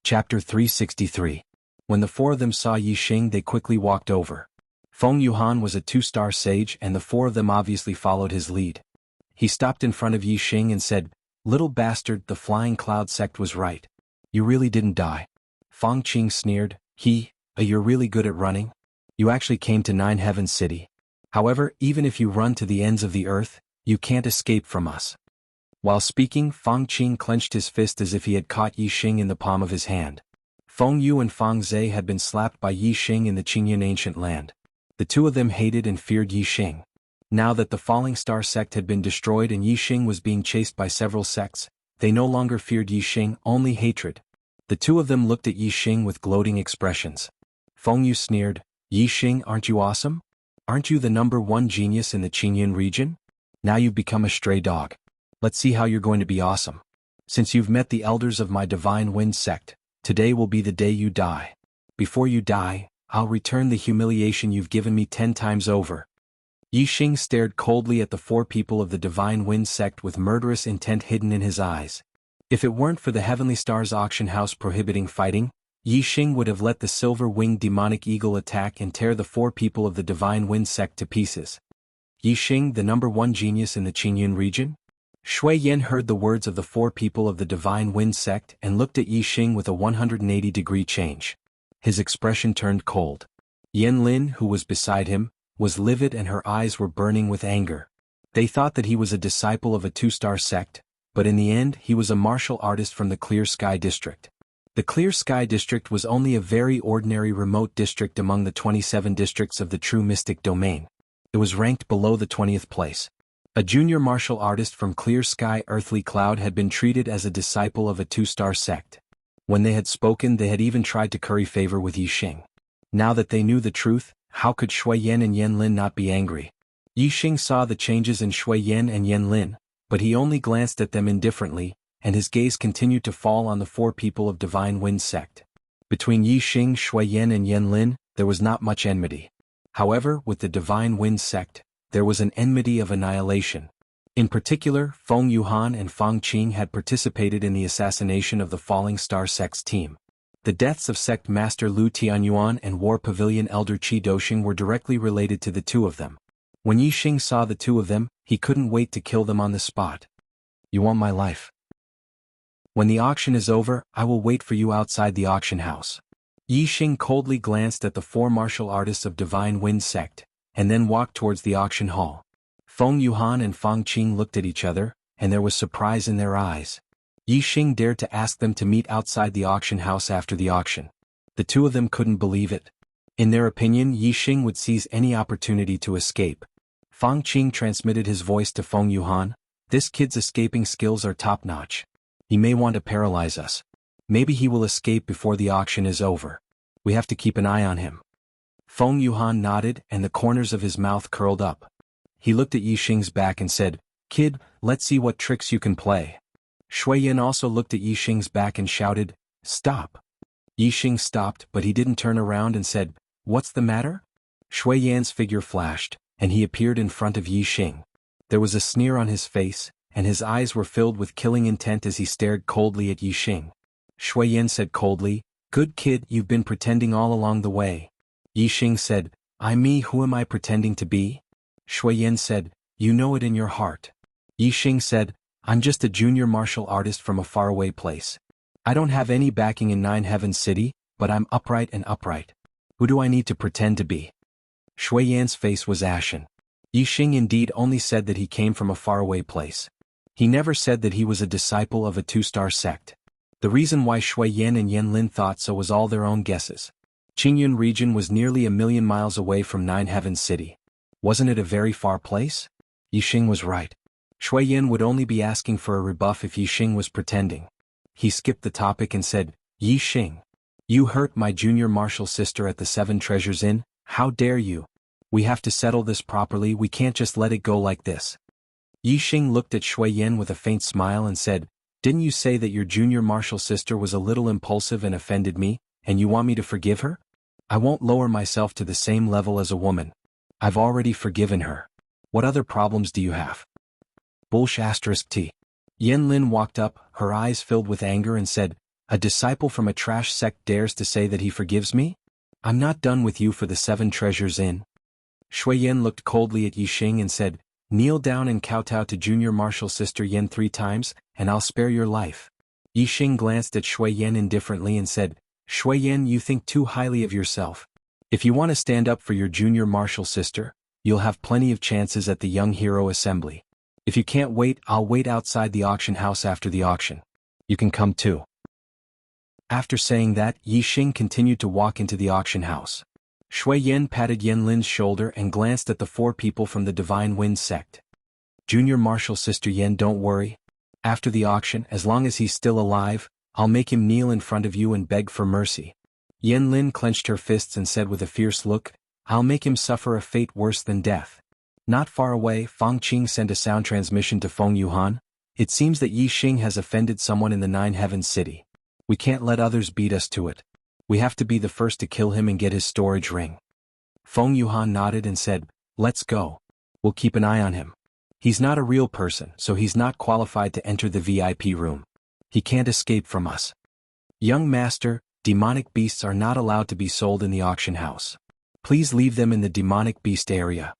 Chapter 363. When the four of them saw Yixing, they quickly walked over. Feng Yuhan was a two-star sage, and the four of them obviously followed his lead. He stopped in front of Yixing and said, "Little bastard, the Flying Cloud sect was right. You really didn't die." Feng Qing sneered, You're really good at running? You actually came to Nine Heavens City. However, even if you run to the ends of the earth, you can't escape from us." While speaking, Feng Qing clenched his fist as if he had caught Yixing in the palm of his hand. Feng Yu and Feng Zhe had been slapped by Yixing in the Qingyan ancient land. The two of them hated and feared Yixing. Now that the Falling Star sect had been destroyed and Yixing was being chased by several sects, they no longer feared Yixing, only hatred. The two of them looked at Yixing with gloating expressions. Feng Yu sneered, "Yixing, aren't you awesome? Aren't you the #1 genius in the Qingyan region? Now you've become a stray dog. Let's see how you're going to be awesome. Since you've met the elders of my Divine Wind sect, today will be the day you die. Before you die, I'll return the humiliation you've given me 10 times over." Yixing stared coldly at the four people of the Divine Wind sect with murderous intent hidden in his eyes. If it weren't for the Heavenly Stars auction house prohibiting fighting, Yixing would have let the silver-winged demonic eagle attack and tear the four people of the Divine Wind sect to pieces. Yixing, the #1 genius in the Qingyan region? Shui Yan heard the words of the four people of the Divine Wind sect and looked at Yixing with a 180-degree change. His expression turned cold. Yan Lin, who was beside him, was livid and her eyes were burning with anger. They thought that he was a disciple of a two-star sect, but in the end he was a martial artist from the Clear Sky District. The Clear Sky District was only a very ordinary remote district among the 27 districts of the true mystic domain. It was ranked below the 20th place. A junior martial artist from Clear Sky Earthly Cloud had been treated as a disciple of a two-star sect. When they had spoken, they had even tried to curry favor with Yixing. Now that they knew the truth, how could Shui Yan and Yan Lin not be angry? Yixing saw the changes in Shui Yan and Yan Lin, but he only glanced at them indifferently, and his gaze continued to fall on the four people of Divine Wind sect. Between Yixing, Shui Yan and Yan Lin, there was not much enmity. However, with the Divine Wind sect, there was an enmity of annihilation. In particular, Feng Yuhan and Feng Qing had participated in the assassination of the Falling Star sect's team. The deaths of Sect Master Lu Tianyuan and War Pavilion Elder Qi Doshing were directly related to the two of them. When Yixing saw the two of them, he couldn't wait to kill them on the spot. "You want my life? When the auction is over, I will wait for you outside the auction house." Yixing coldly glanced at the four martial artists of Divine Wind sect, and then walked towards the auction hall. Feng Yuhan and Feng Qing looked at each other, and there was surprise in their eyes. Yixing dared to ask them to meet outside the auction house after the auction. The two of them couldn't believe it. In their opinion, Yixing would seize any opportunity to escape. Feng Qing transmitted his voice to Feng Yuhan, "This kid's escaping skills are top-notch. He may want to paralyze us. Maybe he will escape before the auction is over. We have to keep an eye on him." Feng Yuhan nodded and the corners of his mouth curled up. He looked at Yixing's back and said, "Kid, let's see what tricks you can play." Shui Yan also looked at Yixing's back and shouted, "Stop." Yixing stopped, but he didn't turn around and said, "What's the matter?" Shui Yan's figure flashed, and he appeared in front of Yixing. There was a sneer on his face, and his eyes were filled with killing intent as he stared coldly at Yixing. Shui Yan said coldly, "Good kid, you've been pretending all along the way." Yixing said, "I'm me, who am I pretending to be?" Shui Yan said, "You know it in your heart." Yixing said, "I'm just a junior martial artist from a faraway place. I don't have any backing in Nine Heavens City, but I'm upright and upright. Who do I need to pretend to be?" Shui Yan's face was ashen. Yixing indeed only said that he came from a faraway place. He never said that he was a disciple of a two-star sect. The reason why Shui Yan and Yan Lin thought so was all their own guesses. Qingyan region was nearly 1,000,000 miles away from Nine Heavens City. Wasn't it a very far place? Yixing was right. Shui Yan would only be asking for a rebuff if Yixing was pretending. He skipped the topic and said, "Yixing, you hurt my junior martial sister at the Seven Treasures Inn. How dare you? We have to settle this properly, we can't just let it go like this." Yixing looked at Shui Yan with a faint smile and said, "Didn't you say that your junior martial sister was a little impulsive and offended me, and you want me to forgive her? I won't lower myself to the same level as a woman. I've already forgiven her. What other problems do you have?" Bullsh**T. Yan Lin walked up, her eyes filled with anger and said, A disciple from a trash sect dares to say that he forgives me? I'm not done with you for the 7 treasures in. Shui Yan looked coldly at Yi Xing and said, kneel down and kowtow to Junior Marshal Sister Yan 3 times, and I'll spare your life. Yi Xing glanced at Shui Yan indifferently and said, Shui Yan, you think too highly of yourself. If you want to stand up for your Junior Marshal Sister, you'll have plenty of chances at the Young Hero Assembly. If you can't wait, I'll wait outside the auction house after the auction. You can come too. After saying that, Yi Xing continued to walk into the auction house. Shui Yan patted Yan Lin's shoulder and glanced at the 4 people from the Divine Wind sect. Junior Marshal Sister Yan, don't worry. After the auction, as long as he's still alive, I'll make him kneel in front of you and beg for mercy. Yan Lin clenched her fists and said with a fierce look, I'll make him suffer a fate worse than death. Not far away, Fang Qing sent a sound transmission to Feng Yuhan. It seems that Yi Xing has offended someone in the 9 Heavens City. We can't let others beat us to it. We have to be the first to kill him and get his storage ring. Feng Yuhan nodded and said, let's go. We'll keep an eye on him. He's not a real person, so he's not qualified to enter the VIP room. He can't escape from us. Young Master, demonic beasts are not allowed to be sold in the auction house. Please leave them in the demonic beast area.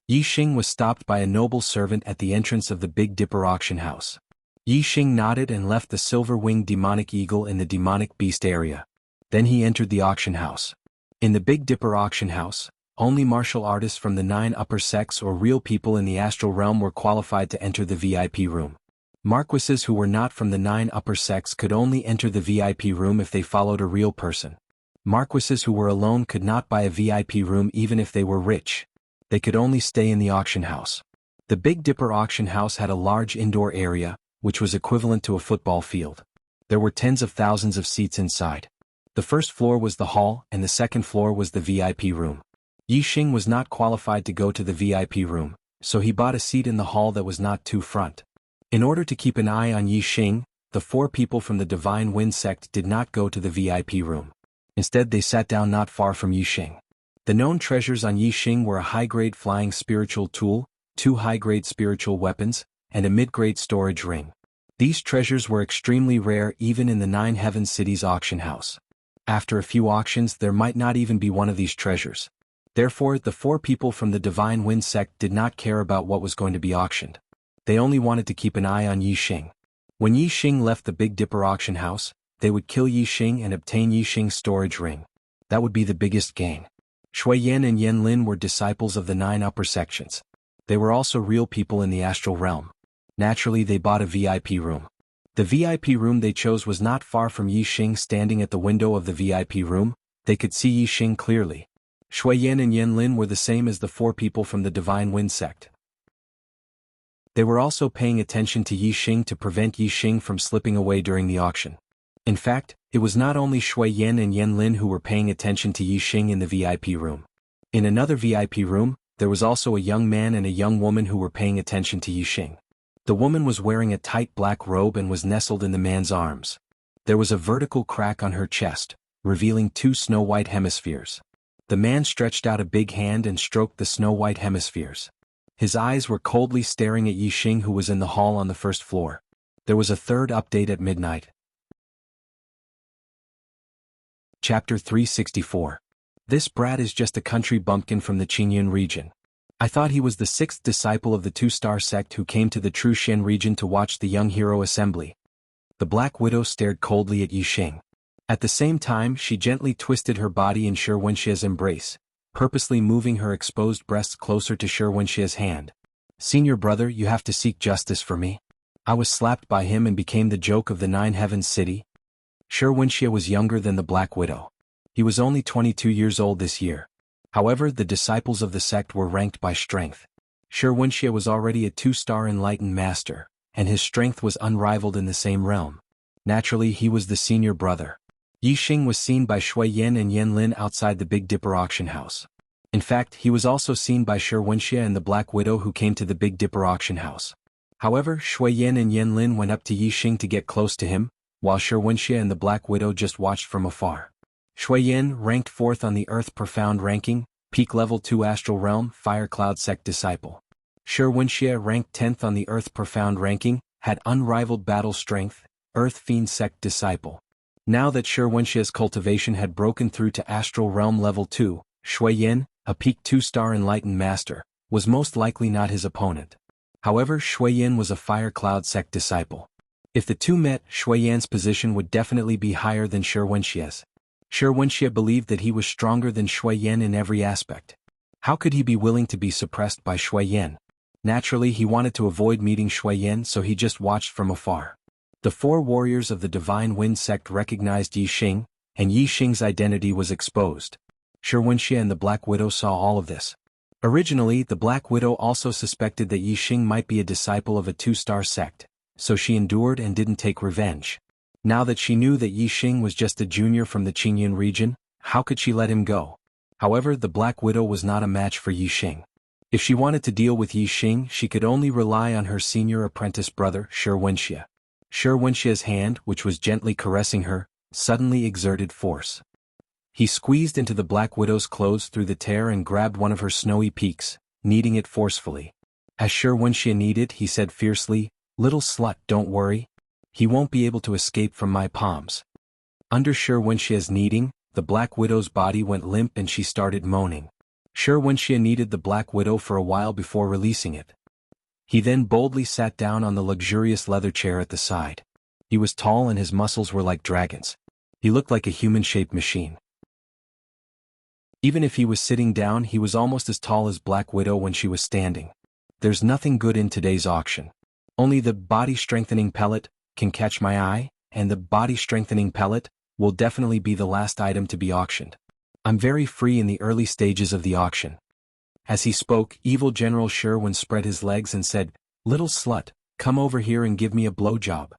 Yi Xing was stopped by a noble servant at the entrance of the Big Dipper auction house. Yi Xing nodded and left the silver-winged demonic eagle in the demonic beast area. Then he entered the auction house. In the Big Dipper auction house, only martial artists from the 9 upper sects or real people in the astral realm were qualified to enter the VIP room. Marquises who were not from the 9 upper sects could only enter the VIP room if they followed a real person. Marquises who were alone could not buy a VIP room even if they were rich. They could only stay in the auction house. The Big Dipper auction house had a large indoor area, which was equivalent to a football field. There were tens of thousands of seats inside. The first floor was the hall and the second floor was the VIP room. Yi Xing was not qualified to go to the VIP room, so he bought a seat in the hall that was not too front. In order to keep an eye on Yi Xing, the 4 people from the Divine Wind sect did not go to the VIP room. Instead they sat down not far from Yi Xing. The known treasures on Yi Xing were a high-grade flying spiritual tool, 2 high-grade spiritual weapons, and a mid-grade storage ring. These treasures were extremely rare even in the 9 Heaven Cities auction house. After a few auctions there might not even be one of these treasures. Therefore, the 4 people from the Divine Wind sect did not care about what was going to be auctioned. They only wanted to keep an eye on Yi Xing. When Yi Xing left the Big Dipper auction house, they would kill Yi Xing and obtain Yi Xing's storage ring. That would be the biggest gain. Shui Yan and Yan Lin were disciples of the 9 upper sections. They were also real people in the astral realm. Naturally they bought a VIP room. The VIP room they chose was not far from Yi Xing. Standing at the window of the VIP room, they could see Yi Xing clearly. Shui Yan and Yan Lin were the same as the 4 people from the Divine Wind sect. They were also paying attention to Yi Xing to prevent Yi Xing from slipping away during the auction. In fact, it was not only Shui Yan and Yan Lin who were paying attention to Yi Xing in the VIP room. In another VIP room, there was also a young man and a young woman who were paying attention to Yi Xing. The woman was wearing a tight black robe and was nestled in the man's arms. There was a vertical crack on her chest, revealing 2 snow-white hemispheres. The man stretched out a big hand and stroked the snow-white hemispheres. His eyes were coldly staring at Yi Xing, who was in the hall on the first floor. There was a third update at midnight. Chapter 364. This brat is just a country bumpkin from the Qingyun region. I thought he was the 6th disciple of the 2-star sect who came to the Trushan region to watch the Young Hero Assembly. The Black Widow stared coldly at Yi Xing. At the same time she gently twisted her body in Shenwenxia's embrace, purposely moving her exposed breasts closer to Shenwenxia's hand. Senior brother, you have to seek justice for me. I was slapped by him and became the joke of the 9 Heavens City. Shenwenxia was younger than the Black Widow. He was only 22 years old this year. However, the disciples of the sect were ranked by strength. Shenwenxia was already a 2-star enlightened master, and his strength was unrivaled in the same realm. Naturally he was the senior brother. Yi Xing was seen by Shui Yan and Yan Lin outside the Big Dipper auction house. In fact, he was also seen by Shenwenxia and the Black Widow who came to the Big Dipper auction house. However, Shui Yan and Yan Lin went up to Yi Xing to get close to him, while Shenwenxia and the Black Widow just watched from afar. Shui Yan ranked 4th on the Earth Profound ranking, peak level 2 Astral Realm, Fire Cloud sect disciple. Shenwenxia ranked 10th on the Earth Profound ranking, had unrivaled battle strength, Earth Fiend sect disciple. Now that Shi Wenxia's cultivation had broken through to Astral Realm Level 2, Shui Yan, a peak 2-star enlightened master, was most likely not his opponent. However, Shui Yan was a Fire Cloud sect disciple. If the two met, Shui Yan's position would definitely be higher than Shi Wenxia's. Shi Wenxia believed that he was stronger than Shui Yan in every aspect. How could he be willing to be suppressed by Shui Yan? Naturally, he wanted to avoid meeting Shui Yan, so he just watched from afar. The 4 warriors of the Divine Wind sect recognized Yi Xing, and Yi Xing's identity was exposed. Shi Wenxia and the Black Widow saw all of this. Originally, the Black Widow also suspected that Yi Xing might be a disciple of a 2-star sect, so she endured and didn't take revenge. Now that she knew that Yi Xing was just a junior from the Qingyun region, how could she let him go? However, the Black Widow was not a match for Yi Xing. If she wanted to deal with Yi Xing, she could only rely on her senior apprentice brother, Shi Wenxia. Shi Wenxia's hand, which was gently caressing her, suddenly exerted force. He squeezed into the Black Widow's clothes through the tear and grabbed one of her snowy peaks, kneading it forcefully. As Shi Wenxia kneaded, he said fiercely, "Little slut, don't worry. He won't be able to escape from my palms." Under Shi Wenxia's kneading, the Black Widow's body went limp and she started moaning. Shi Wenxia kneaded the Black Widow for a while before releasing it. He then boldly sat down on the luxurious leather chair at the side. He was tall and his muscles were like dragons. He looked like a human-shaped machine. Even if he was sitting down, he was almost as tall as Black Widow when she was standing. There's nothing good in today's auction. Only the body-strengthening pellet can catch my eye, and the body-strengthening pellet will definitely be the last item to be auctioned. I'm very free in the early stages of the auction. As he spoke, Evil General Sherwin spread his legs and said, "Little slut, come over here and give me a blowjob."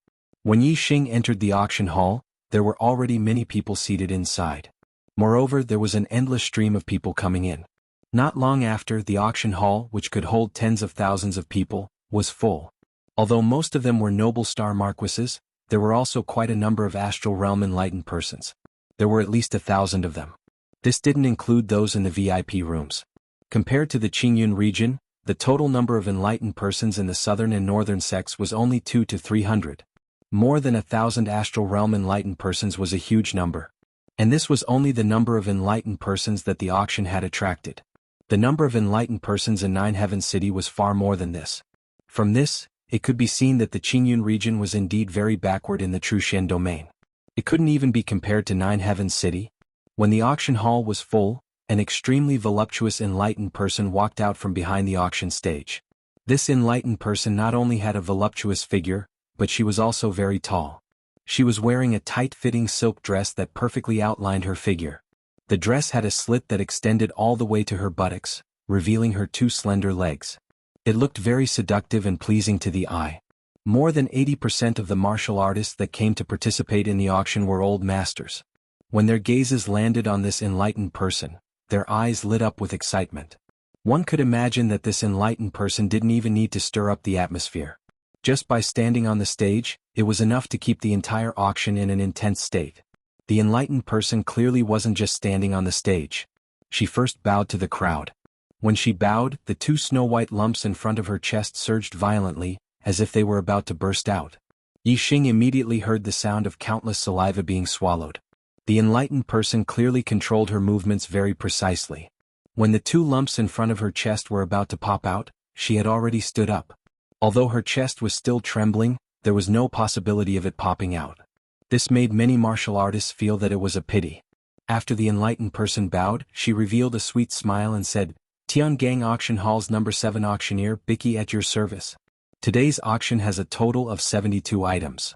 When Yi Xing entered the auction hall, there were already many people seated inside. Moreover, there was an endless stream of people coming in. Not long after, the auction hall, which could hold tens of thousands of people, was full. Although most of them were noble star marquises, there were also quite a number of astral realm enlightened persons. There were at least 1,000 of them. This didn't include those in the VIP rooms. Compared to the Qingyun region, the total number of enlightened persons in the southern and northern sects was only 200 to 300. More than 1,000 astral realm enlightened persons was a huge number. And this was only the number of enlightened persons that the auction had attracted. The number of enlightened persons in Nine Heavens City was far more than this. From this, it could be seen that the Qingyun region was indeed very backward in the Trushen domain. It couldn't even be compared to Nine Heavens City. When the auction hall was full, an extremely voluptuous enlightened person walked out from behind the auction stage. This enlightened person not only had a voluptuous figure, but she was also very tall. She was wearing a tight-fitting silk dress that perfectly outlined her figure. The dress had a slit that extended all the way to her buttocks, revealing her 2 slender legs. It looked very seductive and pleasing to the eye. More than 80% of the martial artists that came to participate in the auction were old masters. When their gazes landed on this enlightened person, their eyes lit up with excitement. One could imagine that this enlightened person didn't even need to stir up the atmosphere. Just by standing on the stage, it was enough to keep the entire auction in an intense state. The enlightened person clearly wasn't just standing on the stage. She first bowed to the crowd. When she bowed, the 2 snow-white lumps in front of her chest surged violently, as if they were about to burst out. Yi Xing immediately heard the sound of countless saliva being swallowed. The enlightened person clearly controlled her movements very precisely. When the 2 lumps in front of her chest were about to pop out, she had already stood up. Although her chest was still trembling, there was no possibility of it popping out. This made many martial artists feel that it was a pity. After the enlightened person bowed, she revealed a sweet smile and said, "Tiangang Auction Hall's number 7 auctioneer, Bicky, at your service. Today's auction has a total of 72 items.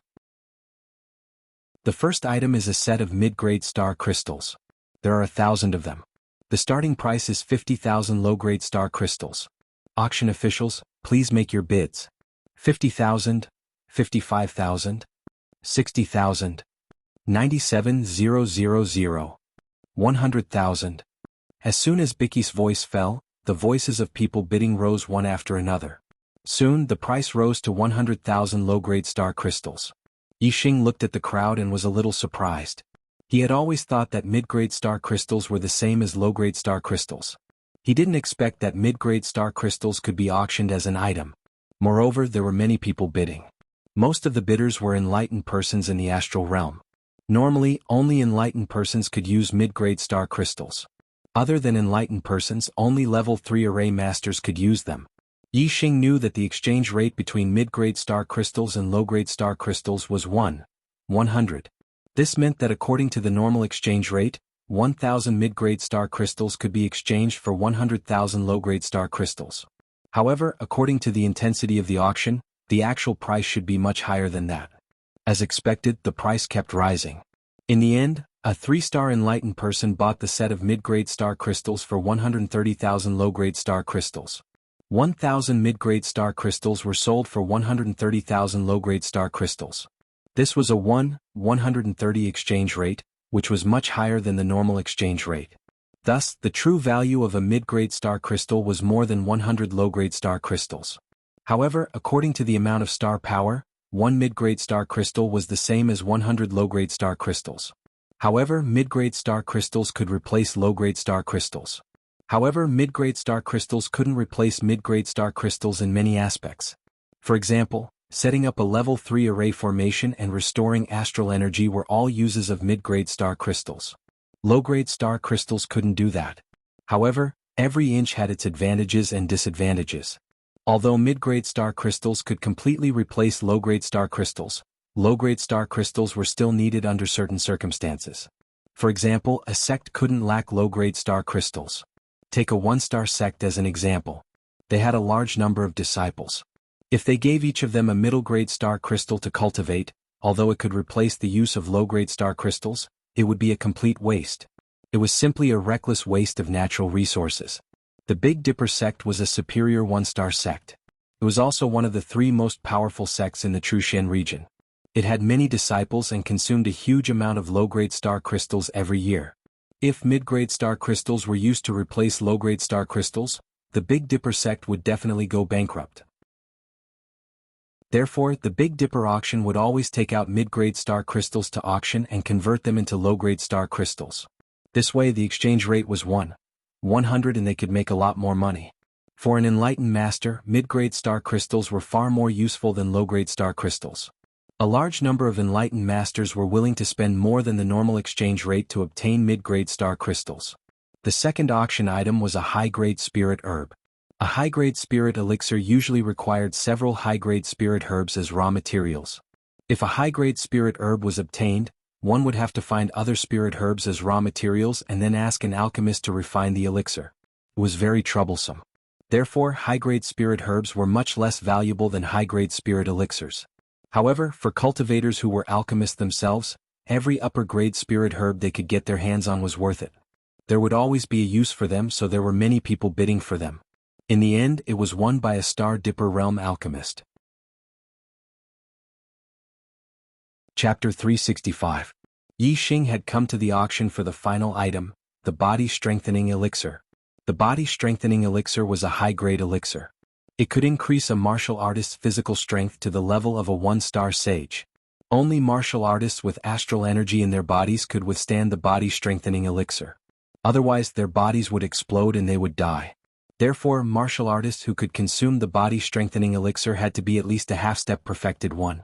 The first item is a set of mid-grade star crystals. There are 1,000 of them. The starting price is 50,000 low-grade star crystals. Auction officials, please make your bids. 50,000, 55,000, 60,000, 97,000, 100,000. As soon as Bicky's voice fell, the voices of people bidding rose one after another. Soon the price rose to 100,000 low-grade star crystals. Yi Xing looked at the crowd and was a little surprised. He had always thought that mid-grade star crystals were the same as low-grade star crystals. He didn't expect that mid-grade star crystals could be auctioned as an item. Moreover, there were many people bidding. Most of the bidders were enlightened persons in the astral realm. Normally, only enlightened persons could use mid-grade star crystals. Other than enlightened persons, only level 3 array masters could use them. Yi Xing knew that the exchange rate between mid-grade star crystals and low-grade star crystals was 100. This meant that according to the normal exchange rate, 1,000 mid-grade star crystals could be exchanged for 100,000 low-grade star crystals. However, according to the intensity of the auction, the actual price should be much higher than that. As expected, the price kept rising. In the end, a 3-star enlightened person bought the set of mid-grade star crystals for 130,000 low-grade star crystals. 1,000 mid-grade star crystals were sold for 130,000 low-grade star crystals. This was a 130 exchange rate, which was much higher than the normal exchange rate. Thus, the true value of a mid-grade star crystal was more than 100 low-grade star crystals. However, according to the amount of star power, one mid-grade star crystal was the same as 100 low-grade star crystals. However, mid-grade star crystals could replace low-grade star crystals. However, mid-grade star crystals couldn't replace mid-grade star crystals in many aspects. For example, setting up a level 3 array formation and restoring astral energy were all uses of mid-grade star crystals. Low-grade star crystals couldn't do that. However, every inch had its advantages and disadvantages. Although mid-grade star crystals could completely replace low-grade star crystals, low-grade star crystals were still needed under certain circumstances. For example, a sect couldn't lack low-grade star crystals. Take a 1-star sect as an example. They had a large number of disciples. If they gave each of them a middle-grade star crystal to cultivate, although it could replace the use of low-grade star crystals, it would be a complete waste. It was simply a reckless waste of natural resources. The Big Dipper sect was a superior 1-star sect. It was also one of the 3 most powerful sects in the Trushan region. It had many disciples and consumed a huge amount of low-grade star crystals every year. If mid-grade star crystals were used to replace low-grade star crystals, the Big Dipper sect would definitely go bankrupt. Therefore, the Big Dipper auction would always take out mid-grade star crystals to auction and convert them into low-grade star crystals. This way the exchange rate was 100 and they could make a lot more money. For an enlightened master, mid-grade star crystals were far more useful than low-grade star crystals. A large number of enlightened masters were willing to spend more than the normal exchange rate to obtain mid-grade star crystals. The second auction item was a high-grade spirit herb. A high-grade spirit elixir usually required several high-grade spirit herbs as raw materials. If a high-grade spirit herb was obtained, one would have to find other spirit herbs as raw materials and then ask an alchemist to refine the elixir. It was very troublesome. Therefore, high-grade spirit herbs were much less valuable than high-grade spirit elixirs. However, for cultivators who were alchemists themselves, every upper-grade spirit herb they could get their hands on was worth it. There would always be a use for them, so there were many people bidding for them. In the end, it was won by a Star Dipper Realm alchemist. Chapter 365. Yi Xing had come to the auction for the final item, the Body Strengthening Elixir. The Body Strengthening Elixir was a high-grade elixir. It could increase a martial artist's physical strength to the level of a 1-star sage. Only martial artists with astral energy in their bodies could withstand the Body Strengthening Elixir. Otherwise, their bodies would explode and they would die. Therefore, martial artists who could consume the Body Strengthening Elixir had to be at least a half-step perfected one.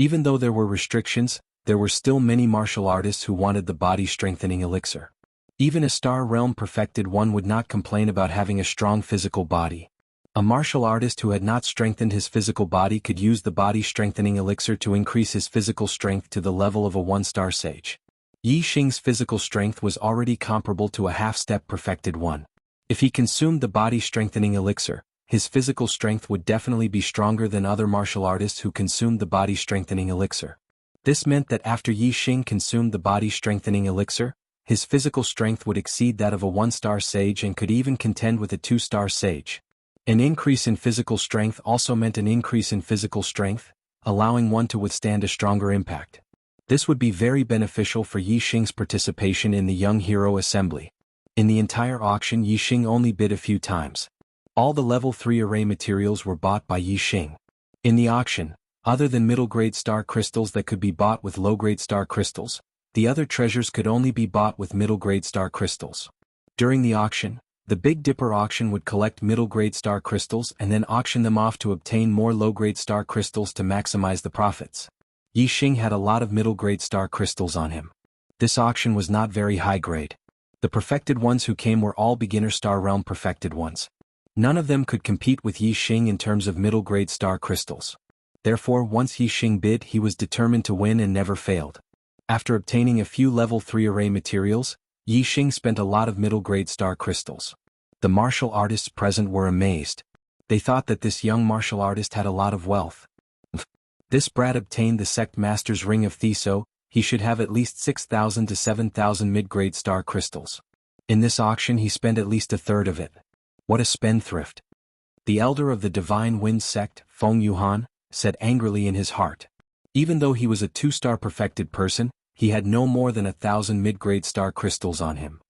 Even though there were restrictions, there were still many martial artists who wanted the Body Strengthening Elixir. Even a Star Realm perfected one would not complain about having a strong physical body. A martial artist who had not strengthened his physical body could use the Body Strengthening Elixir to increase his physical strength to the level of a 1-star sage. Yi Xing's physical strength was already comparable to a half-step perfected one. If he consumed the Body Strengthening Elixir, his physical strength would definitely be stronger than other martial artists who consumed the Body Strengthening Elixir. This meant that after Yi Xing consumed the Body Strengthening Elixir, his physical strength would exceed that of a 1-star sage and could even contend with a 2-star sage. An increase in physical strength also meant an increase in physical strength, allowing one to withstand a stronger impact. This would be very beneficial for Yi Xing's participation in the Young Hero Assembly. In the entire auction, Yi Xing only bid a few times. All the level 3 array materials were bought by Yi Xing. In the auction, other than middle-grade star crystals that could be bought with low-grade star crystals, the other treasures could only be bought with middle-grade star crystals. During the auction, the Big Dipper auction would collect middle-grade star crystals and then auction them off to obtain more low-grade star crystals to maximize the profits. Yi Xing had a lot of middle-grade star crystals on him. This auction was not very high-grade. The perfected ones who came were all beginner star realm perfected ones. None of them could compete with Yi Xing in terms of middle-grade star crystals. Therefore, once Yi Xing bid, he was determined to win and never failed. After obtaining a few level 3 array materials, Yi Xing spent a lot of middle-grade star crystals. The martial artists present were amazed. They thought that this young martial artist had a lot of wealth. This brat obtained the sect master's ring of Thiso, he should have at least 6,000 to 7,000 mid-grade star crystals. In this auction he spent at least a third of it. What a spendthrift. The elder of the Divine Wind sect, Feng Yuhan, said angrily in his heart. Even though he was a 2-star perfected person, he had no more than 1,000 mid-grade star crystals on him.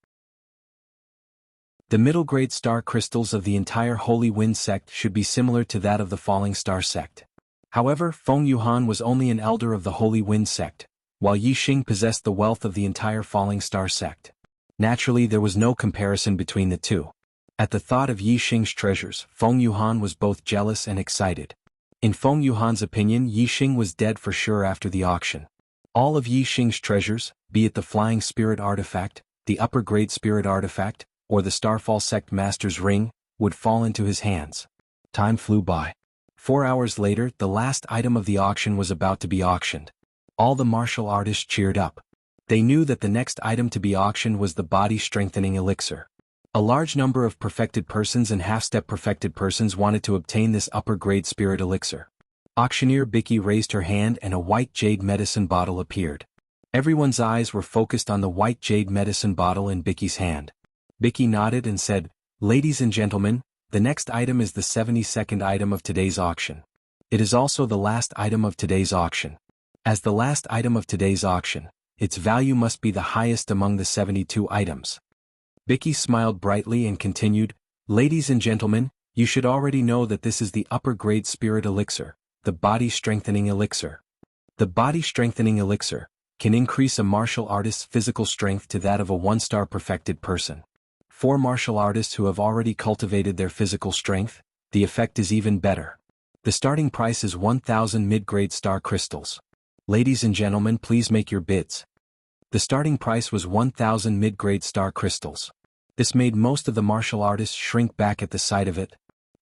The middle-grade star crystals of the entire Holy Wind sect should be similar to that of the Falling Star sect. However, Feng Yuhan was only an elder of the Holy Wind sect, while Yi Xing possessed the wealth of the entire Falling Star sect. Naturally, there was no comparison between the two. At the thought of Yi Xing's treasures, Feng Yuhan was both jealous and excited. In Feng Yuhan's opinion, Yi Xing was dead for sure after the auction. All of Yi Xing's treasures, be it the Flying Spirit Artifact, the Upper Grade Spirit Artifact, or the Starfall Sect Master's Ring, would fall into his hands. Time flew by. 4 hours later, the last item of the auction was about to be auctioned. All the martial artists cheered up. They knew that the next item to be auctioned was the body-strengthening elixir. A large number of perfected persons and half-step perfected persons wanted to obtain this upper-grade spirit elixir. Auctioneer Bicky raised her hand and a white jade medicine bottle appeared. Everyone's eyes were focused on the white jade medicine bottle in Bicky's hand. Bicky nodded and said, "Ladies and gentlemen, the next item is the 72nd item of today's auction. It is also the last item of today's auction. As the last item of today's auction, its value must be the highest among the 72 items." Bicky smiled brightly and continued, "Ladies and gentlemen, you should already know that this is the upper-grade spirit elixir, the body-strengthening elixir. The body-strengthening elixir can increase a martial artist's physical strength to that of a 1-star perfected person. For martial artists who have already cultivated their physical strength, the effect is even better. The starting price is 1,000 mid-grade star crystals. Ladies and gentlemen, please make your bids." The starting price was 1,000 mid-grade star crystals. This made most of the martial artists shrink back at the sight of it.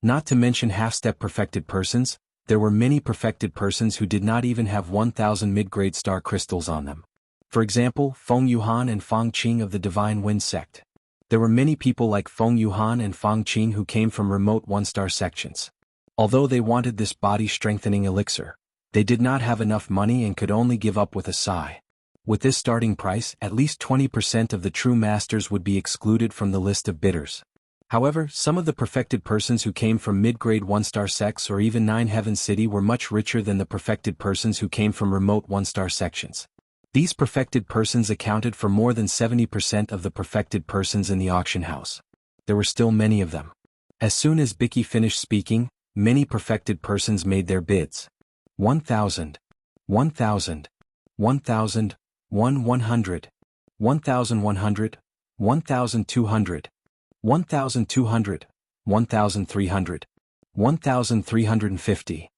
Not to mention half-step perfected persons, there were many perfected persons who did not even have 1,000 mid-grade star crystals on them. For example, Feng Yuhan and Fang Qing of the Divine Wind sect. There were many people like Feng Yuhan and Fang Qing who came from remote 1-star sections. Although they wanted this body-strengthening elixir, they did not have enough money and could only give up with a sigh. With this starting price, at least 20% of the true masters would be excluded from the list of bidders. However, some of the perfected persons who came from mid-grade 1-star sects or even 9 Heaven City were much richer than the perfected persons who came from remote 1-star sections. These perfected persons accounted for more than 70% of the perfected persons in the auction house. There were still many of them. As soon as Bicky finished speaking, many perfected persons made their bids. 1,000, 1,000, 1,000, 1,100, 1,100, 1,200, 1,200, 1,300, 1,350.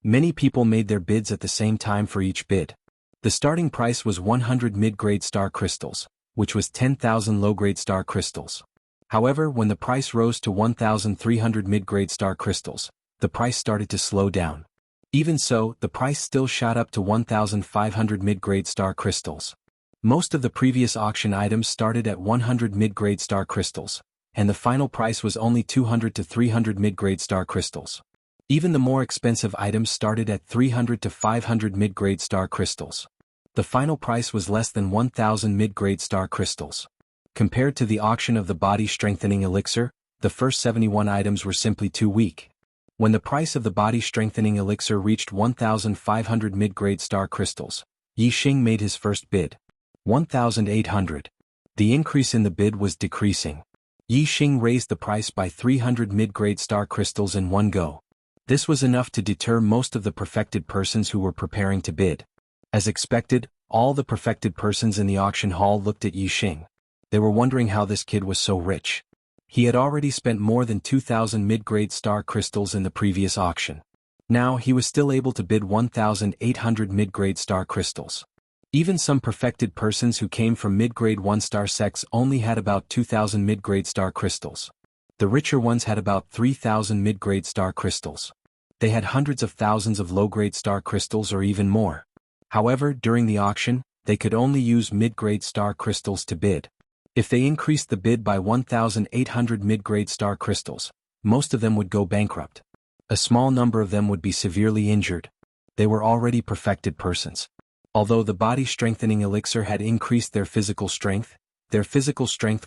Many people made their bids at the same time for each bid. The starting price was 100 mid-grade star crystals, which was 10,000 low-grade star crystals. However, when the price rose to 1,300 mid-grade star crystals, the price started to slow down. Even so, the price still shot up to 1,500 mid-grade star crystals. Most of the previous auction items started at 100 mid-grade star crystals, and the final price was only 200 to 300 mid-grade star crystals. Even the more expensive items started at 300 to 500 mid-grade star crystals. The final price was less than 1,000 mid-grade star crystals. Compared to the auction of the body-strengthening elixir, the first 71 items were simply too weak. When the price of the body-strengthening elixir reached 1,500 mid-grade star crystals, Yi Xing made his first bid. 1,800. The increase in the bid was decreasing. Yi Xing raised the price by 300 mid-grade star crystals in one go. This was enough to deter most of the perfected persons who were preparing to bid. As expected, all the perfected persons in the auction hall looked at Yi Xing. They were wondering how this kid was so rich. He had already spent more than 2,000 mid-grade star crystals in the previous auction. Now he was still able to bid 1,800 mid-grade star crystals. Even some perfected persons who came from mid-grade 1-star sects only had about 2,000 mid-grade star crystals. The richer ones had about 3,000 mid-grade star crystals. They had hundreds of thousands of low-grade star crystals or even more. However, during the auction, they could only use mid-grade star crystals to bid. If they increased the bid by 1,800 mid-grade star crystals, most of them would go bankrupt. A small number of them would be severely injured. They were already perfected persons. Although the body-strengthening elixir had increased their physical strength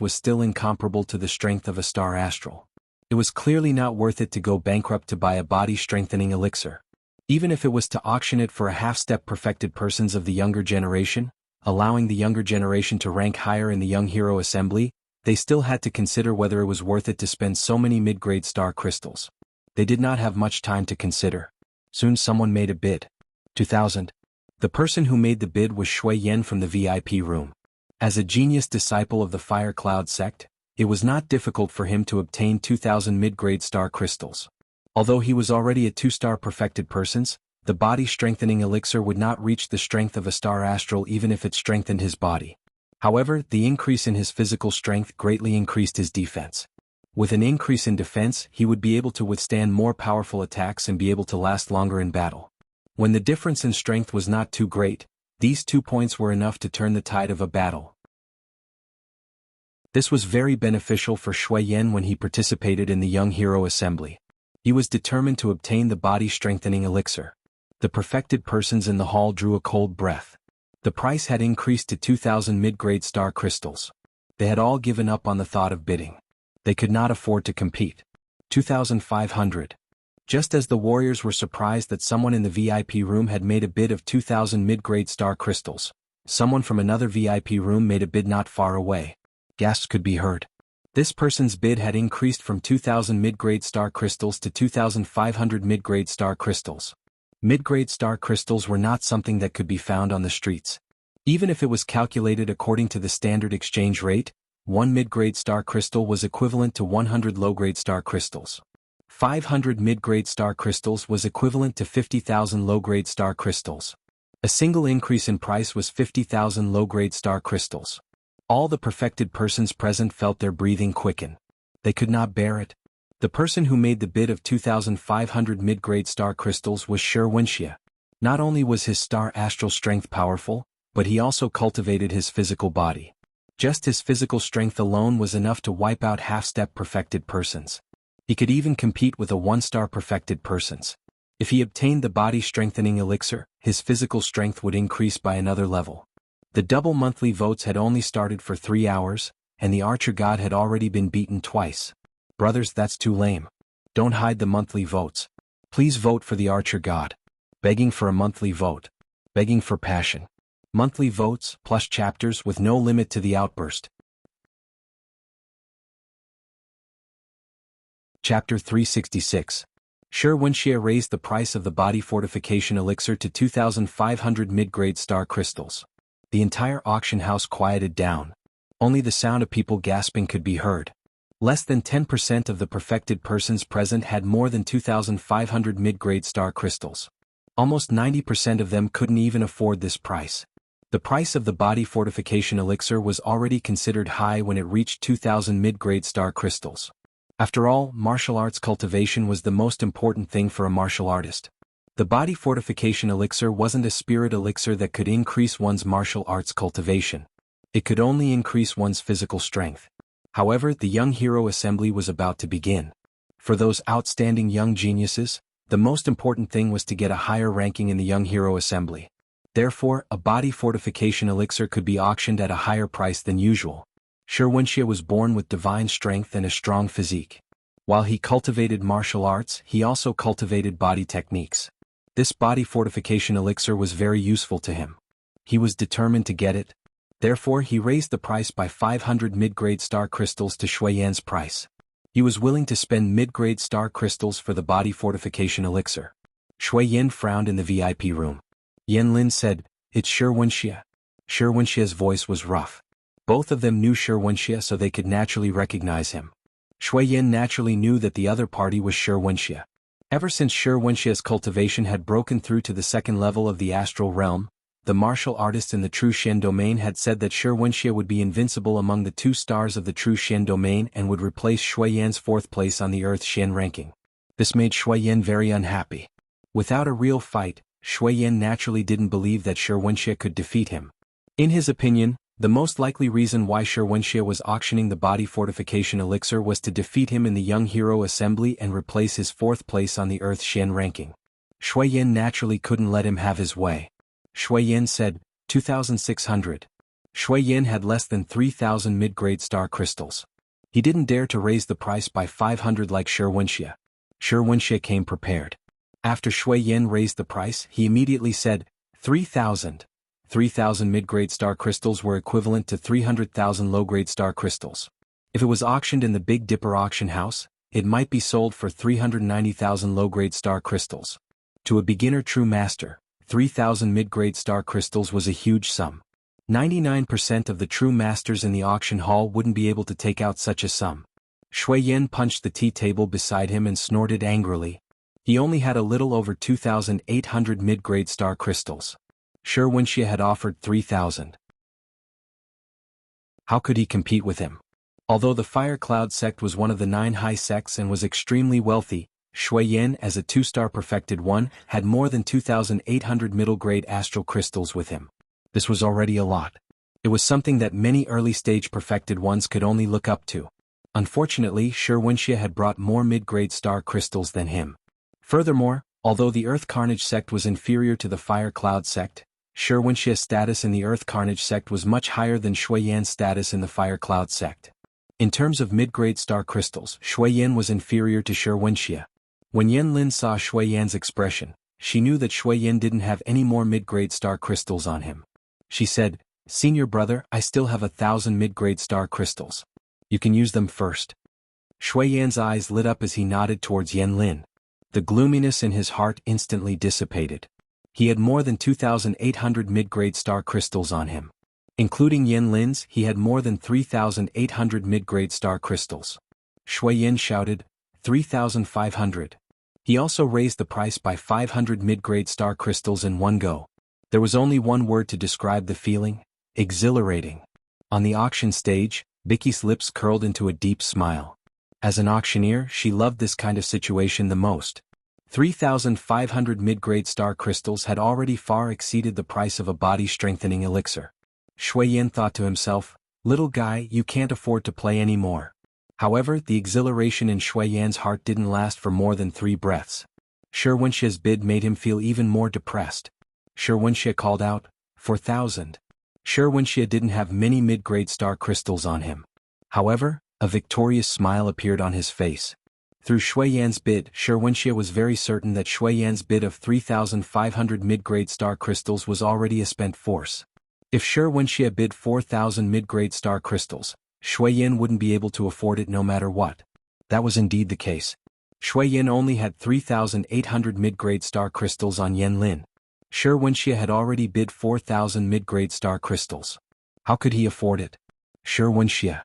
was still incomparable to the strength of a star astral. It was clearly not worth it to go bankrupt to buy a body-strengthening elixir. Even if it was to auction it for a half-step perfected persons of the younger generation, allowing the younger generation to rank higher in the Young Hero Assembly, they still had to consider whether it was worth it to spend so many mid-grade star crystals. They did not have much time to consider. Soon someone made a bid. 2,000. The person who made the bid was Shui Yan from the VIP room. As a genius disciple of the Fire Cloud sect, it was not difficult for him to obtain 2,000 mid-grade star crystals. Although he was already a 2-star perfected persons, the body-strengthening elixir would not reach the strength of a star astral even if it strengthened his body. However, the increase in his physical strength greatly increased his defense. With an increase in defense, he would be able to withstand more powerful attacks and be able to last longer in battle. When the difference in strength was not too great, these 2 points were enough to turn the tide of a battle. This was very beneficial for Shui Yan when he participated in the Young Hero Assembly. He was determined to obtain the body-strengthening elixir. The perfected persons in the hall drew a cold breath. The price had increased to 2,000 mid-grade star crystals. They had all given up on the thought of bidding. They could not afford to compete. 2,500. Just as the warriors were surprised that someone in the VIP room had made a bid of 2,000 mid-grade star crystals, someone from another VIP room made a bid not far away. Gasps could be heard. This person's bid had increased from 2,000 mid-grade star crystals to 2,500 mid-grade star crystals. Mid-grade star crystals were not something that could be found on the streets. Even if it was calculated according to the standard exchange rate, one mid-grade star crystal was equivalent to 100 low-grade star crystals. 500 mid-grade star crystals was equivalent to 50,000 low-grade star crystals. A single increase in price was 50,000 low-grade star crystals. All the perfected persons present felt their breathing quicken. They could not bear it. The person who made the bid of 2,500 mid-grade star crystals was Wuxia. Not only was his star astral strength powerful, but he also cultivated his physical body. Just his physical strength alone was enough to wipe out half-step perfected persons. He could even compete with a 1-star perfected persons. If he obtained the body-strengthening elixir, his physical strength would increase by another level. The double monthly votes had only started for 3 hours, and the Archer God had already been beaten twice. Brothers, that's too lame. Don't hide the monthly votes. Please vote for the Archer God. Begging for a monthly vote. Begging for passion. Monthly votes, plus chapters with no limit to the outburst. Chapter 366. Wuxia raised the price of the body fortification elixir to 2,500 mid-grade star crystals. The entire auction house quieted down. Only the sound of people gasping could be heard. Less than 10% of the perfected persons present had more than 2,500 mid-grade star crystals. Almost 90% of them couldn't even afford this price. The price of the body fortification elixir was already considered high when it reached 2,000 mid-grade star crystals. After all, martial arts cultivation was the most important thing for a martial artist. The body fortification elixir wasn't a spirit elixir that could increase one's martial arts cultivation. It could only increase one's physical strength. However, the Young Hero Assembly was about to begin. For those outstanding young geniuses, the most important thing was to get a higher ranking in the Young Hero Assembly. Therefore, a body fortification elixir could be auctioned at a higher price than usual. Wuxia was born with divine strength and a strong physique. While he cultivated martial arts, he also cultivated body techniques. This body fortification elixir was very useful to him. He was determined to get it. Therefore, he raised the price by 500 mid-grade star crystals to Shui Yan's price. He was willing to spend mid-grade star crystals for the body fortification elixir. Shui Yan frowned in the VIP room. Yan Lin said, "It's Wuxia." Wuxia's voice was rough. Both of them knew Wuxia, so they could naturally recognize him. Shui Yan naturally knew that the other party was Wuxia. Ever since Shi Wenxie's cultivation had broken through to the second level of the astral realm, the martial artist in the True Shen domain had said that Shi Wenxie would be invincible among the 2 stars of the True Shen domain and would replace Shui Yan's 4th place on the Earth Shen ranking. This made Shui Yan very unhappy. Without a real fight, Shui Yan naturally didn't believe that Shi Wenxie could defeat him. In his opinion, the most likely reason why Shi Wenxie was auctioning the body fortification elixir was to defeat him in the Young Hero Assembly and replace his 4th place on the Earth Shen ranking. Shui Yan naturally couldn't let him have his way. Shui Yan said, 2,600. Shui Yan had less than 3,000 mid-grade star crystals. He didn't dare to raise the price by 500 like Shi Wenxie. Shi Wenxie came prepared. After Shui Yan raised the price, he immediately said, 3,000. 3,000 mid-grade star crystals were equivalent to 300,000 low-grade star crystals. If it was auctioned in the Big Dipper auction house, it might be sold for 390,000 low-grade star crystals. To a beginner true master, 3,000 mid-grade star crystals was a huge sum. 99% of the true masters in the auction hall wouldn't be able to take out such a sum. Shui Yan punched the tea table beside him and snorted angrily. He only had a little over 2,800 mid-grade star crystals. Shi Wenxie had offered 3,000. How could he compete with him? Although the Fire Cloud sect was one of the 9 high sects and was extremely wealthy, Shui Yan, as a 2-star perfected one, had more than 2,800 middle-grade astral crystals with him. This was already a lot. It was something that many early-stage perfected ones could only look up to. Unfortunately, Shi Wenxie had brought more mid-grade star crystals than him. Furthermore, although the Earth Carnage sect was inferior to the Fire Cloud sect, Shi Wenxie's status in the Earth Carnage sect was much higher than Shui Yan's status in the Fire Cloud sect. In terms of mid-grade star crystals, Shui Yan was inferior to Shi Wenxie. When Yan Lin saw Shui Yan's expression, she knew that Shui Yan didn't have any more mid-grade star crystals on him. She said, "Senior brother, I still have 1,000 mid-grade star crystals. You can use them first." Shui Yan's eyes lit up as he nodded towards Yan Lin. The gloominess in his heart instantly dissipated. He had more than 2,800 mid-grade star crystals on him. Including Yan Lin's, he had more than 3,800 mid-grade star crystals. Shui Yan shouted, 3,500. He also raised the price by 500 mid-grade star crystals in one go. There was only one word to describe the feeling: exhilarating. On the auction stage, Vicky's lips curled into a deep smile. As an auctioneer, she loved this kind of situation the most. 3,500 mid-grade star crystals had already far exceeded the price of a body-strengthening elixir. Shui Yan thought to himself, "Little guy, you can't afford to play anymore." However, the exhilaration in Shui Yan's heart didn't last for more than 3 breaths. Shi Wenxie's bid made him feel even more depressed. Shi Wenxie called out, 4,000. Shi Wenxie didn't have many mid-grade star crystals on him. However, a victorious smile appeared on his face. Through Shui Yan's bid, Shi Wenxie was very certain that Shui Yan's bid of 3,500 mid-grade star crystals was already a spent force. If Shi Wenxie bid 4,000 mid-grade star crystals, Shui Yan wouldn't be able to afford it no matter what. That was indeed the case. Shui Yan only had 3,800 mid-grade star crystals on Yan Lin. Shi Wenxie had already bid 4,000 mid-grade star crystals. How could he afford it? Shi Wenxie.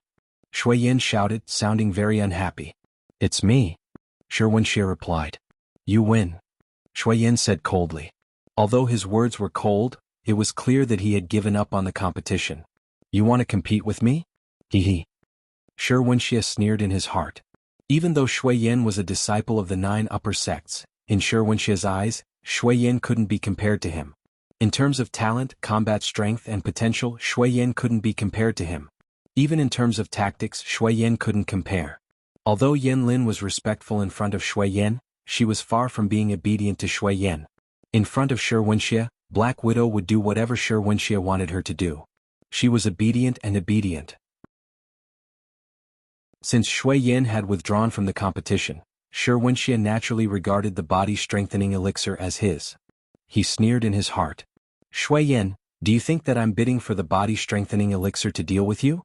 Shui Yan shouted, sounding very unhappy. "It's me." Shi Wenxie replied. "You win." Shui Yan said coldly. Although his words were cold, it was clear that he had given up on the competition. "You want to compete with me?" He. Shi Wenxie sneered in his heart. Even though Shui Yan was a disciple of the 9 upper sects, in Shi Wenxie's eyes, Shui Yan couldn't be compared to him. In terms of talent, combat strength and potential, Shui Yan couldn't be compared to him. Even in terms of tactics, Shui Yan couldn't compare. Although Yan Lin was respectful in front of Shui Yan, she was far from being obedient to Shui Yan. In front of Shi Wenxie, Black Widow would do whatever Shi Wenxie wanted her to do. She was obedient and obedient. Since Shui Yan had withdrawn from the competition, Shi Wenxie naturally regarded the body-strengthening elixir as his. He sneered in his heart. "Shui Yan, do you think that I'm bidding for the body-strengthening elixir to deal with you?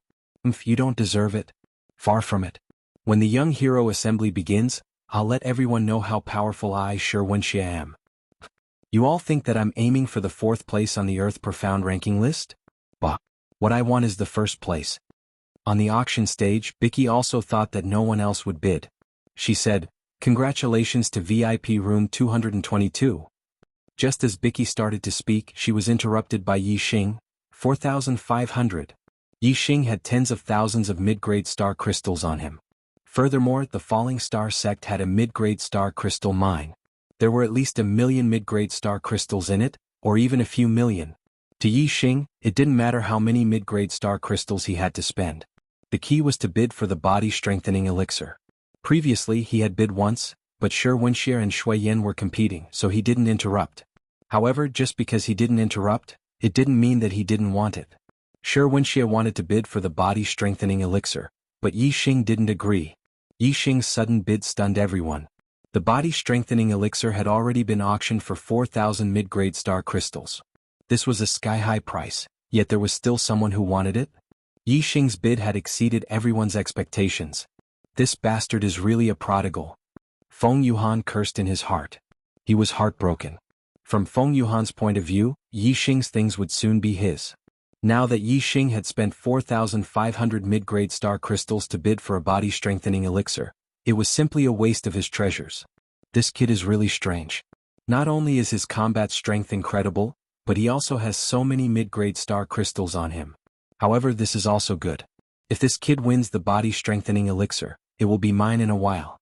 You don't deserve it. Far from it. When the Young Hero Assembly begins, I'll let everyone know how powerful I, Shi Wenxie, am. You all think that I'm aiming for the 4th place on the Earth Profound ranking list? Bah. What I want is the 1st place." On the auction stage, Vicky also thought that no one else would bid. She said, Congratulations to VIP room 222. Just as Bicky started to speak, she was interrupted by Yi Xing. 4,500. Yi Xing had tens of thousands of mid-grade star crystals on him. Furthermore, the Falling Star sect had a mid-grade star crystal mine. There were at least 1 million mid-grade star crystals in it, or even a few million. To Yi Xing, it didn't matter how many mid-grade star crystals he had to spend. The key was to bid for the body-strengthening elixir. Previously he had bid once, but Wuxia and Shui Yan were competing, so he didn't interrupt. However, just because he didn't interrupt, it didn't mean that he didn't want it. Wuxia wanted to bid for the body-strengthening elixir, but Yi Xing didn't agree. Yi Xing's sudden bid stunned everyone. The body-strengthening elixir had already been auctioned for 4,000 mid-grade star crystals. This was a sky-high price, yet there was still someone who wanted it? Yi Xing's bid had exceeded everyone's expectations. This bastard is really a prodigal. Feng Yuhan cursed in his heart. He was heartbroken. From Feng Yuhan's point of view, Yi Xing's things would soon be his. Now that Yi Xing had spent 4,500 mid-grade star crystals to bid for a body-strengthening elixir, it was simply a waste of his treasures. This kid is really strange. Not only is his combat strength incredible, but he also has so many mid-grade star crystals on him. However, this is also good. If this kid wins the body-strengthening elixir, it will be mine in a while.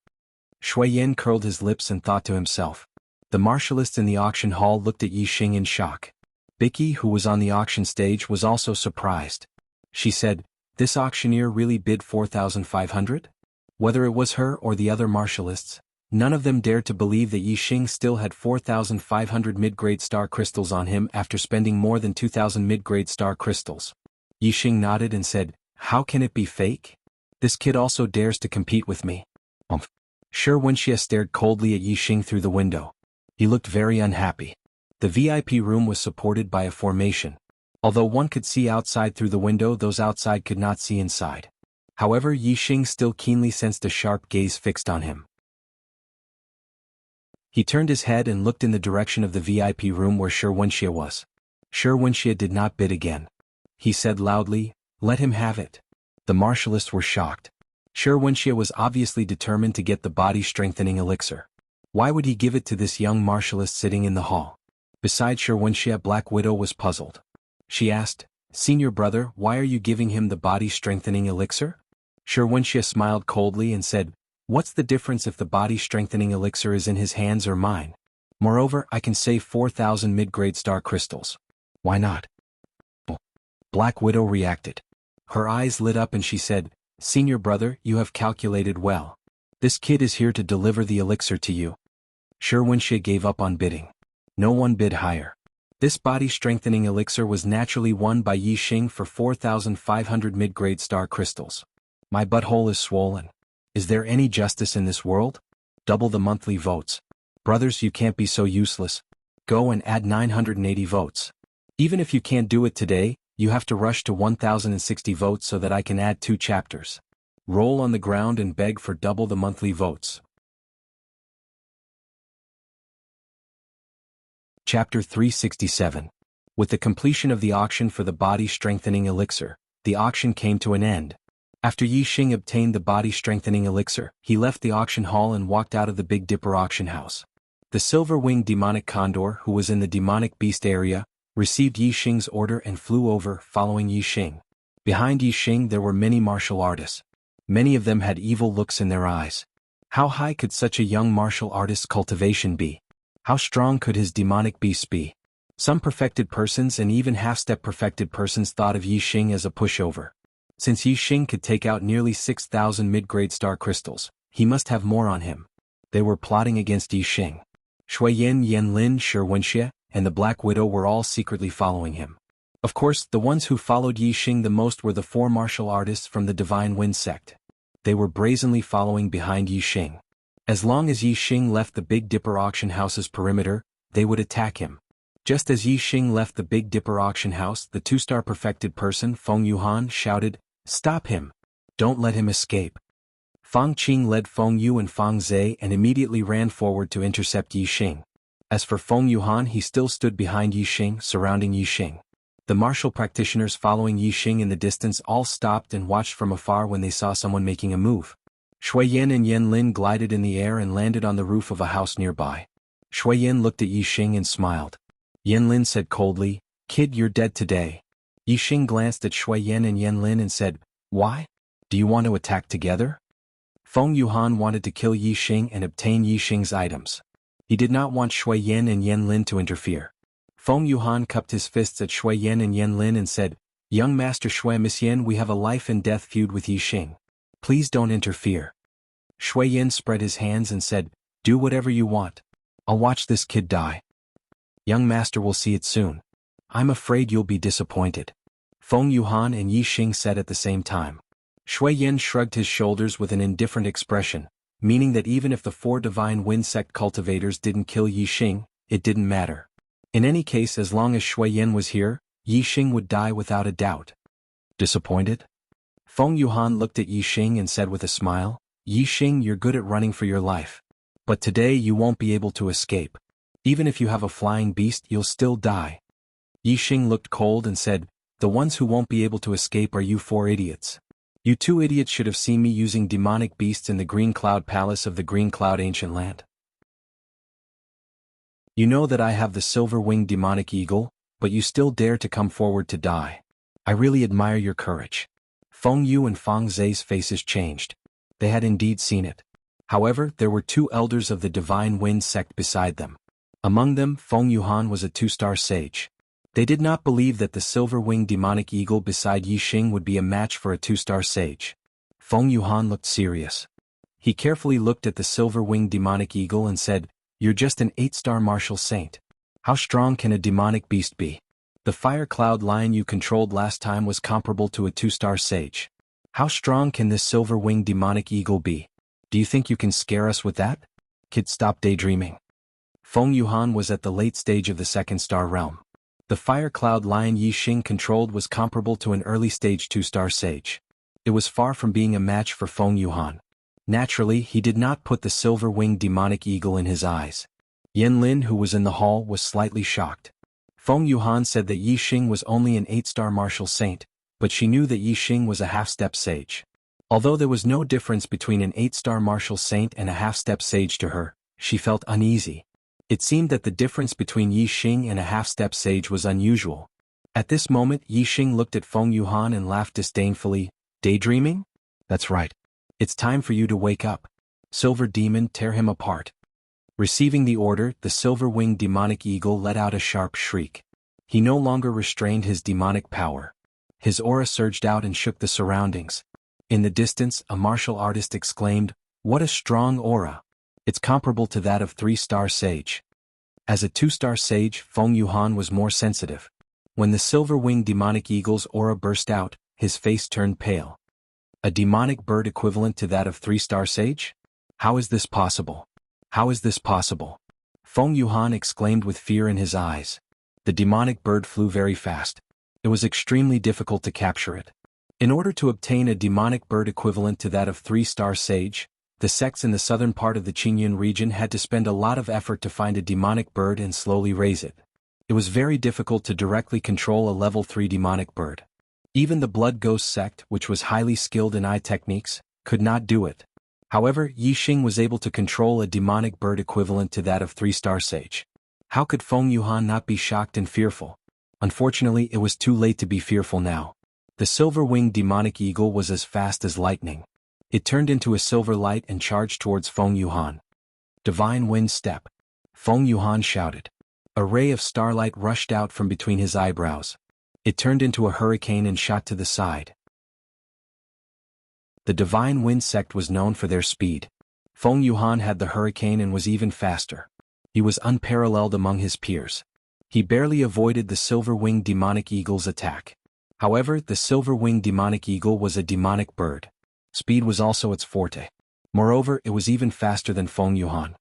Shui Yan curled his lips and thought to himself. The martialists in the auction hall looked at Yi Xing in shock. Bicky, who was on the auction stage, was also surprised. She said, "This auctioneer really bid 4,500? Whether it was her or the other martialists, none of them dared to believe that Yi Xing still had 4,500 mid-grade star crystals on him after spending more than 2,000 mid-grade star crystals." Yi Xing nodded and said, "How can it be fake? This kid also dares to compete with me." Wuxia stared coldly at Yi Xing through the window. He looked very unhappy. The VIP room was supported by a formation. Although one could see outside through the window, those outside could not see inside. However, Yi Xing still keenly sensed a sharp gaze fixed on him. He turned his head and looked in the direction of the VIP room where Wuxia was. Wuxia did not bid again. He said loudly, "Let him have it." The martialists were shocked. Wuxia was obviously determined to get the body-strengthening elixir. Why would he give it to this young martialist sitting in the hall? Besides Wuxia, Black Widow was puzzled. She asked, "Senior brother, why are you giving him the body-strengthening elixir?" Wuxia smiled coldly and said, "What's the difference if the body-strengthening elixir is in his hands or mine? Moreover, I can save 4,000 mid-grade star crystals. Why not?" Black Widow reacted. Her eyes lit up and she said, "Senior brother, you have calculated well. This kid is here to deliver the elixir to you." Wuxia gave up on bidding. No one bid higher. This body-strengthening elixir was naturally won by Yi Xing for 4,500 mid-grade star crystals. My butthole is swollen. Is there any justice in this world? Double the monthly votes. Brothers, you can't be so useless. Go and add 980 votes. Even if you can't do it today, you have to rush to 1,060 votes so that I can add 2 chapters. Roll on the ground and beg for double the monthly votes. Chapter 367. With the completion of the auction for the body-strengthening elixir, the auction came to an end. After Yi Xing obtained the body-strengthening elixir, he left the auction hall and walked out of the Big Dipper auction house. The silver-winged demonic condor, who was in the demonic beast area, received Yi Xing's order and flew over, following Yi Xing. Behind Yi Xing there were many martial artists. Many of them had evil looks in their eyes. How high could such a young martial artist's cultivation be? How strong could his demonic beast be? Some perfected persons and even half-step perfected persons thought of Yi Xing as a pushover. Since Yi Xing could take out nearly 6,000 mid-grade star crystals, he must have more on him. They were plotting against Yi Xing. Shui Yan, Yanlin, Wuxia, and the Black Widow were all secretly following him. Of course, the ones who followed Yi Xing the most were the 4 martial artists from the Divine Wind sect. They were brazenly following behind Yi Xing. As long as Yi Xing left the Big Dipper auction house's perimeter, they would attack him. Just as Yi Xing left the Big Dipper auction house, the 2-star perfected person, Feng Yuhan, shouted, "Stop him! Don't let him escape!" Fang Qing led Feng Yu and Fang Zhe and immediately ran forward to intercept Yi Xing. As for Feng Yuhan, he still stood behind Yi Xing, surrounding Yi Xing. The martial practitioners following Yi Xing in the distance all stopped and watched from afar when they saw someone making a move. Shui Yan and Yan Lin glided in the air and landed on the roof of a house nearby. Shui Yan looked at Yi Xing and smiled. Yan Lin said coldly, "Kid, you're dead today." Yi Xing glanced at Shui Yan and Yan Lin and said, "Why? Do you want to attack together?" Feng Yuhan wanted to kill Yi Xing and obtain Yi Xing's items. He did not want Shui Yan and Yan Lin to interfere. Feng Yuhan cupped his fists at Shui Yan and Yan Lin and said, "Young Master Shui Miss Yan, we have a life and death feud with Yi Xing. Please don't interfere." Shui Yan spread his hands and said, "Do whatever you want. I'll watch this kid die. Young Master will see it soon. I'm afraid you'll be disappointed." Feng Yuhan and Yi Xing said at the same time. Shui Yan shrugged his shoulders with an indifferent expression, meaning that even if the 4 Divine Wind Sect cultivators didn't kill Yi Xing, it didn't matter. In any case, as long as Shui Yan was here, Yi Xing would die without a doubt. Disappointed? Feng Yuhan looked at Yi Xing and said with a smile, "Yi Xing, you're good at running for your life. But today you won't be able to escape. Even if you have a flying beast, you'll still die." Yi Xing looked cold and said, "The ones who won't be able to escape are you 4 idiots. You 2 idiots should have seen me using demonic beasts in the Green Cloud Palace of the Green Cloud Ancient Land. You know that I have the silver-winged demonic eagle, but you still dare to come forward to die. I really admire your courage." Feng Yu and Fang Zhe's faces changed. They had indeed seen it. However, there were 2 elders of the Divine Wind Sect beside them. Among them, Feng Yuhan was a 2-star sage. They did not believe that the silver-winged demonic eagle beside Yi Xing would be a match for a 2-star sage. Feng Yuhan looked serious. He carefully looked at the silver-winged demonic eagle and said, "You're just an 8-star martial saint. How strong can a demonic beast be? The fire cloud lion you controlled last time was comparable to a 2-star sage. How strong can this silver-winged demonic eagle be? Do you think you can scare us with that? Kid, stop daydreaming." Feng Yuhan was at the late stage of the 2nd-star realm. The fire cloud lion Yi Xing controlled was comparable to an early-stage 2-star sage. It was far from being a match for Feng Yuhan. Naturally, he did not put the silver-winged demonic eagle in his eyes. Yan Lin, who was in the hall, was slightly shocked. Feng Yuhan said that Yi Xing was only an 8-star martial saint, but she knew that Yi Xing was a half-step sage. Although there was no difference between an 8-star martial saint and a half-step sage to her, she felt uneasy. It seemed that the difference between Yi Xing and a half-step sage was unusual. At this moment, Yi Xing looked at Feng Yuhan and laughed disdainfully. "Daydreaming? That's right. It's time for you to wake up. Silver demon, tear him apart." Receiving the order, the silver-winged demonic eagle let out a sharp shriek. He no longer restrained his demonic power. His aura surged out and shook the surroundings. In the distance, a martial artist exclaimed, "What a strong aura! It's comparable to that of 3-star sage." As a 2-star sage, Feng Yuhan was more sensitive. When the silver-winged demonic eagle's aura burst out, his face turned pale. A demonic bird equivalent to that of 3-star sage? How is this possible? How is this possible? Feng Yuhan exclaimed with fear in his eyes. The demonic bird flew very fast. It was extremely difficult to capture it. In order to obtain a demonic bird equivalent to that of 3-star sage, the sects in the southern part of the Qingyun region had to spend a lot of effort to find a demonic bird and slowly raise it. It was very difficult to directly control a level 3 demonic bird. Even the Blood Ghost sect, which was highly skilled in eye techniques, could not do it. However, Yi Xing was able to control a demonic bird equivalent to that of 3-star sage. How could Feng Yuhan not be shocked and fearful? Unfortunately, it was too late to be fearful now. The silver-winged demonic eagle was as fast as lightning. It turned into a silver light and charged towards Feng Yuhan. "Divine Wind Step!" Feng Yuhan shouted. A ray of starlight rushed out from between his eyebrows. It turned into a hurricane and shot to the side. The Divine Wind Sect was known for their speed. Feng Yuhan had the hurricane and was even faster. He was unparalleled among his peers. He barely avoided the silver-winged demonic eagle's attack. However, the silver-winged demonic eagle was a demonic bird. Speed was also its forte. Moreover, it was even faster than Feng Yuhan.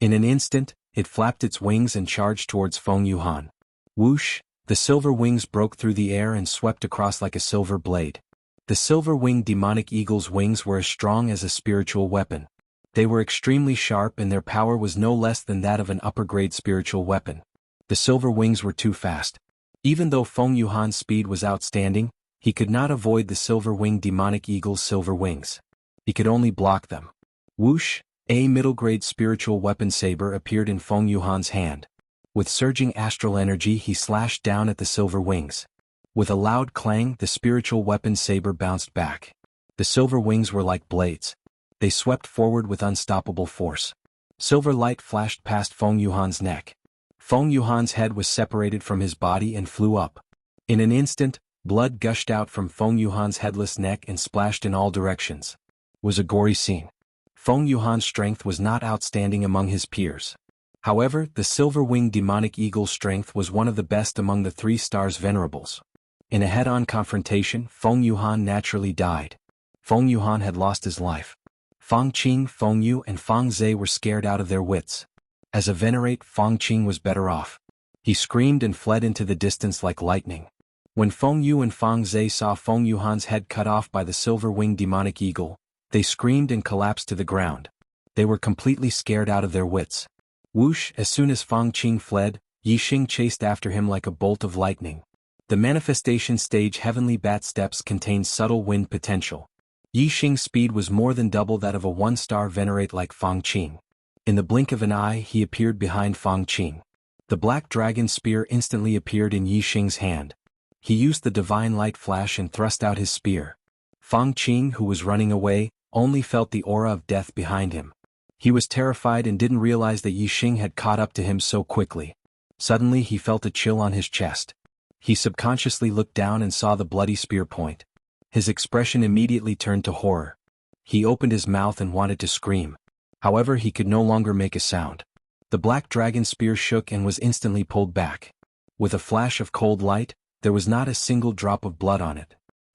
In an instant, it flapped its wings and charged towards Feng Yuhan. Whoosh! The silver wings broke through the air and swept across like a silver blade. The silver-winged demonic eagle's wings were as strong as a spiritual weapon. They were extremely sharp and their power was no less than that of an upper-grade spiritual weapon. The silver wings were too fast. Even though Feng Yuhan's speed was outstanding, he could not avoid the silver-winged demonic eagle's silver wings. He could only block them. Whoosh! A middle-grade spiritual weapon saber appeared in Feng Yuhan's hand. With surging astral energy he slashed down at the silver wings. With a loud clang the spiritual weapon saber bounced back. The silver wings were like blades. They swept forward with unstoppable force. Silver light flashed past Feng Yuhan's neck. Feng Yuhan's head was separated from his body and flew up. In an instant, blood gushed out from Feng Yuhan's headless neck and splashed in all directions. It was a gory scene. Feng Yuhan's strength was not outstanding among his peers. However, the silver-winged demonic eagle's strength was one of the best among the 3 stars venerables. In a head-on confrontation, Feng Yuhan naturally died. Feng Yuhan had lost his life. Fang Qing, Feng Yu and Fang Zhe were scared out of their wits. As a venerate, Fang Qing was better off. He screamed and fled into the distance like lightning. When Feng Yu and Fang Zhe saw Feng Yuhan's head cut off by the silver-winged demonic eagle, they screamed and collapsed to the ground. They were completely scared out of their wits. Whoosh! As soon as Fang Qing fled, Yixing chased after him like a bolt of lightning. The manifestation stage heavenly bat steps contained subtle wind potential. Yixing's speed was more than double that of a 1-star venerate like Fang Qing. In the blink of an eye he appeared behind Fang Qing. The black dragon spear instantly appeared in Yixing's hand. He used the divine light flash and thrust out his spear. Fang Qing, who was running away, only felt the aura of death behind him. He was terrified and didn't realize that Yixing had caught up to him so quickly. Suddenly he felt a chill on his chest. He subconsciously looked down and saw the bloody spear point. His expression immediately turned to horror. He opened his mouth and wanted to scream. However, he could no longer make a sound. The black dragon spear shook and was instantly pulled back. With a flash of cold light, there was not a single drop of blood on it.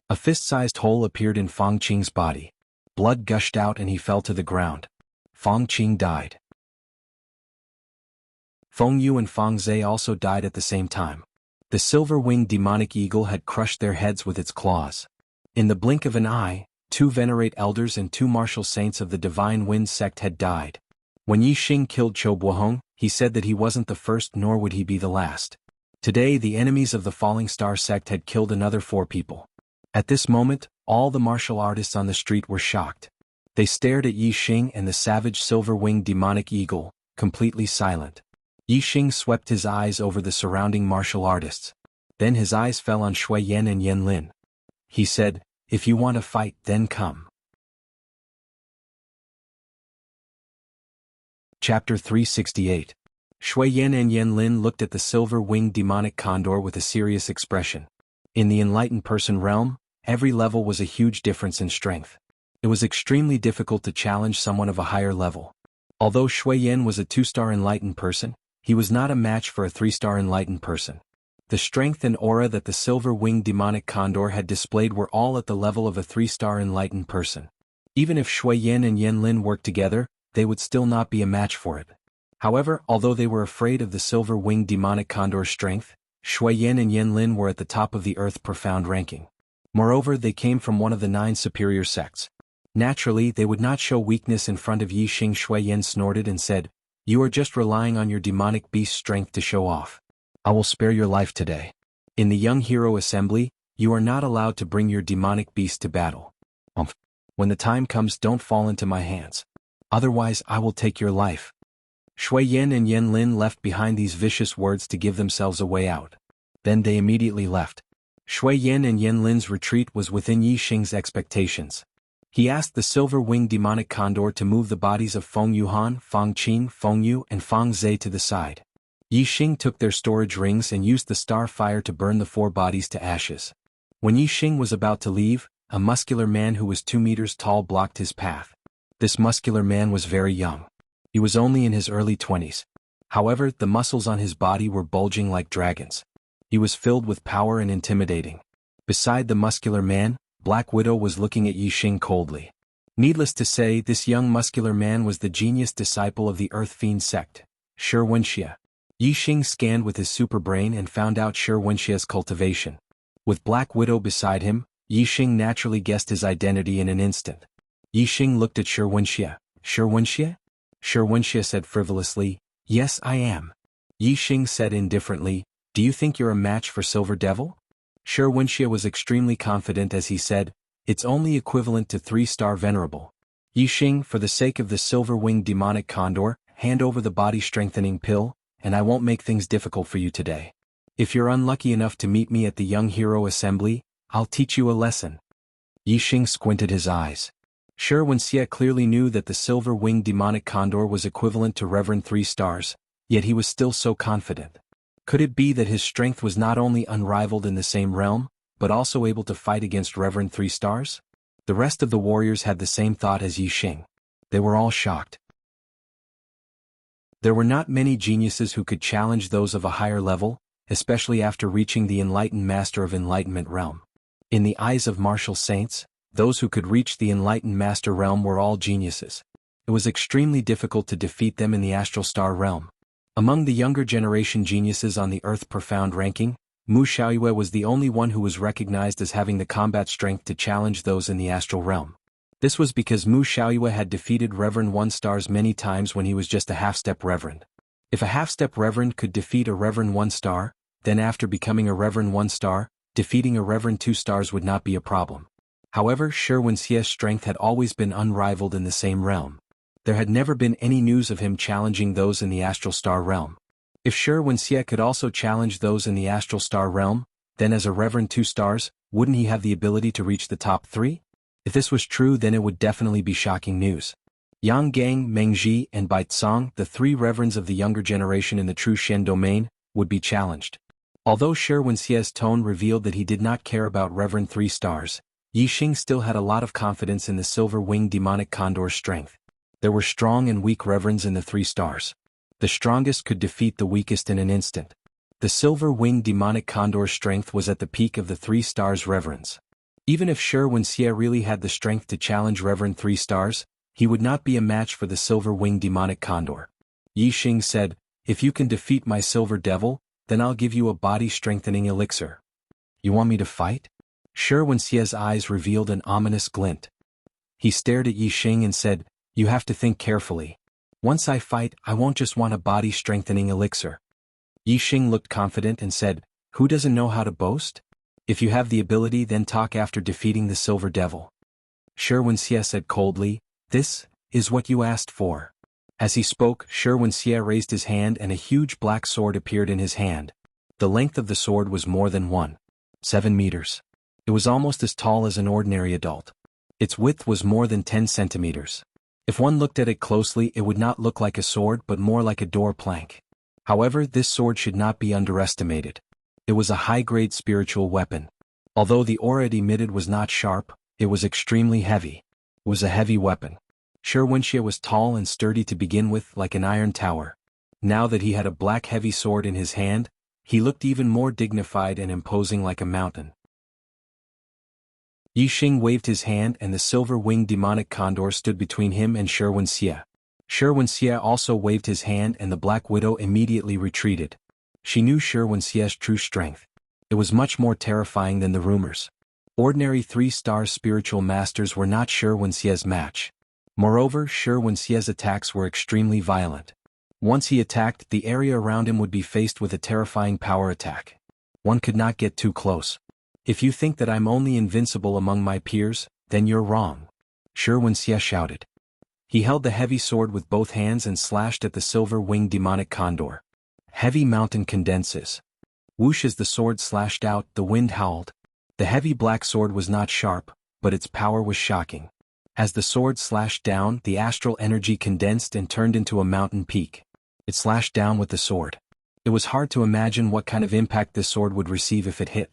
A fist-sized hole appeared in Fang Qing's body. Blood gushed out and he fell to the ground. Fang Qing died. Feng Yu and Fang Zhe also died at the same time. The silver-winged demonic eagle had crushed their heads with its claws. In the blink of an eye, 2 venerate elders and 2 martial saints of the Divine Wind sect had died. When Yixing killed Chou Buohong, he said that he wasn't the first nor would he be the last. Today the enemies of the Falling Star sect had killed another 4 people. At this moment, all the martial artists on the street were shocked. They stared at Yixing and the savage silver-winged demonic eagle, completely silent. Yixing swept his eyes over the surrounding martial artists. Then his eyes fell on Shui Yan and Yan Lin. He said, "If you want to fight, then come." Chapter 368. Shui Yan and Yan Lin looked at the silver-winged demonic condor with a serious expression. In the enlightened person realm, every level was a huge difference in strength. It was extremely difficult to challenge someone of a higher level. Although Shui Yan was a 2-star enlightened person, he was not a match for a 3-star enlightened person. The strength and aura that the silver-winged demonic condor had displayed were all at the level of a 3-star enlightened person. Even if Shui Yan and Yan Lin worked together, they would still not be a match for it. However, although they were afraid of the silver-winged demonic condor's strength, Shui Yan and Yan Lin were at the top of the Earth profound ranking. Moreover, they came from one of the 9 superior sects. Naturally, they would not show weakness in front of Yixing. Shui Yan snorted and said, "You are just relying on your demonic beast's strength to show off. I will spare your life today. In the Young Hero Assembly, you are not allowed to bring your demonic beast to battle. When the time comes, don't fall into my hands. Otherwise, I will take your life." Shui Yan and Yan Lin left behind these vicious words to give themselves a way out. Then they immediately left. Shui Yan and Yan Lin's retreat was within Yixing's expectations. He asked the silver-winged demonic condor to move the bodies of Feng Yuhan, Fang Qing, Feng Yu and Fang Zhe to the side. Yixing took their storage rings and used the star fire to burn the 4 bodies to ashes. When Yixing was about to leave, a muscular man who was 2 meters tall blocked his path. This muscular man was very young. He was only in his early 20s. However, the muscles on his body were bulging like dragons. He was filled with power and intimidating. Beside the muscular man, Black Widow was looking at Yixing coldly. Needless to say, this young muscular man was the genius disciple of the Earth Fiend sect, Wuxia. Yixing scanned with his super brain and found out Wuxia's cultivation. With Black Widow beside him, Yixing naturally guessed his identity in an instant. Yixing looked at Wuxia. "Wuxia?" Wuxia said frivolously, "Yes, I am." Yixing said indifferently, "Do you think you're a match for Silver Devil?" Wuxia was extremely confident as he said, "It's only equivalent to 3-star venerable. Yixing, for the sake of the silver-winged demonic condor, hand over the body-strengthening pill, and I won't make things difficult for you today. If you're unlucky enough to meet me at the Young Hero Assembly, I'll teach you a lesson. Yixing squinted his eyes. Wuxia clearly knew that the silver-winged demonic condor was equivalent to Reverend 3 stars, yet he was still so confident. Could it be that his strength was not only unrivaled in the same realm, but also able to fight against Reverend 3 stars? The rest of the warriors had the same thought as Yixing. They were all shocked. There were not many geniuses who could challenge those of a higher level, especially after reaching the enlightened master of enlightenment realm. In the eyes of martial saints, those who could reach the enlightened master realm were all geniuses. It was extremely difficult to defeat them in the astral star realm. Among the younger generation geniuses on the Earth Profound ranking, Mu Xiaoyue was the only one who was recognized as having the combat strength to challenge those in the astral realm. This was because Mu Xiaoyue had defeated Reverend 1 stars many times when he was just a half-step Reverend. If a half-step Reverend could defeat a Reverend 1 star, then after becoming a Reverend 1 star, defeating a Reverend 2 stars would not be a problem. However, Wuxia's strength had always been unrivaled in the same realm. There had never been any news of him challenging those in the astral star realm. If Wuxia could also challenge those in the astral star realm, then as a Reverend 2 stars, wouldn't he have the ability to reach the top 3? If this was true, then it would definitely be shocking news. Yang Gang, Meng Ji, and Bai Tsong, the 3 reverends of the younger generation in the True Shen domain, would be challenged. Although Wuxia's tone revealed that he did not care about Reverend 3 stars, Yixing still had a lot of confidence in the silver-winged demonic condor's strength. There were strong and weak reverends in the 3 stars. The strongest could defeat the weakest in an instant. The silver-winged demonic condor's strength was at the peak of the 3 stars reverends. Even if Wuxia really had the strength to challenge Reverend 3 stars, he would not be a match for the silver-winged demonic condor. Yixing said, "If you can defeat my silver devil, then I'll give you a body-strengthening elixir." "You want me to fight?" Wuxia's eyes revealed an ominous glint. He stared at Yixing and said, "You have to think carefully. Once I fight, I won't just want a body-strengthening elixir." Yixing looked confident and said, "Who doesn't know how to boast? If you have the ability, then talk after defeating the silver devil." Wuxia said coldly, "This is what you asked for." As he spoke, Wuxia raised his hand and a huge black sword appeared in his hand. The length of the sword was more than 1.7 meters. It was almost as tall as an ordinary adult. Its width was more than 10 centimeters. If one looked at it closely, it would not look like a sword but more like a door plank. However, this sword should not be underestimated. It was a high-grade spiritual weapon. Although the aura it emitted was not sharp, it was extremely heavy. It was a heavy weapon. Wuxia was tall and sturdy to begin with, like an iron tower. Now that he had a black heavy sword in his hand, he looked even more dignified and imposing, like a mountain. Yixing waved his hand and the silver-winged demonic condor stood between him and Wuxia. Wuxia also waved his hand and the Black Widow immediately retreated. She knew Wuxia's true strength. It was much more terrifying than the rumors. Ordinary 3-star spiritual masters were not Wuxia's match. Moreover, Wuxia's attacks were extremely violent. Once he attacked, the area around him would be faced with a terrifying power attack. One could not get too close. "If you think that I'm only invincible among my peers, then you're wrong," Wuxia shouted. He held the heavy sword with both hands and slashed at the silver-winged demonic condor. Heavy mountain condenses. Whoosh! As the sword slashed out, the wind howled. The heavy black sword was not sharp, but its power was shocking. As the sword slashed down, the astral energy condensed and turned into a mountain peak. It slashed down with the sword. It was hard to imagine what kind of impact this sword would receive if it hit.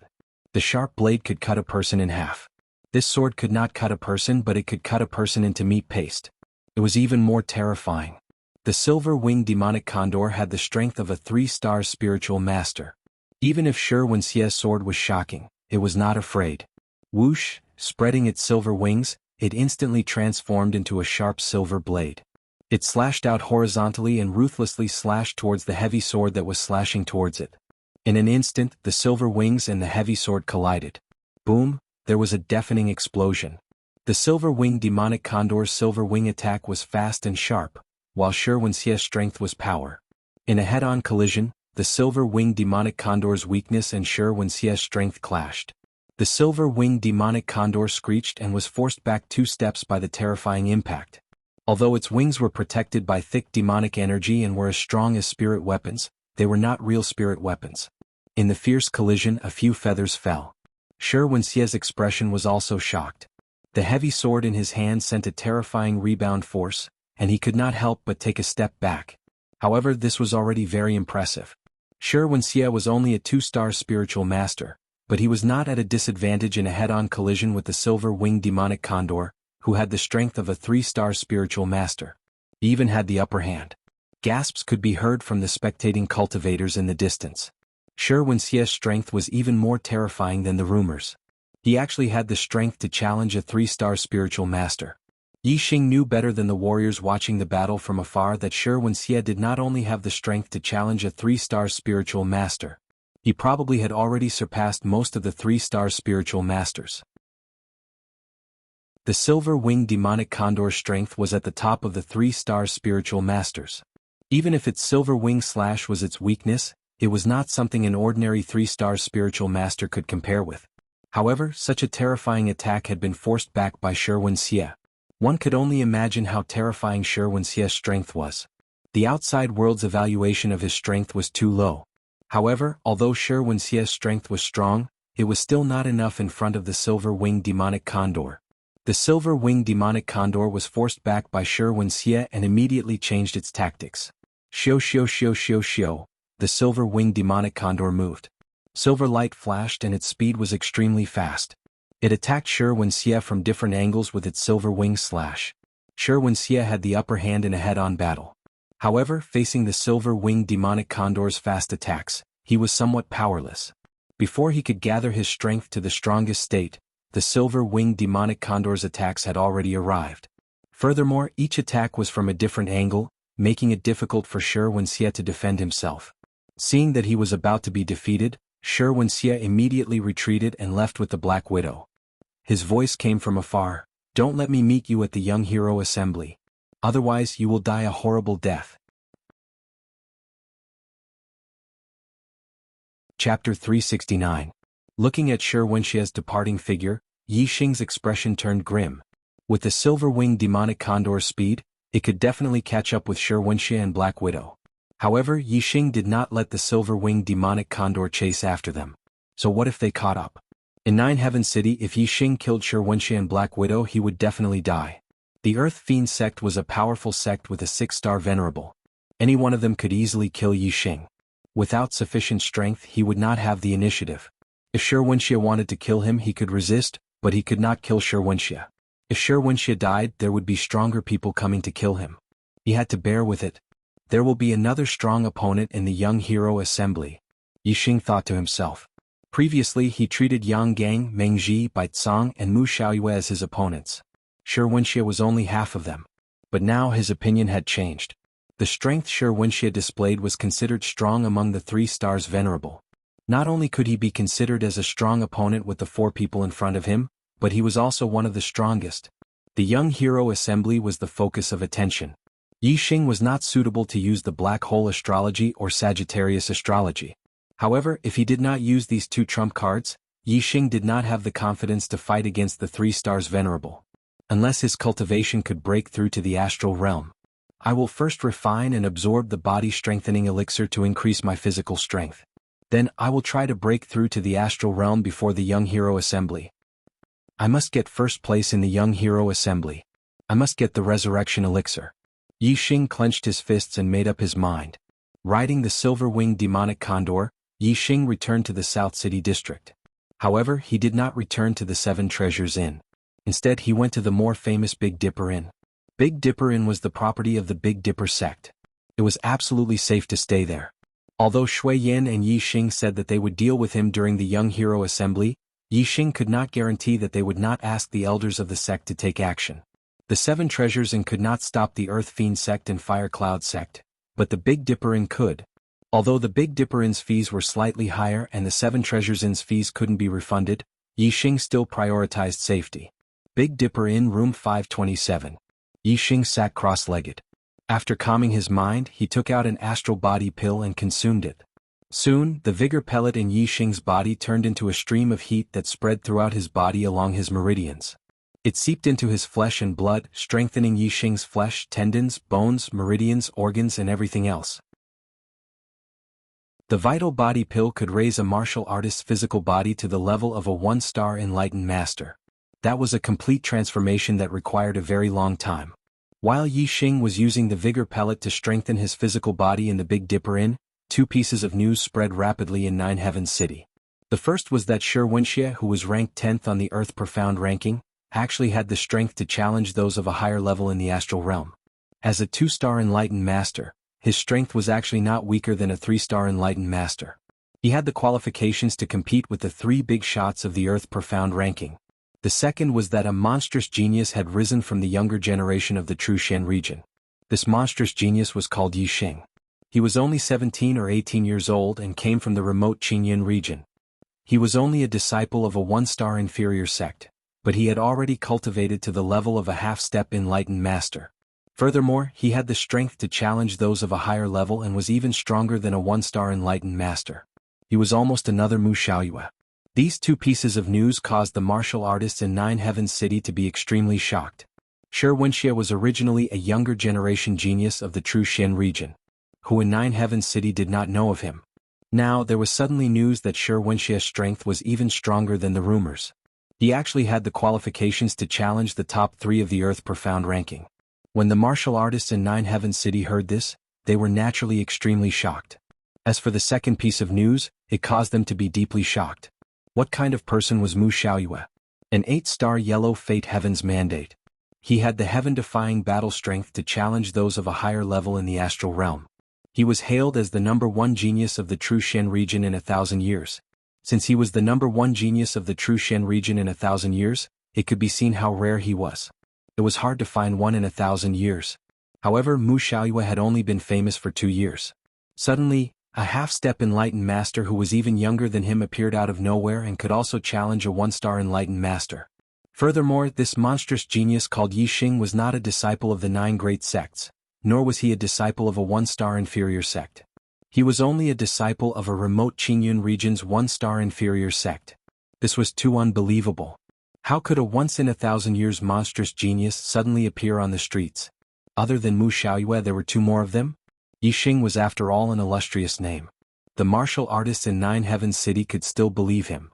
The sharp blade could cut a person in half. This sword could not cut a person, but it could cut a person into meat paste. It was even more terrifying. The silver-winged demonic condor had the strength of a 3-star spiritual master. Even if Wuxia's sword was shocking, it was not afraid. Whoosh! Spreading its silver wings, it instantly transformed into a sharp silver blade. It slashed out horizontally and ruthlessly slashed towards the heavy sword that was slashing towards it. In an instant, the silver wings and the heavy sword collided. Boom! There was a deafening explosion. The silver-winged demonic condor's silver wing attack was fast and sharp, while Wuxia's strength was power. In a head-on collision, the silver-winged demonic condor's weakness and Wuxia's strength clashed. The silver-winged demonic condor screeched and was forced back 2 steps by the terrifying impact. Although its wings were protected by thick demonic energy and were as strong as spirit weapons, they were not real spirit weapons. In the fierce collision, a few feathers fell. Shi Wenxie's expression was also shocked. The heavy sword in his hand sent a terrifying rebound force, and he could not help but take a step back. However, this was already very impressive. Shi Wenxie was only a 2-star spiritual master, but he was not at a disadvantage in a head-on collision with the silver-winged demonic condor, who had the strength of a 3-star spiritual master. He even had the upper hand. Gasps could be heard from the spectating cultivators in the distance. Shi Wenxie's strength was even more terrifying than the rumors. He actually had the strength to challenge a 3-star spiritual master. Yi Xing knew better than the warriors watching the battle from afar that Shi Wenxie did not only have the strength to challenge a 3-star spiritual master. He probably had already surpassed most of the 3-star spiritual masters. The silver-winged demonic condor's strength was at the top of the 3-star spiritual masters. Even if its silver wing slash was its weakness, it was not something an ordinary 3-star spiritual master could compare with. However, such a terrifying attack had been forced back by Shi Wenxie. One could only imagine how terrifying Shi Wenxie's strength was. The outside world's evaluation of his strength was too low. However, although Shi Wenxie's strength was strong, it was still not enough in front of the silver-winged demonic condor. The silver-winged demonic condor was forced back by Shi Wenxie and immediately changed its tactics. Xiao. The silver-winged demonic condor moved. Silver light flashed and its speed was extremely fast. It attacked Shi Wenxie from different angles with its silver wing slash. Shi Wenxie had the upper hand in a head-on battle. However, facing the silver-winged demonic condor's fast attacks, he was somewhat powerless. Before he could gather his strength to the strongest state, the silver-winged demonic condor's attacks had already arrived. Furthermore, each attack was from a different angle, making it difficult for Shi Wenxie to defend himself. Seeing that he was about to be defeated, Shi Wenxie immediately retreated and left with the Black Widow. His voice came from afar, "Don't let me meet you at the Young Hero Assembly. Otherwise you will die a horrible death." Chapter 369. Looking at Shi Wenxie's departing figure, Yi Xing's expression turned grim. With the silver-winged demonic condor's speed, it could definitely catch up with Shi Wenxie and Black Widow. However, Yi Xing did not let the silver-winged demonic condor chase after them. So what if they caught up? In Nine Heaven City, if Yi Xing killed Shi Wenxie and Black Widow, he would definitely die. The Earth Fiend sect was a powerful sect with a 6-star venerable. Any one of them could easily kill Yi Xing. Without sufficient strength, he would not have the initiative. If Shi Wenxie wanted to kill him, he could resist, but he could not kill Shi Wenxie. If Shi Wenxie died, there would be stronger people coming to kill him. He had to bear with it. There will be another strong opponent in the Young Hero Assembly, Yi Xing thought to himself. Previously, he treated Yang Gang, Meng Ji, Bai Cong, and Mu Xiaoyue as his opponents. Shi Wenxie was only half of them. But now his opinion had changed. The strength Shi Wenxie displayed was considered strong among the 3 stars venerable. Not only could he be considered as a strong opponent with the 4 people in front of him, but he was also one of the strongest. The Young Hero Assembly was the focus of attention. Yi Xing was not suitable to use the Black Hole Astrology or Sagittarius Astrology. However, if he did not use these 2 trump cards, Yi Xing did not have the confidence to fight against the 3 stars venerable. Unless his cultivation could break through to the astral realm. I will first refine and absorb the body-strengthening elixir to increase my physical strength. Then I will try to break through to the astral realm before the Young Hero Assembly. I must get first place in the Young Hero Assembly. I must get the resurrection elixir. Yi Xing clenched his fists and made up his mind. Riding the silver-winged demonic condor, Yi Xing returned to the South City district. However, he did not return to the 7 Treasures Inn. Instead, he went to the more famous Big Dipper Inn. Big Dipper Inn was the property of the Big Dipper sect. It was absolutely safe to stay there. Although Shui Yin and Yi Xing said that they would deal with him during the Young Hero Assembly, Yi Xing could not guarantee that they would not ask the elders of the sect to take action. The 7 Treasures Inn could not stop the Earth Fiend sect and Fire Cloud sect, but the Big Dipper Inn could. Although the Big Dipper Inn's fees were slightly higher and the 7 Treasures Inn's fees couldn't be refunded, Yi Xing still prioritized safety. Big Dipper Inn, room 527. Yi Xing sat cross-legged. After calming his mind, he took out an astral body pill and consumed it. Soon, the vigor pellet in Yi Xing's body turned into a stream of heat that spread throughout his body along his meridians. It seeped into his flesh and blood, strengthening Yi Xing's flesh, tendons, bones, meridians, organs, and everything else. The vital body pill could raise a martial artist's physical body to the level of a one-star enlightened master. That was a complete transformation that required a very long time. While Yi Xing was using the vigor pellet to strengthen his physical body in the Big Dipper Inn, two pieces of news spread rapidly in Nine Heavens City. The first was that Wuxia, who was ranked 10th on the Earth Profound ranking, actually had the strength to challenge those of a higher level in the astral realm. As a 2-star enlightened master, his strength was actually not weaker than a 3-star enlightened master. He had the qualifications to compete with the 3 big shots of the Earth Profound ranking. The second was that a monstrous genius had risen from the younger generation of the True Shen region. This monstrous genius was called Yi Xing. He was only 17 or 18 years old and came from the remote Qingyun region. He was only a disciple of a 1-star inferior sect, but he had already cultivated to the level of a half-step enlightened master. Furthermore, he had the strength to challenge those of a higher level and was even stronger than a 1-star enlightened master. He was almost another Mu Xiaoyue. These two pieces of news caused the martial artists in Nine Heavens City to be extremely shocked. Wuxia was originally a younger generation genius of the True Shen region, who in Nine Heavens City did not know of him. Now there was suddenly news that Wuxia's strength was even stronger than the rumors. He actually had the qualifications to challenge the top 3 of the Earth Profound ranking. When the martial artists in Nine Heavens City heard this, they were naturally extremely shocked. As for the second piece of news, it caused them to be deeply shocked. What kind of person was Mu Xiaoyue? An 8-star yellow fate heavens mandate. He had the heaven-defying battle strength to challenge those of a higher level in the astral realm. He was hailed as the #1 genius of the True Shen region in 1,000 years. Since he was the #1 genius of the True Shen region in 1,000 years, it could be seen how rare he was. It was hard to find one in 1,000 years. However, Mu Xiaoyue had only been famous for 2 years. Suddenly, a half-step enlightened master who was even younger than him appeared out of nowhere and could also challenge a 1-star enlightened master. Furthermore, this monstrous genius called Yi Xing was not a disciple of the 9 great sects, nor was he a disciple of a 1-star inferior sect. He was only a disciple of a remote Qingyun region's 1-star inferior sect. This was too unbelievable. How could a once-in-1,000 years monstrous genius suddenly appear on the streets? Other than Mu Xiaoyue, there were 2 more of them? Yi Xing was after all an illustrious name. The martial artists in Nine Heavens City could still believe him.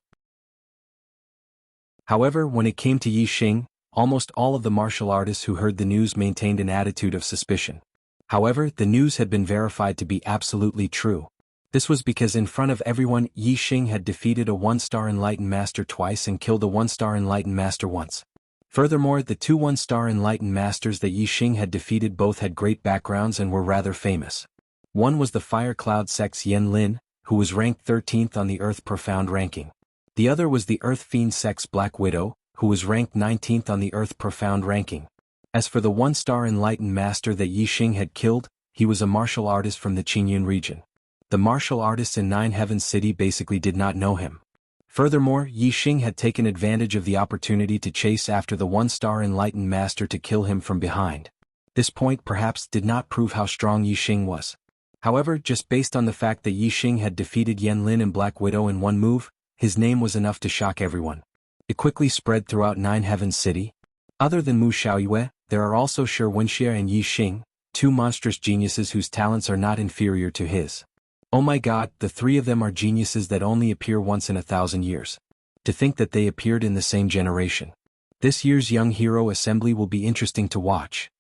However, when it came to Yi Xing, almost all of the martial artists who heard the news maintained an attitude of suspicion. However, the news had been verified to be absolutely true. This was because in front of everyone, Yi Xing had defeated a 1-star enlightened master twice and killed a 1-star enlightened master once. Furthermore, the 2 1-star enlightened masters that Yi Xing had defeated both had great backgrounds and were rather famous. One was the Fire Cloud sect's Yan Lin, who was ranked 13th on the Earth Profound ranking. The other was the Earth Fiend sect's Black Widow, who was ranked 19th on the Earth Profound ranking. As for the 1-star enlightened master that Yi Xing had killed, he was a martial artist from the Qingyun region. The martial artists in Nine Heavens City basically did not know him. Furthermore, Yi Xing had taken advantage of the opportunity to chase after the 1-star enlightened master to kill him from behind. This point perhaps did not prove how strong Yi Xing was. However, just based on the fact that Yi Xing had defeated Yan Lin and Black Widow in one move, his name was enough to shock everyone. It quickly spread throughout Nine Heavens City. Other than Mu Xiaoyue, there are also Wuxia and Yi Xing, 2 monstrous geniuses whose talents are not inferior to his. Oh my god, the 3 of them are geniuses that only appear once in 1,000 years. To think that they appeared in the same generation. This year's Young Hero Assembly will be interesting to watch.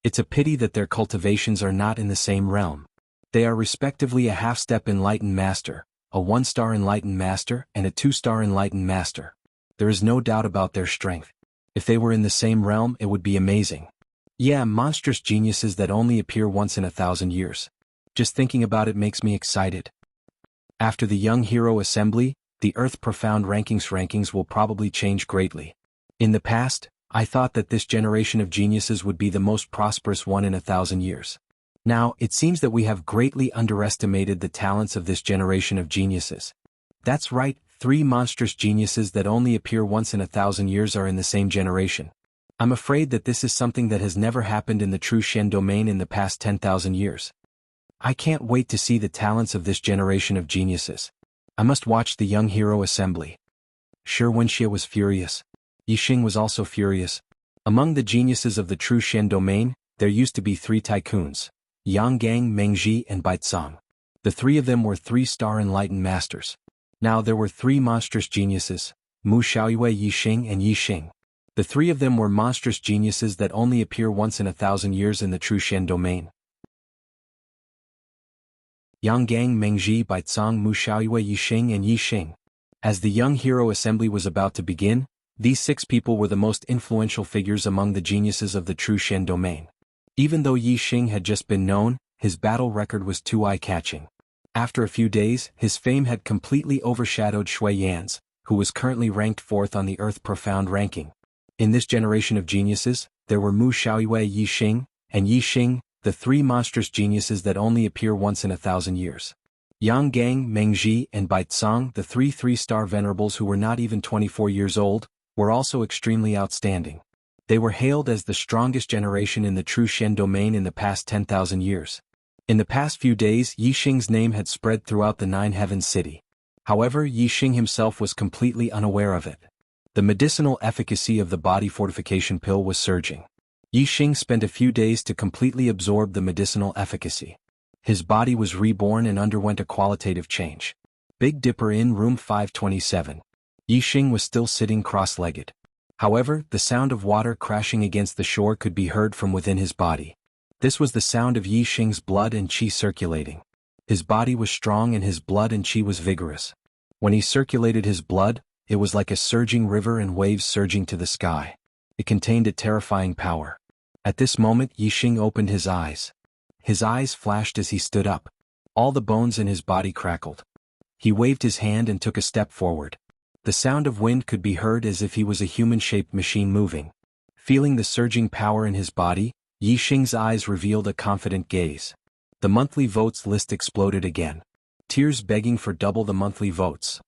It's a pity that their cultivations are not in the same realm. They are respectively a half-step enlightened master, a 1-star enlightened master, and a 2-star enlightened master. There is no doubt about their strength. If they were in the same realm, it would be amazing. Yeah, monstrous geniuses that only appear once in 1,000 years. Just thinking about it makes me excited. After the Young Hero Assembly, the Earth Profound rankings will probably change greatly. In the past, I thought that this generation of geniuses would be the most prosperous one in 1,000 years. Now, it seems that we have greatly underestimated the talents of this generation of geniuses. That's right, 3 monstrous geniuses that only appear once in 1,000 years are in the same generation. I'm afraid that this is something that has never happened in the True Shen domain in the past 10,000 years. I can't wait to see the talents of this generation of geniuses. I must watch the young hero assembly. Sure, Wuxia was furious. Yixing was also furious. Among the geniuses of the true Shen domain, there used to be 3 tycoons: Yang Gang, Mengji, and Baizang. The 3 of them were 3-star enlightened masters. Now there were 3 monstrous geniuses: Mu Xiaoyue, Yixing, and Yixing. The 3 of them were monstrous geniuses that only appear once in 1,000 years in the true Shen domain. Yang Gang, Mengji, Baizang, Mu Xiaoyue, Yixing, and Yixing. As the young hero assembly was about to begin, these 6 people were the most influential figures among the geniuses of the true Shen domain. Even though Yixing had just been known, his battle record was too eye-catching. After a few days, his fame had completely overshadowed Shui Yan's, who was currently ranked 4th on the Earth Profound ranking. In this generation of geniuses, there were Mu Xiaoyue, Yixing, and Yixing, the 3 monstrous geniuses that only appear once in 1,000 years. Yang Gang, Mengji, and Baizang, the 3 3-star venerables who were not even 24 years old, were also extremely outstanding. They were hailed as the strongest generation in the true Shen domain in the past 10,000 years. In the past few days, Yixing's name had spread throughout the 9 Heavens city. However, Yixing himself was completely unaware of it. The medicinal efficacy of the body fortification pill was surging. Yixing spent a few days to completely absorb the medicinal efficacy. His body was reborn and underwent a qualitative change. Big Dipper in room 527. Yixing was still sitting cross-legged. However, the sound of water crashing against the shore could be heard from within his body. This was the sound of Yixing's blood and qi circulating. His body was strong and his blood and qi was vigorous. When he circulated his blood, it was like a surging river and waves surging to the sky. It contained a terrifying power. At this moment, Yixing opened his eyes. His eyes flashed as he stood up. All the bones in his body crackled. He waved his hand and took a step forward. The sound of wind could be heard as if he was a human-shaped machine moving. Feeling the surging power in his body, Yixing's eyes revealed a confident gaze. The monthly votes list exploded again. Tears begging for double the monthly votes.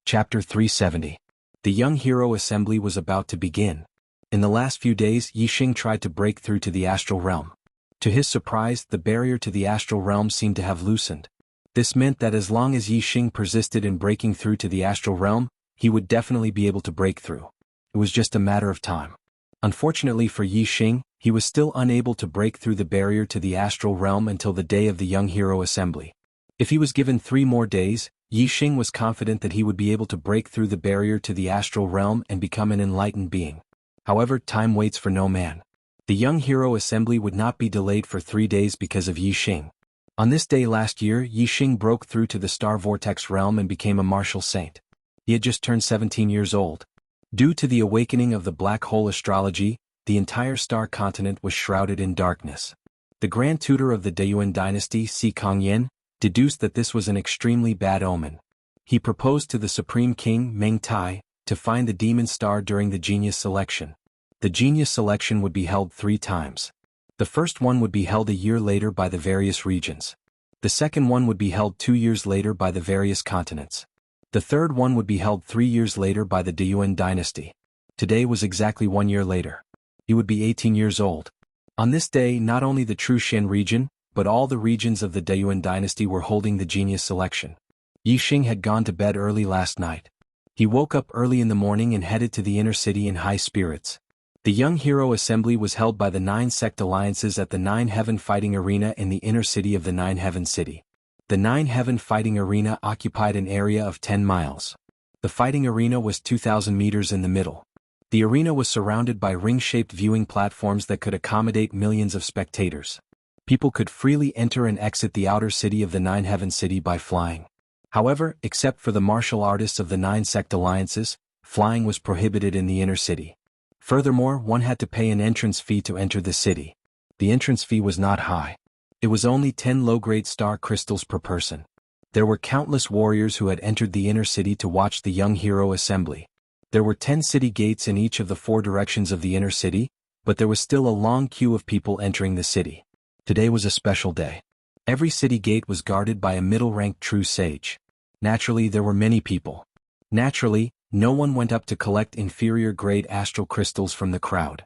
Chapter 370. The young hero assembly was about to begin. In the last few days, Yixing tried to break through to the astral realm. To his surprise, the barrier to the astral realm seemed to have loosened. This meant that as long as Yixing persisted in breaking through to the astral realm, he would definitely be able to break through. It was just a matter of time. Unfortunately for Yixing, he was still unable to break through the barrier to the astral realm until the day of the young hero assembly. If he was given 3 more days, Yixing was confident that he would be able to break through the barrier to the astral realm and become an enlightened being. However, time waits for no man. The young hero assembly would not be delayed for 3 days because of Yixing. On this day last year, Yixing broke through to the star vortex realm and became a martial saint. He had just turned 17 years old. Due to the awakening of the black hole astrology, the entire star continent was shrouded in darkness. The grand tutor of the Deyuan dynasty, Si Kongyan, deduced that this was an extremely bad omen. He proposed to the Supreme King, Meng Tai, to find the demon star during the genius selection. The genius selection would be held 3 times. The first one would be held a year later by the various regions. The second one would be held 2 years later by the various continents. The third one would be held 3 years later by the Deyuan dynasty. Today was exactly 1 year later. He would be 18 years old. On this day, not only the true Shen region, but all the regions of the Deyuan dynasty were holding the genius selection. Yixing had gone to bed early last night. He woke up early in the morning and headed to the inner city in high spirits. The young hero assembly was held by the 9 sect alliances at the 9 Heaven Fighting Arena in the inner city of the 9 Heaven city. The 9 Heaven Fighting Arena occupied an area of 10 miles. The fighting arena was 2,000 meters in the middle. The arena was surrounded by ring-shaped viewing platforms that could accommodate millions of spectators. People could freely enter and exit the outer city of the 9 Heaven city by flying. However, except for the martial artists of the 9 sect alliances, flying was prohibited in the inner city. Furthermore, one had to pay an entrance fee to enter the city. The entrance fee was not high. It was only 10 low-grade star crystals per person. There were countless warriors who had entered the inner city to watch the young hero assembly. There were 10 city gates in each of the 4 directions of the inner city, but there was still a long queue of people entering the city. Today was a special day. Every city gate was guarded by a middle-ranked true sage. Naturally, there were many people. Naturally, no one went up to collect inferior-grade astral crystals from the crowd.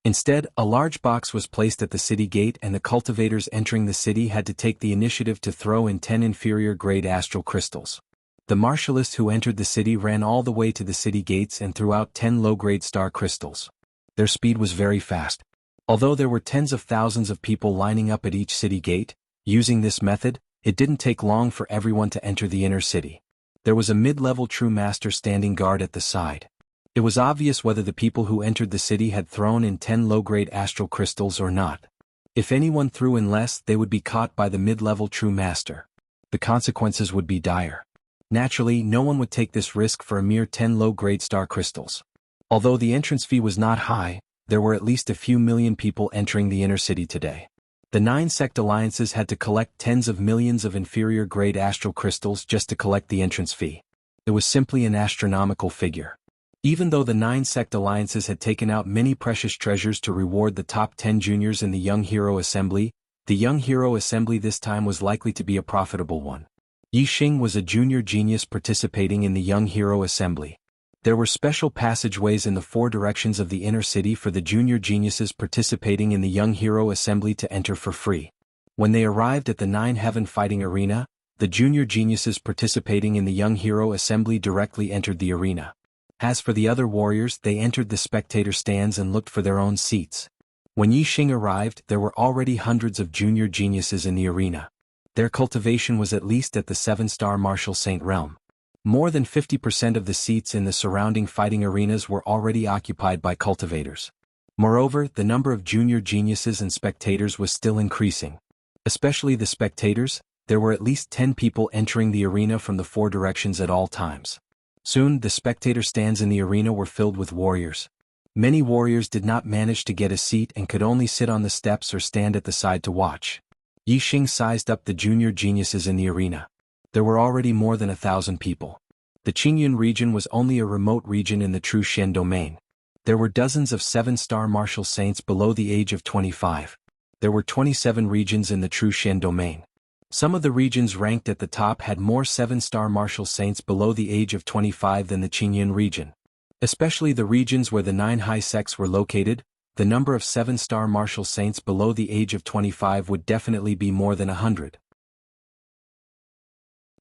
Instead, a large box was placed at the city gate and the cultivators entering the city had to take the initiative to throw in 10 inferior-grade astral crystals. The martialists who entered the city ran all the way to the city gates and threw out 10 low-grade star crystals. Their speed was very fast. Although there were tens of thousands of people lining up at each city gate, using this method, it didn't take long for everyone to enter the inner city. There was a mid-level true master standing guard at the side. It was obvious whether the people who entered the city had thrown in 10 low-grade astral crystals or not. If anyone threw in less, they would be caught by the mid-level true master. The consequences would be dire. Naturally, no one would take this risk for a mere 10 low-grade star crystals. Although the entrance fee was not high, there were at least a few million people entering the inner city today. The 9 sect alliances had to collect tens of millions of inferior-grade astral crystals just to collect the entrance fee. It was simply an astronomical figure. Even though the 9 sect alliances had taken out many precious treasures to reward the top 10 juniors in the Young Hero Assembly, the Young Hero Assembly this time was likely to be a profitable one. Yi Xing was a junior genius participating in the Young Hero Assembly. There were special passageways in the 4 directions of the inner city for the junior geniuses participating in the Young Hero Assembly to enter for free. When they arrived at the 9 Heaven Fighting Arena, the junior geniuses participating in the Young Hero Assembly directly entered the arena. As for the other warriors, they entered the spectator stands and looked for their own seats. When Yi Xing arrived, there were already hundreds of junior geniuses in the arena. Their cultivation was at least at the 7-star Martial Saint realm. More than 50% of the seats in the surrounding fighting arenas were already occupied by cultivators. Moreover, the number of junior geniuses and spectators was still increasing. Especially the spectators, there were at least 10 people entering the arena from the 4 directions at all times. Soon, the spectator stands in the arena were filled with warriors. Many warriors did not manage to get a seat and could only sit on the steps or stand at the side to watch. Yi Xing sized up the junior geniuses in the arena. There were already more than 1,000 people. The Qingyun region was only a remote region in the True Shen domain. There were dozens of 7-star martial saints below the age of 25. There were 27 regions in the True Shen domain. Some of the regions ranked at the top had more 7-star martial saints below the age of 25 than the Qingyun region. Especially the regions where the 9 high sects were located, the number of 7-star martial saints below the age of 25 would definitely be more than 100.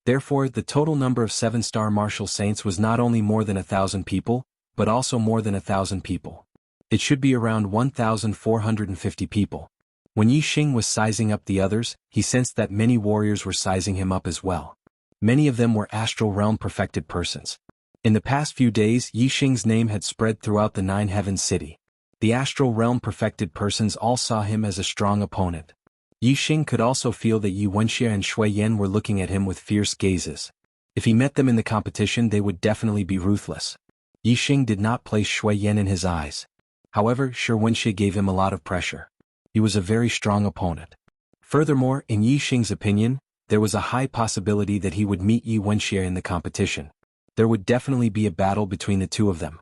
Therefore, the total number of 7-star martial saints was not only more than 1,000 people, but also more than 1,000 people. It should be around 1,450 people. When Yi Xing was sizing up the others, he sensed that many warriors were sizing him up as well. Many of them were astral realm perfected persons. In the past few days, Yi Xing's name had spread throughout the 9 Heaven City. The astral realm perfected persons all saw him as a strong opponent. Yi Xing could also feel that Yi Wenxie and Shui Yan were looking at him with fierce gazes. If he met them in the competition, they would definitely be ruthless. Yi Xing did not place Shui Yan in his eyes. However, Shi Wenxie gave him a lot of pressure. He was a very strong opponent. Furthermore, in Yi Xing's opinion, there was a high possibility that he would meet Yi Wenxie in the competition. There would definitely be a battle between the two of them.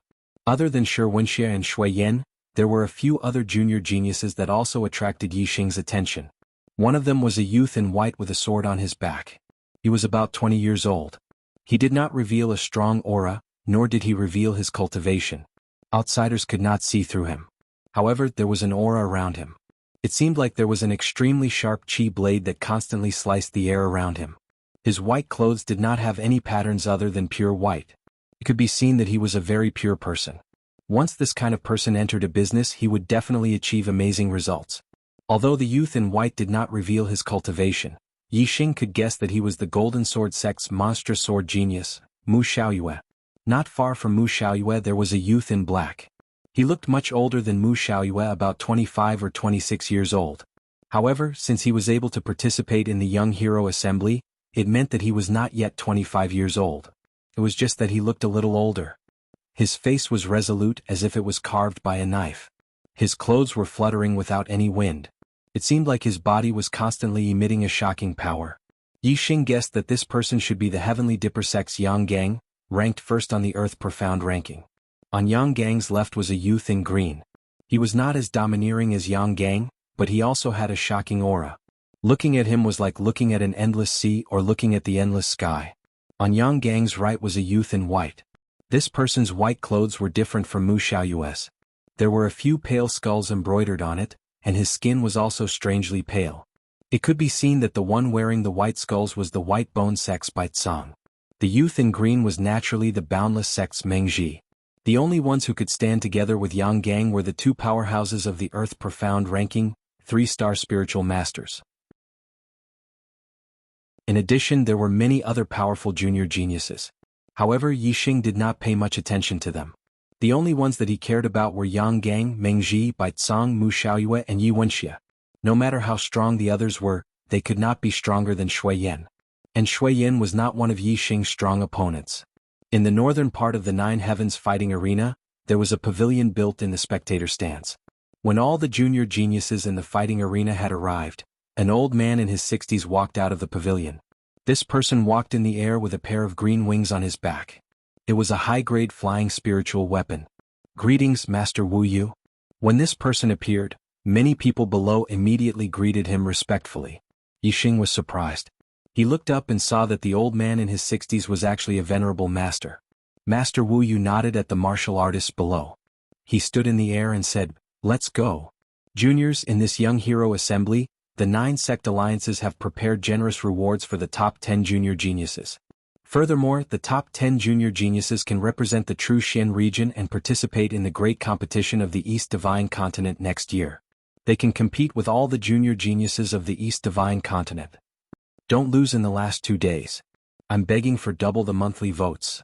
Other than Shi Wenxie and Shui Yan, there were a few other junior geniuses that also attracted Yi Xing's attention. One of them was a youth in white with a sword on his back. He was about 20 years old. He did not reveal a strong aura, nor did he reveal his cultivation. Outsiders could not see through him. However, there was an aura around him. It seemed like there was an extremely sharp qi blade that constantly sliced the air around him. His white clothes did not have any patterns other than pure white. It could be seen that he was a very pure person. Once this kind of person entered a business, he would definitely achieve amazing results. Although the youth in white did not reveal his cultivation, Yi Xing could guess that he was the Golden Sword sect's monstrous sword genius, Mu Xiaoyue. Not far from Mu Xiaoyue there was a youth in black. He looked much older than Mu Xiaoyue, about 25 or 26 years old. However, since he was able to participate in the Young Hero Assembly, it meant that he was not yet 25 years old. It was just that he looked a little older. His face was resolute as if it was carved by a knife. His clothes were fluttering without any wind. It seemed like his body was constantly emitting a shocking power. Yi Xing guessed that this person should be the Heavenly Dipper sect's Yang Gang, ranked first on the Earth Profound ranking. On Yang Gang's left was a youth in green. He was not as domineering as Yang Gang, but he also had a shocking aura. Looking at him was like looking at an endless sea or looking at the endless sky. On Yang Gang's right was a youth in white. This person's white clothes were different from Mu Xiaoyue's. There were a few pale skulls embroidered on it, and his skin was also strangely pale. It could be seen that the one wearing the white skulls was the white bone sect's Baizang. The youth in green was naturally the boundless sect's Mengji. The only ones who could stand together with Yang Gang were the two powerhouses of the earth profound ranking, 3-star spiritual masters. In addition, there were many other powerful junior geniuses. However, Yixing did not pay much attention to them. The only ones that he cared about were Yang Gang, Mengji, Baizang, Mu Xiaoyue and Yi Wenxia. No matter how strong the others were, they could not be stronger than Shui Yan. And Shui Yan was not one of Yixing's strong opponents. In the northern part of the Nine Heavens fighting arena, there was a pavilion built in the spectator stands. When all the junior geniuses in the fighting arena had arrived, an old man in his 60s walked out of the pavilion. This person walked in the air with a pair of green wings on his back. It was a high-grade flying spiritual weapon. "Greetings, Master Wu Yu." When this person appeared, many people below immediately greeted him respectfully. Yixing was surprised. He looked up and saw that the old man in his 60s was actually a venerable master. Master Wu Yu nodded at the martial artists below. He stood in the air and said, "Let's go." Juniors, in this young hero assembly, the 9 sect alliances have prepared generous rewards for the top 10 junior geniuses. Furthermore, the top 10 junior geniuses can represent the true Xian region and participate in the great competition of the East Divine Continent next year. They can compete with all the junior geniuses of the East Divine Continent. Don't lose in the last 2 days. I'm begging for double the monthly votes.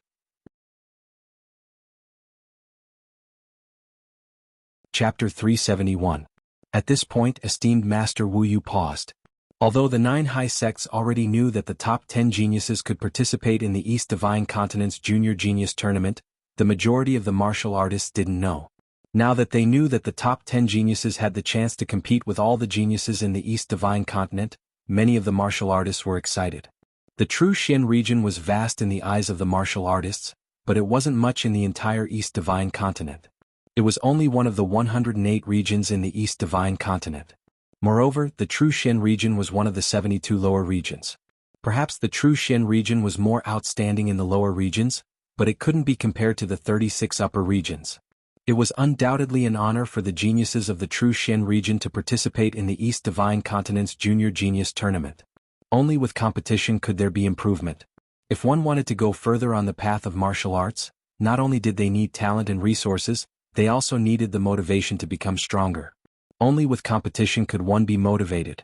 Chapter 371. At this point, esteemed Master Wu Yu paused. Although the 9 high sects already knew that the top 10 geniuses could participate in the East Divine Continent's Junior Genius Tournament, the majority of the martial artists didn't know. Now that they knew that the top 10 geniuses had the chance to compete with all the geniuses in the East Divine Continent, many of the martial artists were excited. The true Xian region was vast in the eyes of the martial artists, but it wasn't much in the entire East Divine Continent. It was only one of the 108 regions in the East Divine Continent. Moreover, the true Xian region was one of the 72 lower regions. Perhaps the true Xian region was more outstanding in the lower regions, but it couldn't be compared to the 36 upper regions. It was undoubtedly an honor for the geniuses of the true Xian region to participate in the East Divine Continent's Junior Genius Tournament. Only with competition could there be improvement. If one wanted to go further on the path of martial arts, not only did they need talent and resources, they also needed the motivation to become stronger. Only with competition could one be motivated.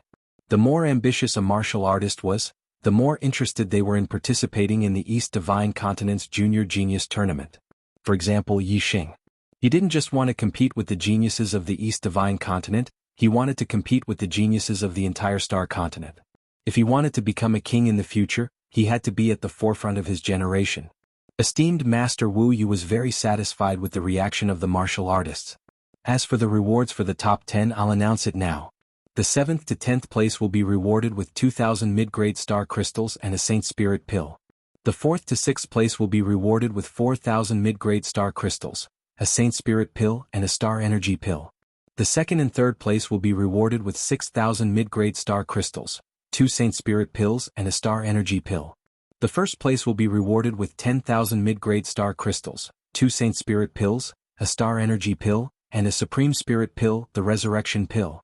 The more ambitious a martial artist was, the more interested they were in participating in the East Divine Continent's Junior Genius Tournament. For example, Yixing. He didn't just want to compete with the geniuses of the East Divine Continent, he wanted to compete with the geniuses of the entire Star Continent. If he wanted to become a king in the future, he had to be at the forefront of his generation. Esteemed Master Wu Yu was very satisfied with the reaction of the martial artists. As for the rewards for the top 10, I'll announce it now. The 7th to 10th place will be rewarded with 2,000 mid-grade star crystals and a Saint Spirit pill. The 4th to 6th place will be rewarded with 4,000 mid-grade star crystals, a Saint Spirit pill and a star energy pill. The 2nd and 3rd place will be rewarded with 6,000 mid-grade star crystals, 2 Saint Spirit pills and a star energy pill. The 1st place will be rewarded with 10,000 mid-grade star crystals, 2 Saint Spirit pills, a star energy pill, and a Supreme Spirit pill, the Resurrection pill.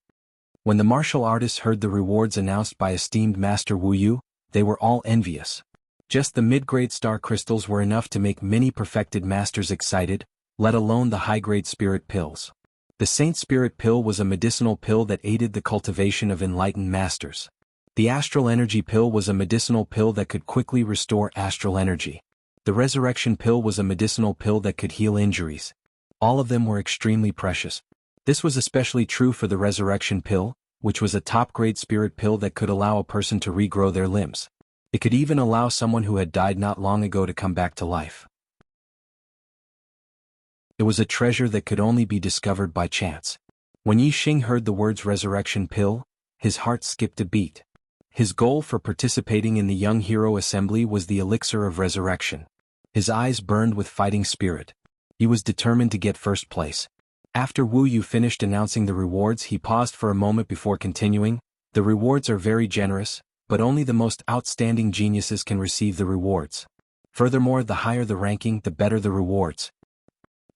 When the martial artists heard the rewards announced by esteemed Master Wu Yu, they were all envious. Just the mid-grade star crystals were enough to make many perfected masters excited, let alone the high-grade spirit pills. The Saint Spirit pill was a medicinal pill that aided the cultivation of enlightened masters. The Astral Energy pill was a medicinal pill that could quickly restore astral energy. The Resurrection pill was a medicinal pill that could heal injuries. All of them were extremely precious. This was especially true for the Resurrection pill, which was a top-grade spirit pill that could allow a person to regrow their limbs. It could even allow someone who had died not long ago to come back to life. It was a treasure that could only be discovered by chance. When Yixing heard the words Resurrection pill, his heart skipped a beat. His goal for participating in the Young Hero Assembly was the elixir of resurrection. His eyes burned with fighting spirit. He was determined to get first place. After Wu Yu finished announcing the rewards, he paused for a moment before continuing. The rewards are very generous, but only the most outstanding geniuses can receive the rewards. Furthermore, the higher the ranking, the better the rewards.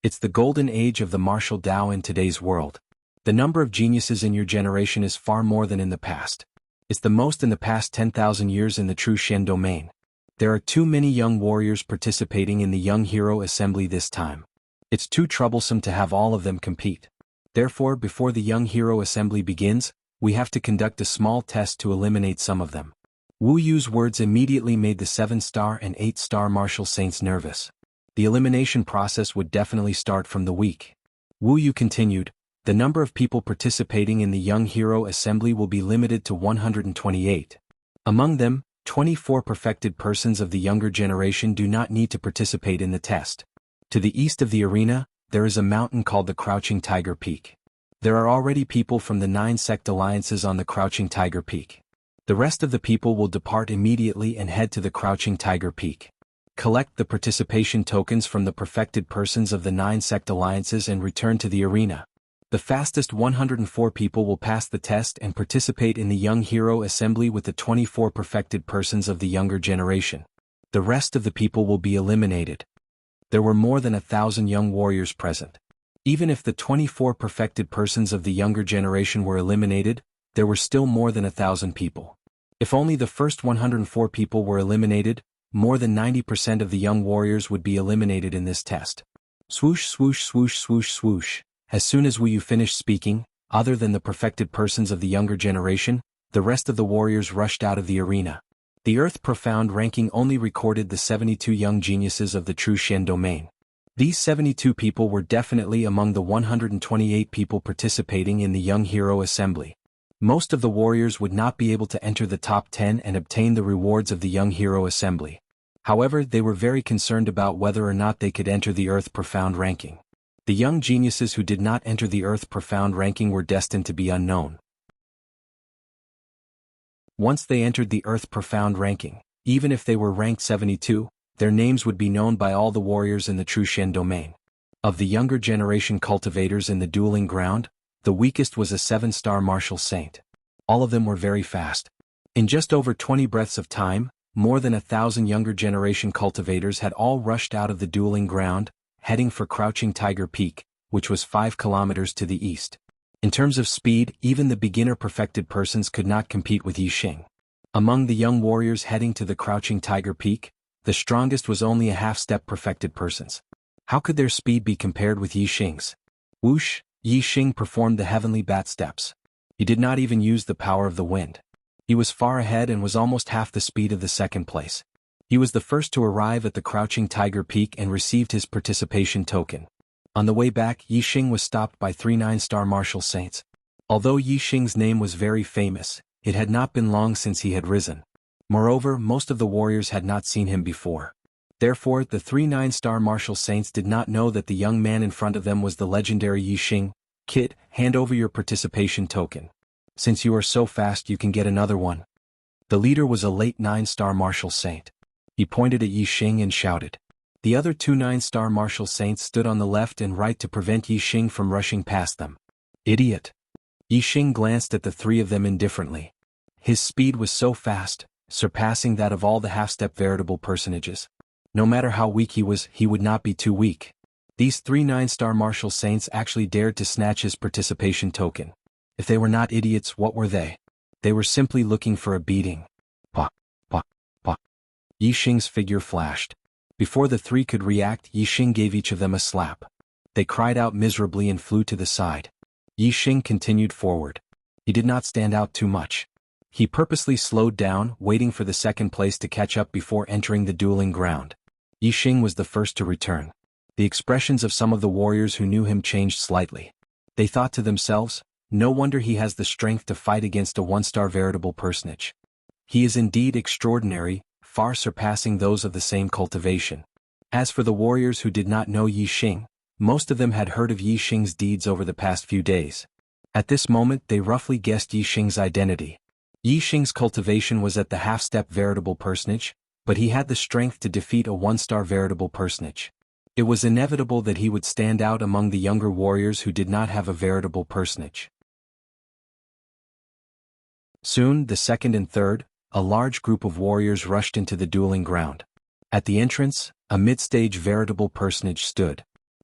It's the golden age of the martial Tao in today's world. The number of geniuses in your generation is far more than in the past. It's the most in the past 10,000 years in the true Shen domain. There are too many young warriors participating in the Young Hero Assembly this time. It's too troublesome to have all of them compete. Therefore, before the Young Hero Assembly begins, we have to conduct a small test to eliminate some of them. Wu Yu's words immediately made the 7-star and 8-star martial saints nervous. The elimination process would definitely start from the weak. Wu Yu continued, the number of people participating in the Young Hero Assembly will be limited to 128. Among them, 24 perfected persons of the younger generation do not need to participate in the test. To the east of the arena, there is a mountain called the Crouching Tiger Peak. There are already people from the 9 sect alliances on the Crouching Tiger Peak. The rest of the people will depart immediately and head to the Crouching Tiger Peak. Collect the participation tokens from the perfected persons of the 9 sect alliances and return to the arena. The fastest 104 people will pass the test and participate in the Young Hero Assembly with the 24 perfected persons of the younger generation. The rest of the people will be eliminated. There were more than 1,000 young warriors present. Even if the 24 perfected persons of the younger generation were eliminated, there were still more than 1,000 people. If only the first 104 people were eliminated, more than 90% of the young warriors would be eliminated in this test. Swoosh, swoosh, swoosh, swoosh, swoosh. As soon as Wu Yu finished speaking, other than the perfected persons of the younger generation, the rest of the warriors rushed out of the arena. The Earth Profound ranking only recorded the 72 young geniuses of the true Shen domain. These 72 people were definitely among the 128 people participating in the Young Hero Assembly. Most of the warriors would not be able to enter the top 10 and obtain the rewards of the Young Hero Assembly. However, they were very concerned about whether or not they could enter the Earth Profound ranking. The young geniuses who did not enter the Earth Profound ranking were destined to be unknown. Once they entered the Earth Profound ranking, even if they were ranked 72, their names would be known by all the warriors in the true Shen domain. Of the younger generation cultivators in the dueling ground, the weakest was a 7-star martial saint. All of them were very fast. In just over 20 breaths of time, more than 1,000 younger generation cultivators had all rushed out of the dueling ground, heading for Crouching Tiger Peak, which was 5 kilometers to the east. In terms of speed, even the beginner perfected persons could not compete with Yixing. Among the young warriors heading to the Crouching Tiger Peak, the strongest was only a half-step perfected persons. How could their speed be compared with Yixing's? Whoosh, Yixing performed the heavenly bat steps. He did not even use the power of the wind. He was far ahead and was almost half the speed of the second place. He was the first to arrive at the Crouching Tiger Peak and received his participation token. On the way back, Yixing was stopped by 3 9-star martial saints. Although Yixing's name was very famous, it had not been long since he had risen. Moreover, most of the warriors had not seen him before. Therefore, the 3 9-star martial saints did not know that the young man in front of them was the legendary Yixing. Kid, hand over your participation token. Since you are so fast, you can get another one. The leader was a late 9-star martial saint. He pointed at Yixing and shouted. The other 2 9-star martial saints stood on the left and right to prevent Yixing from rushing past them. Idiot! Yixing glanced at the 3 of them indifferently. His speed was so fast, surpassing that of all the half-step veritable personages. No matter how weak he was, he would not be too weak. These 3 9-star martial saints actually dared to snatch his participation token. If they were not idiots, what were they? They were simply looking for a beating. Pah, pah, pah. Yixing's figure flashed. Before the 3 could react, Yixing gave each of them a slap. They cried out miserably and flew to the side. Yixing continued forward. He did not stand out too much. He purposely slowed down, waiting for the second place to catch up before entering the dueling ground. Yixing was the first to return. The expressions of some of the warriors who knew him changed slightly. They thought to themselves, no wonder he has the strength to fight against a 1-star veritable personage. He is indeed extraordinary, far surpassing those of the same cultivation. As for the warriors who did not know Yixing, most of them had heard of Yixing's deeds over the past few days. At this moment they roughly guessed Yixing's identity. Yixing's cultivation was at the half-step veritable personage, but he had the strength to defeat a 1-star veritable personage. It was inevitable that he would stand out among the younger warriors who did not have a veritable personage. Soon, the second and third, a large group of warriors rushed into the dueling ground. At the entrance, a mid-stage veritable personage stood.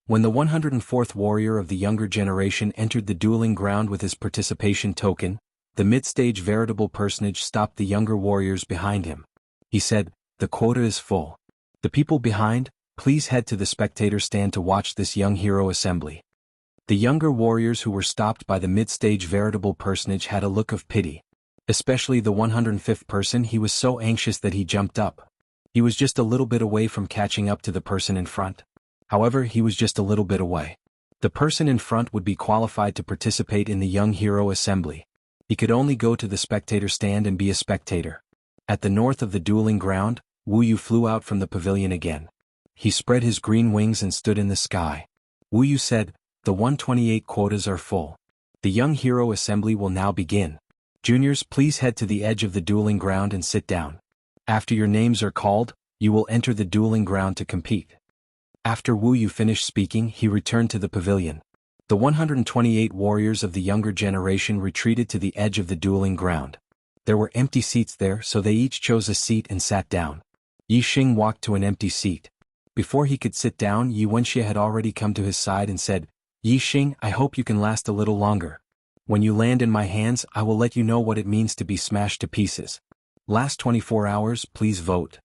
When the 104th warrior of the younger generation entered the dueling ground with his participation token, the mid-stage veritable personage stopped the younger warriors behind him. He said, "The quota is full. The people behind, please head to the spectator stand to watch this young hero assembly." The younger warriors who were stopped by the mid-stage veritable personage had a look of pity. Especially the 105th person. He was so anxious that he jumped up. He was just a little bit away from catching up to the person in front. However, he was just a little bit away. The person in front would be qualified to participate in the young hero assembly. He could only go to the spectator stand and be a spectator. At the north of the dueling ground, Wu Yu flew out from the pavilion again. He spread his green wings and stood in the sky. Wu Yu said, "The 128 quotas are full. The young hero assembly will now begin. Juniors, please head to the edge of the dueling ground and sit down. After your names are called, you will enter the dueling ground to compete." After Wu Yu finished speaking, he returned to the pavilion. The 128 warriors of the younger generation retreated to the edge of the dueling ground. There were empty seats there, so they each chose a seat and sat down. Yi Xing walked to an empty seat. Before he could sit down, Yi Wenxie had already come to his side and said, "Yi Xing, I hope you can last a little longer. When you land in my hands, I will let you know what it means to be smashed to pieces. Last 24 hours, please vote."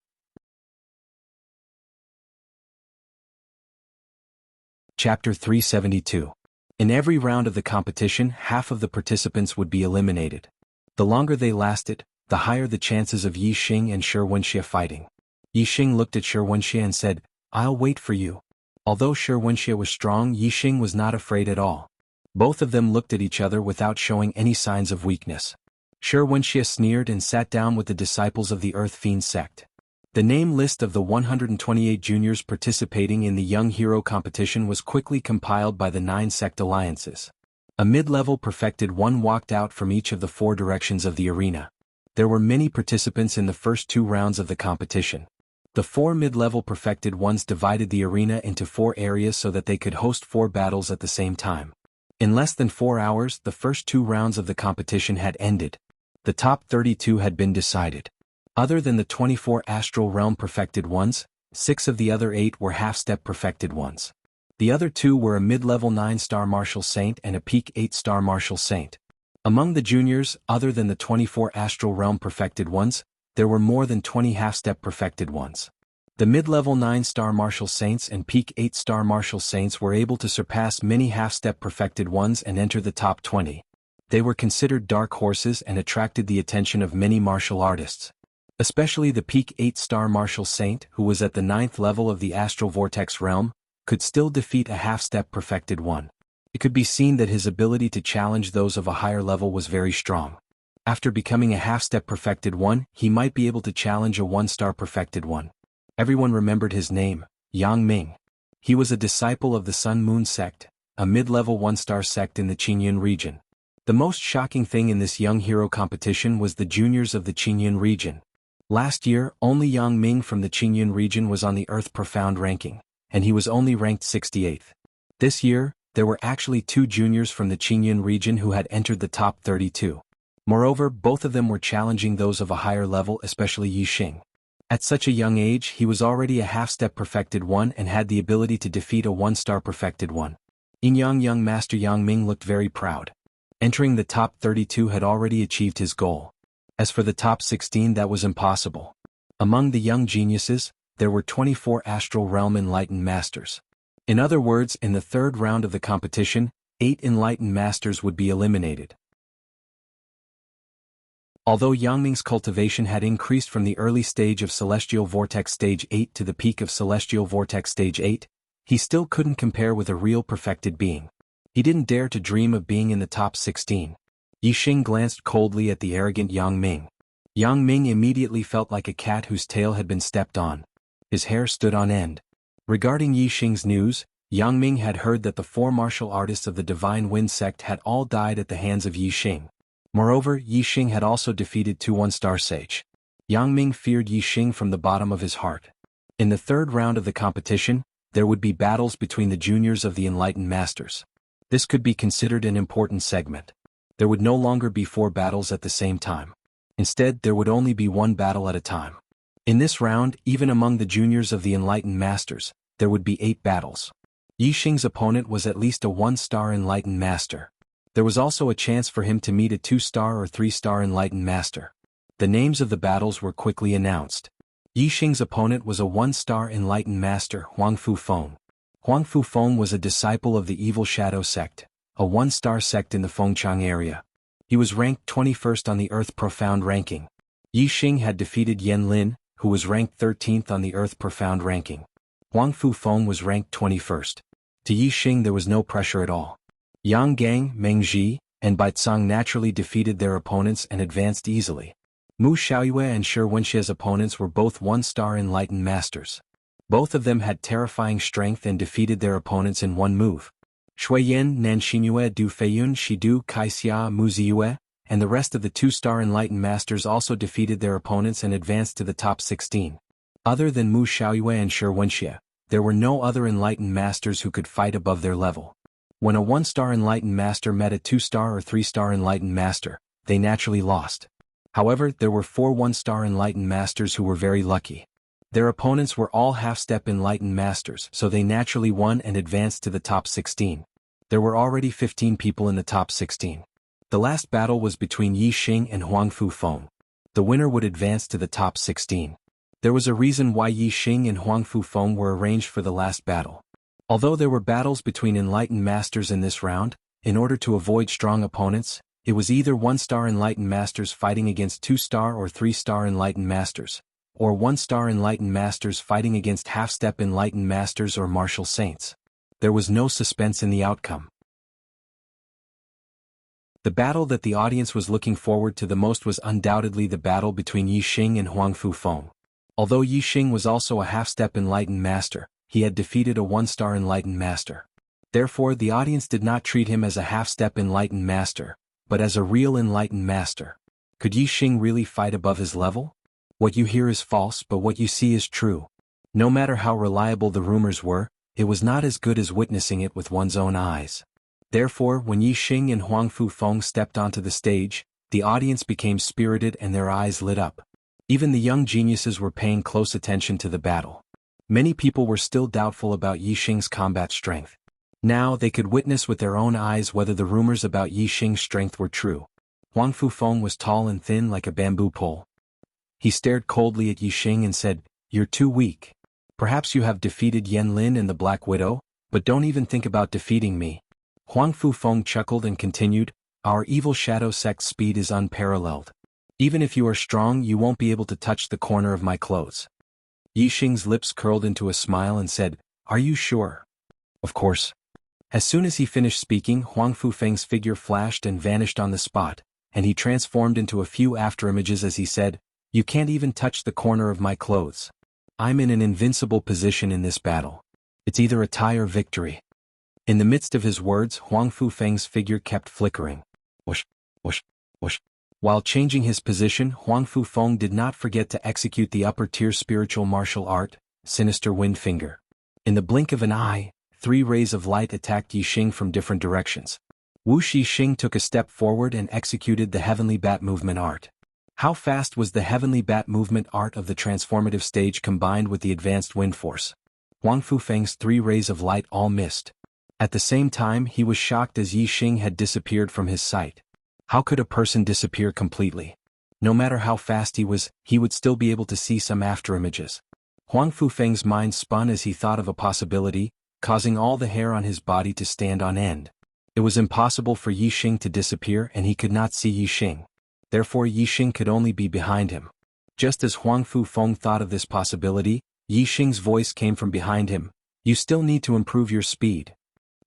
Chapter 372. In every round of the competition, half of the participants would be eliminated. The longer they lasted, the higher the chances of Yi Xing and Shi Wenxie fighting. Yi Xing looked at Shi Wenxie and said, "I'll wait for you." Although Shi Wenxie was strong, Yi Xing was not afraid at all. Both of them looked at each other without showing any signs of weakness. Shi Wenxie sneered and sat down with the disciples of the Earth Fiend sect. The name list of the 128 juniors participating in the Young Hero competition was quickly compiled by the 9 sect alliances. A mid-level perfected one walked out from each of the 4 directions of the arena. There were many participants in the first 2 rounds of the competition. The 4 mid-level perfected ones divided the arena into 4 areas so that they could host 4 battles at the same time. In less than 4 hours, the first 2 rounds of the competition had ended. The top 32 had been decided. Other than the 24 astral realm perfected ones, 6 of the other 8 were half-step perfected ones. The other 2 were a mid-level 9-star martial saint and a peak 8-star martial saint. Among the juniors, other than the 24 astral realm perfected ones, there were more than 20 half-step perfected ones. The mid-level 9-star martial saints and peak 8-star martial saints were able to surpass many half-step perfected ones and enter the top 20. They were considered dark horses and attracted the attention of many martial artists. Especially the peak 8-star martial saint, who was at the 9th level of the astral vortex realm, could still defeat a half-step perfected one. It could be seen that his ability to challenge those of a higher level was very strong. After becoming a half-step perfected one, he might be able to challenge a 1-star perfected one. Everyone remembered his name, Yang Ming. He was a disciple of the Sun Moon sect, a mid-level 1-star sect in the Qingyun region. The most shocking thing in this young hero competition was the juniors of the Qingyun region. Last year, only Yang Ming from the Qingyun region was on the Earth Profound ranking, and he was only ranked 68th. This year, there were actually 2 juniors from the Qingyun region who had entered the top 32. Moreover, both of them were challenging those of a higher level, especially Yi Xing. At such a young age, he was already a half-step perfected one and had the ability to defeat a 1-star perfected one. Young Master Yang Ming looked very proud. Entering the top 32 had already achieved his goal. As for the top 16, that was impossible. Among the young geniuses, there were 24 astral realm enlightened masters. In other words, in the 3rd round of the competition, 8 enlightened masters would be eliminated. Although Yang Ming's cultivation had increased from the early stage of Celestial Vortex Stage 8 to the peak of Celestial Vortex Stage 8, he still couldn't compare with a real perfected being. He didn't dare to dream of being in the top 16. Yi Xing glanced coldly at the arrogant Yang Ming. Yang Ming immediately felt like a cat whose tail had been stepped on. His hair stood on end. Regarding Yi Xing's news, Yang Ming had heard that the 4 martial artists of the Divine Wind sect had all died at the hands of Yi Xing. Moreover, Yi Xing had also defeated 2 1-star sage. Yang Ming feared Yi Xing from the bottom of his heart. In the 3rd round of the competition, there would be battles between the juniors of the enlightened masters. This could be considered an important segment. There would no longer be 4 battles at the same time. Instead, there would only be 1 battle at a time. In this round, even among the juniors of the enlightened masters, there would be 8 battles. Yi Xing's opponent was at least a 1-star enlightened master. There was also a chance for him to meet a 2-star or 3-star enlightened master. The names of the battles were quickly announced. Yi Xing's opponent was a 1-star enlightened master, Huang Fufeng. Huang Fufeng was a disciple of the Evil Shadow sect, a 1-star sect in the Fengchang area. He was ranked 21st on the Earth Profound ranking. Yi Xing had defeated Yan Lin, who was ranked 13th on the Earth Profound ranking. Huang Fufeng was ranked 21st. To Yi Xing there was no pressure at all. Yang Gang, Meng Ji, and Baicang naturally defeated their opponents and advanced easily. Mu Xiaoyue and Shi Wenxie's opponents were both 1-star enlightened masters. Both of them had terrifying strength and defeated their opponents in one move. Shuiyan, Nanxinyue, Du Feiyun, Shidu, Kaixia, Mu Ziyue, and the rest of the 2-star enlightened masters also defeated their opponents and advanced to the top 16. Other than Mu Xiaoyue and Shi Wenxie, there were no other enlightened masters who could fight above their level. When a 1-star enlightened master met a 2-star or 3-star enlightened master, they naturally lost. However, there were 4 1-star enlightened masters who were very lucky. Their opponents were all half-step enlightened masters, so they naturally won and advanced to the top 16. There were already 15 people in the top 16. The last battle was between Yi Xing and Huang Fufeng. The winner would advance to the top 16. There was a reason why Yi Xing and Huang Fufeng were arranged for the last battle. Although there were battles between enlightened masters in this round, in order to avoid strong opponents, it was either 1-star enlightened masters fighting against 2-star or 3-star enlightened masters, or 1-star enlightened masters fighting against half-step enlightened masters or martial saints. There was no suspense in the outcome. The battle that the audience was looking forward to the most was undoubtedly the battle between Yi Xing and Huang Fufeng. Although Yi Xing was also a half-step enlightened master, he had defeated a 1-star enlightened master. Therefore, the audience did not treat him as a half-step enlightened master, but as a real enlightened master. Could Yi Xing really fight above his level? What you hear is false, but what you see is true. No matter how reliable the rumors were, it was not as good as witnessing it with one's own eyes. Therefore, when Yi Xing and Huang Fufeng stepped onto the stage, the audience became spirited and their eyes lit up. Even the young geniuses were paying close attention to the battle. Many people were still doubtful about Yi Xing's combat strength. Now they could witness with their own eyes whether the rumors about Yi Xing's strength were true. Huang Fufeng was tall and thin like a bamboo pole. He stared coldly at Yi Xing and said, "You're too weak. Perhaps you have defeated Yan Lin and the Black Widow, but don't even think about defeating me." Huang Fufeng chuckled and continued, "Our Evil Shadow sect's speed is unparalleled. Even if you are strong, you won't be able to touch the corner of my clothes." Yi Xing's lips curled into a smile and said, "Are you sure?" "Of course." As soon as he finished speaking, Huang Fufeng's figure flashed and vanished on the spot, and he transformed into a few afterimages as he said, "You can't even touch the corner of my clothes. I'm in an invincible position in this battle. It's either a tie or victory." In the midst of his words, Huang Fufeng's figure kept flickering. Whoosh, whoosh, whoosh. While changing his position, Huang Fufeng did not forget to execute the upper-tier spiritual martial art, Sinister Wind Finger. In the blink of an eye, 3 rays of light attacked Yi Xing from different directions. Wu Xing took a step forward and executed the Heavenly Bat Movement art. How fast was the Heavenly Bat Movement art of the transformative stage combined with the advanced wind force? Huang Fufeng's 3 rays of light all missed. At the same time, he was shocked as Yi Xing had disappeared from his sight. How could a person disappear completely? No matter how fast he would still be able to see some afterimages. Huang Fufeng's mind spun as he thought of a possibility, causing all the hair on his body to stand on end. It was impossible for Yi Xing to disappear and he could not see Yi Xing. Therefore Yi Xing could only be behind him. Just as Huang Fufeng thought of this possibility, Yi Xing's voice came from behind him, "You still need to improve your speed."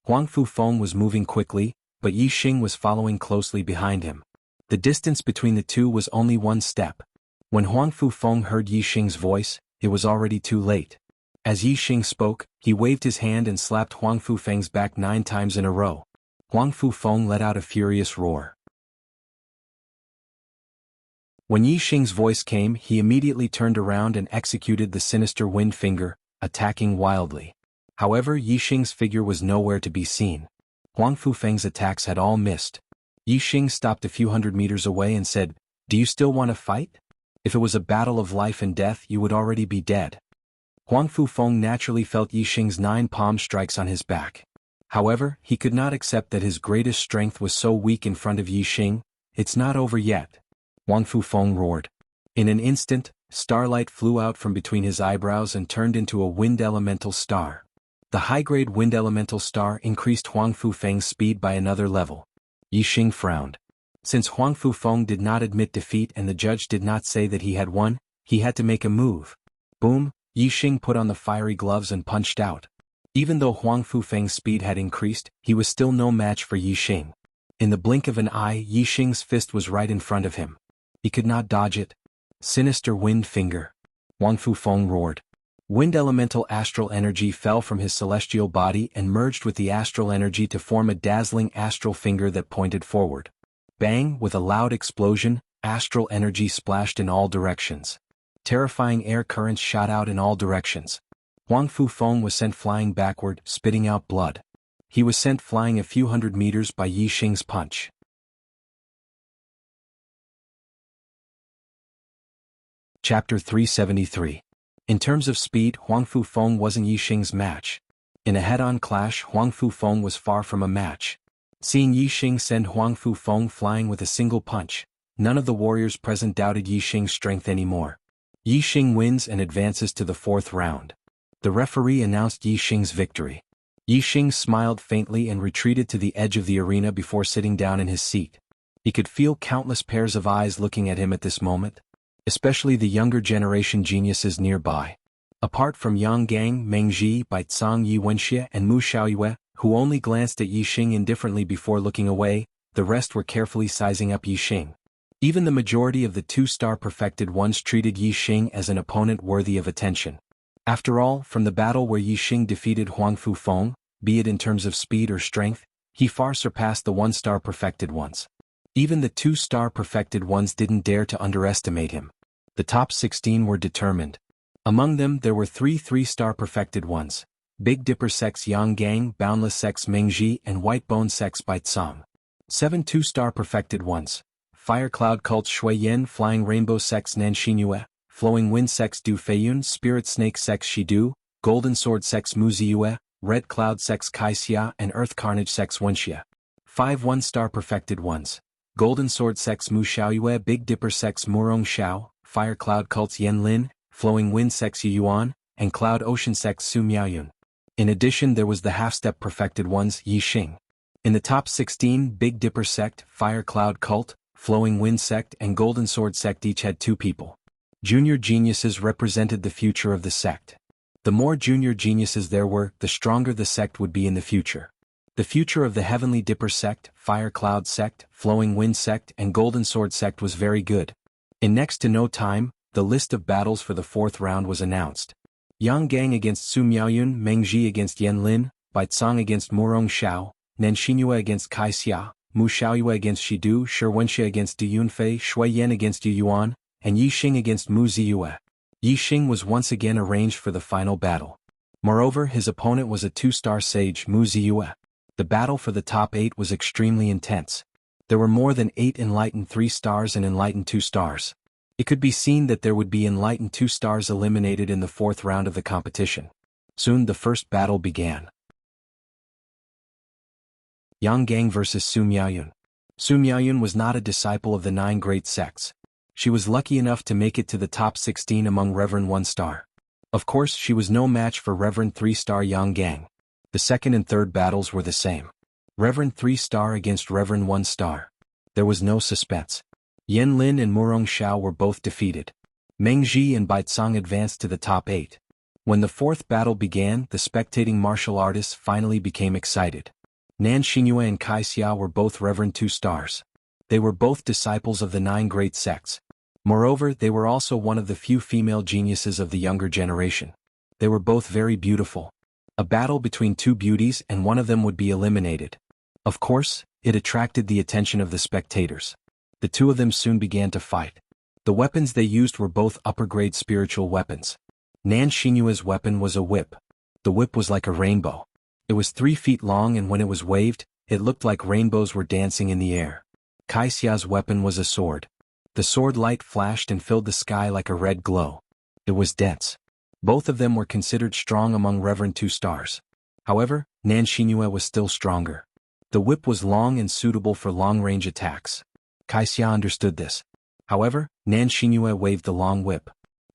Huang Fufeng was moving quickly, but Yi Xing was following closely behind him. The distance between the two was only 1 step. When Huang Fufeng heard Yi Xing's voice, it was already too late. As Yi Xing spoke, he waved his hand and slapped Huang Fufeng's back 9 times in a row. Huang Fufeng let out a furious roar. When Yi Xing's voice came, he immediately turned around and executed the Sinister Wind Finger, attacking wildly. However, Yi Xing's figure was nowhere to be seen. Huang Fufeng's attacks had all missed. Yi Xing stopped a few hundred meters away and said, "Do you still want to fight? If it was a battle of life and death, you would already be dead." Huang Fufeng naturally felt Yi Xing's 9 palm strikes on his back. However, he could not accept that his greatest strength was so weak in front of Yi Xing. "It's not over yet," Huang Fufeng roared. In an instant, starlight flew out from between his eyebrows and turned into a wind elemental star. The high-grade wind elemental star increased Huang Fufeng's speed by another level. Yi Xing frowned. Since Huang Fufeng did not admit defeat and the judge did not say that he had won, he had to make a move. Boom, Yi Xing put on the fiery gloves and punched out. Even though Huang Fufeng's speed had increased, he was still no match for Yi Xing. In the blink of an eye, Yi Xing's fist was right in front of him. He could not dodge it. "Sinister wind finger," Huang Fufeng roared. Wind elemental astral energy fell from his celestial body and merged with the astral energy to form a dazzling astral finger that pointed forward. Bang! With a loud explosion, astral energy splashed in all directions. Terrifying air currents shot out in all directions. Huang Fufeng was sent flying backward, spitting out blood. He was sent flying a few hundred meters by Yi Xing's punch. Chapter 373. In terms of speed, Huang Fufeng wasn't Yi Xing's match. In a head-on clash, Huang Fufeng was far from a match. Seeing Yi Xing send Huang Fufeng flying with a single punch, none of the warriors present doubted Yi Xing's strength anymore. Yi Xing wins and advances to the 4th round. The referee announced Yi Xing's victory. Yi Xing smiled faintly and retreated to the edge of the arena before sitting down in his seat. He could feel countless pairs of eyes looking at him at this moment, especially the younger generation geniuses nearby. Apart from Yang Gang, Meng Ji, Baizang Yi Wenxie and Mu Xiaoyue, who only glanced at Yi Xing indifferently before looking away, the rest were carefully sizing up Yi Xing. Even the majority of the 2-star perfected ones treated Yi Xing as an opponent worthy of attention. After all, from the battle where Yi Xing defeated Huang Fufeng, be it in terms of speed or strength, he far surpassed the 1-star perfected ones. Even the 2-star perfected ones didn't dare to underestimate him. The top 16 were determined. Among them there were 3 3-star perfected ones: Big Dipper Sex Yang Gang, Boundless Sex Meng Ji and White Bone Sex Baizang. 7 2-star perfected ones: Fire Cloud Cult Shui Yen, Flying Rainbow Sex Nanshinyue, Flowing Wind Sex Du Feiyun, Spirit Snake Sex Shidu, Golden Sword Sex Mu Ziyue, Red Cloud Sex Kai Xia and Earth Carnage Sex Wenxie. 5 1-star perfected ones: Golden Sword Sex Mu Xiaoyue, Big Dipper Sex Murong Xiao, Fire Cloud Cults Yen Lin, Flowing Wind Sex Yu Yuan, and Cloud Ocean Sex Su Miaoyun. In addition there was the half-step perfected ones Yi Xing. In the top 16, Big Dipper Sect, Fire Cloud Cult, Flowing Wind Sect and Golden Sword Sect each had 2 people. Junior geniuses represented the future of the sect. The more junior geniuses there were, the stronger the sect would be in the future. The future of the Heavenly Dipper Sect, Fire Cloud Sect, Flowing Wind Sect and Golden Sword Sect was very good. In next to no time, the list of battles for the 4th round was announced. Yang Gang against Su Miaoyun, Meng Ji against Yen Lin, Baizang against Murong Xiao, Nanshinyue against Kai Xia, Mu Xiaoyue against Shidu, Shi Wenxie against Du Yunfei, Shui Yen against Yu Yuan, and Yi Xing against Mu Ziyue. Yi Xing was once again arranged for the final battle. Moreover, his opponent was a 2-star sage, Mu Ziyue. The battle for the top 8 was extremely intense. There were more than 8 enlightened 3 stars and enlightened 2 stars. It could be seen that there would be enlightened 2 stars eliminated in the 4th round of the competition. Soon the first battle began. Yang Gang vs. Su Miaoyun. Su Miaoyun was not a disciple of the 9 great sects. She was lucky enough to make it to the top 16 among Reverend 1-star. Of course, she was no match for Reverend 3-star Yang Gang. The 2nd and 3rd battles were the same. Reverend 3-star against Reverend 1-star. There was no suspense. Yen Lin and Murong Xiao were both defeated. Meng Ji and Baizang advanced to the top 8. When the 4th battle began, the spectating martial artists finally became excited. Nanshinyue and Kai Xia were both Reverend 2 stars. They were both disciples of the 9 great sects. Moreover, they were also one of the few female geniuses of the younger generation. They were both very beautiful. A battle between 2 beauties and one of them would be eliminated. Of course, it attracted the attention of the spectators. The 2 of them soon began to fight. The weapons they used were both upper-grade spiritual weapons. Nanshinyue's weapon was a whip. The whip was like a rainbow. It was 3 feet long and when it was waved, it looked like rainbows were dancing in the air. Kai Xia's weapon was a sword. The sword light flashed and filled the sky like a red glow. It was dense. Both of them were considered strong among Reverend 2 stars. However, Nan Xingyue was still stronger. The whip was long and suitable for long-range attacks. Kaixia understood this. However, Nan Xingyue waved the long whip.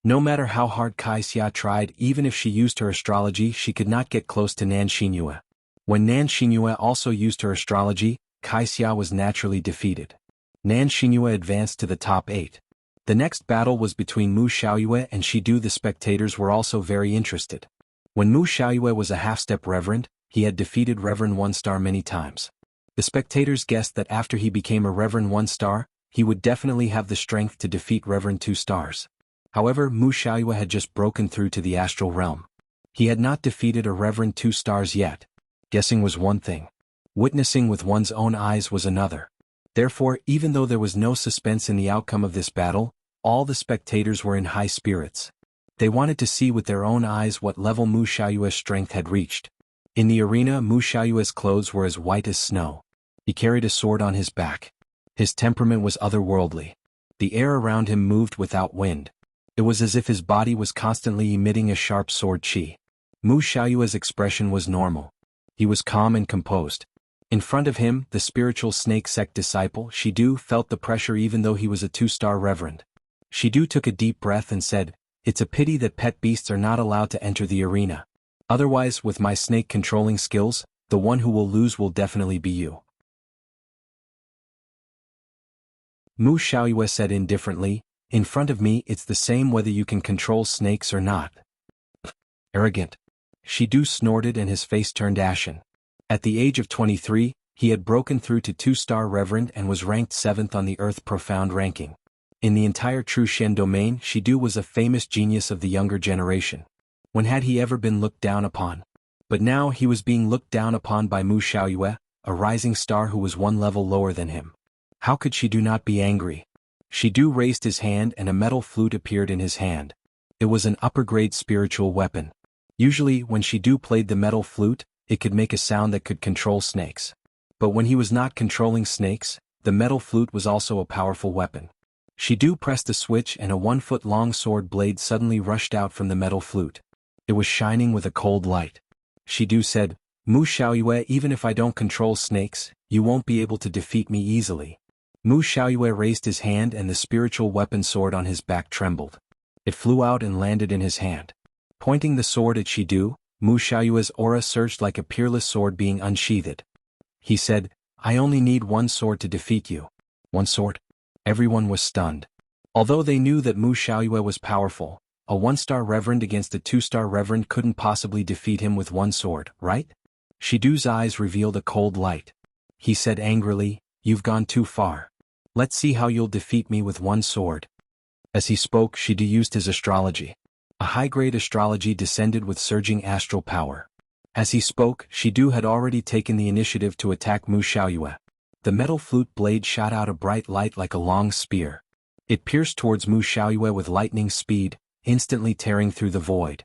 No matter how hard Kaixia tried, even if she used her astrology, she could not get close to Nan Xingyue. When Nan Xingyue also used her astrology, Kaixia was naturally defeated. Nan Xingyue advanced to the top 8. The next battle was between Mu Xiaoyue and Shidu. The spectators were also very interested. When Mu Xiaoyue was a half-step reverend, he had defeated Reverend 1 star many times. The spectators guessed that after he became a Reverend 1 star, he would definitely have the strength to defeat Reverend 2 stars. However, Mu Xiaoyue had just broken through to the astral realm. He had not defeated a Reverend 2 stars yet. Guessing was one thing. Witnessing with one's own eyes was another. Therefore, even though there was no suspense in the outcome of this battle, all the spectators were in high spirits. They wanted to see with their own eyes what level Mu Xiaoyue's strength had reached. In the arena, Mu Xiaoyue's clothes were as white as snow. He carried a sword on his back. His temperament was otherworldly. The air around him moved without wind. It was as if his body was constantly emitting a sharp sword chi. Mu Xiaoyue's expression was normal. He was calm and composed. In front of him, the spiritual snake sect disciple, Shidu, felt the pressure even though he was a 2-star reverend. Shidu took a deep breath and said, "It's a pity that pet beasts are not allowed to enter the arena. Otherwise, with my snake controlling skills, the one who will lose will definitely be you." Mu Xiaoyue said indifferently, "In front of me it's the same whether you can control snakes or not." Arrogant. Shidu snorted and his face turned ashen. At the age of 23, he had broken through to 2-star reverend and was ranked 7th on the Earth Profound ranking. In the entire True Shen domain, Shidu was a famous genius of the younger generation. When had he ever been looked down upon? But now he was being looked down upon by Mu Xiaoyue, a rising star who was 1 level lower than him. How could Shidu not be angry? Shidu raised his hand and a metal flute appeared in his hand. It was an upper-grade spiritual weapon. Usually, when Shidu played the metal flute, it could make a sound that could control snakes. But when he was not controlling snakes, the metal flute was also a powerful weapon. Shidu pressed a switch and a 1-foot-long sword blade suddenly rushed out from the metal flute. It was shining with a cold light. Shidu said, "Mu Xiaoyue, even if I don't control snakes, you won't be able to defeat me easily." Mu Xiaoyue raised his hand and the spiritual weapon sword on his back trembled. It flew out and landed in his hand. Pointing the sword at Shidu, Mu Xiaoyue's aura surged like a peerless sword being unsheathed. He said, "I only need 1 sword to defeat you." 1 sword? Everyone was stunned. Although they knew that Mu Xiaoyue was powerful, a 1-star reverend against a 2-star reverend couldn't possibly defeat him with 1 sword, right? Shidu's eyes revealed a cold light. He said angrily, "You've gone too far. Let's see how you'll defeat me with 1 sword." As he spoke, Shidu used his astrology. A high-grade astrology descended with surging astral power. As he spoke, Shidu had already taken the initiative to attack Mu Xiaoyue. The metal flute blade shot out a bright light like a long spear. It pierced towards Mu Xiaoyue with lightning speed, instantly tearing through the void.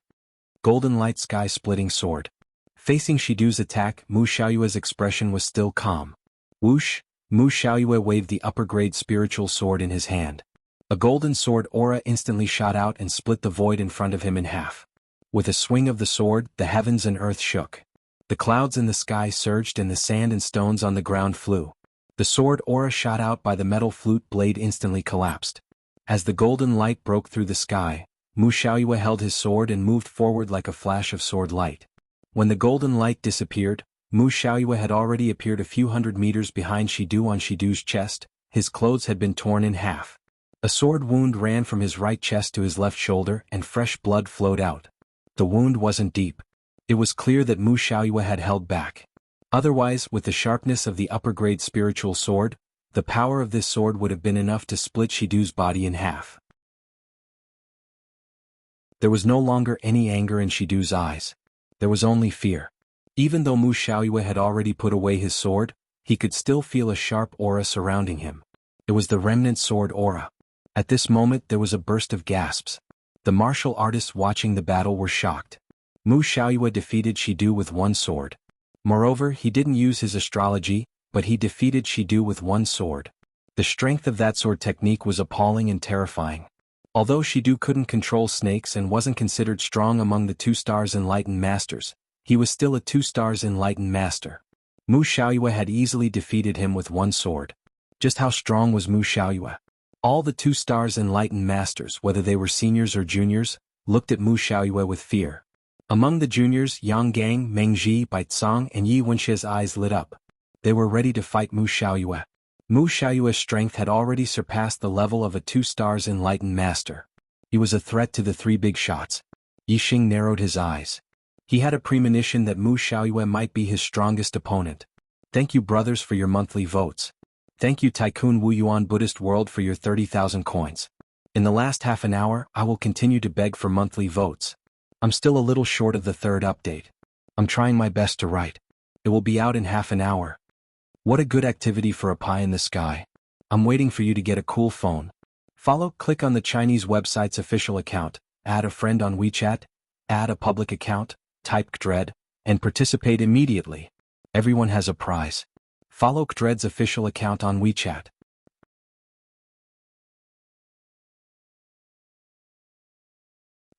Golden light sky-splitting sword. Facing Shidu's attack, Mu Xiaoyue's expression was still calm. Whoosh! Mu Xiaoyue waved the upper-grade spiritual sword in his hand. A golden sword aura instantly shot out and split the void in front of him in half. With a swing of the sword, the heavens and earth shook. The clouds in the sky surged and the sand and stones on the ground flew. The sword aura shot out by the metal flute blade instantly collapsed. As the golden light broke through the sky, Mu Xiaoyue held his sword and moved forward like a flash of sword light. When the golden light disappeared, Mu Xiaoyue had already appeared a few hundred meters behind Shidu. On Shidu's chest, his clothes had been torn in half. A sword wound ran from his right chest to his left shoulder and fresh blood flowed out. The wound wasn't deep. It was clear that Mu Xiaoyue had held back. Otherwise, with the sharpness of the upper-grade spiritual sword, the power of this sword would have been enough to split Shidu's body in half. There was no longer any anger in Shidu's eyes. There was only fear. Even though Mu Xiaoyue had already put away his sword, he could still feel a sharp aura surrounding him. It was the remnant sword aura. At this moment there was a burst of gasps. The martial artists watching the battle were shocked. Mu Xiaoyue defeated Shidu with 1 sword. Moreover, he didn't use his astrology, but he defeated Shidu with 1 sword. The strength of that sword technique was appalling and terrifying. Although Shidu couldn't control snakes and wasn't considered strong among the 2 stars enlightened masters, he was still a 2 stars enlightened master. Mu Xiaoyue had easily defeated him with 1 sword. Just how strong was Mu Xiaoyue? All the 2 stars enlightened masters, whether they were seniors or juniors, looked at Mu Xiaoyue with fear. Among the juniors, Yang Gang, Meng Ji, Baicang, and Yi Wenxie's eyes lit up. They were ready to fight Mu Xiaoyue. Mu Xiaoyue's strength had already surpassed the level of a 2 stars enlightened master. He was a threat to the 3 big shots. Yi Xing narrowed his eyes. He had a premonition that Mu Xiaoyue might be his strongest opponent. Thank you brothers for your monthly votes. Thank you Tycoon Wu Yuan Buddhist World for your 30,000 coins. In the last half an hour, I will continue to beg for monthly votes. I'm still a little short of the 3rd update. I'm trying my best to write. It will be out in half an hour. What a good activity for a pie in the sky. I'm waiting for you to get a cool phone. Follow, click on the Chinese website's official account, add a friend on WeChat, add a public account, type Kdred, and participate immediately. Everyone has a prize. Follow Kdred's official account on WeChat.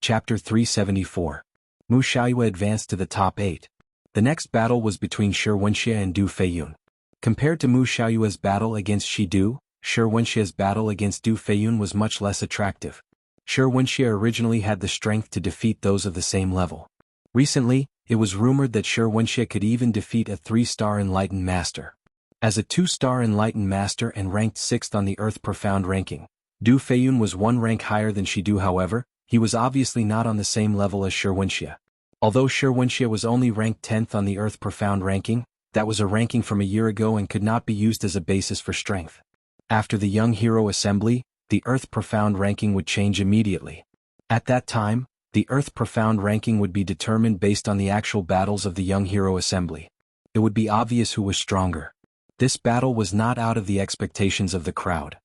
Chapter 374. Mu Xiaoyue advanced to the top 8. The next battle was between Shi Wenxie and Du Feiyun. Compared to Mu Xiaoyue's battle against Shidu, Shi Wenxie's battle against Du Feiyun was much less attractive. Shi Wenxie originally had the strength to defeat those of the same level. Recently, it was rumored that Shi Wenxie could even defeat a 3-star enlightened master. As a 2-star enlightened master and ranked 6th on the Earth Profound ranking, Du Feiyun was 1 rank higher than Shidu. However, he was obviously not on the same level as Shi Wenxie. Although Shi Wenxie was only ranked 10th on the Earth Profound ranking, that was a ranking from a year ago and could not be used as a basis for strength. After the Young Hero Assembly, the Earth Profound ranking would change immediately. At that time, the Earth Profound ranking would be determined based on the actual battles of the Young Hero Assembly. It would be obvious who was stronger. This battle was not out of the expectations of the crowd.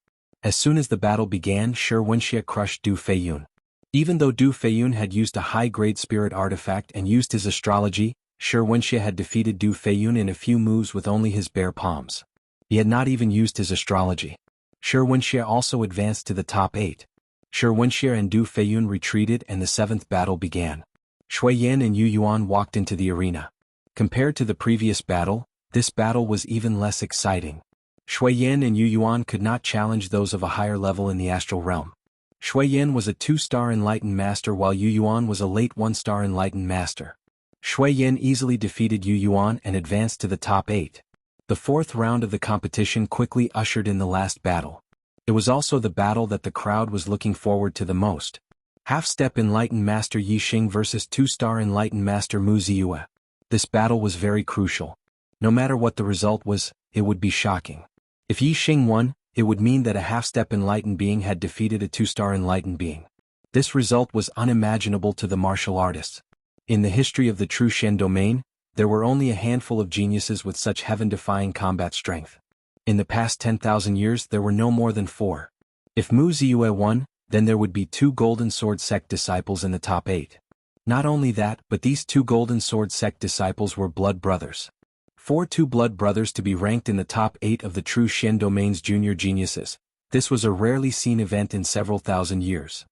As soon as the battle began, Shi Wenxie crushed Du Feiyun. Even though Du Feiyun had used a high-grade spirit artifact and used his astrology, Shi Wenxie had defeated Du Feiyun in a few moves with only his bare palms. He had not even used his astrology. Shi Wenxie also advanced to the top 8. Shi Wenxie and Du Feiyun retreated and the 7th battle began. Shui Yan and Yu Yuan walked into the arena. Compared to the previous battle, this battle was even less exciting. Shui Yan and Yu Yuan could not challenge those of a higher level in the astral realm. Shui Yan was a 2-star enlightened master while Yu Yuan was a late 1-star enlightened master. Shui Yan easily defeated Yu Yuan and advanced to the top 8. The 4th round of the competition quickly ushered in the last battle. It was also the battle that the crowd was looking forward to the most. Half-step enlightened master Yi Xing versus 2-star enlightened master Mu Ziyue. This battle was very crucial. No matter what the result was, it would be shocking. If Yi Xing won, it would mean that a half-step enlightened being had defeated a 2-star enlightened being. This result was unimaginable to the martial artists. In the history of the true Shen domain, there were only a handful of geniuses with such heaven-defying combat strength. In the past 10,000 years there were no more than 4. If Mu Ziyue won, then there would be 2 Golden Sword sect disciples in the top 8. Not only that, but these 2 Golden Sword sect disciples were blood brothers. For 2 blood brothers to be ranked in the top 8 of the true Shen domain's junior geniuses, this was a rarely seen event in several thousand years.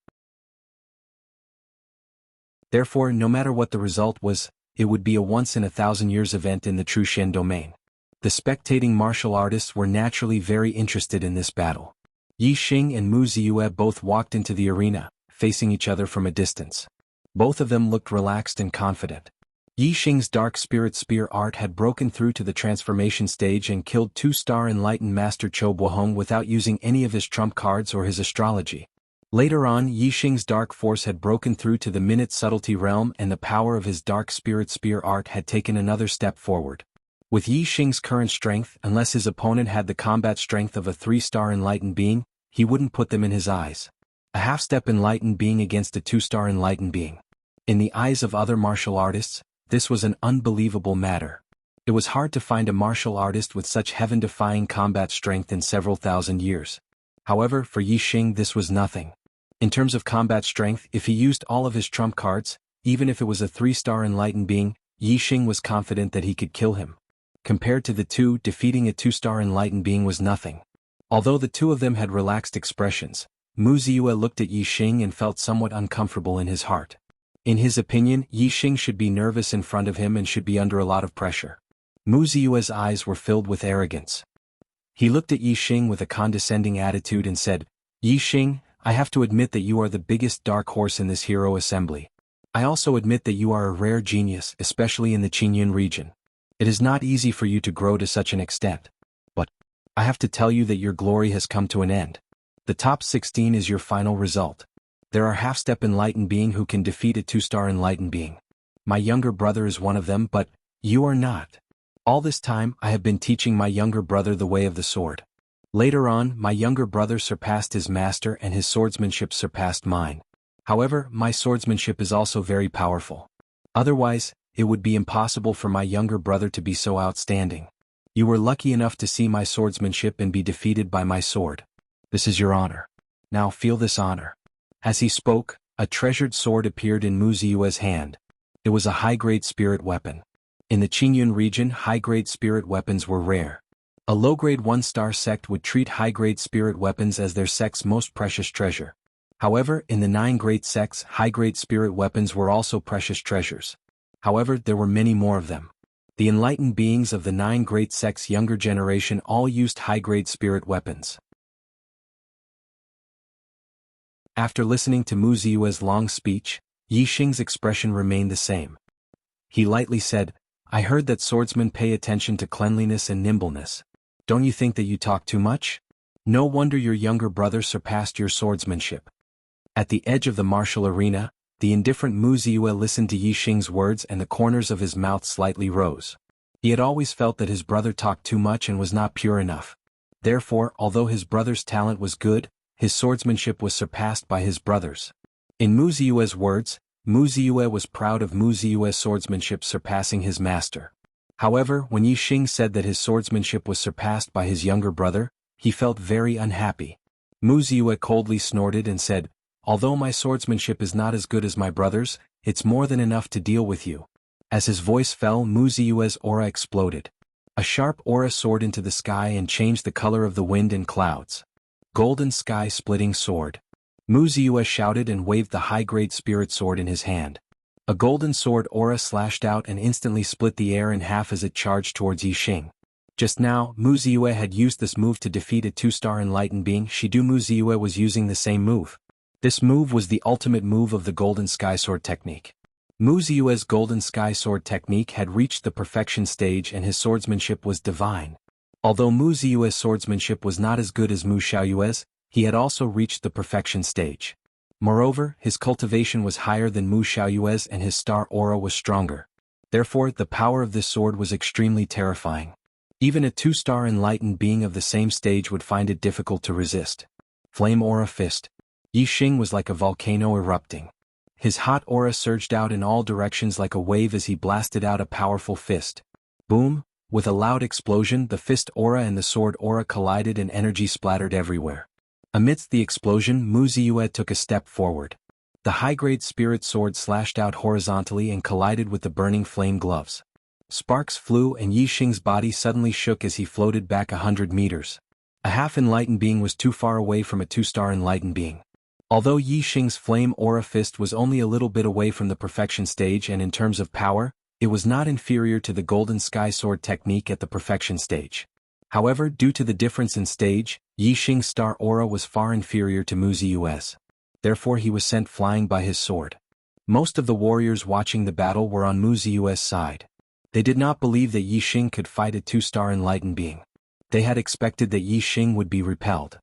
Therefore, no matter what the result was, it would be a once-in-a-thousand-years event in the true Shen domain. The spectating martial artists were naturally very interested in this battle. Yi Xing and Mu Ziyue both walked into the arena, facing each other from a distance. Both of them looked relaxed and confident. Yi Xing's dark spirit spear art had broken through to the transformation stage and killed 2-star enlightened master Chou Buohong without using any of his trump cards or his astrology. Later on, Yi Xing's dark force had broken through to the minute subtlety realm and the power of his dark spirit spear art had taken another step forward. With Yi Xing's current strength, unless his opponent had the combat strength of a 3-star enlightened being, he wouldn't put them in his eyes. A half-step enlightened being against a 2-star enlightened being. In the eyes of other martial artists, this was an unbelievable matter. It was hard to find a martial artist with such heaven-defying combat strength in several thousand years. However, for Yi Xing this was nothing. In terms of combat strength, if he used all of his trump cards, even if it was a 3-star enlightened being, Yi Xing was confident that he could kill him. Compared to the 2, defeating a 2-star enlightened being was nothing. Although the 2 of them had relaxed expressions, Mu Ziyue looked at Yi Xing and felt somewhat uncomfortable in his heart. In his opinion, Yi Xing should be nervous in front of him and should be under a lot of pressure. Mu Ziyue's eyes were filled with arrogance. He looked at Yi Xing with a condescending attitude and said, "Yi Xing, I have to admit that you are the biggest dark horse in this hero assembly. I also admit that you are a rare genius, especially in the Qingyun region. It is not easy for you to grow to such an extent. But I have to tell you that your glory has come to an end. The top 16 is your final result. There are half-step enlightened being who can defeat a 2-star enlightened being. My younger brother is one of them, but you are not. All this time I have been teaching my younger brother the way of the sword. Later on, my younger brother surpassed his master and his swordsmanship surpassed mine. However, my swordsmanship is also very powerful. Otherwise, it would be impossible for my younger brother to be so outstanding. You were lucky enough to see my swordsmanship and be defeated by my sword. This is your honor. Now feel this honor." As he spoke, a treasured sword appeared in Mu Ziyue's hand. It was a high-grade spirit weapon. In the Qingyun region, high-grade spirit weapons were rare. A low-grade 1-star sect would treat high-grade spirit weapons as their sect's most precious treasure. However, in the 9 great sects, high-grade spirit weapons were also precious treasures. However, there were many more of them. The enlightened beings of the 9 great sects' younger generation all used high-grade spirit weapons. After listening to Mu Ziyue's long speech, Yi Xing's expression remained the same. He lightly said, "I heard that swordsmen pay attention to cleanliness and nimbleness. Don't you think that you talk too much? No wonder your younger brother surpassed your swordsmanship." At the edge of the martial arena, the indifferent Mu Ziyue listened to Yi Xing's words and the corners of his mouth slightly rose. He had always felt that his brother talked too much and was not pure enough. Therefore, although his brother's talent was good, his swordsmanship was surpassed by his brother's. In Mu Ziyue's words, Mu Ziyue was proud of Mu Ziyue's swordsmanship surpassing his master. However, when Yi Xing said that his swordsmanship was surpassed by his younger brother, he felt very unhappy. Mu Ziyue coldly snorted and said, "Although my swordsmanship is not as good as my brother's, it's more than enough to deal with you." As his voice fell, Mu Ziyue's aura exploded. A sharp aura soared into the sky and changed the color of the wind and clouds. Golden sky-splitting sword. Mu Ziyue shouted and waved the high-grade spirit sword in his hand. A golden sword aura slashed out and instantly split the air in half as it charged towards Yi Xing. Just now, Mu Ziyue had used this move to defeat a 2-star enlightened being. Mu Ziyue was using the same move. This move was the ultimate move of the Golden Sky Sword technique. Mu Ziyue's Golden Sky Sword technique had reached the perfection stage and his swordsmanship was divine. Although Mu Ziyue's swordsmanship was not as good as Mu Xiaoyue's, he had also reached the perfection stage. Moreover, his cultivation was higher than Mu Xiaoyue's and his star aura was stronger. Therefore, the power of this sword was extremely terrifying. Even a 2-star enlightened being of the same stage would find it difficult to resist. Flame Aura Fist. Yi Xing was like a volcano erupting. His hot aura surged out in all directions like a wave as he blasted out a powerful fist. Boom! With a loud explosion, the fist aura and the sword aura collided and energy splattered everywhere. Amidst the explosion, Mu Ziyue took a step forward. The high-grade spirit sword slashed out horizontally and collided with the burning flame gloves. Sparks flew and Yi Xing's body suddenly shook as he floated back 100 meters. A half-enlightened being was too far away from a 2-star enlightened being. Although Yi Xing's flame aura fist was only a little bit away from the perfection stage and in terms of power, it was not inferior to the Golden Sky Sword technique at the perfection stage. However, due to the difference in stage, Yi Xing's star aura was far inferior to Mu Ziyue's. Therefore he was sent flying by his sword. Most of the warriors watching the battle were on Mu Ziyue's side. They did not believe that Yi Xing could fight a 2-star enlightened being. They had expected that Yi Xing would be repelled.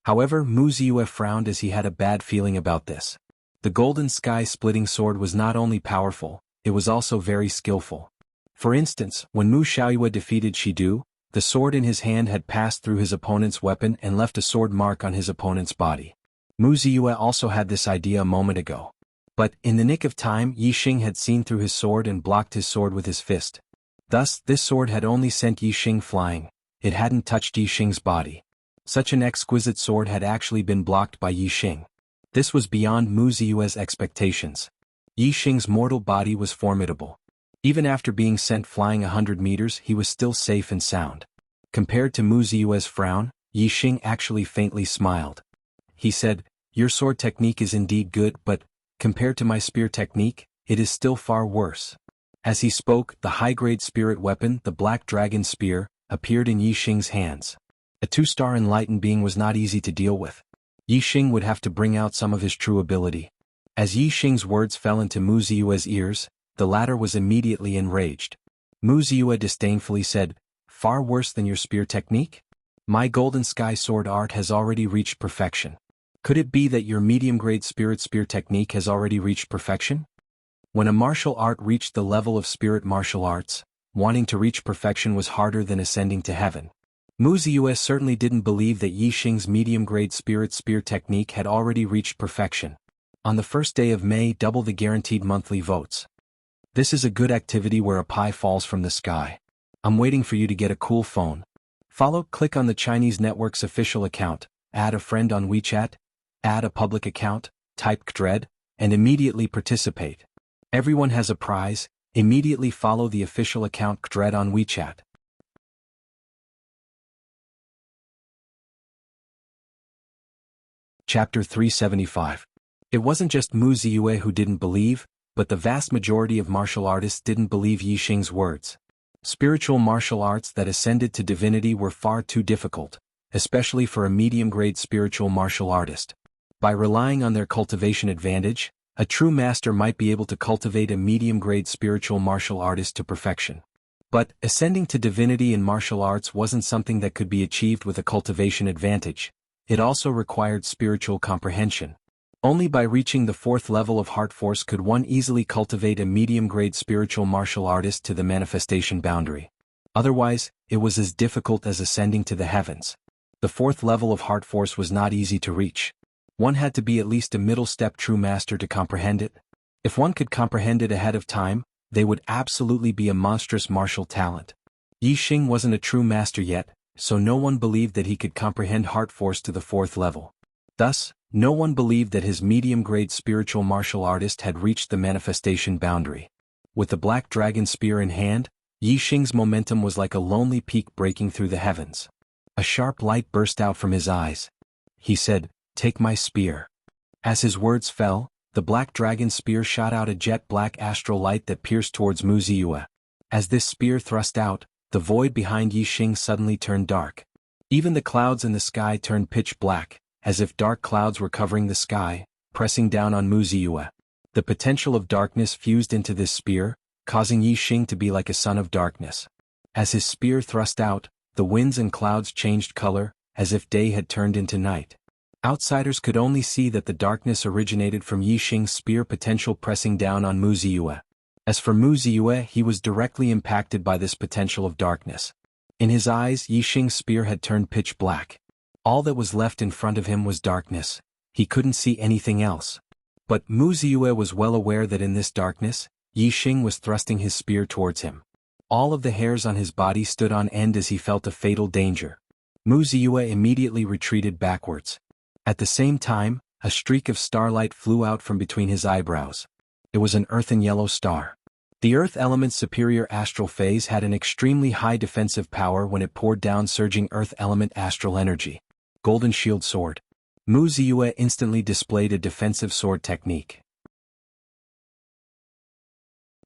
However, Mu Ziyue frowned as he had a bad feeling about this. The golden sky-splitting sword was not only powerful, it was also very skillful. For instance, when Mu Xiaoyue defeated Shidu, the sword in his hand had passed through his opponent's weapon and left a sword mark on his opponent's body. Mu Ziyue also had this idea a moment ago. But, in the nick of time, Yi Xing had seen through his sword and blocked his sword with his fist. Thus, this sword had only sent Yi Xing flying, it hadn't touched Yi Xing's body. Such an exquisite sword had actually been blocked by Yi Xing. This was beyond Mu Ziyue's expectations. Yi Xing's mortal body was formidable. Even after being sent flying 100 meters, he was still safe and sound. Compared to Mu Ziyue's frown, Yi Xing actually faintly smiled. He said, "Your sword technique is indeed good, but, compared to my spear technique, it is still far worse." As he spoke, the high-grade spirit weapon, the Black Dragon Spear, appeared in Yi Xing's hands. A 2-star enlightened being was not easy to deal with. Yi Xing would have to bring out some of his true ability. As Yi Xing's words fell into Mu Ziyue's ears, the latter was immediately enraged. Mu Ziyue disdainfully said, "Far worse than your spear technique? My Golden Sky Sword art has already reached perfection. Could it be that your medium-grade spirit spear technique has already reached perfection?" When a martial art reached the level of spirit martial arts, wanting to reach perfection was harder than ascending to heaven. Mu Ziyue certainly didn't believe that Yi Xing's medium-grade spirit spear technique had already reached perfection. On the first day of May, double the guaranteed monthly votes. This is a good activity where a pie falls from the sky. I'm waiting for you to get a cool phone. Click on the Chinese network's official account, add a friend on WeChat, add a public account, type KDRED, and immediately participate. Everyone has a prize. Immediately follow the official account KDRED on WeChat. Chapter 375. It wasn't just Mu Ziyue who didn't believe, but the vast majority of martial artists didn't believe Yi Xing's words. Spiritual martial arts that ascended to divinity were far too difficult, especially for a medium-grade spiritual martial artist. By relying on their cultivation advantage, a true master might be able to cultivate a medium-grade spiritual martial artist to perfection. But ascending to divinity in martial arts wasn't something that could be achieved with a cultivation advantage. It also required spiritual comprehension. Only by reaching the 4th level of heart force could one easily cultivate a medium-grade spiritual martial artist to the manifestation boundary. Otherwise, it was as difficult as ascending to the heavens. The 4th level of heart force was not easy to reach. One had to be at least a middle-step true master to comprehend it. If one could comprehend it ahead of time, they would absolutely be a monstrous martial talent. Yi Xing wasn't a true master yet, so no one believed that he could comprehend heart force to the 4th level. Thus, no one believed that his medium-grade spiritual martial artist had reached the manifestation boundary. With the Black Dragon Spear in hand, Yi Xing's momentum was like a lonely peak breaking through the heavens. A sharp light burst out from his eyes. He said, "Take my spear." As his words fell, the Black Dragon Spear shot out a jet-black astral light that pierced towards Mu Ziyue. As this spear thrust out, the void behind Yi Xing suddenly turned dark. Even the clouds in the sky turned pitch black, as if dark clouds were covering the sky, pressing down on Mu Ziyue. The potential of darkness fused into this spear, causing Yi Xing to be like a son of darkness. As his spear thrust out, the winds and clouds changed color, as if day had turned into night. Outsiders could only see that the darkness originated from Yi Xing's spear potential pressing down on Mu Ziyue. As for Mu Ziyue, he was directly impacted by this potential of darkness. In his eyes, Yi Xing's spear had turned pitch black. All that was left in front of him was darkness. He couldn't see anything else. But Mu Ziyue was well aware that in this darkness, Yi Xing was thrusting his spear towards him. All of the hairs on his body stood on end as he felt a fatal danger. Mu Ziyue immediately retreated backwards. At the same time, a streak of starlight flew out from between his eyebrows. It was an earthen yellow star. The Earth element's superior astral phase had an extremely high defensive power when it poured down surging Earth element astral energy. Golden Shield Sword. Mu Ziyue instantly displayed a defensive sword technique.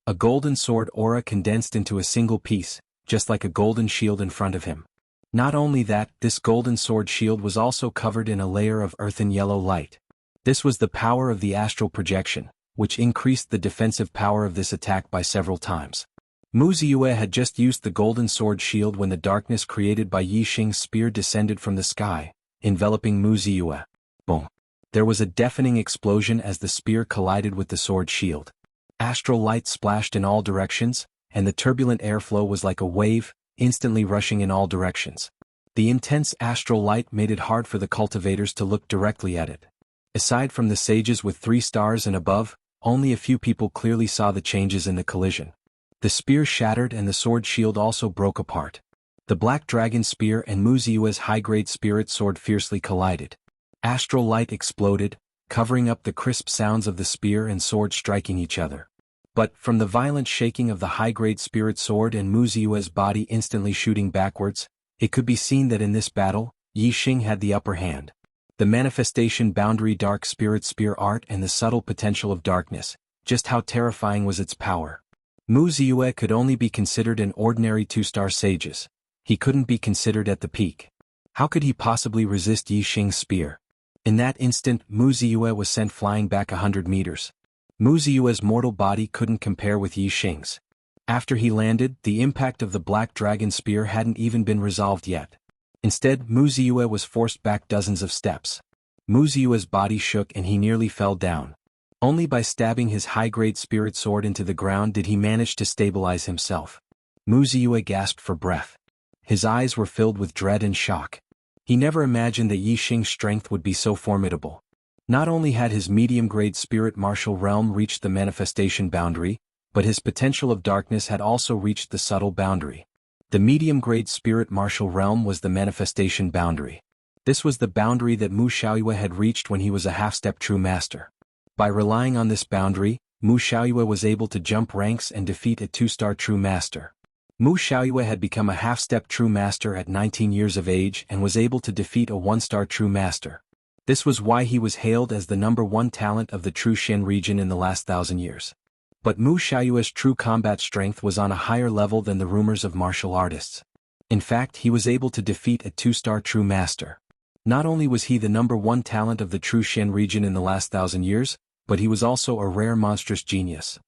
A golden sword aura condensed into a single piece, just like a golden shield in front of him. Not only that, this golden sword shield was also covered in a layer of earthen yellow light. This was the power of the astral projection, which increased the defensive power of this attack by several times. Mu Ziyue had just used the golden sword shield when the darkness created by Yi Xing's spear descended from the sky, enveloping Mu Ziyue. Boom! There was a deafening explosion as the spear collided with the sword shield. Astral light splashed in all directions, and the turbulent airflow was like a wave, instantly rushing in all directions. The intense astral light made it hard for the cultivators to look directly at it. Aside from the sages with 3 stars and above, only a few people clearly saw the changes in the collision. The spear shattered and the sword shield also broke apart. The Black Dragon Spear and Mu Ziyue's high-grade spirit sword fiercely collided. Astral light exploded, covering up the crisp sounds of the spear and sword striking each other. But, from the violent shaking of the high-grade spirit sword and Mu Ziyue's body instantly shooting backwards, it could be seen that in this battle, Yi Xing had the upper hand. The manifestation boundary, dark spirit spear art, and the subtle potential of darkness, just how terrifying was its power. Mu Ziyue could only be considered an ordinary two-star sages. He couldn't be considered at the peak. How could he possibly resist Yi Xing's spear? In that instant, Mu Ziyue was sent flying back 100 meters. Mu Ziyue's mortal body couldn't compare with Yi Xing's. After he landed, the impact of the black dragon spear hadn't even been resolved yet. Instead, Mu Ziyue was forced back dozens of steps. Mu Ziyue's body shook and he nearly fell down. Only by stabbing his high-grade spirit sword into the ground did he manage to stabilize himself. Mu Ziyue gasped for breath. His eyes were filled with dread and shock. He never imagined that Yi Xing's strength would be so formidable. Not only had his medium-grade spirit martial realm reached the manifestation boundary, but his potential of darkness had also reached the subtle boundary. The medium-grade spirit martial realm was the manifestation boundary. This was the boundary that Mu Xiaoyue had reached when he was a half-step true master. By relying on this boundary, Mu Xiaoyue was able to jump ranks and defeat a two-star true master. Mu Xiaoyue had become a half-step true master at 19 years of age and was able to defeat a one-star true master. This was why he was hailed as the #1 talent of the True Xian region in the last 1,000 years. But Mu Xiaoyue's true combat strength was on a higher level than the rumors of martial artists. In fact, he was able to defeat a two-star true master. Not only was he the #1 talent of the True Xian region in the last 1,000 years, but he was also a rare monstrous genius.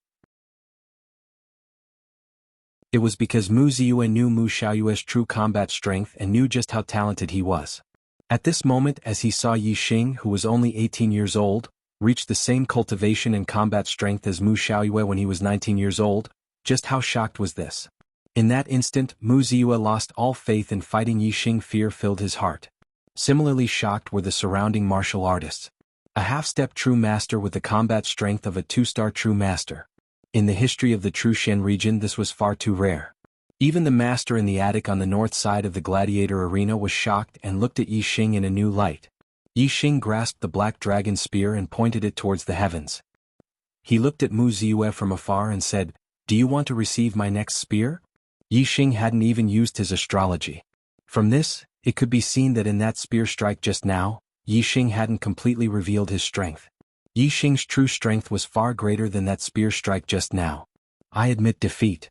It was because Mu Ziyue knew Mu Xiaoyue's true combat strength and knew just how talented he was. At this moment, as he saw Yi Xing, who was only 18 years old, reach the same cultivation and combat strength as Mu Xiaoyue when he was 19 years old, just how shocked was this? In that instant, Mu Ziyue lost all faith in fighting Yi Xing. Fear filled his heart. Similarly shocked were the surrounding martial artists. A half-step true master with the combat strength of a two-star true master. In the history of the True Xian region, this was far too rare. Even the master in the attic on the north side of the gladiator arena was shocked and looked at Yi Xing in a new light. Yi Xing grasped the black dragon spear and pointed it towards the heavens. He looked at Mu Ziyue from afar and said, "Do you want to receive my next spear?" Yi Xing hadn't even used his astrology. From this, it could be seen that in that spear strike just now, Yi Xing hadn't completely revealed his strength. Yi Xing's true strength was far greater than that spear strike just now. "I admit defeat."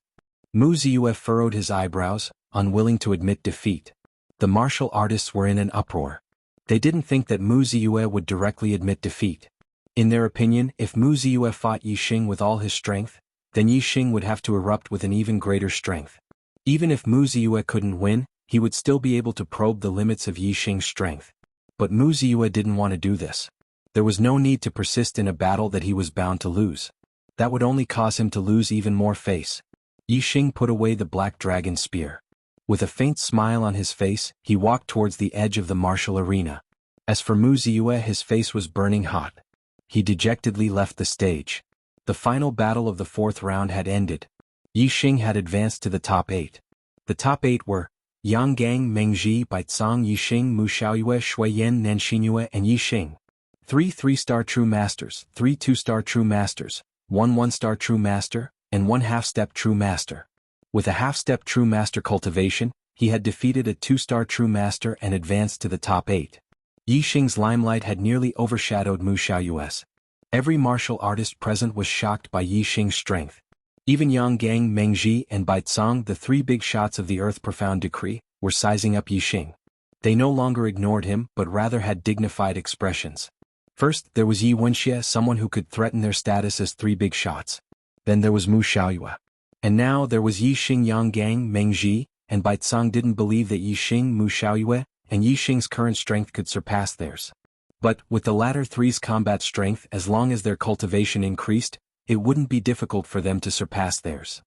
Mu Ziyue furrowed his eyebrows, unwilling to admit defeat. The martial artists were in an uproar. They didn't think that Mu Ziyue would directly admit defeat. In their opinion, if Mu Ziyue fought Yi Xing with all his strength, then Yi Xing would have to erupt with an even greater strength. Even if Mu Ziyue couldn't win, he would still be able to probe the limits of Yi Xing's strength. But Mu Ziyue didn't want to do this. There was no need to persist in a battle that he was bound to lose. That would only cause him to lose even more face. Yi Xing put away the black dragon spear. With a faint smile on his face, he walked towards the edge of the martial arena. As for Mu Ziyue, his face was burning hot. He dejectedly left the stage. The final battle of the 4th round had ended. Yi Xing had advanced to the top 8. The top 8 were Yang Gang, Meng Ji, Baicang, Yi Xing, Mu Xiaoyue, Shui Yan, Nanshinyue, and Yi Xing. 3 3-star true masters, 3 2-star true masters, 1 1-star true master, and 1 half-step true master. With a half-step true master cultivation, he had defeated a 2-star true master and advanced to the top 8. Yi Xing's limelight had nearly overshadowed Mu Xiaoyue's. Every martial artist present was shocked by Yi Xing's strength. Even Yang Gang, Meng Ji, and Baicang, the 3 big shots of the Earth Profound Decree, were sizing up Yi Xing. They no longer ignored him but rather had dignified expressions. First, there was Yi Wuxia, someone who could threaten their status as 3 big shots. Then there was Mu Xiaoyue. And now there was Yi Xing. Yang Gang, Meng Ji, and Baicang didn't believe that Yi Xing, Mu Xiaoyue, and Yi Xing's current strength could surpass theirs. But, with the latter three's combat strength, as long as their cultivation increased, it wouldn't be difficult for them to surpass theirs.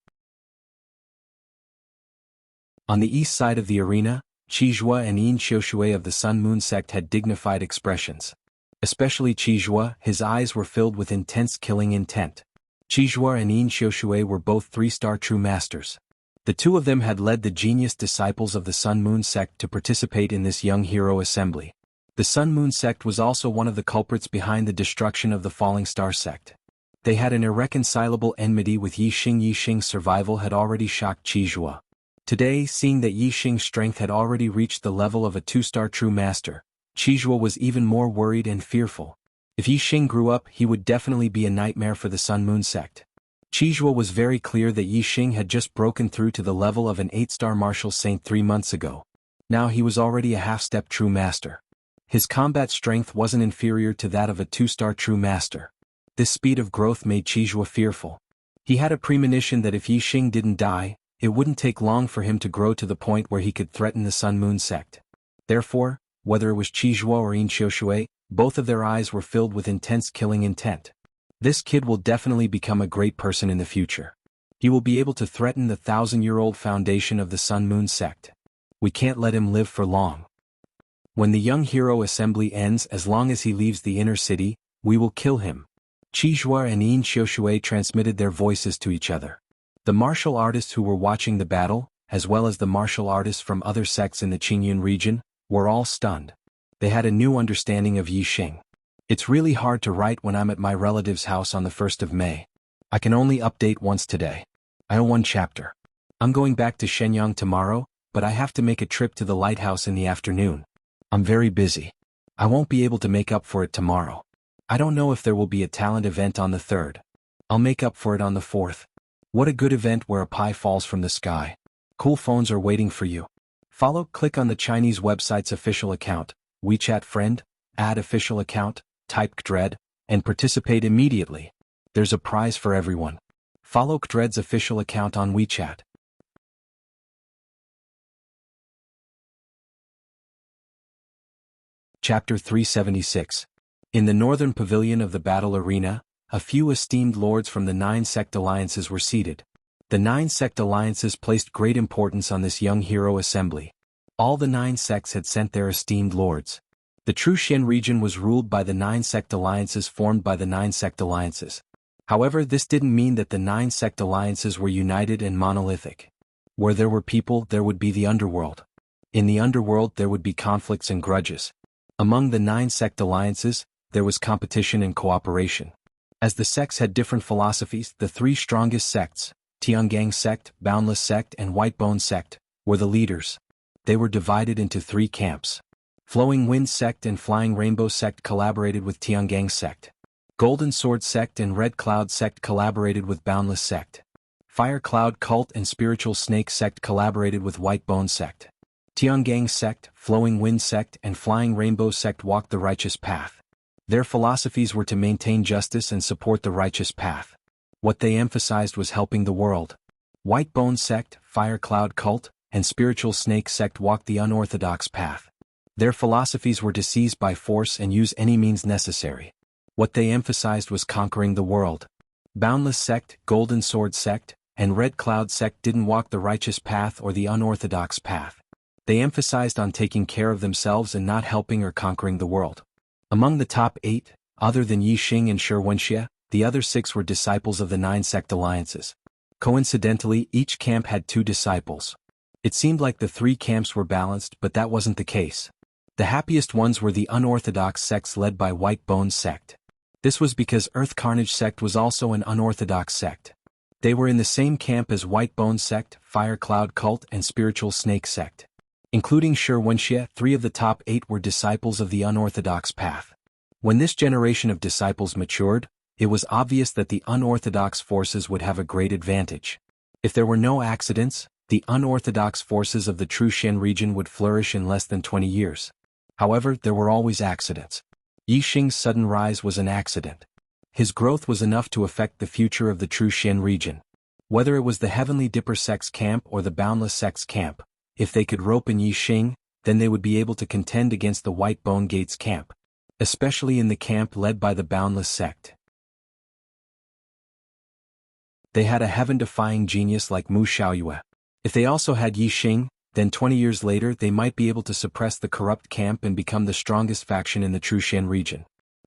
On the east side of the arena, Qizhua and Yin Xiushui of the Sun Moon sect had dignified expressions. Especially Qizhua, his eyes were filled with intense killing intent. Qizhua and Yin Xiushui were both 3-star true masters. The two of them had led the genius disciples of the Sun Moon sect to participate in this young hero assembly. The Sun Moon sect was also one of the culprits behind the destruction of the Falling Star sect. They had an irreconcilable enmity with Yi Xing. Yi Xing's survival had already shocked Qizhua. Today, seeing that Yi Xing's strength had already reached the level of a 2-star true master, Qizhuo was even more worried and fearful. If Yi Xing grew up, he would definitely be a nightmare for the Sun Moon sect. Qizhuo was very clear that Yi Xing had just broken through to the level of an 8-star martial saint 3 months ago. Now he was already a half-step true master. His combat strength wasn't inferior to that of a 2-star true master. This speed of growth made Qizhuo fearful. He had a premonition that if Yi Xing didn't die, it wouldn't take long for him to grow to the point where he could threaten the Sun Moon sect. Therefore, whether it was Qizhuo or Yin Xiushui, both of their eyes were filled with intense killing intent. This kid will definitely become a great person in the future. He will be able to threaten the 1,000-year-old foundation of the Sun Moon sect. We can't let him live for long. When the young hero assembly ends, as long as he leaves the inner city, we will kill him. Qizhuo and Yin Xiushui transmitted their voices to each other. The martial artists who were watching the battle, as well as the martial artists from other sects in the Qingyun region, were all stunned. They had a new understanding of Yi Xing. It's really hard to write when I'm at my relative's house on the 1st of May. I can only update once today. I owe 1 chapter. I'm going back to Shenyang tomorrow, but I have to make a trip to the lighthouse in the afternoon. I'm very busy. I won't be able to make up for it tomorrow. I don't know if there will be a talent event on the 3rd. I'll make up for it on the 4th. What a good event where a pie falls from the sky. Cool phones are waiting for you. Click on the Chinese website's official account, WeChat friend, add official account, type Kdred, and participate immediately. There's a prize for everyone. Follow Kdred's official account on WeChat. Chapter 376. In the northern pavilion of the battle arena, a few esteemed lords from the 9 sect alliances were seated. The 9 sect alliances placed great importance on this young hero assembly. All the 9 sects had sent their esteemed lords. The True Xian region was ruled by the 9 sect alliances formed by the 9 sect alliances. However, this didn't mean that the 9 sect alliances were united and monolithic. Where there were people, there would be the underworld. In the underworld, there would be conflicts and grudges. Among the 9 sect alliances, there was competition and cooperation. As the sects had different philosophies, the 3 strongest sects, Tiangang sect, Boundless sect and Whitebone sect, were the leaders. They were divided into 3 camps. Flowing Wind sect and Flying Rainbow sect collaborated with Tiangang sect. Golden Sword sect and Red Cloud sect collaborated with Boundless sect. Fire Cloud cult and Spiritual Snake sect collaborated with Whitebone sect. Tiangang sect, Flowing Wind sect and Flying Rainbow sect walked the righteous path. Their philosophies were to maintain justice and support the righteous path. What they emphasized was helping the world. Whitebone sect, Fire Cloud cult, and Spiritual Snake sect walked the unorthodox path. Their philosophies were to seize by force and use any means necessary. What they emphasized was conquering the world. Boundless sect, Golden Sword sect, and Red Cloud sect didn't walk the righteous path or the unorthodox path. They emphasized on taking care of themselves and not helping or conquering the world. Among the top 8, other than Yi Xing and Wuxia, the other 6 were disciples of the 9 sect alliances. Coincidentally, each camp had 2 disciples. It seemed like the 3 camps were balanced, but that wasn't the case. The happiest ones were the unorthodox sects led by Whitebone sect. This was because Earth Carnage sect was also an unorthodox sect. They were in the same camp as Whitebone sect, Fire Cloud cult and Spiritual Snake sect. Including Wuxia, 3 of the top 8 were disciples of the unorthodox path. When this generation of disciples matured, it was obvious that the unorthodox forces would have a great advantage. If there were no accidents, the unorthodox forces of the True Xian region would flourish in less than 20 years. However, there were always accidents. Yi Xing's sudden rise was an accident. His growth was enough to affect the future of the True Xian region. Whether it was the Heavenly Dipper sect's camp or the Boundless sect's camp, if they could rope in Yi Xing, then they would be able to contend against the Whitebone Gate's camp, especially in the camp led by the Boundless sect. They had a heaven-defying genius like Mu Xiaoyue. If they also had Yi Xing, then 20 years later they might be able to suppress the corrupt camp and become the strongest faction in the True Xian region.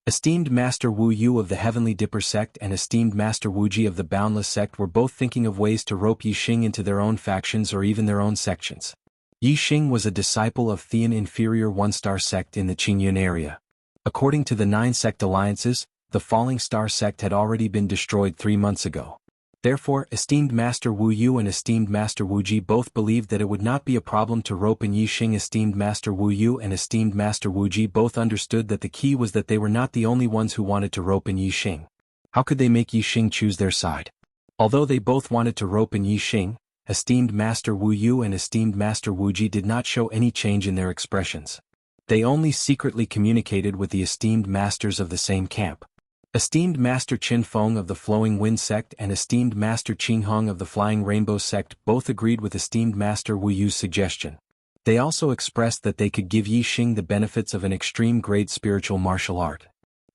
Esteemed Master Wu Yu of the Heavenly Dipper sect and esteemed Master Wu Ji of the Boundless sect were both thinking of ways to rope Yi Xing into their own factions or even their own sections. Yi Xing was a disciple of Thean Inferior 1-star sect in the Qingyun area. According to the 9 sect alliances, the Falling Star sect had already been destroyed 3 months ago. Therefore, esteemed Master Wu Yu and esteemed Master Wu Ji both believed that it would not be a problem to rope in Yi Xing. Esteemed Master Wu Yu and esteemed Master Wu Ji both understood that the key was that they were not the only ones who wanted to rope in Yi Xing. How could they make Yi Xing choose their side? Although they both wanted to rope in Yi Xing, esteemed Master Wu Yu and esteemed Master Wu Ji did not show any change in their expressions. They only secretly communicated with the esteemed masters of the same camp. Esteemed Master Qin Feng of the Flowing Wind sect and esteemed Master Qing Hong of the Flying Rainbow sect both agreed with esteemed Master Wu Yu's suggestion. They also expressed that they could give Yi Xing the benefits of an extreme grade spiritual martial art.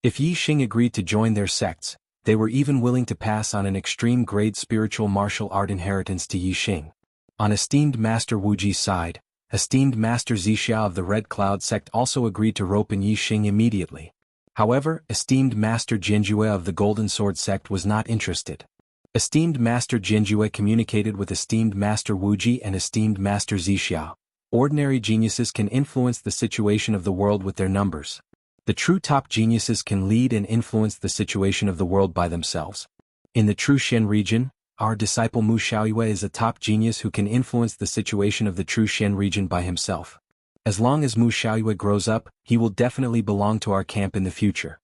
If Yi Xing agreed to join their sects, they were even willing to pass on an extreme grade spiritual martial art inheritance to Yi Xing. On esteemed Master Wu Ji's side, esteemed Master Zixia of the Red Cloud sect also agreed to rope in Yi Xing immediately. However, esteemed Master Jianjue of the Golden Sword sect was not interested. Esteemed Master Jianjue communicated with esteemed Master Wu Ji and esteemed Master Zixia. Ordinary geniuses can influence the situation of the world with their numbers. The true top geniuses can lead and influence the situation of the world by themselves. In the True Xian region, our disciple Mu Xiaoyue is a top genius who can influence the situation of the True Xian region by himself. As long as Mu Xiaoyue grows up, he will definitely belong to our camp in the future.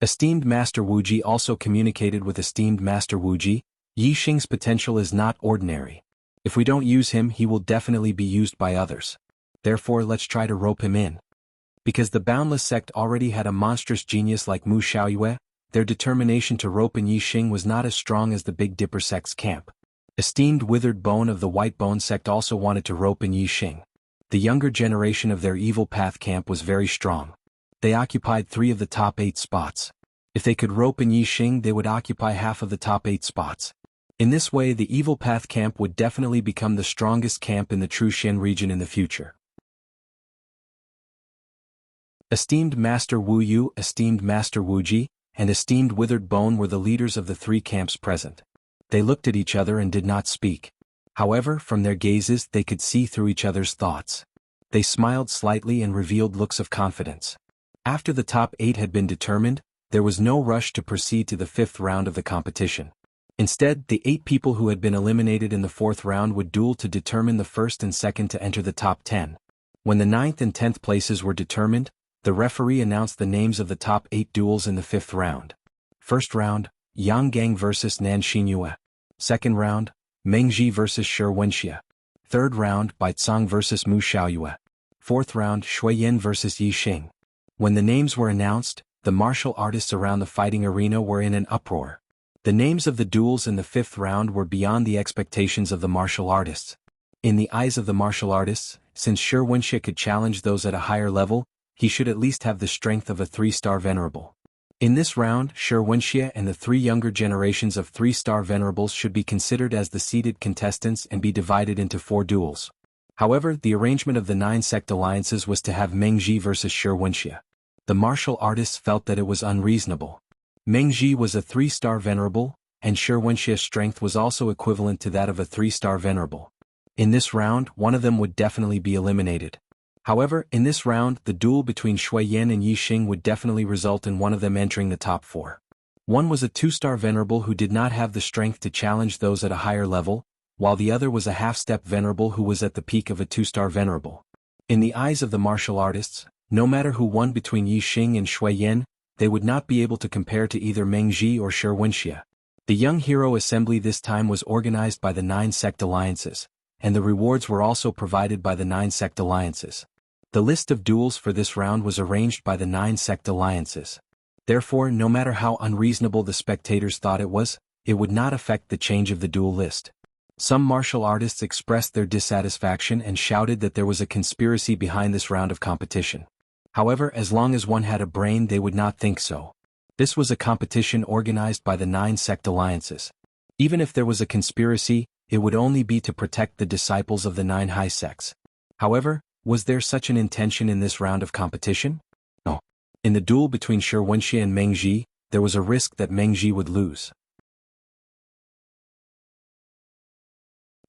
Esteemed Master Wu Ji also communicated with esteemed Master Wu Ji. Yi Xing's potential is not ordinary. If we don't use him, he will definitely be used by others. Therefore, let's try to rope him in. Because the Boundless sect already had a monstrous genius like Mu Xiaoyue, their determination to rope in Yi Xing was not as strong as the Big Dipper sect's camp. Esteemed Withered Bone of the White Bone sect also wanted to rope in Yi Xing. The younger generation of their Evil Path camp was very strong. They occupied 3 of the top 8 spots. If they could rope in Yi Xing, they would occupy half of the top 8 spots. In this way, the Evil Path camp would definitely become the strongest camp in the True Xian region in the future. Esteemed Master Wu Yu, esteemed Master Wu Ji, and esteemed Withered Bone were the leaders of the 3 camps present. They looked at each other and did not speak. However, from their gazes they could see through each other's thoughts. They smiled slightly and revealed looks of confidence. After the top 8 had been determined, there was no rush to proceed to the 5th round of the competition. Instead, the 8 people who had been eliminated in the 4th round would duel to determine the 1st and 2nd to enter the top 10. When the 9th and 10th places were determined, the referee announced the names of the top 8 duels in the 5th round. First round, Yang Gang vs Nan Xinyue. Second round, Meng Ji vs Shi Wenxia. Third round, Baicang vs Mu Xiaoyue. Fourth round, Shui Yin vs Yi Xing. When the names were announced, the martial artists around the fighting arena were in an uproar. The names of the duels in the 5th round were beyond the expectations of the martial artists. In the eyes of the martial artists, since Shi Wenxia could challenge those at a higher level, he should at least have the strength of a 3-star venerable. In this round, Shi Wenxia and the 3 younger generations of 3-star venerables should be considered as the seeded contestants and be divided into 4 duels. However, the arrangement of the 9 sect alliances was to have Meng Ji versus Shi Wenxia. The martial artists felt that it was unreasonable. Meng Ji was a 3-star venerable, and Shi Wenxia's strength was also equivalent to that of a 3-star venerable. In this round, one of them would definitely be eliminated. However, in this round, the duel between Shui Yin and Yi Xing would definitely result in one of them entering the top 4. One was a 2-star venerable who did not have the strength to challenge those at a higher level, while the other was a half-step venerable who was at the peak of a 2-star venerable. In the eyes of the martial artists, no matter who won between Yi Xing and Shui Yin, they would not be able to compare to either Meng Ji or Shi Wenxia. The Young Hero Assembly this time was organized by the 9 sect alliances, and the rewards were also provided by the 9 sect alliances. The list of duels for this round was arranged by the 9 sect alliances. Therefore, no matter how unreasonable the spectators thought it would not affect the change of the duel list. Some martial artists expressed their dissatisfaction and shouted that there was a conspiracy behind this round of competition. However, as long as one had a brain, they would not think so. This was a competition organized by the 9 sect alliances. Even if there was a conspiracy, it would only be to protect the disciples of the 9 high sects. However, was there such an intention in this round of competition? No. In the duel between Shi Wenxia and Meng Ji, there was a risk that Meng Ji would lose.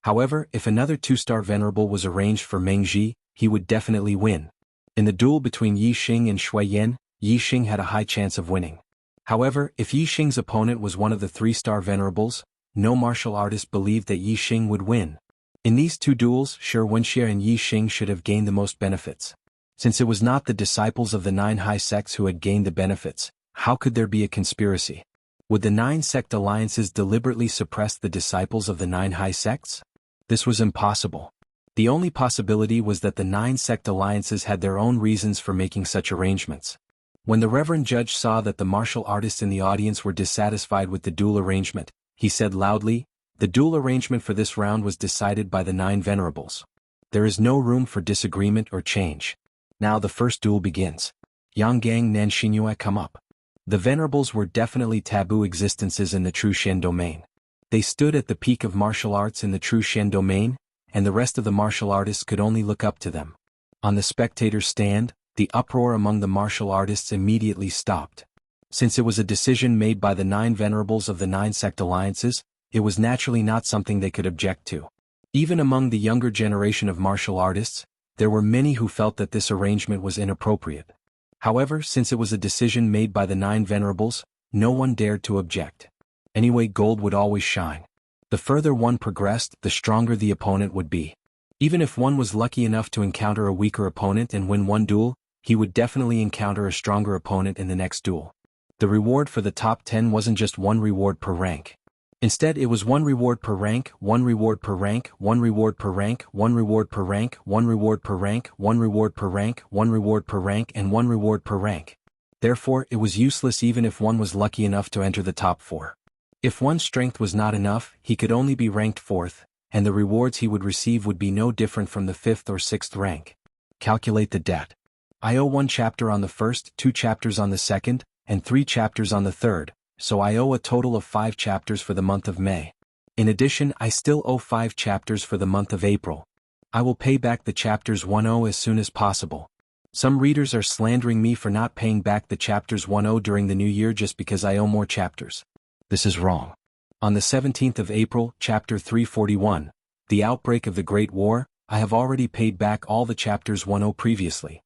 However, if another 2-star venerable was arranged for Meng Ji, he would definitely win. In the duel between Yi Xing and Shui Yin, Yi Xing had a high chance of winning. However, if Yi Xing's opponent was one of the 3-star venerables, no martial artist believed that Yi Xing would win. In these two duels, Shi Wenxie and Yi Xing should have gained the most benefits. Since it was not the disciples of the 9 high sects who had gained the benefits, how could there be a conspiracy? Would the 9 sect alliances deliberately suppress the disciples of the 9 high sects? This was impossible. The only possibility was that the 9 sect alliances had their own reasons for making such arrangements. When the Reverend Judge saw that the martial artists in the audience were dissatisfied with the duel arrangement, he said loudly, "The duel arrangement for this round was decided by the 9 venerables. There is no room for disagreement or change. Now the first duel begins. Yang Gang Nanshinyue come up." The venerables were definitely taboo existences in the True Shen domain. They stood at the peak of martial arts in the True Shen domain, and the rest of the martial artists could only look up to them. On the spectator's stand, the uproar among the martial artists immediately stopped. Since it was a decision made by the 9 venerables of the 9 sect alliances, it was naturally not something they could object to. Even among the younger generation of martial artists, there were many who felt that this arrangement was inappropriate. However, since it was a decision made by the 9 venerables, no one dared to object. Anyway, gold would always shine. The further one progressed, the stronger the opponent would be. Even if one was lucky enough to encounter a weaker opponent and win one duel, he would definitely encounter a stronger opponent in the next duel. The reward for the top 10 wasn't just one reward per rank. Instead, it was one reward per rank, one reward per rank, one reward per rank, one reward per rank, one reward per rank, one reward per rank, one reward per rank, and one reward per rank. Therefore, it was useless even if one was lucky enough to enter the top 4. If one's strength was not enough, he could only be ranked 4th, and the rewards he would receive would be no different from the 5th or 6th rank. Calculate the debt. I owe 1 chapter on the 1st, 2 chapters on the 2nd, and 3 chapters on the 3rd. So I owe a total of 5 chapters for the month of May. In addition, I still owe 5 chapters for the month of April. I will pay back the chapters 10 as soon as possible. Some readers are slandering me for not paying back the chapters 10 during the new year just because I owe more chapters. This is wrong. On the 17th of April, chapter 341, the outbreak of the Great War, I have already paid back all the chapters 10 previously.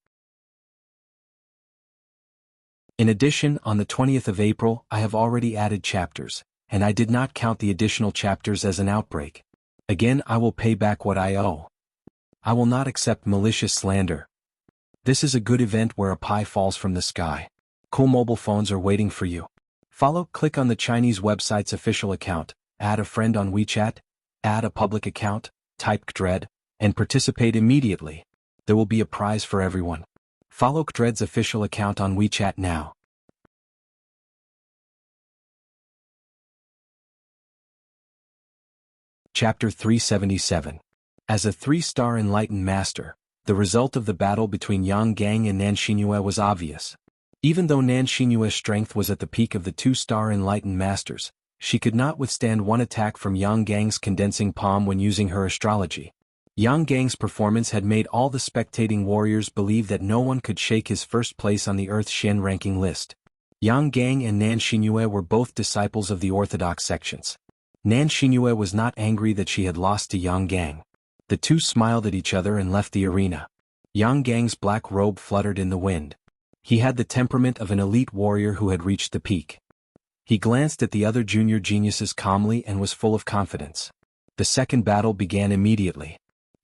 In addition, on the 20th of April, I have already added chapters, and I did not count the additional chapters as an outbreak. Again, I will pay back what I owe. I will not accept malicious slander. This is a good event where a pie falls from the sky. Cool mobile phones are waiting for you. Click on the Chinese website's official account, add a friend on WeChat, add a public account, type Kdred, and participate immediately. There will be a prize for everyone. Follow Kdred's official account on WeChat now. Chapter 377. As a 3-star enlightened master, the result of the battle between Yang Gang and Nanshinyue was obvious. Even though Nanshinyue's strength was at the peak of the 2-star enlightened masters, she could not withstand one attack from Yang Gang's condensing palm when using her astrology. Yang Gang's performance had made all the spectating warriors believe that no one could shake his first place on the Earth Shen ranking list. Yang Gang and Nanshinyue were both disciples of the orthodox sections. Nanshinyue was not angry that she had lost to Yang Gang. The two smiled at each other and left the arena. Yang Gang's black robe fluttered in the wind. He had the temperament of an elite warrior who had reached the peak. He glanced at the other junior geniuses calmly and was full of confidence. The second battle began immediately.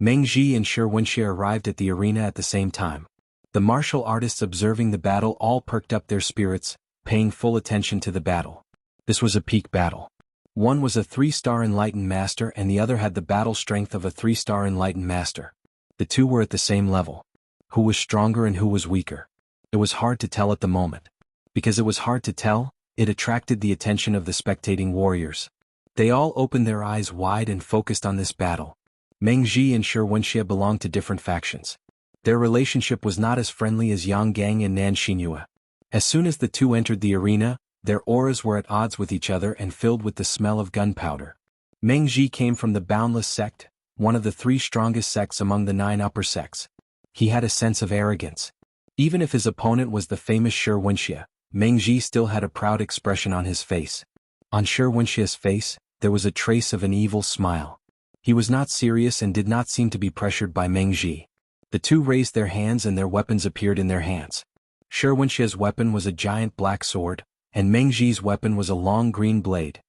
Meng Ji and Shi Wenxie arrived at the arena at the same time. The martial artists observing the battle all perked up their spirits, paying full attention to the battle. This was a peak battle. One was a 3-star enlightened master and the other had the battle strength of a 3-star enlightened master. The two were at the same level. Who was stronger and who was weaker? It was hard to tell at the moment. Because it was hard to tell, it attracted the attention of the spectating warriors. They all opened their eyes wide and focused on this battle. Meng Ji and Shi Wenxie belonged to different factions. Their relationship was not as friendly as Yang Gang and Nanshinyue. As soon as the two entered the arena, their auras were at odds with each other and filled with the smell of gunpowder. Meng Ji came from the Boundless sect, one of the 3 strongest sects among the 9 upper sects. He had a sense of arrogance. Even if his opponent was the famous Shi Wenxie, Meng Ji still had a proud expression on his face. On Shi Wenxie's face, there was a trace of an evil smile. He was not serious and did not seem to be pressured by Meng Ji. The two raised their hands and their weapons appeared in their hands. Shi Wenxie's weapon was a giant black sword, and Meng Ji's weapon was a long green blade.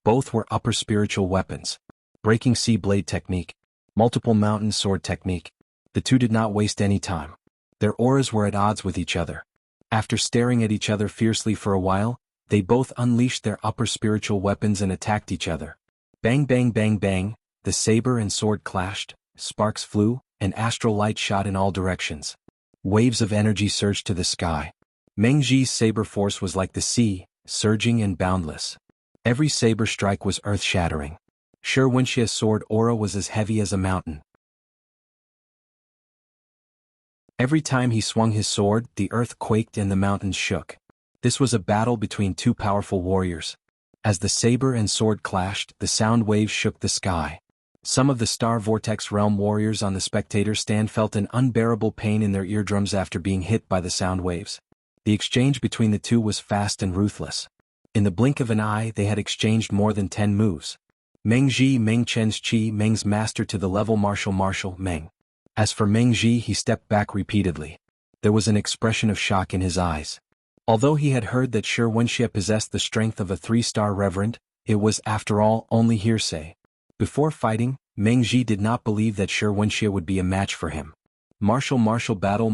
Both were upper spiritual weapons. Breaking sea blade technique. Multiple mountain sword technique. The two did not waste any time. Their auras were at odds with each other. After staring at each other fiercely for a while, they both unleashed their upper spiritual weapons and attacked each other. Bang bang bang bang, the saber and sword clashed, sparks flew, and astral light shot in all directions. Waves of energy surged to the sky. Meng Ji's saber force was like the sea, surging and boundless. Every saber strike was earth-shattering. Wuxia's sword aura was as heavy as a mountain. Every time he swung his sword, the earth quaked and the mountains shook. This was a battle between two powerful warriors. As the saber and sword clashed, the sound waves shook the sky. Some of the Star Vortex Realm warriors on the spectator stand felt an unbearable pain in their eardrums after being hit by the sound waves. The exchange between the two was fast and ruthless. In the blink of an eye, they had exchanged more than 10 moves. Meng Ji, Meng Chen's Qi, Meng's master to the level martial Meng. As for Meng Ji, he stepped back repeatedly. There was an expression of shock in his eyes. Although he had heard that Wuxia possessed the strength of a 3-star reverend, it was, after all, only hearsay. Before fighting, Meng Ji did not believe that Wuxia would be a match for him. Martial battle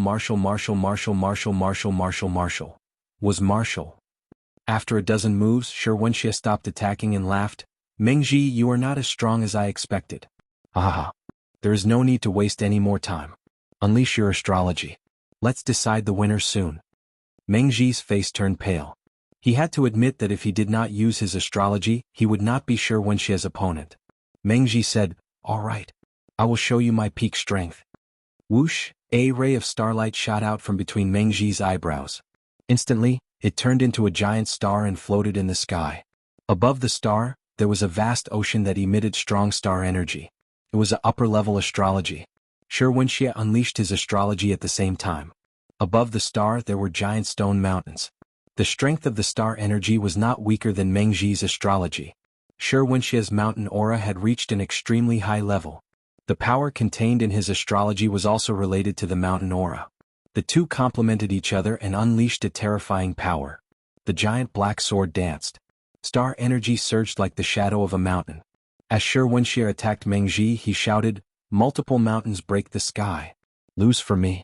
was martial. After a dozen moves, Wuxia stopped attacking and laughed. Meng Ji, you are not as strong as I expected. Haha. There is no need to waste any more time. Unleash your astrology. Let's decide the winner soon. Meng Ji's face turned pale. He had to admit that if he did not use his astrology, he would not be Wuxia's opponent. Meng Ji said, "All right. I will show you my peak strength." Whoosh, a ray of starlight shot out from between Meng Ji's eyebrows. Instantly, it turned into a giant star and floated in the sky. Above the star, there was a vast ocean that emitted strong star energy. It was an upper-level astrology. Wuxia unleashed his astrology at the same time. Above the star there were giant stone mountains. The strength of the star energy was not weaker than Meng Ji's astrology. Wuxia's mountain aura had reached an extremely high level. The power contained in his astrology was also related to the mountain aura. The two complemented each other and unleashed a terrifying power. The giant black sword danced. Star energy surged like the shadow of a mountain. As Wuxia attacked Meng Ji, he shouted, "Multiple mountains break the sky. Lose for me."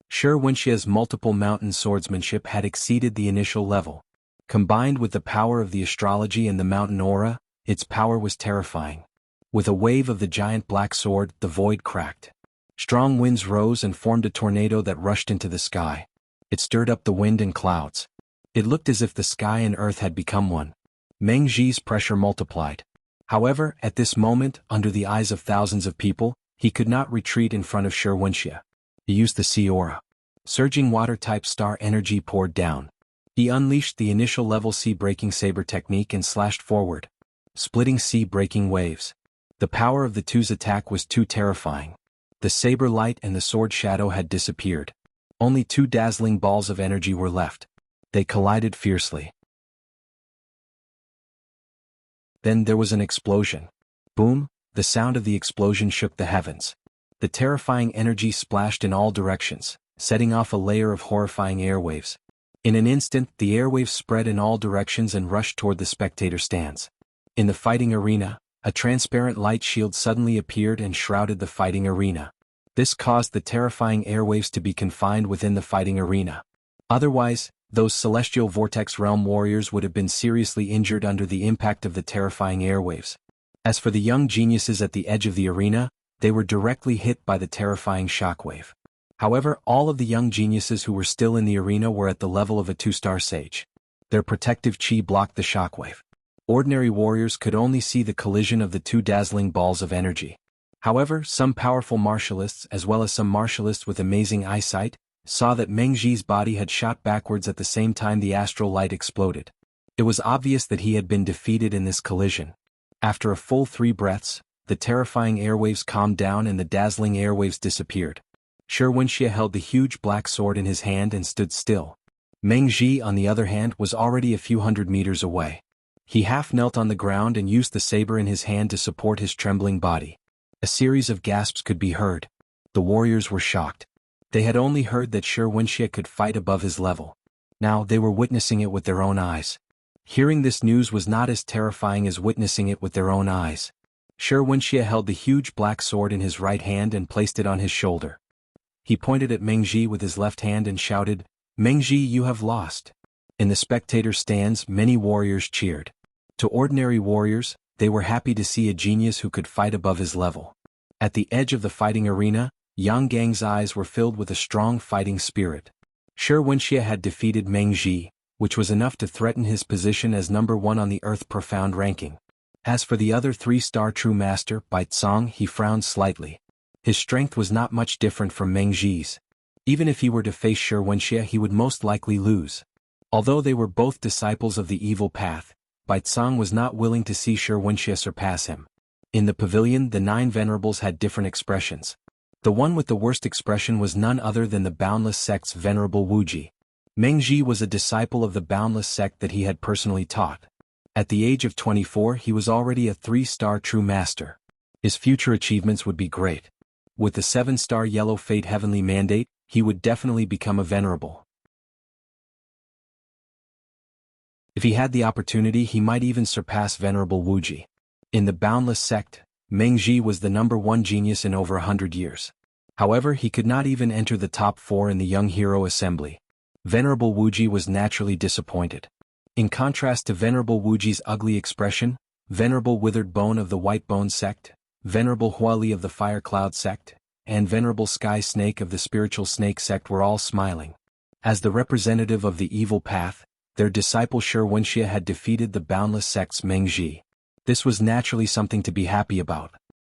Wuxia's multiple mountain swordsmanship had exceeded the initial level. Combined with the power of the astrology and the mountain aura, its power was terrifying. With a wave of the giant black sword, the void cracked. Strong winds rose and formed a tornado that rushed into the sky. It stirred up the wind and clouds. It looked as if the sky and earth had become one. Meng Ji's pressure multiplied. However, at this moment, under the eyes of thousands of people, he could not retreat in front of Wuxia. He used the sea aura. Surging water-type star energy poured down. He unleashed the initial level sea-breaking saber technique and slashed forward, splitting sea-breaking waves. The power of the two's attack was too terrifying. The saber light and the sword shadow had disappeared. Only two dazzling balls of energy were left. They collided fiercely. Then there was an explosion. Boom, the sound of the explosion shook the heavens. The terrifying energy splashed in all directions, setting off a layer of horrifying airwaves. In an instant, the airwaves spread in all directions and rushed toward the spectator stands. In the fighting arena, a transparent light shield suddenly appeared and shrouded the fighting arena. This caused the terrifying airwaves to be confined within the fighting arena. Otherwise, those celestial vortex realm warriors would have been seriously injured under the impact of the terrifying airwaves. As for the young geniuses at the edge of the arena, they were directly hit by the terrifying shockwave. However, all of the young geniuses who were still in the arena were at the level of a 2-star sage. Their protective chi blocked the shockwave. Ordinary warriors could only see the collision of the two dazzling balls of energy. However, some powerful martialists as well as some martialists with amazing eyesight saw that Meng Ji's body had shot backwards at the same time the astral light exploded. It was obvious that he had been defeated in this collision. After a full 3 breaths, the terrifying airwaves calmed down and the dazzling airwaves disappeared. Wuxia held the huge black sword in his hand and stood still. Meng Ji, on the other hand, was already a few hundred meters away. He half knelt on the ground and used the saber in his hand to support his trembling body. A series of gasps could be heard. The warriors were shocked. They had only heard that Wuxia could fight above his level. Now they were witnessing it with their own eyes. Hearing this news was not as terrifying as witnessing it with their own eyes. Wuxia held the huge black sword in his right hand and placed it on his shoulder. He pointed at Mengji with his left hand and shouted, "Mengji, you have lost." In the spectator stands, many warriors cheered. To ordinary warriors, they were happy to see a genius who could fight above his level. At the edge of the fighting arena, Yang Gang's eyes were filled with a strong fighting spirit. Wuxia had defeated Mengji, which was enough to threaten his position as number 1 on the Earth Profound ranking. As for the other 3-star true master, Baicang, he frowned slightly. His strength was not much different from Mengji's. Even if he were to face Wuxia, he would most likely lose. Although they were both disciples of the evil path, Baicang was not willing to see Wuxia surpass him. In the pavilion, the 9 venerables had different expressions. The one with the worst expression was none other than the Boundless Sect's venerable Wuji. Mengji was a disciple of the Boundless Sect that he had personally taught. At the age of 24, he was already a 3-star true master. His future achievements would be great. With the 7-star Yellow Fate Heavenly Mandate, he would definitely become a venerable. If he had the opportunity, he might even surpass Venerable Wuji. In the Boundless Sect, Mengji was the number 1 genius in over 100 years. However, he could not even enter the top 4 in the Young Hero Assembly. Venerable Wuji was naturally disappointed. In contrast to Venerable Wuji's ugly expression, Venerable Withered Bone of the White Bone Sect, Venerable Huali of the Fire Cloud Sect, and Venerable Sky Snake of the Spiritual Snake Sect were all smiling. As the representative of the evil path, their disciple Wuxia had defeated the Boundless Sect's Mengji. This was naturally something to be happy about.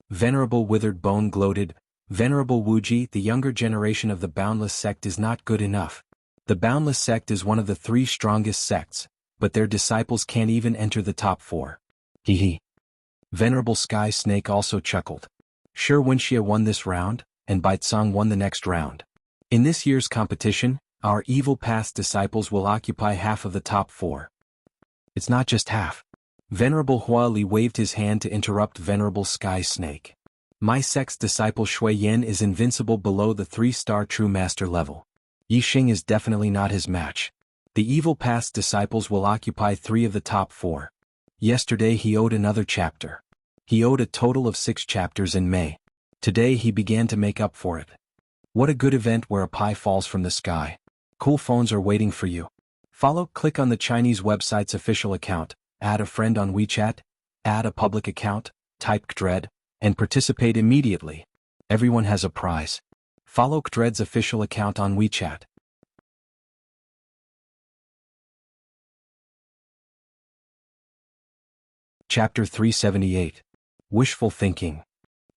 Venerable Withered Bone gloated, "Venerable Wuji, the younger generation of the Boundless Sect is not good enough. The Boundless Sect is one of the 3 strongest sects, but their disciples can't even enter the top 4. Hee. Venerable Sky Snake also chuckled. Wuxia won this round, and Baicang won the next round. In this year's competition, our evil path disciples will occupy half of the top 4. It's not just half. Venerable Huali waved his hand to interrupt Venerable Sky Snake. My sect's disciple Shui Yin is invincible below the 3-star true master level. Yixing is definitely not his match. The evil path's disciples will occupy 3 of the top 4. Yesterday he owed another chapter. He owed a total of 6 chapters in May. Today he began to make up for it. What a good event where a pie falls from the sky. Cool phones are waiting for you. Click on the Chinese website's official account, add a friend on WeChat, add a public account, type Kdred, and participate immediately. Everyone has a prize. Follow Kdred's official account on WeChat. Chapter 378. Wishful Thinking.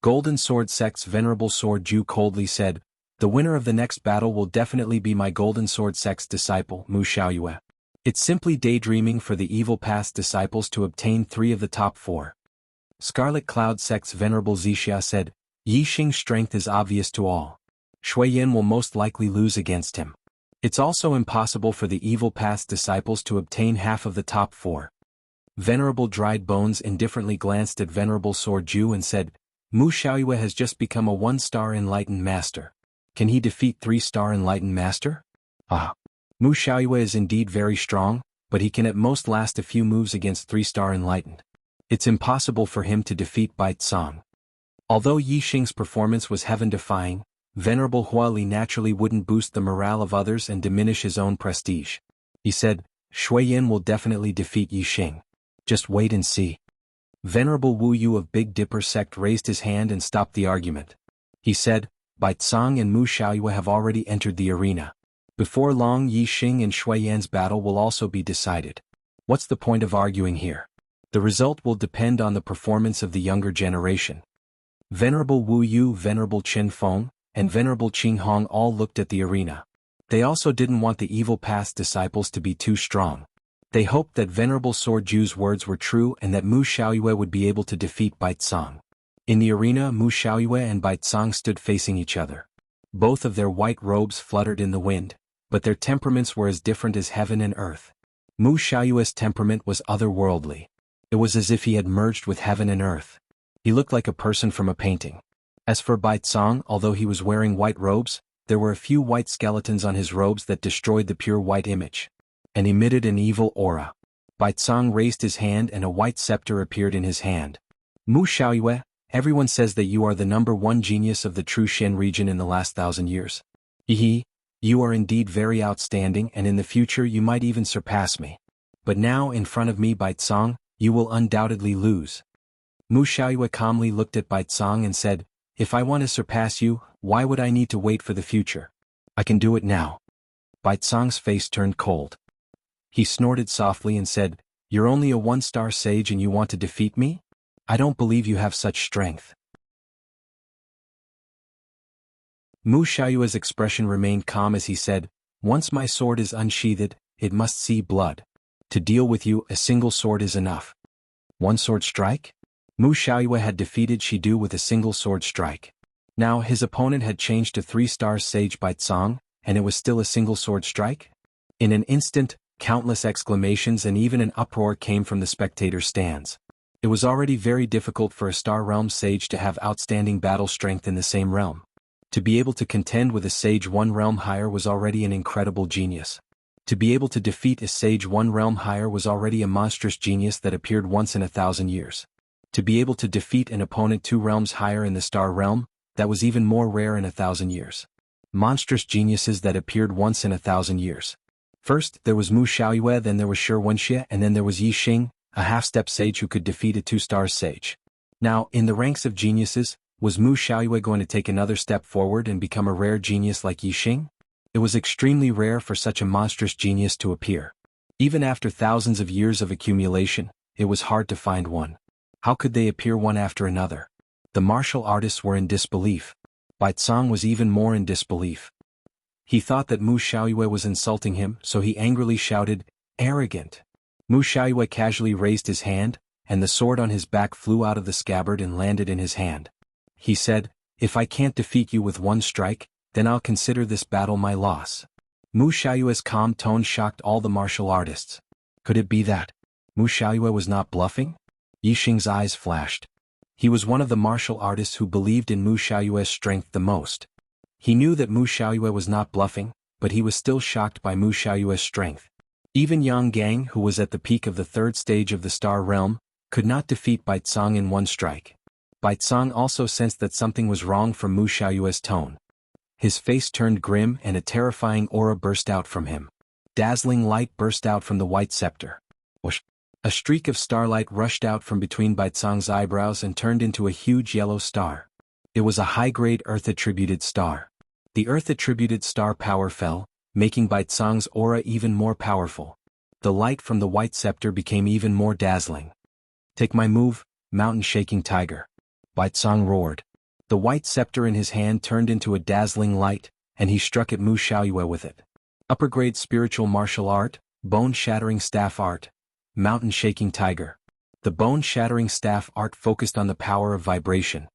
Golden Sword Sect's Venerable Sword Ju coldly said, "The winner of the next battle will definitely be my Golden Sword Sect's disciple, Mu Xiaoyue. It's simply daydreaming for the evil path's disciples to obtain 3 of the top 4. Scarlet Cloud Sect's Venerable Zixia said, "Yixing's strength is obvious to all. Shui Yin will most likely lose against him. It's also impossible for the evil path's disciples to obtain half of the top 4. Venerable Dried Bones indifferently glanced at Venerable Sword Ju and said, "Mu Xiaoyue has just become a 1-star Enlightened Master. Can he defeat 3-star Enlightened Master? Ah. Mu Xiaoyue is indeed very strong, but he can at most last a few moves against 3-star Enlightened. It's impossible for him to defeat Baicang." Although Yixing's performance was heaven-defying, Venerable Huali naturally wouldn't boost the morale of others and diminish his own prestige. He said, "Shui Yin will definitely defeat Yixing. Just wait and see." Venerable Wu Yu of Big Dipper Sect raised his hand and stopped the argument. He said, "Baicang and Mu Xiaoyue have already entered the arena. Before long Yixing and Shui Yan's battle will also be decided. What's the point of arguing here? The result will depend on the performance of the younger generation." Venerable Wu Yu, Venerable Qin Feng, and Venerable Qing Hong all looked at the arena. They also didn't want the evil path's disciples to be too strong. They hoped that Venerable Sword Ju's words were true and that Mu Xiaoyue would be able to defeat Baicang. In the arena, Mu Xiaoyue and Baicang stood facing each other. Both of their white robes fluttered in the wind, but their temperaments were as different as heaven and earth. Mu Xiaoyue's temperament was otherworldly. It was as if he had merged with heaven and earth. He looked like a person from a painting. As for Baicang, although he was wearing white robes, there were a few white skeletons on his robes that destroyed the pure white image and emitted an evil aura. Baicang raised his hand and a white scepter appeared in his hand. Mu Xiaoyue, everyone says that you are the #1 genius of the true Shen region in the last 1,000 years. Hehe, you are indeed very outstanding and in the future you might even surpass me. But now in front of me Baicang, you will undoubtedly lose. Mu Xiaoyue calmly looked at Baicang and said, if I want to surpass you, why would I need to wait for the future? I can do it now. Baicang's face turned cold. He snorted softly and said, you're only a 1-star sage and you want to defeat me? I don't believe you have such strength. Mu Xiaoyue's expression remained calm as he said, once my sword is unsheathed, it must see blood. To deal with you, a single sword is enough. 1 sword strike? Mu Xiaoyue had defeated Shidu with a single sword strike. Now his opponent had changed to 3-star sage Baicang, and it was still a single sword strike? In an instant, countless exclamations and even an uproar came from the spectator stands. It was already very difficult for a Star Realm sage to have outstanding battle strength in the same realm. To be able to contend with a sage 1 realm higher was already an incredible genius. To be able to defeat a sage 1 realm higher was already a monstrous genius that appeared once in 1,000 years. To be able to defeat an opponent 2 realms higher in the Star Realm, that was even more rare in 1,000 years. Monstrous geniuses that appeared once in 1,000 years. First, there was Mu Xiaoyue, then there was Wuxia, and then there was Yixing, a half-step sage who could defeat a 2-star sage. Now, in the ranks of geniuses, was Mu Xiaoyue going to take another step forward and become a rare genius like Yixing? It was extremely rare for such a monstrous genius to appear. Even after thousands of years of accumulation, it was hard to find one. How could they appear one after another? The martial artists were in disbelief. Baicang was even more in disbelief. He thought that Mu Xiaoyue was insulting him, so he angrily shouted, arrogant. Mu Xiaoyue casually raised his hand, and the sword on his back flew out of the scabbard and landed in his hand. He said, if I can't defeat you with 1 strike, then I'll consider this battle my loss. Mu Xiaoyue's calm tone shocked all the martial artists. Could it be that Mu Xiaoyue was not bluffing? Yixing's eyes flashed. He was one of the martial artists who believed in Mu Xiaoyue's strength the most. He knew that Mu Xiaoyue was not bluffing, but he was still shocked by Mu Xiaoyue's strength. Even Yang Gang, who was at the peak of the 3rd stage of the Star Realm, could not defeat Baicang in 1 strike. Baicang also sensed that something was wrong from Mu Xiaoyue's tone. His face turned grim and a terrifying aura burst out from him. Dazzling light burst out from the white scepter. Whoosh! A streak of starlight rushed out from between Baicang's eyebrows and turned into a huge yellow star. It was a high-grade Earth-attributed star. The Earth-attributed star power fell, making Baicang's aura even more powerful. The light from the white scepter became even more dazzling. Take my move, mountain-shaking tiger. Baicang roared. The white scepter in his hand turned into a dazzling light, and he struck at Mu Xiaoyue with it. Upper-grade spiritual martial art, bone-shattering staff art. Mountain-shaking tiger. The bone-shattering staff art focused on the power of vibration.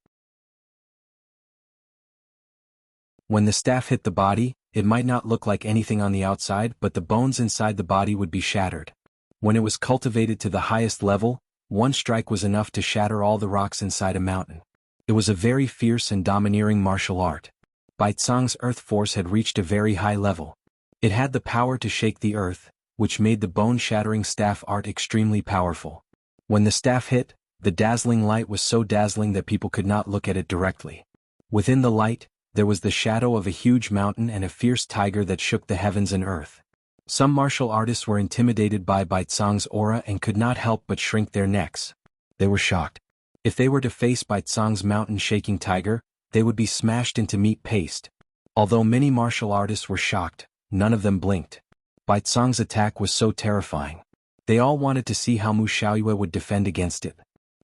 When the staff hit the body, it might not look like anything on the outside, but the bones inside the body would be shattered. When it was cultivated to the highest level, 1 strike was enough to shatter all the rocks inside a mountain. It was a very fierce and domineering martial art. Baicang's earth force had reached a very high level. It had the power to shake the earth, which made the bone-shattering staff art extremely powerful. When the staff hit, the dazzling light was so dazzling that people could not look at it directly. Within the light, there was the shadow of a huge mountain and a fierce tiger that shook the heavens and earth. Some martial artists were intimidated by Baicang's aura and could not help but shrink their necks. They were shocked. If they were to face Baicang's mountain-shaking tiger, they would be smashed into meat paste. Although many martial artists were shocked, none of them blinked. Baicang's attack was so terrifying. They all wanted to see how Mu Xiaoyue would defend against it.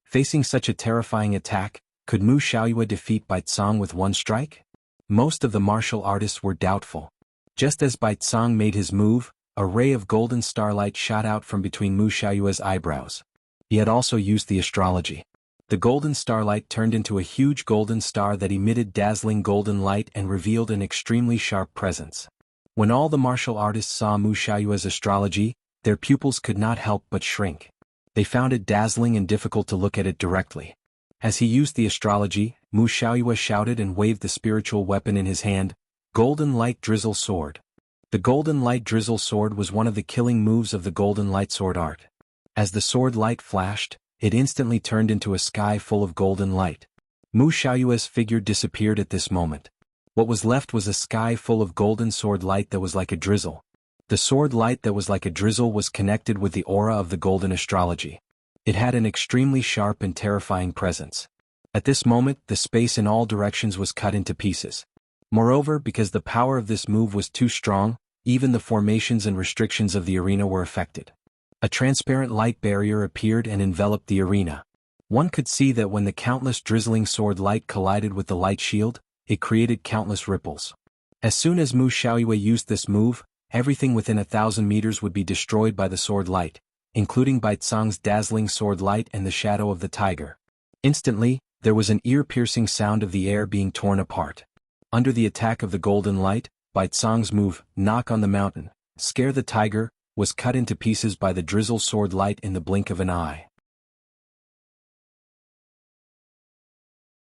Facing such a terrifying attack, could Mu Xiaoyue defeat Baicang with 1 strike? Most of the martial artists were doubtful. Just as Baicang made his move, a ray of golden starlight shot out from between Mu Xiaoyue's eyebrows. He had also used the astrology. The golden starlight turned into a huge golden star that emitted dazzling golden light and revealed an extremely sharp presence. When all the martial artists saw Mu Xiaoyue's astrology, their pupils could not help but shrink. They found it dazzling and difficult to look at it directly. As he used the astrology, Mu Xiaoyue shouted and waved the spiritual weapon in his hand, Golden Light Drizzle Sword. The Golden Light Drizzle Sword was one of the killing moves of the Golden Light Sword art. As the sword light flashed, it instantly turned into a sky full of golden light. Mu Xiaoyue's figure disappeared at this moment. What was left was a sky full of golden sword light that was like a drizzle. The sword light that was like a drizzle was connected with the aura of the golden astrology. It had an extremely sharp and terrifying presence. At this moment, the space in all directions was cut into pieces. Moreover, because the power of this move was too strong, even the formations and restrictions of the arena were affected. A transparent light barrier appeared and enveloped the arena. One could see that when the countless drizzling sword light collided with the light shield, it created countless ripples. As soon as Mu Xiaoyue used this move, everything within 1,000 meters would be destroyed by the sword light, including Baizang's dazzling sword light and the shadow of the tiger. Instantly, there was an ear-piercing sound of the air being torn apart. Under the attack of the golden light, Baizang's move, Knock on the Mountain, Scare the Tiger, was cut into pieces by the drizzle sword light in the blink of an eye.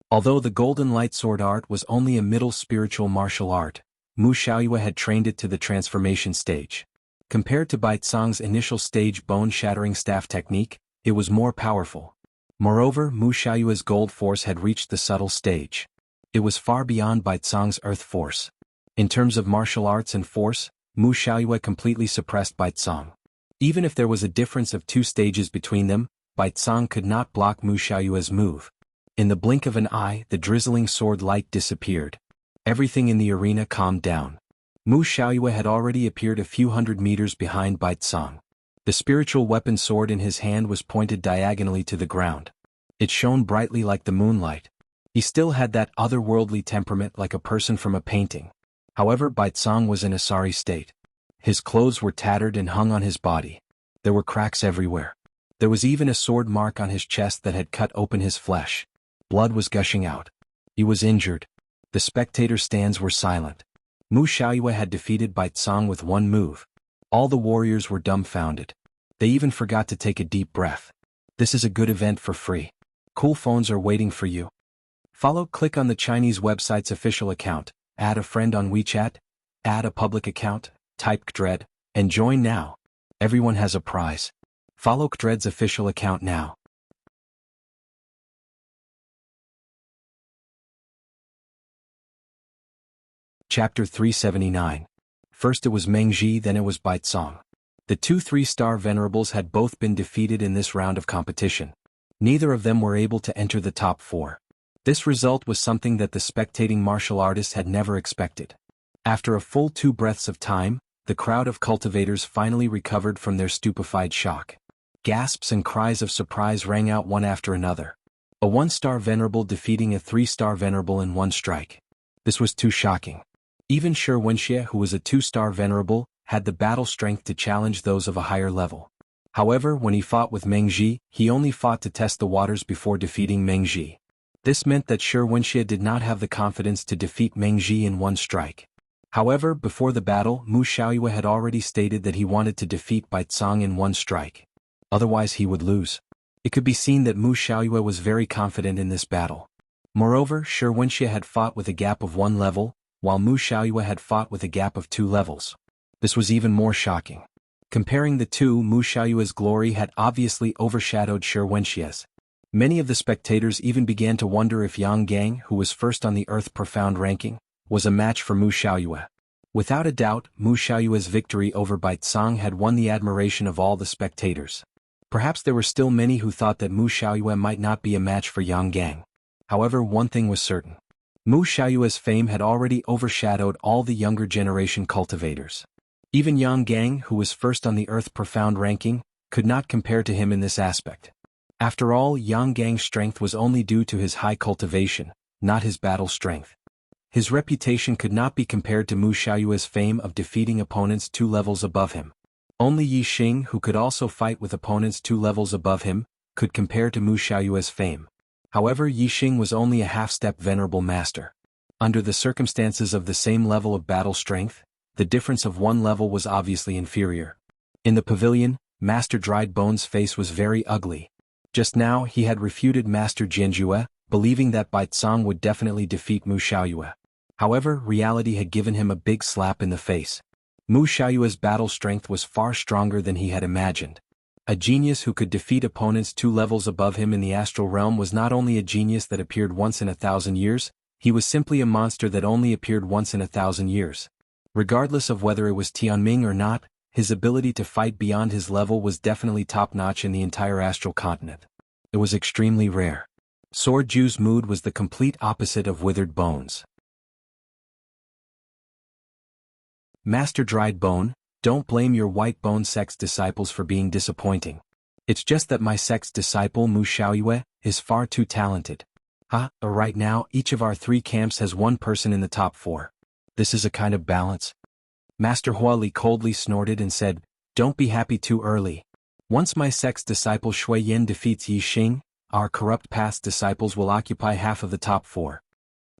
Although the golden light sword art was only a middle spiritual martial art, Mu Xiaoyue had trained it to the transformation stage. Compared to Baizang's initial stage bone-shattering staff technique, it was more powerful. Moreover, Mu Xiaoyue's gold force had reached the subtle stage. It was far beyond Baizang's earth force. In terms of martial arts and force, Mu Xiaoyue completely suppressed Baizang. Even if there was a difference of 2 stages between them, Baizang could not block Mu Xiaoyue's move. In the blink of an eye, the drizzling sword light disappeared. Everything in the arena calmed down. Mu Xiaoyue had already appeared a few hundred meters behind Baizang. The spiritual weapon sword in his hand was pointed diagonally to the ground. It shone brightly like the moonlight. He still had that otherworldly temperament like a person from a painting. However, Baizang was in a sorry state. His clothes were tattered and hung on his body. There were cracks everywhere. There was even a sword mark on his chest that had cut open his flesh. Blood was gushing out. He was injured. The spectator stands were silent. Mu Xiaoyue had defeated Baizang with one move. All the warriors were dumbfounded. They even forgot to take a deep breath. This is a good event for free. Cool phones are waiting for you. Click on the Chinese website's official account, add a friend on WeChat, add a public account, type Kdred, and join now. Everyone has a prize. Follow Kdred's official account now. Chapter 379. First it was Meng Ji, then it was Baizang. The 2 3-star venerables had both been defeated in this round of competition. Neither of them were able to enter the top 4. This result was something that the spectating martial artists had never expected. After a full 2 breaths of time, the crowd of cultivators finally recovered from their stupefied shock. Gasps and cries of surprise rang out one after another. A 1-star venerable defeating a 3-star venerable in one strike. This was too shocking. Even Wuxia, who was a 2-star venerable, had the battle strength to challenge those of a higher level. However, when he fought with Meng Ji, he only fought to test the waters before defeating Meng Ji. This meant that Wuxia did not have the confidence to defeat Meng Ji in one strike. However, before the battle, Mu Xiaoyue had already stated that he wanted to defeat Baizang in one strike. Otherwise he would lose. It could be seen that Mu Xiaoyue was very confident in this battle. Moreover, Wuxia had fought with a gap of 1 level, while Mu Xiaoyue had fought with a gap of 2 levels. This was even more shocking. Comparing the two, Mu Xiaoyue's glory had obviously overshadowed Wuxia's. Many of the spectators even began to wonder if Yang Gang, who was first on the Earth Profound ranking, was a match for Mu Xiaoyue. Without a doubt, Mu Xiaoyue's victory over Baizang had won the admiration of all the spectators. Perhaps there were still many who thought that Mu Xiaoyue might not be a match for Yang Gang. However, one thing was certain. Mu Xiaoyue's fame had already overshadowed all the younger generation cultivators. Even Yang Gang, who was first on the Earth Profound ranking, could not compare to him in this aspect. After all, Yang Gang's strength was only due to his high cultivation, not his battle strength. His reputation could not be compared to Mu Xiaoyue's fame of defeating opponents 2 levels above him. Only Yi Xing, who could also fight with opponents 2 levels above him, could compare to Mu Xiaoyue's fame. However, Yi Xing was only a half-step venerable master. Under the circumstances of the same level of battle strength, the difference of 1 level was obviously inferior. In the pavilion, Master Dried Bone's face was very ugly. Just now he had refuted Master Jianjue, believing that Baizang would definitely defeat Mu Xiaoyue. However, reality had given him a big slap in the face. Mu Xiaoyue's battle strength was far stronger than he had imagined. A genius who could defeat opponents 2 levels above him in the astral realm was not only a genius that appeared once in 1,000 years, he was simply a monster that only appeared once in 1,000 years. Regardless of whether it was Tianming or not, his ability to fight beyond his level was definitely top-notch in the entire astral continent. It was extremely rare. Sword Ju's mood was the complete opposite of withered bones. Master Dried Bone, don't blame your white bone sect's disciples for being disappointing. It's just that my sect's disciple Mu Xiaoyue is far too talented. Right now each of our 3 camps has 1 person in the top 4. This is a kind of balance. Master Huali coldly snorted and said, don't be happy too early. Once my sect's disciple Shui Yin defeats Yi Xing, our corrupt path's disciples will occupy half of the top 4.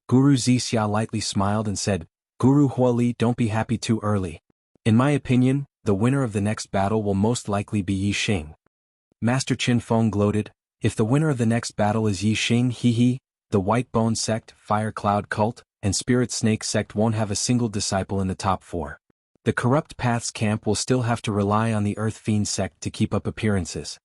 Guru Zixia lightly smiled and said, Guru Huali, don't be happy too early. In my opinion, the winner of the next battle will most likely be Yi Xing. Master Qin Feng gloated, if the winner of the next battle is Yi Xing, the White Bone Sect, Fire Cloud Cult, and Spirit Snake Sect won't have a single disciple in the top 4. The Corrupt Paths camp will still have to rely on the Earth Fiend Sect to keep up appearances.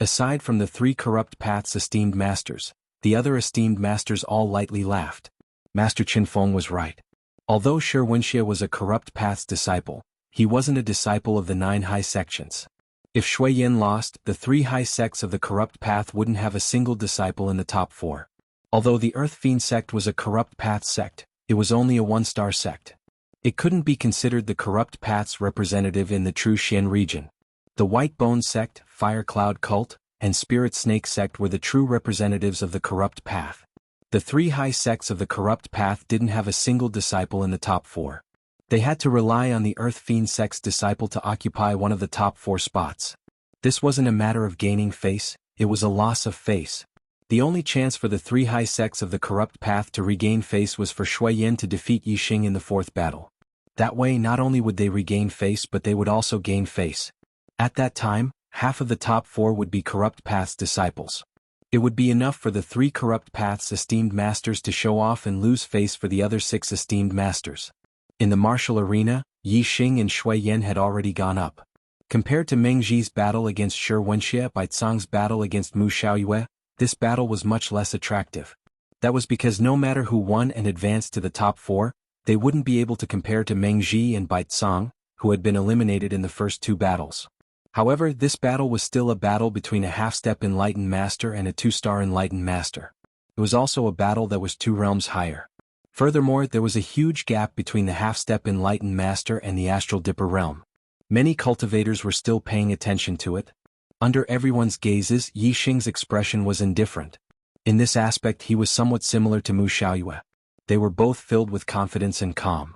Aside from the 3 Corrupt Paths esteemed masters, the other esteemed masters all lightly laughed. Master Qin Feng was right. Although Wuxia was a Corrupt Paths disciple, he wasn't a disciple of the 9 high sections. If Shui Yin lost, the 3 high sects of the Corrupt Path wouldn't have a single disciple in the top 4. Although the Earth Fiend sect was a Corrupt Path sect, it was only a 1-star sect. It couldn't be considered the Corrupt Path's representative in the true Xian region. The White Bone Sect, Fire Cloud Cult, and Spirit Snake Sect were the true representatives of the Corrupt Path. The 3 high sects of the Corrupt Path didn't have a single disciple in the top 4. They had to rely on the Earth Fiend sect's disciple to occupy one of the top 4 spots. This wasn't a matter of gaining face, it was a loss of face. The only chance for the 3 high sects of the Corrupt Path to regain face was for Shui Yin to defeat Yi Xing in the 4th battle. That way not only would they regain face but they would also gain face. At that time, half of the top 4 would be Corrupt Path's disciples. It would be enough for the 3 Corrupt Path's esteemed masters to show off and lose face for the other 6 esteemed masters. In the martial arena, Yi Xing and Shui Yin had already gone up. Compared to Meng Ji's battle against Shi Wenxie by Tsang's battle against Mu Xiaoyue, this battle was much less attractive. That was because no matter who won and advanced to the top 4, they wouldn't be able to compare to Meng Ji and Bai Tsang, who had been eliminated in the first 2 battles. However, this battle was still a battle between a half-step enlightened master and a 2-star enlightened master. It was also a battle that was 2 realms higher. Furthermore, there was a huge gap between the half-step enlightened master and the astral dipper realm. Many cultivators were still paying attention to it. Under everyone's gazes, Yi Xing's expression was indifferent. In this aspect he was somewhat similar to Mu Xiaoyue. They were both filled with confidence and calm.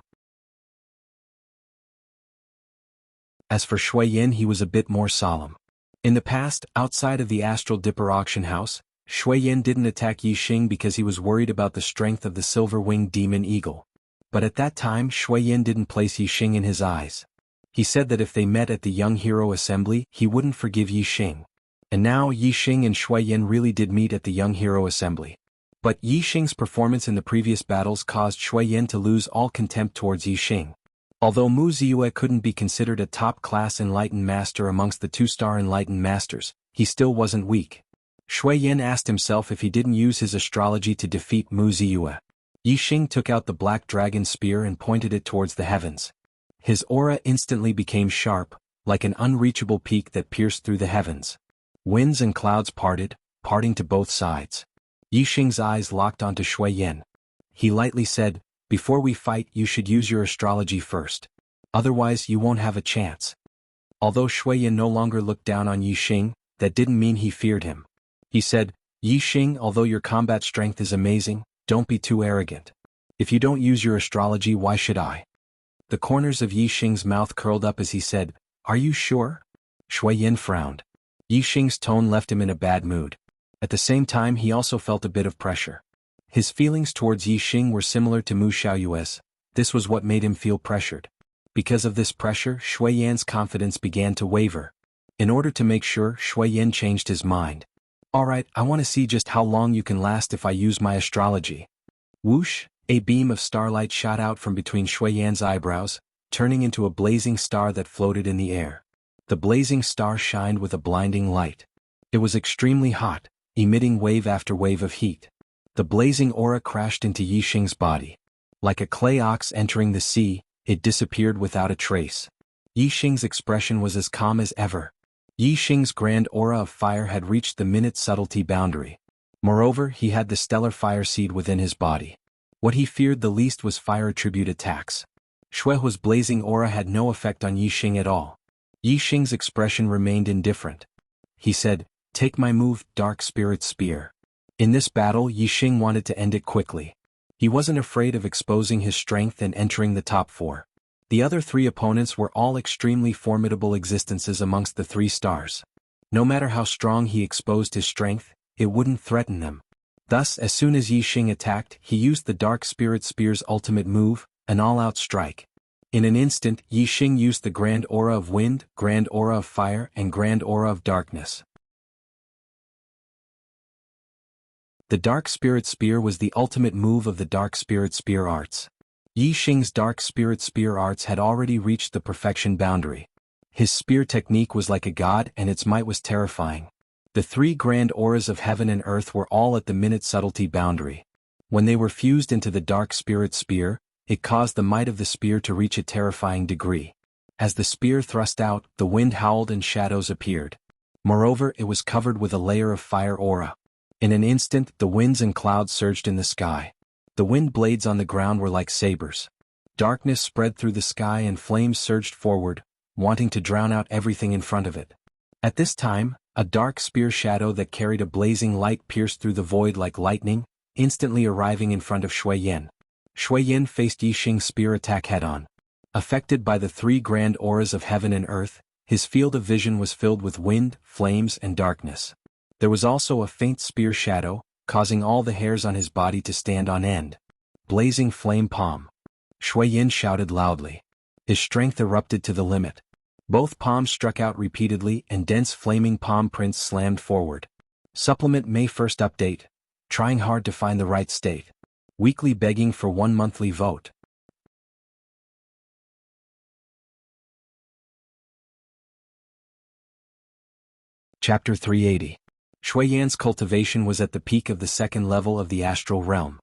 As for Shui Yin, he was a bit more solemn. In the past, outside of the astral dipper auction house, Shui Yin didn't attack Yi Xing because he was worried about the strength of the silver-winged demon eagle. But at that time Shui Yin didn't place Yi Xing in his eyes. He said that if they met at the Young Hero Assembly, he wouldn't forgive Yi Xing. And now Yi Xing and Shui Yin really did meet at the Young Hero Assembly. But Yi Xing's performance in the previous battles caused Shui Yin to lose all contempt towards Yi Xing. Although Mu Ziyue couldn't be considered a top-class enlightened master amongst the 2-star enlightened masters, he still wasn't weak. Shui Yin asked himself if he didn't use his astrology to defeat Mu Ziyue. Yi Xing took out the black dragon spear and pointed it towards the heavens. His aura instantly became sharp, like an unreachable peak that pierced through the heavens. Winds and clouds parting to both sides. Yi Xing's eyes locked onto Shui Yin. He lightly said, "Before we fight you should use your astrology first. Otherwise you won't have a chance." Although Shui Yin no longer looked down on Yi Xing, that didn't mean he feared him. He said, "Yi Xing, although your combat strength is amazing, don't be too arrogant. If you don't use your astrology, why should I?" The corners of Yi Xing's mouth curled up as he said, "Are you sure?" Shui Yin frowned. Yi Xing's tone left him in a bad mood. At the same time he also felt a bit of pressure. His feelings towards Yi Xing were similar to Mu Xiaoyue's. This was what made him feel pressured. Because of this pressure, Shui Yan's confidence began to waver. In order to make sure, Shui Yan changed his mind. "Alright, I want to see just how long you can last if I use my astrology." Whoosh! A beam of starlight shot out from between Shui Yan's eyebrows, turning into a blazing star that floated in the air. The blazing star shined with a blinding light. It was extremely hot, emitting wave after wave of heat. The blazing aura crashed into Yixing's body. Like a clay ox entering the sea, it disappeared without a trace. Yixing's expression was as calm as ever. Yixing's grand aura of fire had reached the minute subtlety boundary. Moreover, he had the stellar fire seed within his body. What he feared the least was fire attribute attacks. Shuehua's blazing aura had no effect on Yixing at all. Yixing's expression remained indifferent. He said, "Take my move, Dark Spirit Spear." In this battle, Yixing wanted to end it quickly. He wasn't afraid of exposing his strength and entering the top 4. The other 3 opponents were all extremely formidable existences amongst the 3 stars. No matter how strong he exposed his strength, it wouldn't threaten them. Thus, as soon as Yixing attacked, he used the Dark Spirit Spear's ultimate move, an all-out strike. In an instant, Yixing used the Grand Aura of Wind, Grand Aura of Fire, and Grand Aura of Darkness. The Dark Spirit Spear was the ultimate move of the Dark Spirit Spear arts. Yixing's Dark Spirit Spear arts had already reached the perfection boundary. His spear technique was like a god and its might was terrifying. The 3 grand auras of heaven and earth were all at the minute subtlety boundary. When they were fused into the Dark Spirit Spear, it caused the might of the spear to reach a terrifying degree. As the spear thrust out, the wind howled and shadows appeared. Moreover, it was covered with a layer of fire aura. In an instant, the winds and clouds surged in the sky. The wind blades on the ground were like sabers. Darkness spread through the sky and flames surged forward, wanting to drown out everything in front of it. At this time, a dark spear shadow that carried a blazing light pierced through the void like lightning, instantly arriving in front of Shui Yan. Shui Yan faced Yixing's spear attack head-on. Affected by the 3 grand auras of heaven and earth, his field of vision was filled with wind, flames, and darkness. There was also a faint spear shadow, causing all the hairs on his body to stand on end. Blazing flame palm. Shui Yan shouted loudly. His strength erupted to the limit. Both palms struck out repeatedly and dense flaming palm prints slammed forward. Supplement May 1st update. Trying hard to find the right state. Weekly begging for 1 monthly vote. Chapter 380. Shui Yan's cultivation was at the peak of the 2nd level of the astral realm.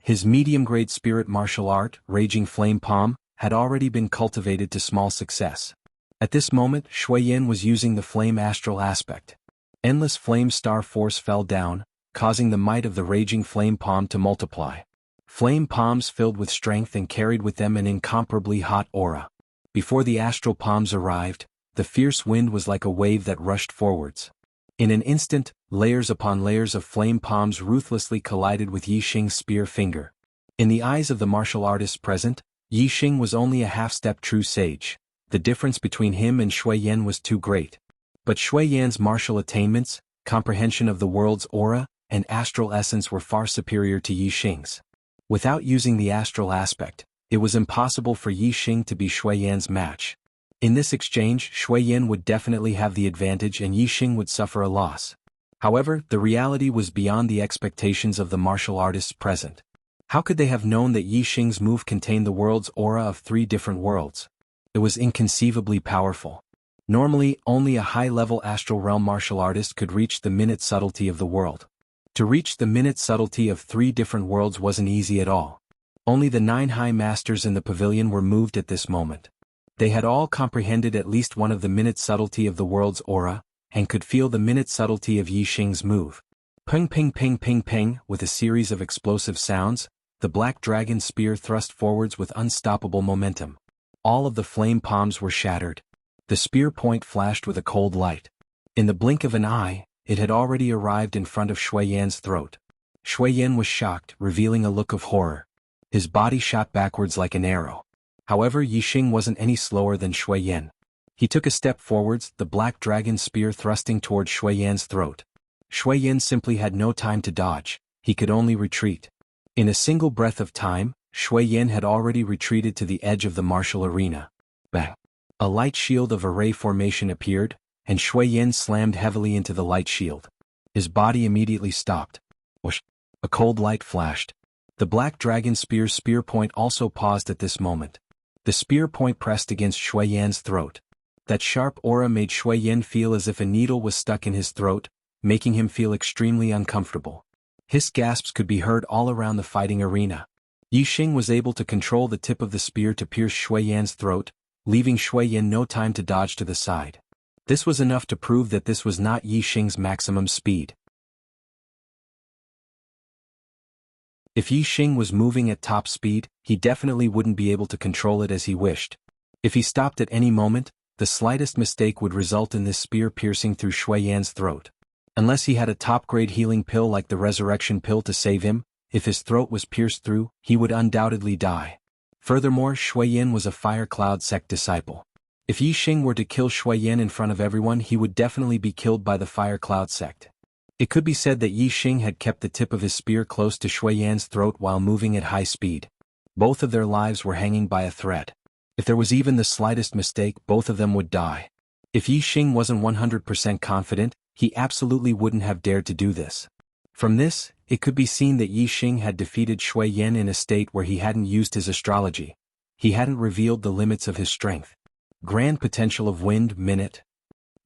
His medium-grade spirit martial art, Raging Flame Palm, had already been cultivated to small success. At this moment, Shui Yan was using the flame astral aspect. Endless flame star force fell down, causing the might of the Raging Flame Palm to multiply. Flame palms filled with strength and carried with them an incomparably hot aura. Before the astral palms arrived, the fierce wind was like a wave that rushed forwards. In an instant, layers upon layers of flame palms ruthlessly collided with Yixing's spear finger. In the eyes of the martial artists present, Yixing was only a half-step true sage. The difference between him and Shui Yan was too great. But Shui Yan's martial attainments, comprehension of the world's aura, and astral essence were far superior to Yixing's. Without using the astral aspect, it was impossible for Yixing to be Shui Yan's match. In this exchange, Shui Yan would definitely have the advantage and Yixing would suffer a loss. However, the reality was beyond the expectations of the martial artists present. How could they have known that Yixing's move contained the world's aura of 3 different worlds? It was inconceivably powerful. Normally, only a high-level astral realm martial artist could reach the minute subtlety of the world. To reach the minute subtlety of 3 different worlds wasn't easy at all. Only the 9 high masters in the pavilion were moved at this moment. They had all comprehended at least one of the minute subtlety of the world's aura, and could feel the minute subtlety of Yixing's move. Ping ping ping ping ping, with a series of explosive sounds, the black dragon spear thrust forwards with unstoppable momentum. All of the flame palms were shattered. The spear point flashed with a cold light. In the blink of an eye, it had already arrived in front of Shui Yan's throat. Shui Yan was shocked, revealing a look of horror. His body shot backwards like an arrow. However, Yixing wasn't any slower than Shui Yan. He took a step forwards, the black dragon spear thrusting toward Shui Yan's throat. Shui Yan simply had no time to dodge, he could only retreat. In a single breath of time, Shui Yan had already retreated to the edge of the martial arena. Bang! A light shield of array formation appeared, and Shui Yan slammed heavily into the light shield. His body immediately stopped. Whoosh! A cold light flashed. The black dragon spear's spear point also paused at this moment. The spear point pressed against Shui Yan's throat. That sharp aura made Shui Yin feel as if a needle was stuck in his throat, making him feel extremely uncomfortable. His gasps could be heard all around the fighting arena. Yi Xing was able to control the tip of the spear to pierce Shui Yan's throat, leaving Shui Yan no time to dodge to the side. This was enough to prove that this was not Yi Xing's maximum speed. If Yi Xing was moving at top speed, he definitely wouldn't be able to control it as he wished. If he stopped at any moment, the slightest mistake would result in this spear piercing through Shui Yan's throat. Unless he had a top-grade healing pill like the resurrection pill to save him, if his throat was pierced through, he would undoubtedly die. Furthermore, Shui Yan was a Fire Cloud sect disciple. If Yi Xing were to kill Shui Yan in front of everyone, he would definitely be killed by the Fire Cloud sect. It could be said that Yi Xing had kept the tip of his spear close to Shui Yan's throat while moving at high speed. Both of their lives were hanging by a thread. If there was even the slightest mistake, both of them would die. If Yi Xing wasn't 100% confident, he absolutely wouldn't have dared to do this. From this, it could be seen that Yi Xing had defeated Shui Yan in a state where he hadn't used his astrology. He hadn't revealed the limits of his strength. Grand potential of wind, minute.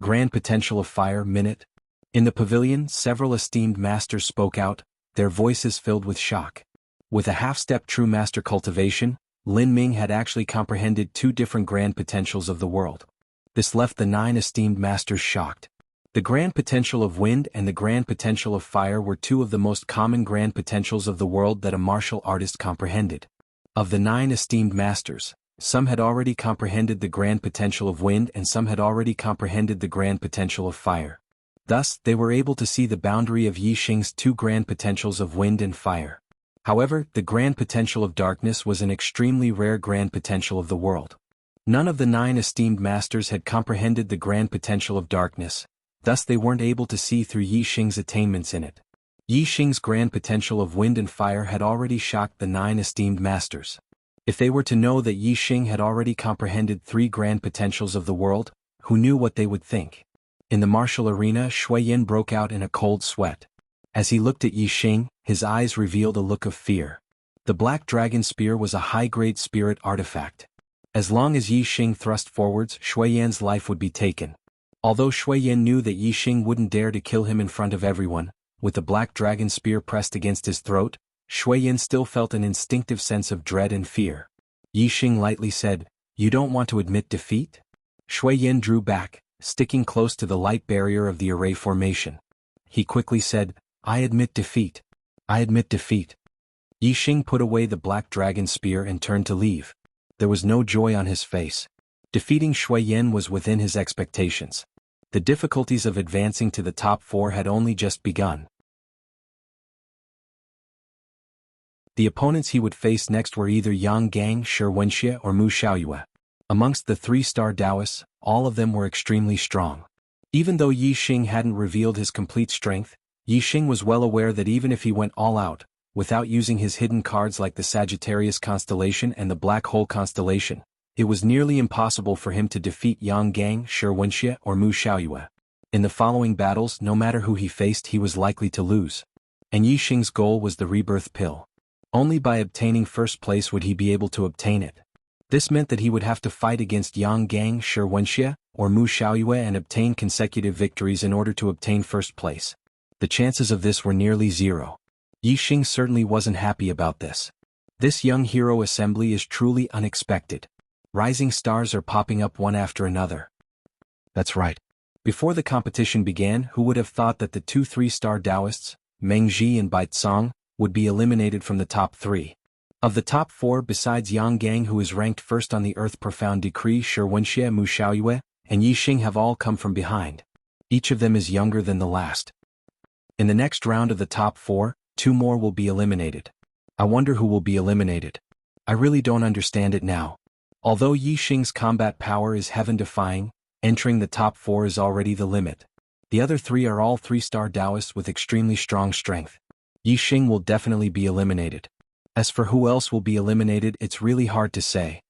Grand potential of fire, minute. In the pavilion, several esteemed masters spoke out, their voices filled with shock. With a half-step true master cultivation, Lin Ming had actually comprehended 2 different grand potentials of the world. This left the 9 esteemed masters shocked. The grand potential of wind and the grand potential of fire were 2 of the most common grand potentials of the world that a martial artist comprehended. Of the 9 esteemed masters, some had already comprehended the grand potential of wind and some had already comprehended the grand potential of fire. Thus, they were able to see the boundary of Yi Xing's 2 grand potentials of wind and fire. However, the grand potential of darkness was an extremely rare grand potential of the world. None of the 9 esteemed masters had comprehended the grand potential of darkness, thus they weren't able to see through Yi Xing's attainments in it. Yi Xing's grand potential of wind and fire had already shocked the 9 esteemed masters. If they were to know that Yi Xing had already comprehended 3 grand potentials of the world, who knew what they would think? In the martial arena, Shui Yan broke out in a cold sweat. As he looked at Yi Xing, his eyes revealed a look of fear. The Black Dragon Spear was a high-grade spirit artifact. As long as Yi Xing thrust forwards, Shui Yan's life would be taken. Although Shui Yan knew that Yi Xing wouldn't dare to kill him in front of everyone, with the Black Dragon Spear pressed against his throat, Shui Yan still felt an instinctive sense of dread and fear. Yi Xing lightly said, "You don't want to admit defeat?" Shui Yan drew back, sticking close to the light barrier of the array formation. He quickly said, "I admit defeat. I admit defeat." Yi Xing put away the Black Dragon Spear and turned to leave. There was no joy on his face. Defeating Shui Yan was within his expectations. The difficulties of advancing to the top 4 had only just begun. The opponents he would face next were either Yang Gang, Shi Wenxie or Mu Xiaoyue. Amongst the 3-star Taoists, all of them were extremely strong. Even though Yi Xing hadn't revealed his complete strength, Yi Xing was well aware that even if he went all out, without using his hidden cards like the Sagittarius constellation and the Black Hole constellation, it was nearly impossible for him to defeat Yang Gang, Shi Wenxie or Mu Xiaoyue. In the following battles, no matter who he faced, he was likely to lose. And Yi Xing's goal was the rebirth pill. Only by obtaining first place would he be able to obtain it. This meant that he would have to fight against Yang Gang, Shi Wenxie or Mu Xiaoyue and obtain consecutive victories in order to obtain first place. The chances of this were nearly 0. Yi Xing certainly wasn't happy about this. This young hero assembly is truly unexpected. Rising stars are popping up one after another. That's right. Before the competition began, who would have thought that the 2 3-star Taoists, Meng Ji and Bai Tsong, would be eliminated from the top 3. Of the top 4, besides Yang Gang, who is ranked first on the Earth Profound Decree, Shi Wenxie, Mu Xiaoyue, and Yi Xing have all come from behind. Each of them is younger than the last. In the next round of the top 4, 2 more will be eliminated. I wonder who will be eliminated. I really don't understand it now. Although Yi Xing's combat power is heaven-defying, entering the top 4 is already the limit. The other 3 are all 3-star Taoists with extremely strong strength. Yi Xing will definitely be eliminated. As for who else will be eliminated, it's really hard to say.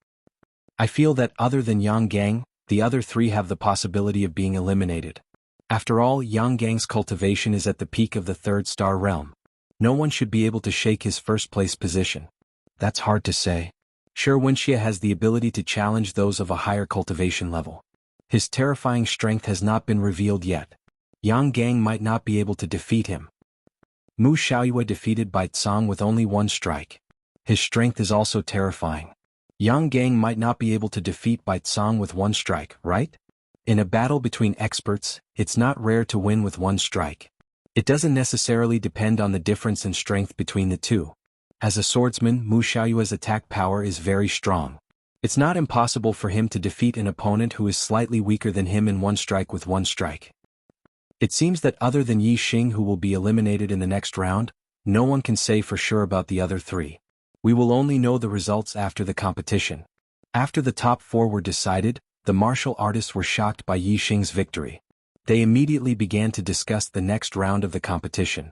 I feel that other than Yang Gang, the other 3 have the possibility of being eliminated. After all, Yang Gang's cultivation is at the peak of the 3rd-star realm. No one should be able to shake his first-place position. That's hard to say. Shi Wenxie has the ability to challenge those of a higher cultivation level. His terrifying strength has not been revealed yet. Yang Gang might not be able to defeat him. Mu Xiaoyue defeated Bai Tsang with only one strike. His strength is also terrifying. Yang Gang might not be able to defeat Bai Tsang with one strike, right? In a battle between experts, it's not rare to win with one strike. It doesn't necessarily depend on the difference in strength between the two. As a swordsman, Mu Xiaoyue's attack power is very strong. It's not impossible for him to defeat an opponent who is slightly weaker than him in one strike with one strike. It seems that other than Yi Xing, who will be eliminated in the next round, no one can say for sure about the other three. We will only know the results after the competition. After the top four were decided, the martial artists were shocked by Yi Xing's victory. They immediately began to discuss the next round of the competition.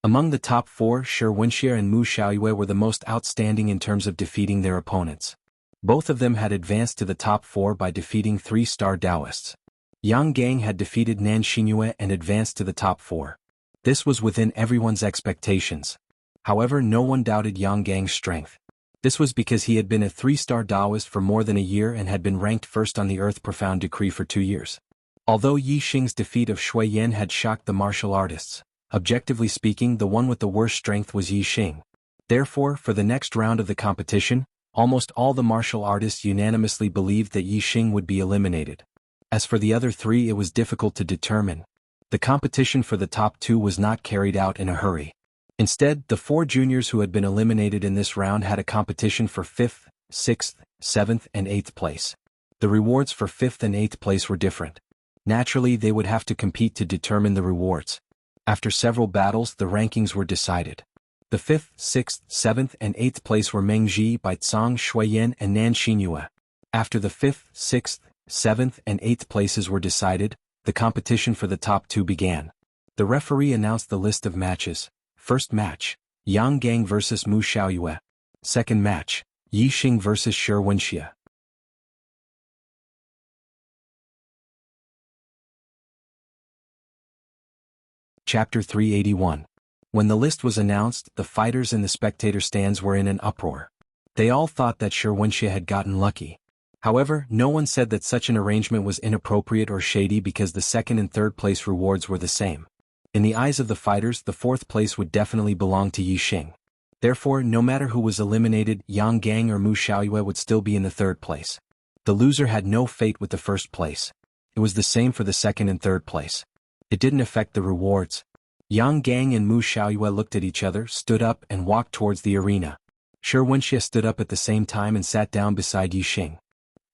Among the top four, Wuxia and Mu Xiaoyue were the most outstanding in terms of defeating their opponents. Both of them had advanced to the top four by defeating 3-star Taoists. Yang Gang had defeated Nan Xinyue and advanced to the top four. This was within everyone's expectations. However, no one doubted Yang Gang's strength. This was because he had been a 3-star Taoist for more than a year and had been ranked first on the Earth Profound Decree for 2 years. Although Yi Xing's defeat of Shui Yan had shocked the martial artists, objectively speaking, the one with the worst strength was Yi Xing. Therefore, for the next round of the competition, almost all the martial artists unanimously believed that Yi Xing would be eliminated. As for the other three, it was difficult to determine. The competition for the top two was not carried out in a hurry. Instead, the 4 juniors who had been eliminated in this round had a competition for 5th, 6th, 7th and 8th place. The rewards for 5th and 8th place were different. Naturally, they would have to compete to determine the rewards. After several battles, the rankings were decided. The 5th, 6th, 7th and 8th place were Meng Ji, Bai Tsang, Shui Yan and Nan Xinyue. After the 5th, 6th, 7th and 8th places were decided, the competition for the top 2 began. The referee announced the list of matches. First match, Yang Gang vs Mu Xiaoyue. Second match, Yi Xing vs Wuxia. Chapter 381. When the list was announced, the fighters in the spectator stands were in an uproar. They all thought that Wuxia had gotten lucky. However, no one said that such an arrangement was inappropriate or shady because the second and third place rewards were the same. In the eyes of the fighters, the 4th place would definitely belong to Yi Xing. Therefore, no matter who was eliminated, Yang Gang or Mu Xiaoyue would still be in the 3rd place. The loser had no fate with the 1st place. It was the same for the 2nd and 3rd place. It didn't affect the rewards. Yang Gang and Mu Xiaoyue looked at each other, stood up and walked towards the arena. Wuxia stood up at the same time and sat down beside Yi Xing.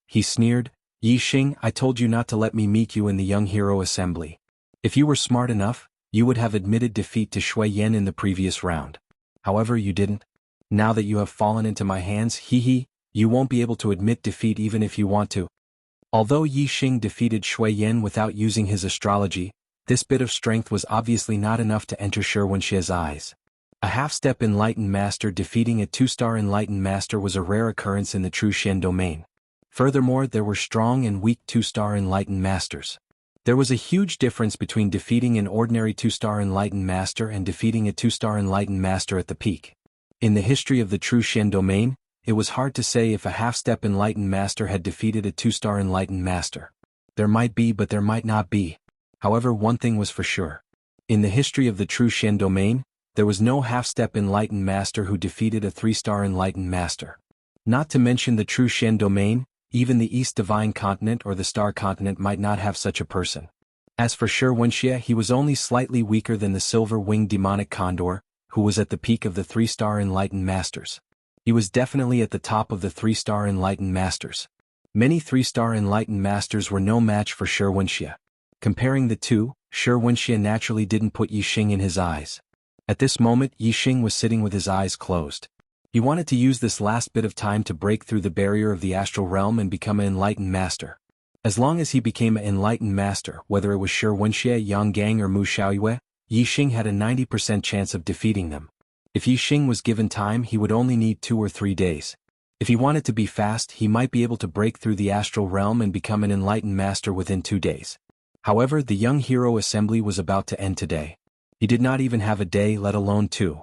He sneered, "Yi Xing, I told you not to let me meet you in the Young Hero Assembly. If you were smart enough, you would have admitted defeat to Shui Yan in the previous round. However, you didn't. Now that you have fallen into my hands, you won't be able to admit defeat even if you want to." Although Yi Xing defeated Shui Yan without using his astrology, this bit of strength was obviously not enough to enter Wuxia's eyes. A half-step enlightened master defeating a 2-star enlightened master was a rare occurrence in the true Shen domain. Furthermore, there were strong and weak 2-star enlightened masters. There was a huge difference between defeating an ordinary 2-star enlightened master and defeating a 2-star enlightened master at the peak. In the history of the true Shen domain, it was hard to say if a half-step enlightened master had defeated a 2-star enlightened master. There might be, but there might not be. However, one thing was for sure. In the history of the true Shen domain, there was no half-step enlightened master who defeated a 3-star enlightened master. Not to mention the true Shen domain, even the East Divine Continent or the Star Continent might not have such a person. As for Wuxia, he was only slightly weaker than the silver-winged demonic condor, who was at the peak of the 3-star enlightened masters. He was definitely at the top of the 3-star enlightened masters. Many 3-star enlightened masters were no match for Wuxia. Comparing the two, Wuxia naturally didn't put Yi Xing in his eyes. At this moment, Yi Xing was sitting with his eyes closed. He wanted to use this last bit of time to break through the barrier of the astral realm and become an enlightened master. As long as he became an enlightened master, whether it was Wuxia, Yang Gang or Mu Xiaoyue, Yi Xing had a 90% chance of defeating them. If Yi Xing was given time, he would only need 2 or 3 days. If he wanted to be fast, he might be able to break through the astral realm and become an enlightened master within 2 days. However, the Young Hero Assembly was about to end today. He did not even have a day, let alone 2.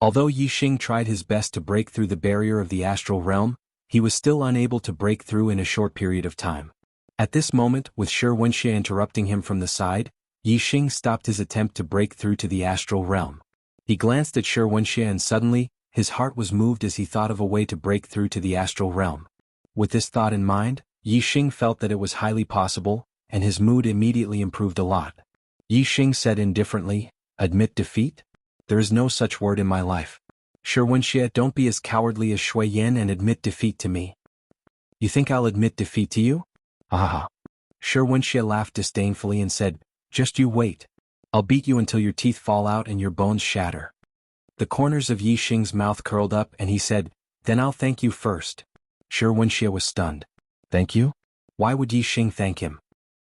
Although Yi Xing tried his best to break through the barrier of the astral realm, he was still unable to break through in a short period of time. At this moment, with Wuxia interrupting him from the side, Yi Xing stopped his attempt to break through to the astral realm. He glanced at Wuxia and suddenly, his heart was moved as he thought of a way to break through to the astral realm. With this thought in mind, Yi Xing felt that it was highly possible, and his mood immediately improved a lot. Yi Xing said indifferently, "Admit defeat? There is no such word in my life. Wuxia, don't be as cowardly as Shui Yan and admit defeat to me." "You think I'll admit defeat to you?" "Ah." Wuxia laughed disdainfully and said, "Just you wait. I'll beat you until your teeth fall out and your bones shatter." The corners of Yi Xing's mouth curled up and he said, "Then I'll thank you first." Wuxia was stunned. "Thank you? Why would Yi Xing thank him?"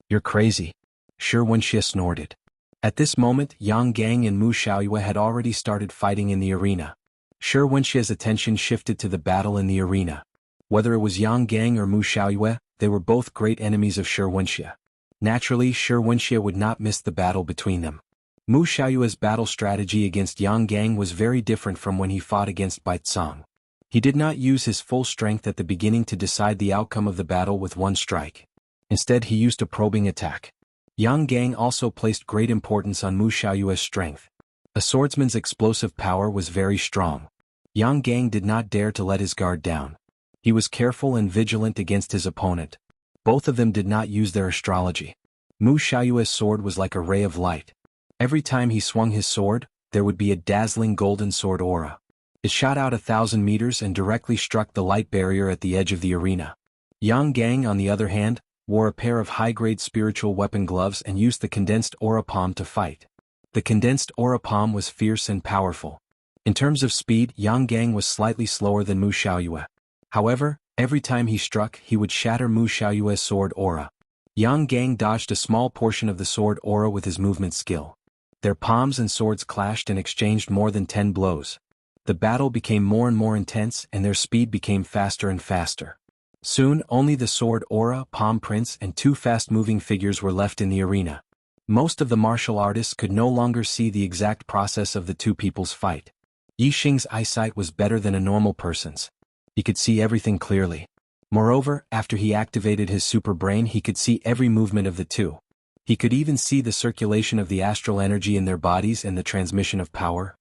"You're crazy." Wuxia snorted. At this moment, Yang Gang and Mu Xiaoyue had already started fighting in the arena. Wuxia's attention shifted to the battle in the arena. Whether it was Yang Gang or Mu Xiaoyue, they were both great enemies of Wuxia. Naturally, Wuxia would not miss the battle between them. Mu Xiaoyue's battle strategy against Yang Gang was very different from when he fought against Baicang. He did not use his full strength at the beginning to decide the outcome of the battle with one strike. Instead, he used a probing attack. Yang Gang also placed great importance on Mu Xiaoyue's strength. A swordsman's explosive power was very strong. Yang Gang did not dare to let his guard down. He was careful and vigilant against his opponent. Both of them did not use their astrology. Mu Xiaoyue's sword was like a ray of light. Every time he swung his sword, there would be a dazzling golden sword aura. It shot out 1,000 meters and directly struck the light barrier at the edge of the arena. Yang Gang, on the other hand, wore a pair of high-grade spiritual weapon gloves and used the condensed aura palm to fight. The condensed aura palm was fierce and powerful. In terms of speed, Yang Gang was slightly slower than Mu Xiaoyue. However, every time he struck, he would shatter Mu Xiaoyue's sword aura. Yang Gang dodged a small portion of the sword aura with his movement skill. Their palms and swords clashed and exchanged more than 10 blows. The battle became more and more intense and their speed became faster and faster. Soon, only the sword aura, palm prints, and 2 fast-moving figures were left in the arena. Most of the martial artists could no longer see the exact process of the two people's fight. Yi Xing's eyesight was better than a normal person's. He could see everything clearly. Moreover, after he activated his super brain, he could see every movement of the two. He could even see the circulation of the astral energy in their bodies and the transmission of power.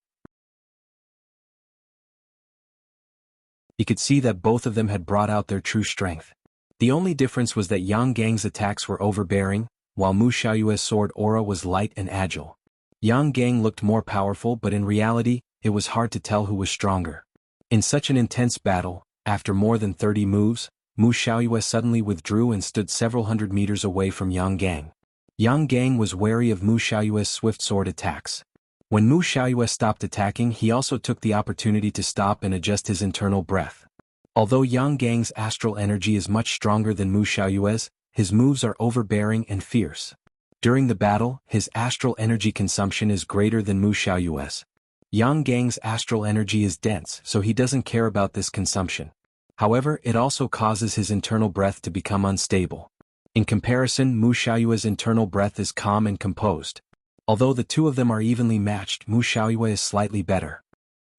He could see that both of them had brought out their true strength. The only difference was that Yang Gang's attacks were overbearing, while Mu Xiaoyue's sword aura was light and agile. Yang Gang looked more powerful, but in reality, it was hard to tell who was stronger. In such an intense battle, after more than 30 moves, Mu Xiaoyue suddenly withdrew and stood several hundred meters away from Yang Gang. Yang Gang was wary of Mu Xiaoyue's swift sword attacks. When Mu Xiaoyue stopped attacking, he also took the opportunity to stop and adjust his internal breath. Although Yang Gang's astral energy is much stronger than Mu Xiaoyue's, his moves are overbearing and fierce. During the battle, his astral energy consumption is greater than Mu Xiaoyue's. Yang Gang's astral energy is dense, so he doesn't care about this consumption. However, it also causes his internal breath to become unstable. In comparison, Mu Xiaoyue's internal breath is calm and composed. Although the two of them are evenly matched, Mu Xiaoyue is slightly better.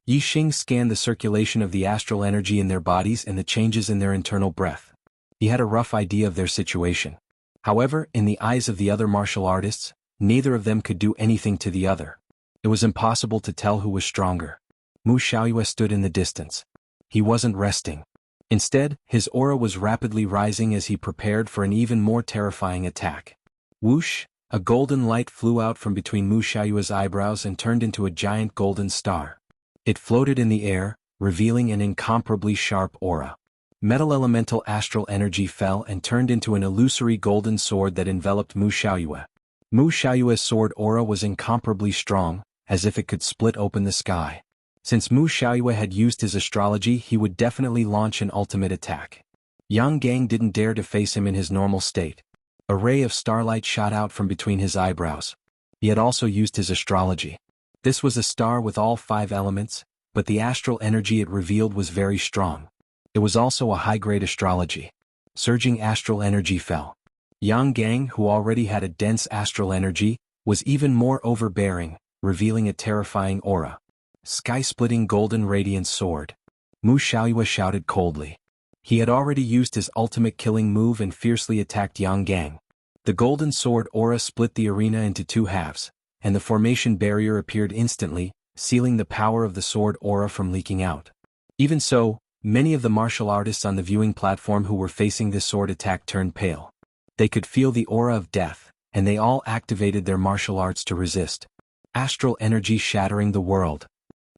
Yi Xing scanned the circulation of the astral energy in their bodies and the changes in their internal breath. He had a rough idea of their situation. However, in the eyes of the other martial artists, neither of them could do anything to the other. It was impossible to tell who was stronger. Mu Xiaoyue stood in the distance. He wasn't resting. Instead, his aura was rapidly rising as he prepared for an even more terrifying attack. Whoosh! A golden light flew out from between Mu Xiaoyue's eyebrows and turned into a giant golden star. It floated in the air, revealing an incomparably sharp aura. Metal elemental astral energy fell and turned into an illusory golden sword that enveloped Mu Xiaoyue. Mu Xiaoyue's sword aura was incomparably strong, as if it could split open the sky. Since Mu Xiaoyue had used his astrology, he would definitely launch an ultimate attack. Yang Gang didn't dare to face him in his normal state. A ray of starlight shot out from between his eyebrows. He had also used his astrology. This was a star with all 5 elements, but the astral energy it revealed was very strong. It was also a high-grade astrology. Surging astral energy fell. Yang Gang, who already had a dense astral energy, was even more overbearing, revealing a terrifying aura. Sky-splitting golden radiance sword. Mu Xiaoyue shouted coldly. He had already used his ultimate killing move and fiercely attacked Yang Gang. The golden sword aura split the arena into two halves, and the formation barrier appeared instantly, sealing the power of the sword aura from leaking out. Even so, many of the martial artists on the viewing platform who were facing this sword attack turned pale. They could feel the aura of death, and they all activated their martial arts to resist. Astral energy shattering the world.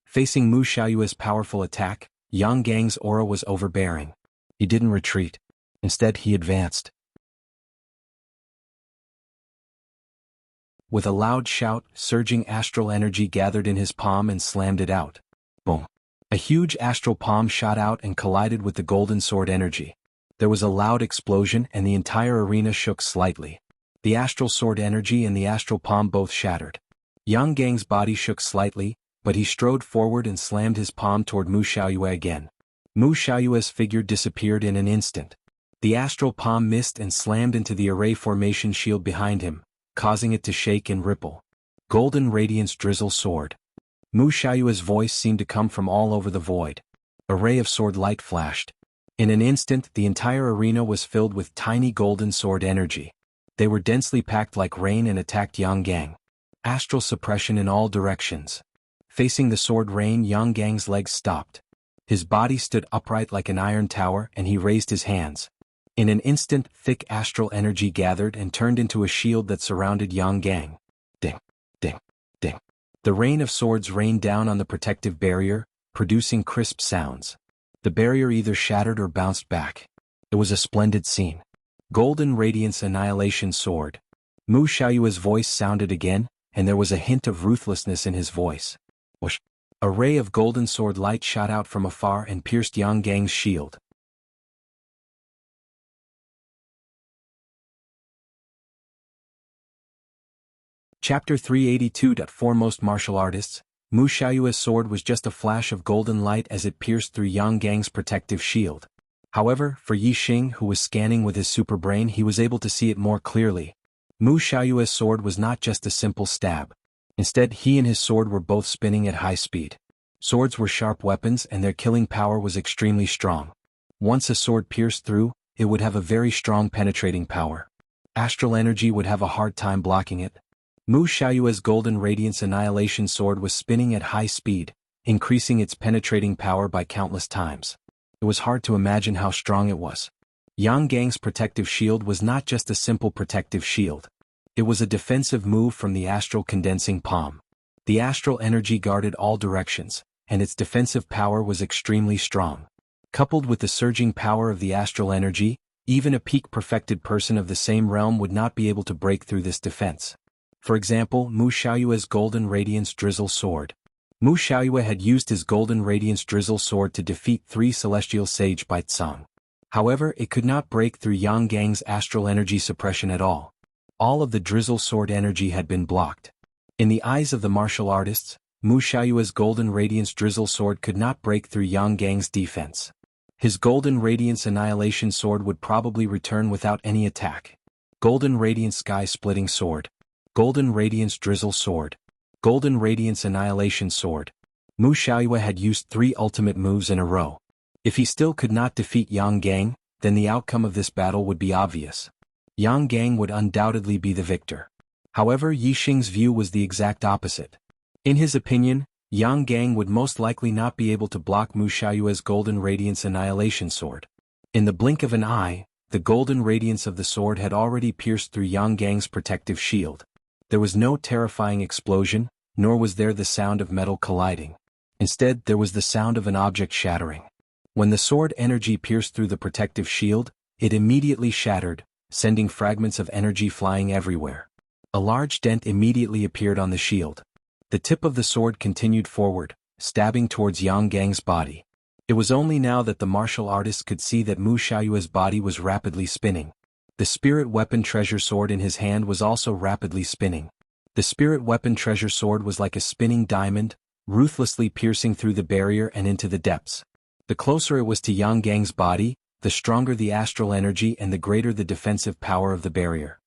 Facing Mu Xiaoyue's powerful attack, Yang Gang's aura was overbearing. He didn't retreat. Instead, he advanced. With a loud shout, surging astral energy gathered in his palm and slammed it out. Boom. A huge astral palm shot out and collided with the golden sword energy. There was a loud explosion and the entire arena shook slightly. The astral sword energy and the astral palm both shattered. Yang Gang's body shook slightly, but he strode forward and slammed his palm toward Mu Xiaoyue again. Mu Xiaoyue's figure disappeared in an instant. The astral palm missed and slammed into the array formation shield behind him, causing it to shake and ripple. Golden Radiance Drizzle Sword. Mu Xiaoyue's voice seemed to come from all over the void. A ray of sword light flashed. In an instant, the entire arena was filled with tiny golden sword energy. They were densely packed like rain and attacked Yang Gang. Astral suppression in all directions. Facing the sword rain, Yang Gang's legs stopped. His body stood upright like an iron tower and he raised his hands. In an instant, thick astral energy gathered and turned into a shield that surrounded Yang Gang. Ding, ding, ding. The rain of swords rained down on the protective barrier, producing crisp sounds. The barrier either shattered or bounced back. It was a splendid scene. Golden Radiance Annihilation Sword. Mu Xiaoyue's voice sounded again, and there was a hint of ruthlessness in his voice. Whoosh. A ray of golden sword light shot out from afar and pierced Yang Gang's shield. Chapter 382. Foremost martial artists. Mu Xiaoyue's sword was just a flash of golden light as it pierced through Yang Gang's protective shield. However, for Yi Xing, who was scanning with his super brain, he was able to see it more clearly. Mu Xiaoyue's sword was not just a simple stab. Instead, he and his sword were both spinning at high speed. Swords were sharp weapons and their killing power was extremely strong. Once a sword pierced through, it would have a very strong penetrating power. Astral energy would have a hard time blocking it. Mu Xiaoyue's Golden Radiance Annihilation Sword was spinning at high speed, increasing its penetrating power by countless times. It was hard to imagine how strong it was. Yang Gang's protective shield was not just a simple protective shield. It was a defensive move from the astral condensing palm. The astral energy guarded all directions, and its defensive power was extremely strong. Coupled with the surging power of the astral energy, even a peak-perfected person of the same realm would not be able to break through this defense. For example, Mu Xiaoyue's Golden Radiance Drizzle Sword. Mu Xiaoyue had used his Golden Radiance Drizzle Sword to defeat 3 Celestial Sage by Tsang. However, it could not break through Yang Gang's astral energy suppression at all. All of the Drizzle Sword energy had been blocked. In the eyes of the martial artists, Mu Xiaoyue's Golden Radiance Drizzle Sword could not break through Yang Gang's defense. His Golden Radiance Annihilation Sword would probably return without any attack. Golden Radiance Sky-Splitting Sword. Golden Radiance Drizzle Sword. Golden Radiance Annihilation Sword. Mu Xiaoyue had used 3 ultimate moves in a row. If he still could not defeat Yang Gang, then the outcome of this battle would be obvious. Yang Gang would undoubtedly be the victor. However, Yi Xing's view was the exact opposite. In his opinion, Yang Gang would most likely not be able to block Mu Xiaoyue's Golden Radiance Annihilation Sword. In the blink of an eye, the golden radiance of the sword had already pierced through Yang Gang's protective shield. There was no terrifying explosion, nor was there the sound of metal colliding. Instead, there was the sound of an object shattering. When the sword energy pierced through the protective shield, it immediately shattered, sending fragments of energy flying everywhere. A large dent immediately appeared on the shield. The tip of the sword continued forward, stabbing towards Yang Gang's body. It was only now that the martial artist could see that Mu Xiaoyue's body was rapidly spinning. The spirit weapon treasure sword in his hand was also rapidly spinning. The spirit weapon treasure sword was like a spinning diamond, ruthlessly piercing through the barrier and into the depths. The closer it was to Yang Gang's body, the stronger the astral energy and the greater the defensive power of the barrier.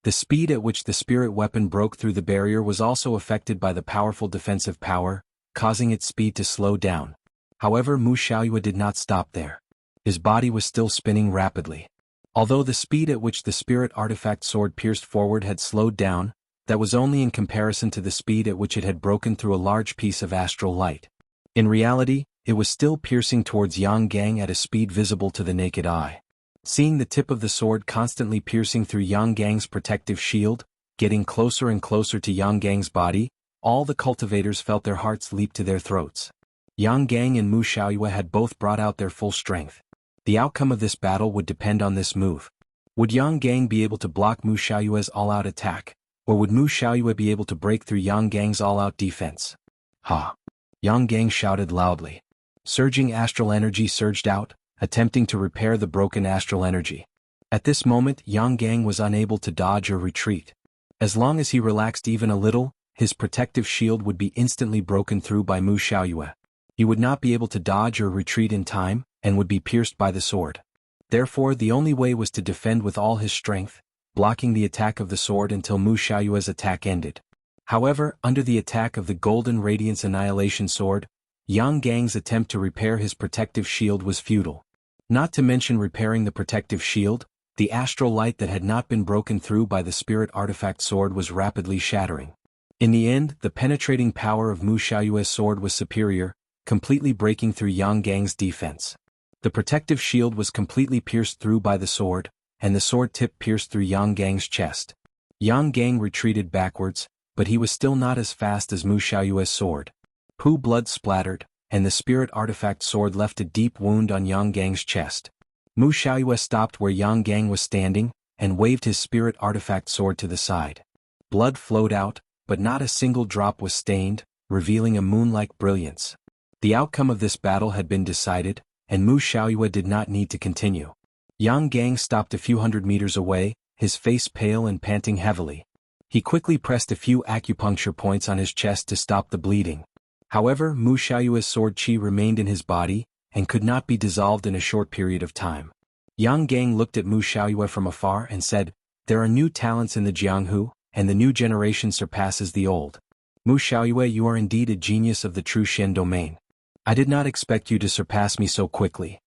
The speed at which the spirit weapon broke through the barrier was also affected by the powerful defensive power, causing its speed to slow down. However, Mu Xiaoyue did not stop there. His body was still spinning rapidly. Although the speed at which the spirit artifact sword pierced forward had slowed down, that was only in comparison to the speed at which it had broken through a large piece of astral light. In reality, it was still piercing towards Yang Gang at a speed visible to the naked eye. Seeing the tip of the sword constantly piercing through Yang Gang's protective shield, getting closer and closer to Yang Gang's body, all the cultivators felt their hearts leap to their throats. Yang Gang and Mu Xiaoyue had both brought out their full strength. The outcome of this battle would depend on this move. Would Yang Gang be able to block Mu Xiaoyue's all-out attack, or would Mu Xiaoyue be able to break through Yang Gang's all-out defense? Ha! Yang Gang shouted loudly. Surging astral energy surged out, attempting to repair the broken astral energy. At this moment, Yang Gang was unable to dodge or retreat. As long as he relaxed even a little, his protective shield would be instantly broken through by Mu Xiaoyue. He would not be able to dodge or retreat in time, and would be pierced by the sword. Therefore, the only way was to defend with all his strength, blocking the attack of the sword until Mu Xiaoyue's attack ended. However, under the attack of the Golden Radiance Annihilation Sword, Yang Gang's attempt to repair his protective shield was futile. Not to mention repairing the protective shield, the astral light that had not been broken through by the spirit artifact sword was rapidly shattering. In the end, the penetrating power of Mu Xiaoyue's sword was superior, completely breaking through Yang Gang's defense. The protective shield was completely pierced through by the sword, and the sword tip pierced through Yang Gang's chest. Yang Gang retreated backwards, but he was still not as fast as Mu Xiaoyue's sword. Poo blood splattered, and the spirit artifact sword left a deep wound on Yang Gang's chest. Mu Xiaoyue stopped where Yang Gang was standing, and waved his spirit artifact sword to the side. Blood flowed out, but not a single drop was stained, revealing a moon-like brilliance. The outcome of this battle had been decided, and Mu Xiaoyue did not need to continue. Yang Gang stopped a few hundred meters away, his face pale and panting heavily. He quickly pressed a few acupuncture points on his chest to stop the bleeding. However, Mu Xiaoyue's sword qi remained in his body, and could not be dissolved in a short period of time. Yang Gang looked at Mu Xiaoyue from afar and said, "There are new talents in the Jianghu, and the new generation surpasses the old. Mu Xiaoyue, you are indeed a genius of the true Shen domain. I did not expect you to surpass me so quickly.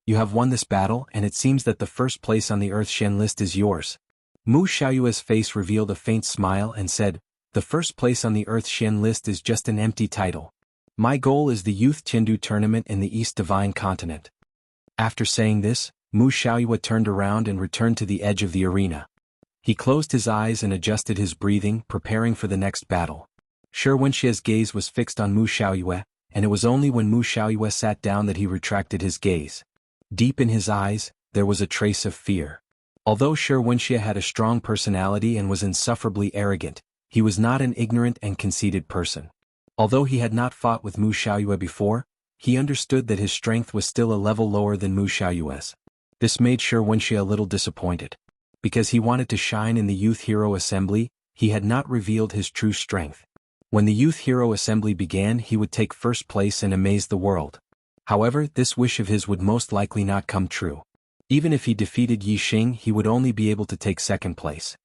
You have won this battle, and it seems that the first place on the Earth Shen list is yours." Mu Xiaoyue's face revealed a faint smile and said, "The first place on the Earth Shen list is just an empty title. My goal is the Youth Chendu tournament in the East Divine Continent." After saying this, Mu Xiaoyue turned around and returned to the edge of the arena. He closed his eyes and adjusted his breathing, preparing for the next battle. Shi Wenxie's gaze was fixed on Mu Xiaoyue, and it was only when Mu Xiaoyue sat down that he retracted his gaze. Deep in his eyes, there was a trace of fear. Although Shi Wenxie had a strong personality and was insufferably arrogant, he was not an ignorant and conceited person. Although he had not fought with Mu Xiaoyue before, he understood that his strength was still a level lower than Mu Xiaoyue's. This made Shi Wenxie a little disappointed. Because he wanted to shine in the Youth Hero Assembly, he had not revealed his true strength. When the Youth Hero Assembly began, he would take first place and amaze the world. However, this wish of his would most likely not come true. Even if he defeated Yi Xing, he would only be able to take second place.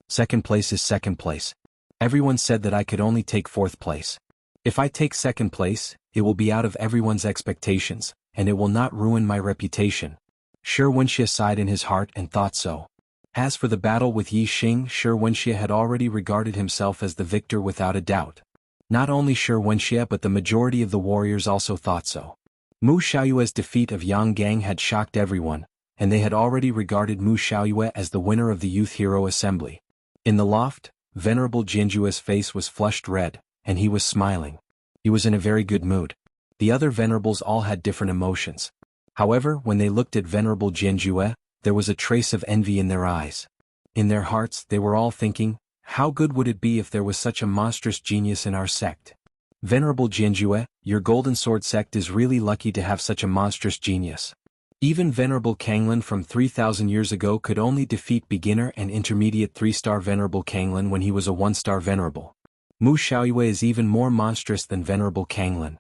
Second place is second place. Everyone said that I could only take fourth place. If I take second place, it will be out of everyone's expectations, and it will not ruin my reputation. Shi Wenxie sighed in his heart and thought so. As for the battle with Yi Xing, Shi Wenxie had already regarded himself as the victor without a doubt. Not only Shi Wenxie but the majority of the warriors also thought so. Mu Xiaoyue's defeat of Yang Gang had shocked everyone, and they had already regarded Mu Xiaoyue as the winner of the Youth Hero Assembly. In the loft, Venerable Jianjue's face was flushed red, and he was smiling. He was in a very good mood. The other venerables all had different emotions. However, when they looked at Venerable Jianjue, there was a trace of envy in their eyes. In their hearts, they were all thinking, how good would it be if there was such a monstrous genius in our sect? Venerable Jianjue, your Golden Sword sect is really lucky to have such a monstrous genius. Even Venerable Kanglin from 3,000 years ago could only defeat beginner and intermediate 3-star Venerable Kanglin when he was a 1-star Venerable. Mu Xiaoyue is even more monstrous than Venerable Kanglin.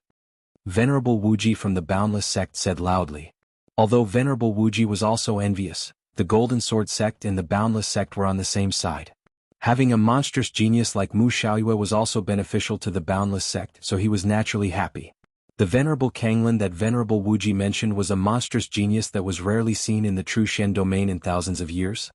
Venerable Wuji from the Boundless sect said loudly. Although Venerable Wuji was also envious, the Golden Sword sect and the Boundless sect were on the same side. Having a monstrous genius like Mu Xiaoyue was also beneficial to the Boundless sect, so he was naturally happy. The Venerable Kanglin that Venerable Wuji mentioned was a monstrous genius that was rarely seen in the true Shen domain in thousands of years.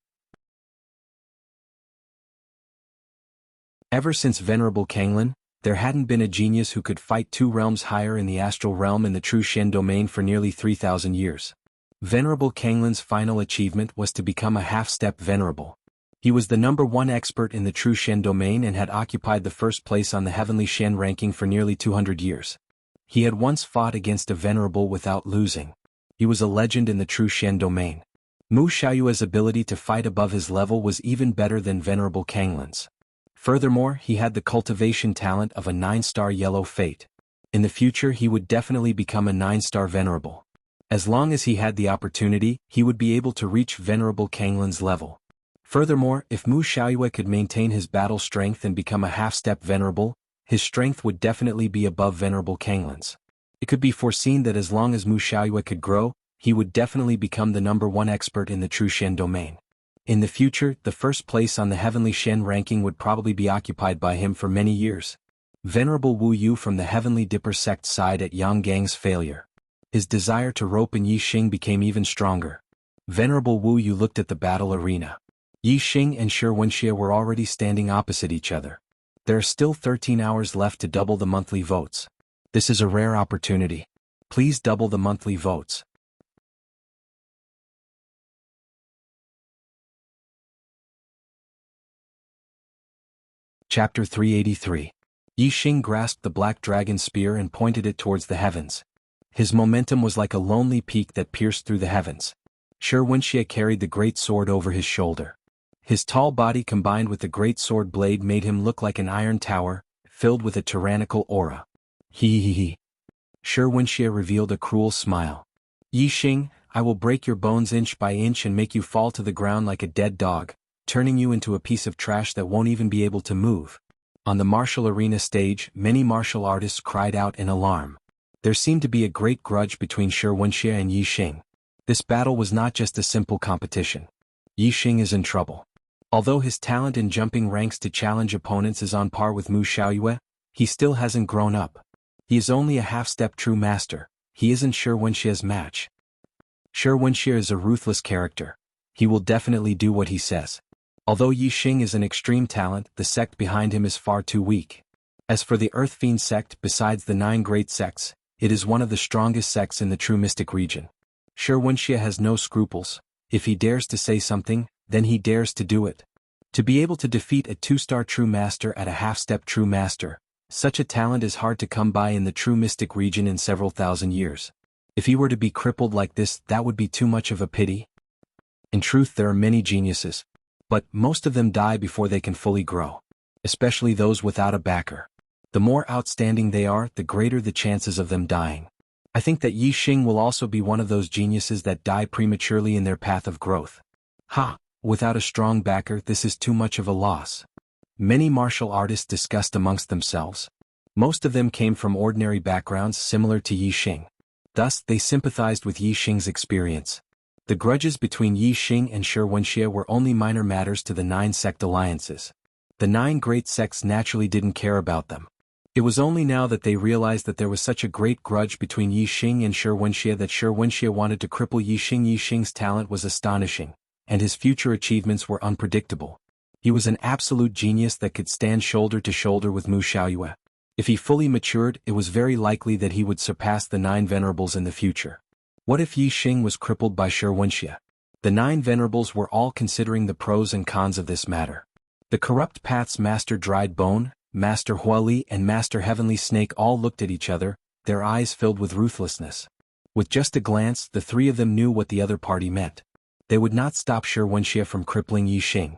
Ever since Venerable Kanglin, there hadn't been a genius who could fight 2 realms higher in the astral realm in the true Shen domain for nearly 3,000 years. Venerable Kanglin's final achievement was to become a half-step venerable. He was the #1 expert in the true Shen domain and had occupied the first place on the heavenly Shen ranking for nearly 200 years. He had once fought against a venerable without losing. He was a legend in the true Shen domain. Mu Xiaoyue's ability to fight above his level was even better than Venerable Kanglin's. Furthermore, he had the cultivation talent of a 9-star yellow fate. In the future he would definitely become a 9-star venerable. As long as he had the opportunity, he would be able to reach Venerable Kanglin's level. Furthermore, if Mu Xiaoyue could maintain his battle strength and become a half-step venerable, his strength would definitely be above Venerable Kanglin's. It could be foreseen that as long as Mu Xiaoyue could grow, he would definitely become the #1 expert in the true Shen domain. In the future, the first place on the heavenly Shen ranking would probably be occupied by him for many years. Venerable Wu Yu from the Heavenly Dipper sect sighed at Yang Gang's failure. His desire to rope in Yi Xing became even stronger. Venerable Wu Yu looked at the battle arena. Yi Xing and Shi Wenxie were already standing opposite each other. There are still 13 hours left to double the monthly votes. This is a rare opportunity. Please double the monthly votes. Chapter 383. Yi Xing grasped the black dragon spear and pointed it towards the heavens. His momentum was like a lonely peak that pierced through the heavens. Shi Wenxie carried the great sword over his shoulder. His tall body combined with the great sword blade made him look like an iron tower, filled with a tyrannical aura. He. Shi Wenxie revealed a cruel smile. Yi Xing, I will break your bones inch by inch and make you fall to the ground like a dead dog, turning you into a piece of trash that won't even be able to move. On the martial arena stage, many martial artists cried out in alarm. There seemed to be a great grudge between Shi Wenxie and Yi Xing. This battle was not just a simple competition. Yi Xing is in trouble. Although his talent in jumping ranks to challenge opponents is on par with Mu Xiaoyue, he still hasn't grown up. He is only a half-step true master. He isn't Shi Wenxie's match. Shi Wenxie is a ruthless character. He will definitely do what he says. Although Yi Xing is an extreme talent, the sect behind him is far too weak. As for the Earth Fiend sect, besides the 9 great sects, it is one of the strongest sects in the true mystic region. Shi Wenxie has no scruples. If he dares to say something, then he dares to do it. To be able to defeat a 2-star true master at a half-step true master, such a talent is hard to come by in the true mystic region in several thousand years. If he were to be crippled like this, that would be too much of a pity. In truth, there are many geniuses, but most of them die before they can fully grow. Especially those without a backer. The more outstanding they are, the greater the chances of them dying. I think that Yi Xing will also be one of those geniuses that die prematurely in their path of growth. Without a strong backer, this is too much of a loss. Many martial artists discussed amongst themselves. Most of them came from ordinary backgrounds similar to Yi Xing. Thus, they sympathized with Yi Xing's experience. The grudges between Yi Xing and Shi Wenxie were only minor matters to the 9 sect alliances. The 9 great sects naturally didn't care about them. It was only now that they realized that there was such a great grudge between Yi Xing and Shi Wenxie that Shi Wenxie wanted to cripple Yi Xing. Yi Xing's talent was astonishing, and his future achievements were unpredictable. He was an absolute genius that could stand shoulder to shoulder with Mu Xiaoyue. If he fully matured, it was very likely that he would surpass the 9 venerables in the future. What if Yi Xing was crippled by Shi Wenxie? The 9 venerables were all considering the pros and cons of this matter. The Corrupt Path's Master Dried Bone, Master Huali and Master Heavenly Snake all looked at each other, their eyes filled with ruthlessness. With just a glance, the 3 of them knew what the other party meant. They would not stop Shi Wenxie from crippling Yi Xing.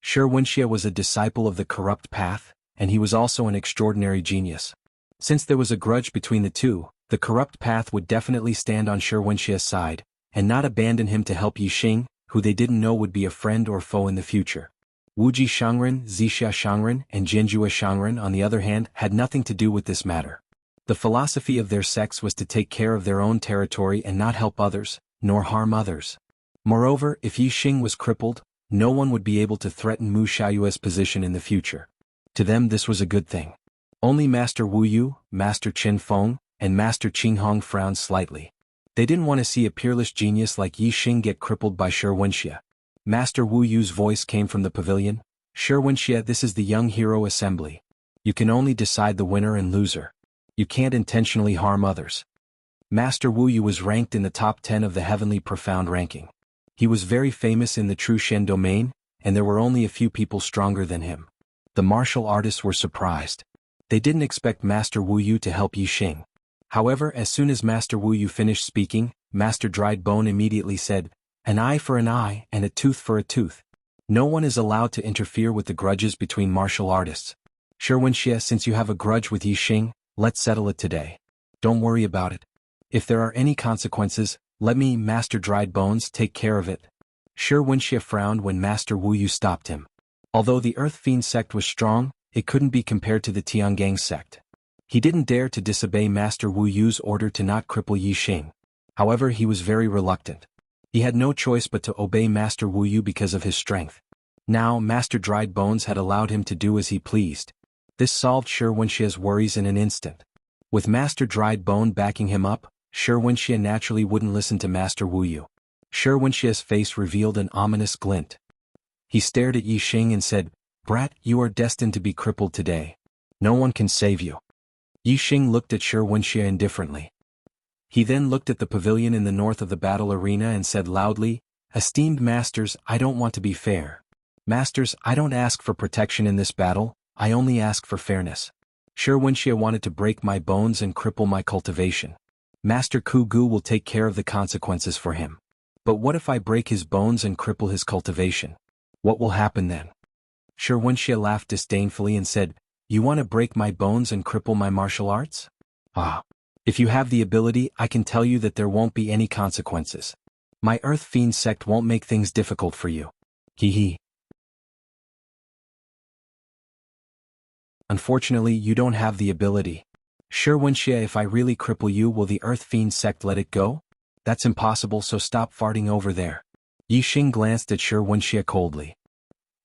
Shi Wenxie was a disciple of the Corrupt Path, and he was also an extraordinary genius. Since there was a grudge between the 2, the Corrupt Path would definitely stand on Shi Wenxie's side, and not abandon him to help Yi Xing, who they didn't know would be a friend or foe in the future. Wuji Shangren, Zixia Shangren, and Jianzhua Shangren, on the other hand, had nothing to do with this matter. The philosophy of their sects was to take care of their own territory and not help others, nor harm others. Moreover, if Yi Xing was crippled, no one would be able to threaten Mu Xiaoyue's position in the future. To them this was a good thing. Only Master Wu Yu, Master Qin Feng, and Master Qing Hong frowned slightly. They didn't want to see a peerless genius like Yi Xing get crippled by Wuxia. Master Wu Yu's voice came from the pavilion. Wuxia, this is the Young Hero Assembly. You can only decide the winner and loser. You can't intentionally harm others. Master Wu Yu was ranked in the top 10 of the Heavenly Profound ranking. He was very famous in the True Shen domain, and there were only a few people stronger than him. The martial artists were surprised. They didn't expect Master Wu Yu to help Yi Xing. However, as soon as Master Wu Yu finished speaking, Master Dried Bone immediately said, "An eye for an eye and a tooth for a tooth." No one is allowed to interfere with the grudges between martial artists. Wuxia, since you have a grudge with Yi Xing, let's settle it today. Don't worry about it. If there are any consequences, let me, Master Dried Bones, take care of it. Wuxia frowned when Master Wu Yu stopped him. Although the Earth Fiend sect was strong, it couldn't be compared to the Tiangang sect. He didn't dare to disobey Master Wu Yu's order to not cripple Yi Xing. However, he was very reluctant. He had no choice but to obey Master Wu Yu because of his strength. Now, Master Dried Bones had allowed him to do as he pleased. This solved Wuxia's worries in an instant. With Master Dried Bone backing him up, Wuxia naturally wouldn't listen to Master Wu Yu. Wuxia's face revealed an ominous glint. He stared at Yi Xing and said, "Brat, you are destined to be crippled today. No one can save you." Yi Xing looked at Wuxia indifferently. He then looked at the pavilion in the north of the battle arena and said loudly, "Esteemed masters, I don't want to be fair. Masters, I don't ask for protection in this battle, I only ask for fairness. Wuxia wanted to break my bones and cripple my cultivation. Master Ku Gu will take care of the consequences for him. But what if I break his bones and cripple his cultivation? What will happen then?" Wuxia laughed disdainfully and said, "You want to break my bones and cripple my martial arts? Ah. If you have the ability, I can tell you that there won't be any consequences. My Earth Fiend sect won't make things difficult for you. Hee hee. Unfortunately, you don't have the ability. Wuxia, if I really cripple you, will the Earth Fiend sect let it go? That's impossible, so stop farting over there." Yi Xing glanced at Wuxia coldly.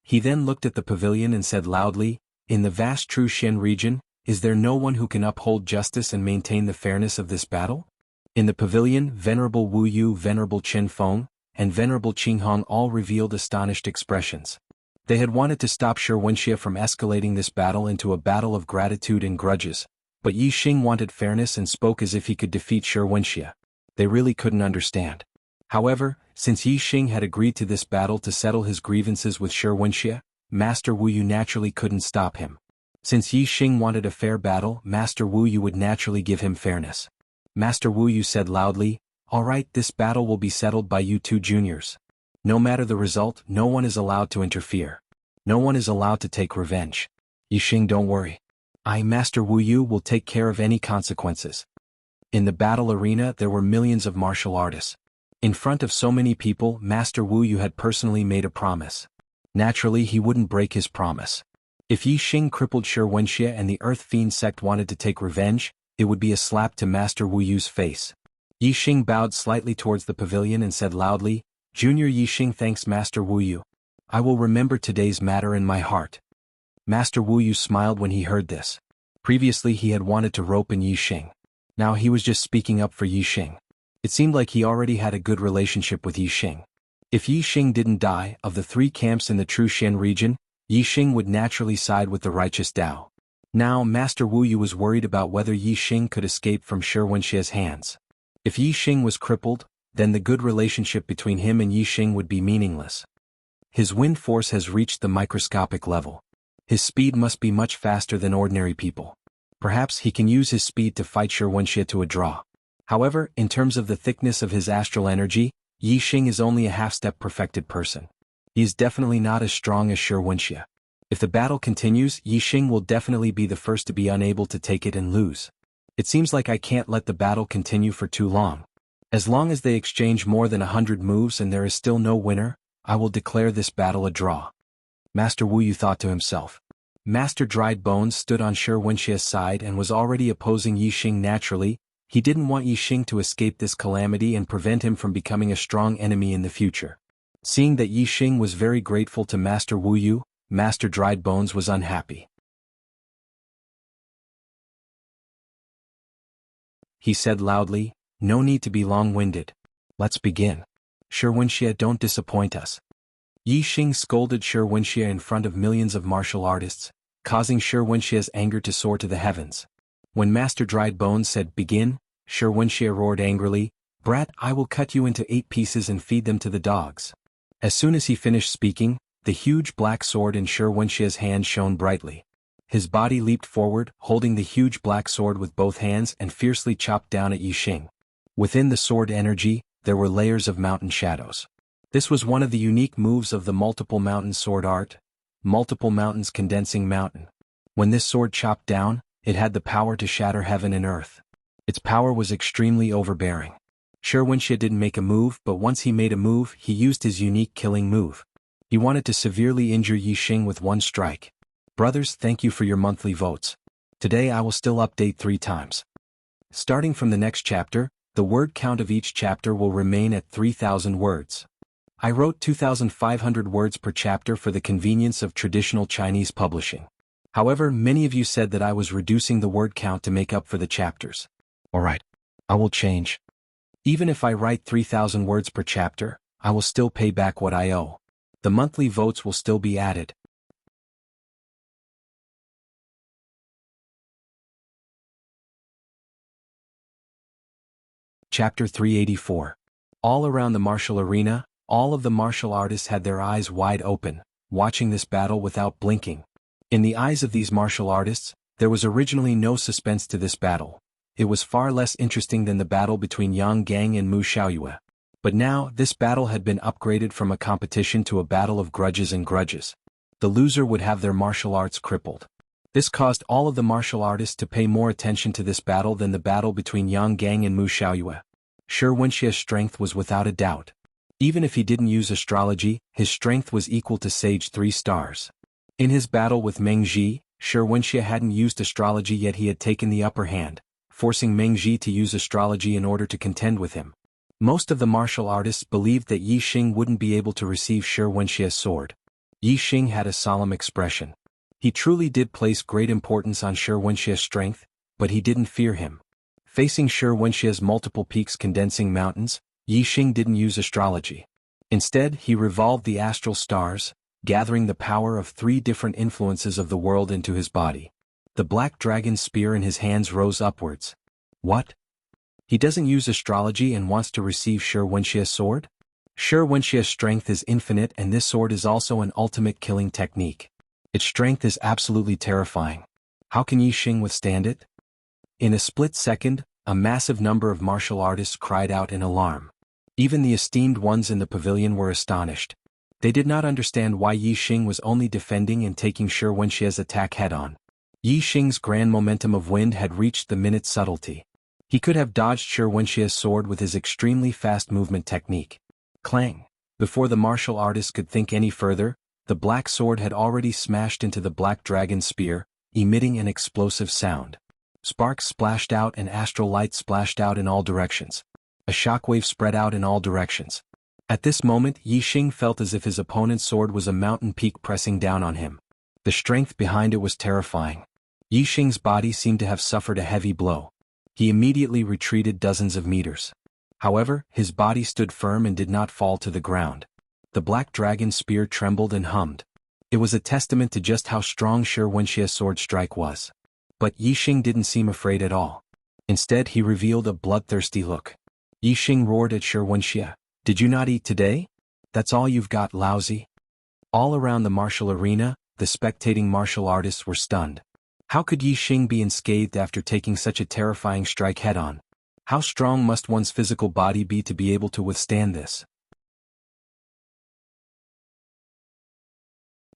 He then looked at the pavilion and said loudly, "In the vast True Shen region, is there no one who can uphold justice and maintain the fairness of this battle?" In the pavilion, Venerable Wu Yu, Venerable Qin Feng, and Venerable Qing Hong all revealed astonished expressions. They had wanted to stop Wuxia from escalating this battle into a battle of gratitude and grudges, but Yi Xing wanted fairness and spoke as if he could defeat Wuxia. They really couldn't understand. However, since Yi Xing had agreed to this battle to settle his grievances with Wuxia, Master Wu Yu naturally couldn't stop him. Since Yi Xing wanted a fair battle, Master Wu Yu would naturally give him fairness. Master Wu Yu said loudly, "All right, this battle will be settled by you two juniors. No matter the result, no one is allowed to interfere. No one is allowed to take revenge. Yi Xing, don't worry. I, Master Wu Yu, will take care of any consequences." In the battle arena, there were millions of martial artists. In front of so many people, Master Wu Yu had personally made a promise. Naturally, he wouldn't break his promise. If Yi Xing crippled Wuxia and the Earth Fiend sect wanted to take revenge, it would be a slap to Master Wu Yu's face. Yi Xing bowed slightly towards the pavilion and said loudly, "Junior Yi Xing thanks Master Wu Yu. I will remember today's matter in my heart." Master Wu Yu smiled when he heard this. Previously he had wanted to rope in Yi Xing. Now he was just speaking up for Yi Xing. It seemed like he already had a good relationship with Yi Xing. If Yi Xing didn't die, of the three camps in the True Shen region, Yi Xing would naturally side with the righteous Tao. Now Master Wu Yu was worried about whether Yi Xing could escape from Wuxia's hands. If Yi Xing was crippled, then the good relationship between him and Yi Xing would be meaningless. His wind force has reached the microscopic level. His speed must be much faster than ordinary people. Perhaps he can use his speed to fight Wuxia to a draw. However, in terms of the thickness of his astral energy, Yi Xing is only a half-step perfected person. He is definitely not as strong as Wuxia. If the battle continues, Yi Xing will definitely be the first to be unable to take it and lose. It seems like I can't let the battle continue for too long. As long as they exchange more than 100 moves and there is still no winner, I will declare this battle a draw. Master Wu Yu thought to himself. Master Dried Bones stood on Shi Wenxia's side and was already opposing Yi Xing naturally. He didn't want Yi Xing to escape this calamity and prevent him from becoming a strong enemy in the future. Seeing that Yi Xing was very grateful to Master Wu Yu, Master Dried Bones was unhappy. He said loudly, "No need to be long-winded. Let's begin. Shi Wenxia, don't disappoint us." Yi Xing scolded Shi Wenxia in front of millions of martial artists, causing Shi Wenxia's anger to soar to the heavens. When Master Dried Bones said begin, Shi Wenxia roared angrily, "Brat, I will cut you into 8 pieces and feed them to the dogs." As soon as he finished speaking, the huge black sword in Shi Wenxia's hand shone brightly. His body leaped forward, holding the huge black sword with both hands and fiercely chopped down at Yi Xing. Within the sword energy, there were layers of mountain shadows. This was one of the unique moves of the multiple mountain sword art, multiple mountains condensing mountain. When this sword chopped down, it had the power to shatter heaven and earth. Its power was extremely overbearing. Shi Wenxia didn't make a move, but once he made a move, he used his unique killing move. He wanted to severely injure Yi Xing with one strike. Brothers, thank you for your monthly votes. Today I will still update 3 times. Starting from the next chapter, the word count of each chapter will remain at 3,000 words. I wrote 2,500 words per chapter for the convenience of traditional Chinese publishing. However, many of you said that I was reducing the word count to make up for the chapters. Alright, I will change. Even if I write 3,000 words per chapter, I will still pay back what I owe. The monthly votes will still be added. Chapter 384. All around the martial arena, all of the martial artists had their eyes wide open, watching this battle without blinking. In the eyes of these martial artists, there was originally no suspense to this battle. It was far less interesting than the battle between Yang Gang and Mu Xiaoyue. But now, this battle had been upgraded from a competition to a battle of grudges and grudges. The loser would have their martial arts crippled. This caused all of the martial artists to pay more attention to this battle than the battle between Yang Gang and Mu Xiaoyue. Shi Wenxia's strength was without a doubt. Even if he didn't use astrology, his strength was equal to Sage 3 stars. In his battle with Meng Ji, Shi Wenxia hadn't used astrology, yet he had taken the upper hand, forcing Meng Ji to use astrology in order to contend with him. Most of the martial artists believed that Yi Xing wouldn't be able to receive Shi Wenxia's sword. Yi Xing had a solemn expression. He truly did place great importance on Shi Wenxia's strength, but he didn't fear him. Facing Shi Wenxia's multiple peaks condensing mountains, Yi Xing didn't use astrology. Instead, he revolved the astral stars, gathering the power of 3 different influences of the world into his body. The black dragon spear in his hands rose upwards. What? He doesn't use astrology and wants to receive Shi Wenxia's sword? Shi Wenxia's strength is infinite, and this sword is also an ultimate killing technique. Its strength is absolutely terrifying. How can Yi Xing withstand it? In a split second, a massive number of martial artists cried out in alarm. Even the esteemed ones in the pavilion were astonished. They did not understand why Yi Xing was only defending and taking Shi Wenxia's attack head-on. Yi Xing's grand momentum of wind had reached the minute subtlety. He could have dodged Shi Wenxia's sword with his extremely fast movement technique. Clang! Before the martial artist could think any further, the black sword had already smashed into the black dragon spear, emitting an explosive sound. Sparks splashed out and astral light splashed out in all directions. A shockwave spread out in all directions. At this moment, Yi Xing felt as if his opponent's sword was a mountain peak pressing down on him. The strength behind it was terrifying. Yi Xing's body seemed to have suffered a heavy blow. He immediately retreated dozens of meters. However, his body stood firm and did not fall to the ground. The black dragon spear trembled and hummed. It was a testament to just how strong Shi Wenxia's sword strike was. But Yi Xing didn't seem afraid at all. Instead, he revealed a bloodthirsty look. Yi Xing roared at Shi Wenxia. "Did you not eat today? That's all you've got, lousy." All around the martial arena, the spectating martial artists were stunned. How could Yi Xing be unscathed after taking such a terrifying strike head-on? How strong must one's physical body be to be able to withstand this?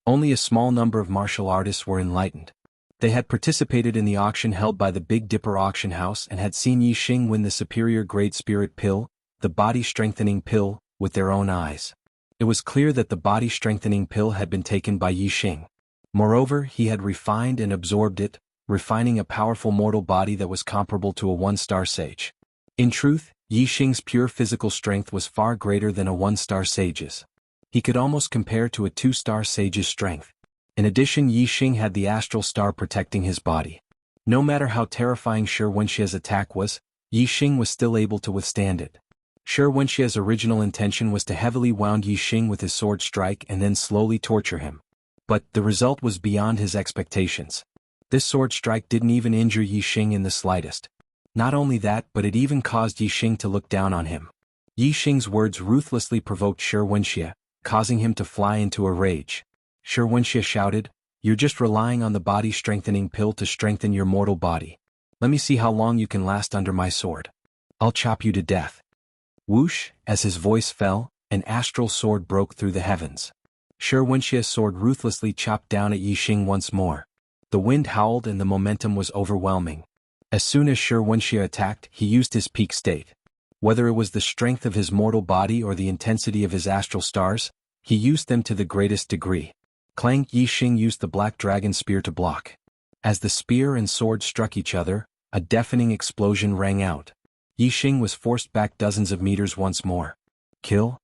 Only a small number of martial artists were enlightened. They had participated in the auction held by the Big Dipper auction house and had seen Yi Xing win the superior grade spirit pill, the body-strengthening pill, with their own eyes. It was clear that the body-strengthening pill had been taken by Yi Xing. Moreover, he had refined and absorbed it, refining a powerful mortal body that was comparable to a one-star sage. In truth, Yi Xing's pure physical strength was far greater than a one-star sage's. He could almost compare to a two-star sage's strength. In addition, Yi Xing had the astral star protecting his body. No matter how terrifying Shi Wenxia's attack was, Yi Xing was still able to withstand it. Shi Wenxia's original intention was to heavily wound Yi Xing with his sword strike and then slowly torture him. But the result was beyond his expectations. This sword strike didn't even injure Yi Xing in the slightest. Not only that, but it even caused Yi Xing to look down on him. Yi Xing's words ruthlessly provoked Shi Wenxia, causing him to fly into a rage. Shi Wenxia shouted, "You're just relying on the body-strengthening pill to strengthen your mortal body. Let me see how long you can last under my sword. I'll chop you to death." Whoosh, as his voice fell, an astral sword broke through the heavens. Shi Wenxia's sword ruthlessly chopped down at Yi Xing once more. The wind howled and the momentum was overwhelming. As soon as Shi Wenxia attacked, he used his peak state. Whether it was the strength of his mortal body or the intensity of his astral stars, he used them to the greatest degree. Clang! Yi Xing used the black dragon spear to block. As the spear and sword struck each other, a deafening explosion rang out. Yi Xing was forced back dozens of meters once more. Kill?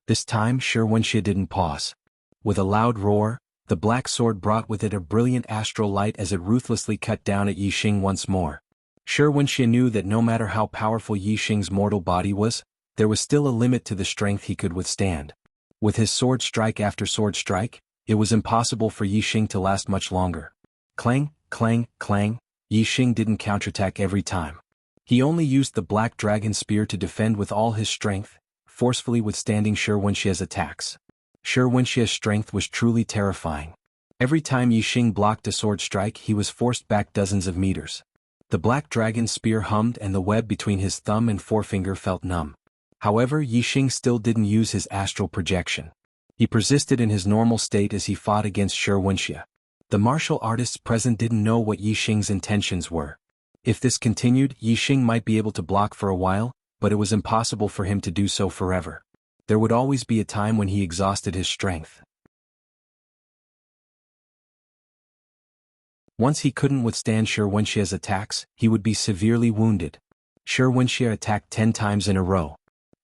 This time Shi Wenxia didn't pause. With a loud roar, the black sword brought with it a brilliant astral light as it ruthlessly cut down at Yi Xing once more. Shi Wenxia knew that no matter how powerful Yi Xing's mortal body was, there was still a limit to the strength he could withstand. With his sword strike after sword strike, it was impossible for Yi Xing to last much longer. Clang, clang, clang, Yi Xing didn't counterattack every time. He only used the black dragon spear to defend with all his strength, forcefully withstanding Shi Wenxia's attacks. Shi Wenxia's strength was truly terrifying. Every time Yi Xing blocked a sword strike, he was forced back dozens of meters. The black dragon spear hummed and the web between his thumb and forefinger felt numb. However, Yi Xing still didn't use his astral projection. He persisted in his normal state as he fought against Shi Wenxia. The martial artists present didn't know what Yi Xing's intentions were. If this continued, Yi Xing might be able to block for a while, but it was impossible for him to do so forever. There would always be a time when he exhausted his strength. Once he couldn't withstand Shi Wenxia's attacks, he would be severely wounded. Shi Wenxia attacked 10 times in a row.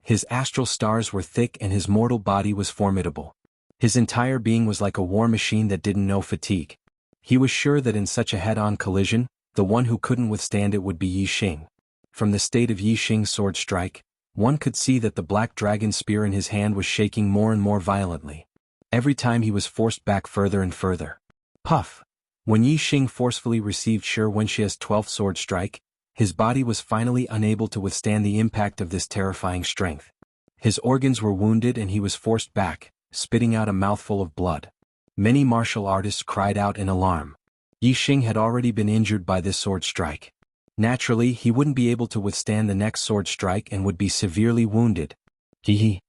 His astral stars were thick and his mortal body was formidable. His entire being was like a war machine that didn't know fatigue. He was sure that in such a head-on collision, the one who couldn't withstand it would be Yi Xing. From the state of Yi Xing's sword strike, one could see that the black dragon spear in his hand was shaking more and more violently. Every time he was forced back further and further. Puff! When Yi Xing forcefully received Shi Wenxia's 12th sword strike, his body was finally unable to withstand the impact of this terrifying strength. His organs were wounded and he was forced back, spitting out a mouthful of blood. Many martial artists cried out in alarm. Yi Xing had already been injured by this sword strike. Naturally, he wouldn't be able to withstand the next sword strike and would be severely wounded. Yi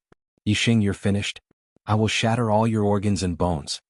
Xing, you're finished. I will shatter all your organs and bones.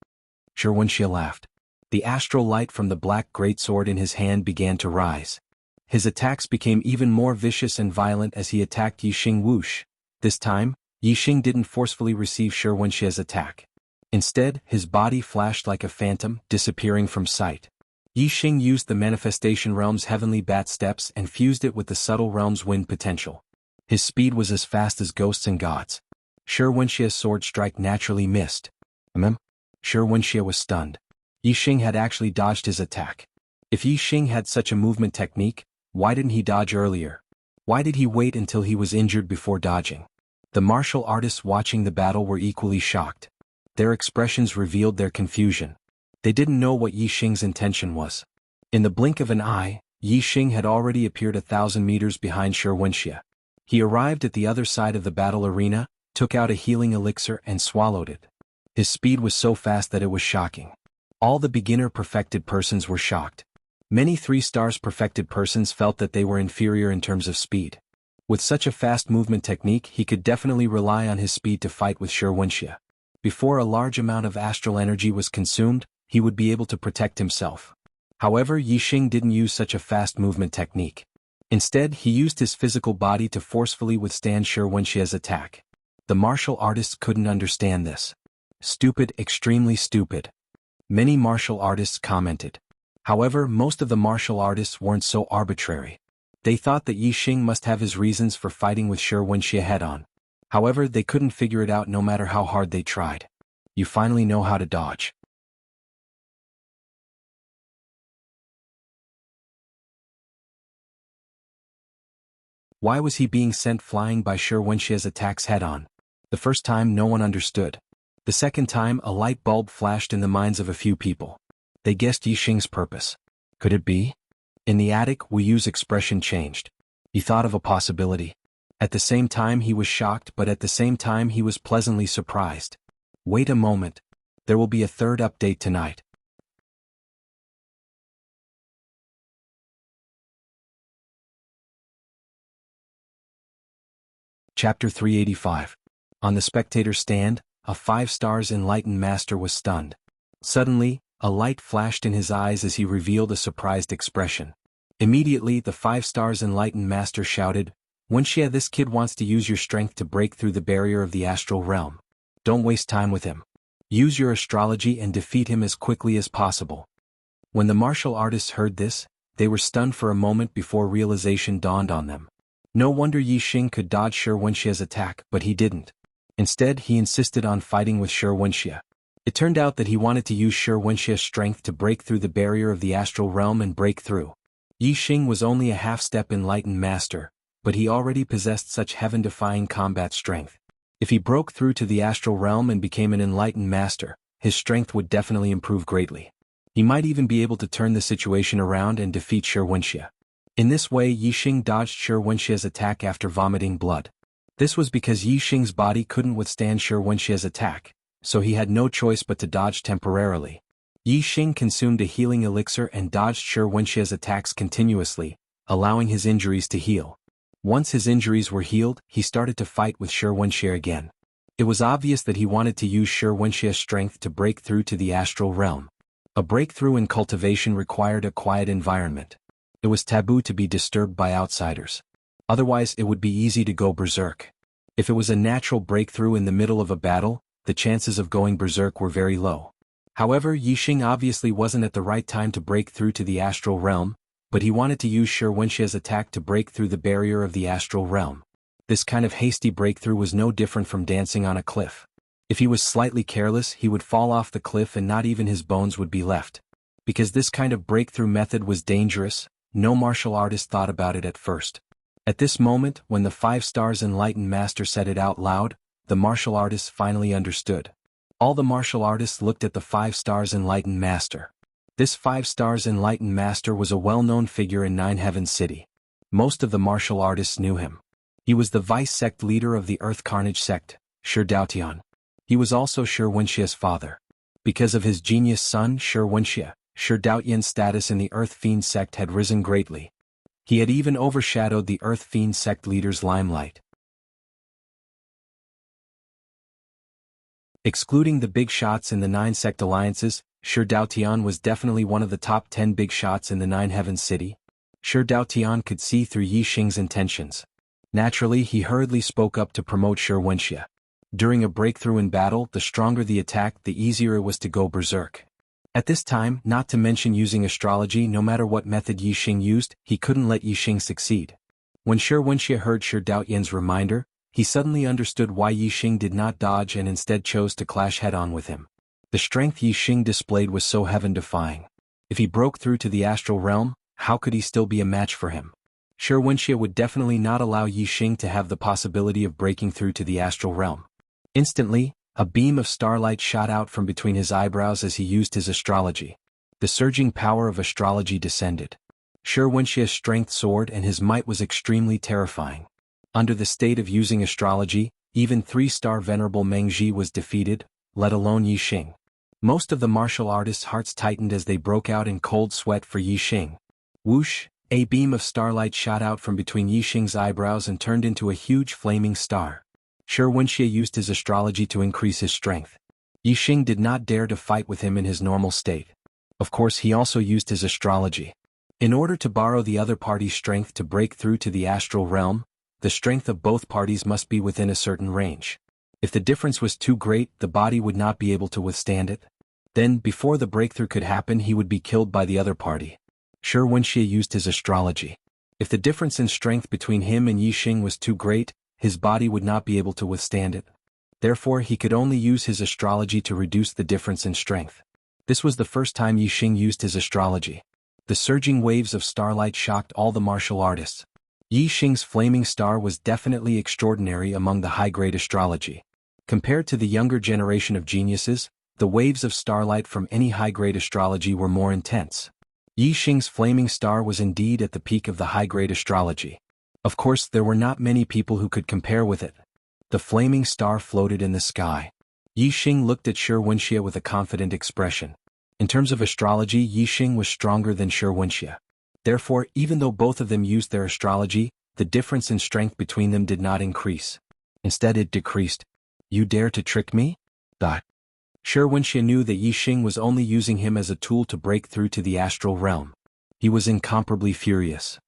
Shi Wenxia laughed. The astral light from the black greatsword in his hand began to rise. His attacks became even more vicious and violent as he attacked Yi Xing. Whoosh! This time, Yi Xing didn't forcefully receive Shi Wenxia's attack. Instead, his body flashed like a phantom, disappearing from sight. Yi Xing used the Manifestation Realm's heavenly bat steps and fused it with the subtle realm's wind potential. His speed was as fast as ghosts and gods. Shi Wenxia's sword strike naturally missed. Shi Wenxia was stunned. Yi Xing had actually dodged his attack. If Yi Xing had such a movement technique, why didn't he dodge earlier? Why did he wait until he was injured before dodging? The martial artists watching the battle were equally shocked. Their expressions revealed their confusion. They didn't know what Yi Xing's intention was. In the blink of an eye, Yi Xing had already appeared 1,000 meters behind Shi Wenxia. He arrived at the other side of the battle arena, took out a healing elixir and swallowed it. His speed was so fast that it was shocking. All the beginner perfected persons were shocked. Many 3 stars perfected persons felt that they were inferior in terms of speed. With such a fast movement technique, he could definitely rely on his speed to fight with Shi Wenxia. Before a large amount of astral energy was consumed, he would be able to protect himself. However, Yi Xing didn't use such a fast movement technique. Instead, he used his physical body to forcefully withstand Shi Wenxia's attack. The martial artists couldn't understand this. Stupid, extremely stupid. Many martial artists commented. However, most of the martial artists weren't so arbitrary. They thought that Yi Xing must have his reasons for fighting with Shi Wenxie head-on. However, they couldn't figure it out no matter how hard they tried. You finally know how to dodge. Why was he being sent flying by Shi Wenxie's attacks head-on? The first time no one understood. The second time a light bulb flashed in the minds of a few people. They guessed Yi Xing's purpose. Could it be? In the attic, Wu Yu's expression changed. He thought of a possibility. At the same time he was shocked, but at the same time he was pleasantly surprised. Wait a moment. There will be a third update tonight. Chapter 385. On the spectator stand, a 5 stars enlightened master was stunned. Suddenly, a light flashed in his eyes as he revealed a surprised expression. Immediately, the 5 stars enlightened master shouted, "Wenxie, this kid wants to use your strength to break through the barrier of the astral realm. Don't waste time with him. Use your astrology and defeat him as quickly as possible." When the martial artists heard this, they were stunned for a moment before realization dawned on them. No wonder Yi Xing could dodge Shi Wenxie's attack, but he didn't. Instead, he insisted on fighting with Shi Wenxie. It turned out that he wanted to use Shi Wenxie's strength to break through the barrier of the astral realm and break through. Yi Xing was only a half-step enlightened master, but he already possessed such heaven-defying combat strength. If he broke through to the astral realm and became an enlightened master, his strength would definitely improve greatly. He might even be able to turn the situation around and defeat Shi Wenxie. In this way, Yi Xing dodged Shi Wenxie's attack after vomiting blood. This was because Yi Xing's body couldn't withstand Shi Wenxie's attack, so he had no choice but to dodge temporarily. Yi Xing consumed a healing elixir and dodged Shi Wenxie's attacks continuously, allowing his injuries to heal. Once his injuries were healed, he started to fight with Shi Wenxie again. It was obvious that he wanted to use Shi Wenxie's strength to break through to the astral realm. A breakthrough in cultivation required a quiet environment. It was taboo to be disturbed by outsiders. Otherwise, it would be easy to go berserk. If it was a natural breakthrough in the middle of a battle, the chances of going berserk were very low. However, Yi Xing obviously wasn't at the right time to break through to the astral realm, but he wanted to use Shi Wenxie's attack to break through the barrier of the astral realm. This kind of hasty breakthrough was no different from dancing on a cliff. If he was slightly careless, he would fall off the cliff and not even his bones would be left. Because this kind of breakthrough method was dangerous, no martial artist thought about it at first. At this moment, when the 5 stars enlightened master said it out loud, the martial artists finally understood. All the martial artists looked at the 5 stars enlightened master. This 5 stars enlightened master was a well-known figure in Nine Heavens City. Most of the martial artists knew him. He was the vice sect leader of the Earth Carnage sect, Shi Daotian. He was also Shi Wenxie's father. Because of his genius son Shi Wenxie, Shi Daotian's status in the Earth Fiend sect had risen greatly. He had even overshadowed the Earth Fiend sect leader's limelight. Excluding the big shots in the 9 sect alliances, Shi Daotian was definitely one of the top 10 big shots in the Nine Heavens City. Shi Daotian could see through Yi Xing's intentions. Naturally, he hurriedly spoke up to promote Shi Wenxie. During a breakthrough in battle, the stronger the attack, the easier it was to go berserk. At this time, not to mention using astrology, no matter what method Yi Xing used, he couldn't let Yi Xing succeed. When Shi Wenxie heard Shi Daotian's reminder, he suddenly understood why Yi Xing did not dodge and instead chose to clash head-on with him. The strength Yi Xing displayed was so heaven-defying. If he broke through to the astral realm, how could he still be a match for him? Shi Wenxie would definitely not allow Yi Xing to have the possibility of breaking through to the astral realm. Instantly, a beam of starlight shot out from between his eyebrows as he used his astrology. The surging power of astrology descended. Shi Wenxie's strength soared and his might was extremely terrifying. Under the state of using astrology, even 3-star Venerable Meng Ji was defeated, let alone Yi Xing. Most of the martial artists' hearts tightened as they broke out in cold sweat for Yi Xing. Whoosh! A beam of starlight shot out from between Yi Xing's eyebrows and turned into a huge flaming star. Shi Wenxie used his astrology to increase his strength. Yi Xing did not dare to fight with him in his normal state. Of course, he also used his astrology. In order to borrow the other party's strength to break through to the astral realm, the strength of both parties must be within a certain range. If the difference was too great, the body would not be able to withstand it. Then, before the breakthrough could happen, he would be killed by the other party. Wuxia used his astrology. If the difference in strength between him and Yixing was too great, his body would not be able to withstand it. Therefore, he could only use his astrology to reduce the difference in strength. This was the first time Yixing used his astrology. The surging waves of starlight shocked all the martial artists. Yixing's flaming star was definitely extraordinary among the high-grade astrology. Compared to the younger generation of geniuses, the waves of starlight from any high-grade astrology were more intense. Yixing's flaming star was indeed at the peak of the high-grade astrology. Of course, there were not many people who could compare with it. The flaming star floated in the sky. Yixing looked at Wuxia with a confident expression. In terms of astrology, Yixing was stronger than Wuxia. Therefore, even though both of them used their astrology, the difference in strength between them did not increase. Instead, it decreased. "You dare to trick me?" Wuxia knew that Yixing was only using him as a tool to break through to the astral realm. He was incomparably furious.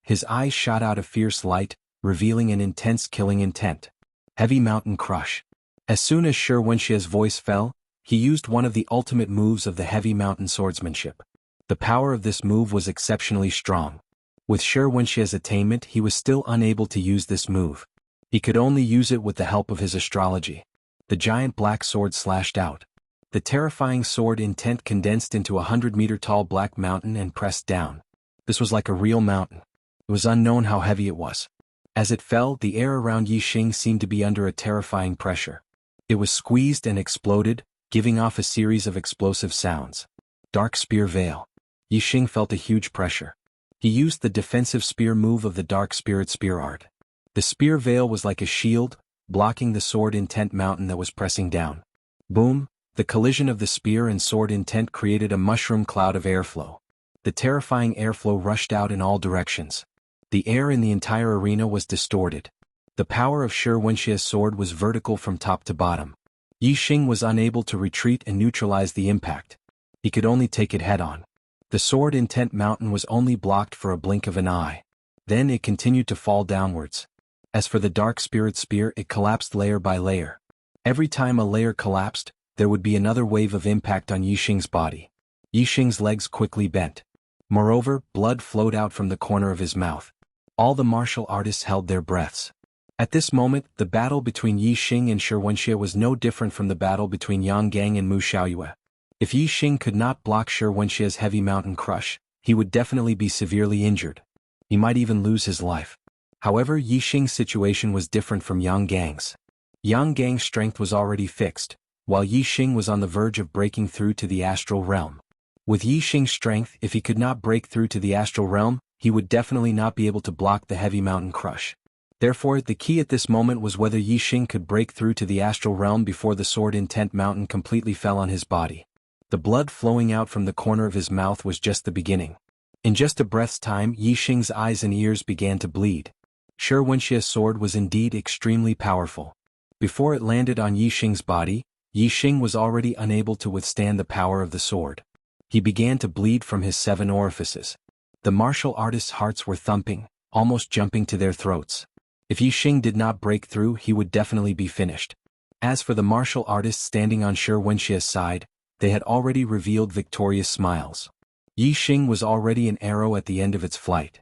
His eyes shot out a fierce light, revealing an intense killing intent. Heavy Mountain Crush. As soon as Wuxia's voice fell, he used one of the ultimate moves of the Heavy Mountain Swordsmanship. The power of this move was exceptionally strong. With Wuxia's attainment, he was still unable to use this move. He could only use it with the help of his astrology. The giant black sword slashed out. The terrifying sword intent condensed into a 100-meter-tall black mountain and pressed down. This was like a real mountain. It was unknown how heavy it was. As it fell, the air around Yixing seemed to be under a terrifying pressure. It was squeezed and exploded, giving off a series of explosive sounds. Dark Spear Veil. Yixing felt a huge pressure. He used the defensive spear move of the Dark Spirit Spear art. The spear veil was like a shield, blocking the sword intent mountain that was pressing down. Boom! The collision of the spear and sword intent created a mushroom cloud of airflow. The terrifying airflow rushed out in all directions. The air in the entire arena was distorted. The power of Wuxia's sword was vertical from top to bottom. Yixing was unable to retreat and neutralize the impact. He could only take it head-on. The sword intent mountain was only blocked for a blink of an eye. Then it continued to fall downwards. As for the Dark Spirit Spear, it collapsed layer by layer. Every time a layer collapsed, there would be another wave of impact on Yixing's body. Yixing's legs quickly bent. Moreover, blood flowed out from the corner of his mouth. All the martial artists held their breaths. At this moment, the battle between Yixing and Wuxia was no different from the battle between Yang Gang and Mu Xiaoyue. If Yixing could not block Wuxia's Heavy Mountain Crush, he would definitely be severely injured. He might even lose his life. However, Yixing's situation was different from Yang Gang's. Yang Gang's strength was already fixed, while Yixing was on the verge of breaking through to the astral realm. With Yixing's strength, if he could not break through to the astral realm, he would definitely not be able to block the Heavy Mountain Crush. Therefore, the key at this moment was whether Yixing could break through to the astral realm before the sword intent mountain completely fell on his body. The blood flowing out from the corner of his mouth was just the beginning. In just a breath's time, Yixing's eyes and ears began to bleed. Wuxia's sword was indeed extremely powerful. Before it landed on Yixing's body, Yixing was already unable to withstand the power of the sword. He began to bleed from his 7 orifices. The martial artists' hearts were thumping, almost jumping to their throats. If Yixing did not break through, he would definitely be finished. As for the martial artists standing on Wuxia's side, they had already revealed victorious smiles. Yixing was already an arrow at the end of its flight.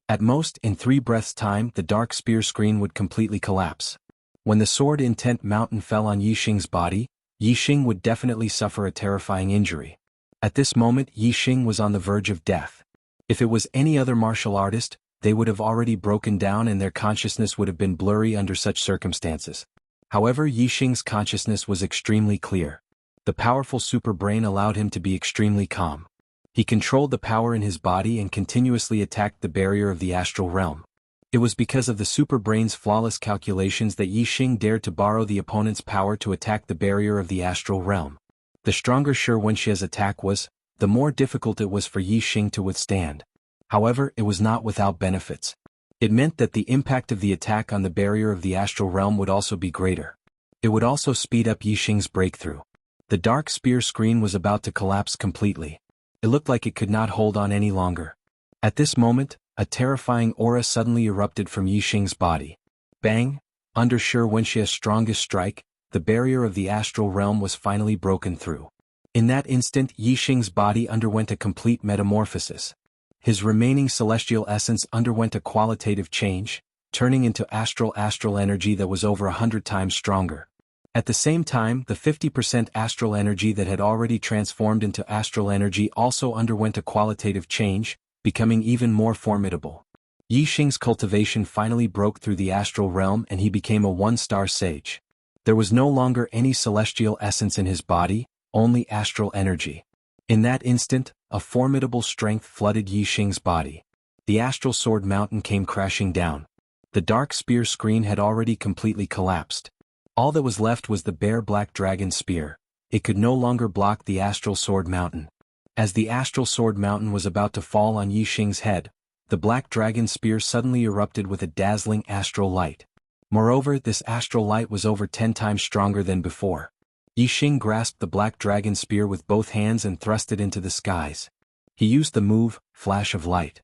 At most, in 3 breaths' time, the dark spear screen would completely collapse. When the sword intent mountain fell on Yixing's body, Yixing would definitely suffer a terrifying injury. At this moment, Yixing was on the verge of death. If it was any other martial artist, they would have already broken down and their consciousness would have been blurry under such circumstances. However, Yixing's consciousness was extremely clear. The powerful super brain allowed him to be extremely calm. He controlled the power in his body and continuously attacked the barrier of the astral realm. It was because of the super brain's flawless calculations that Yixing dared to borrow the opponent's power to attack the barrier of the astral realm. The stronger Wuxia's attack was, the more difficult it was for Yixing to withstand. However, it was not without benefits. It meant that the impact of the attack on the barrier of the astral realm would also be greater. It would also speed up Yixing's breakthrough. The dark spear screen was about to collapse completely. It looked like it could not hold on any longer. At this moment, A terrifying aura suddenly erupted from Yixing's body. Bang! Under Wenxia's strongest strike, the barrier of the astral realm was finally broken through. In that instant, Yixing's body underwent a complete metamorphosis. His remaining celestial essence underwent a qualitative change, turning into astral energy that was over 100 times stronger. At the same time, the 50% astral energy that had already transformed into astral energy also underwent a qualitative change, becoming even more formidable. Yixing's cultivation finally broke through the astral realm and he became a one-star sage. There was no longer any celestial essence in his body, only astral energy. In that instant, a formidable strength flooded Yixing's body. The astral sword mountain came crashing down. The dark spear screen had already completely collapsed. All that was left was the bare black dragon spear. It could no longer block the astral sword mountain. As the astral sword mountain was about to fall on Yixing's head, the black dragon spear suddenly erupted with a dazzling astral light. Moreover, this astral light was over 10 times stronger than before. Yixing grasped the black dragon spear with both hands and thrust it into the skies. He used the move, Flash of Light.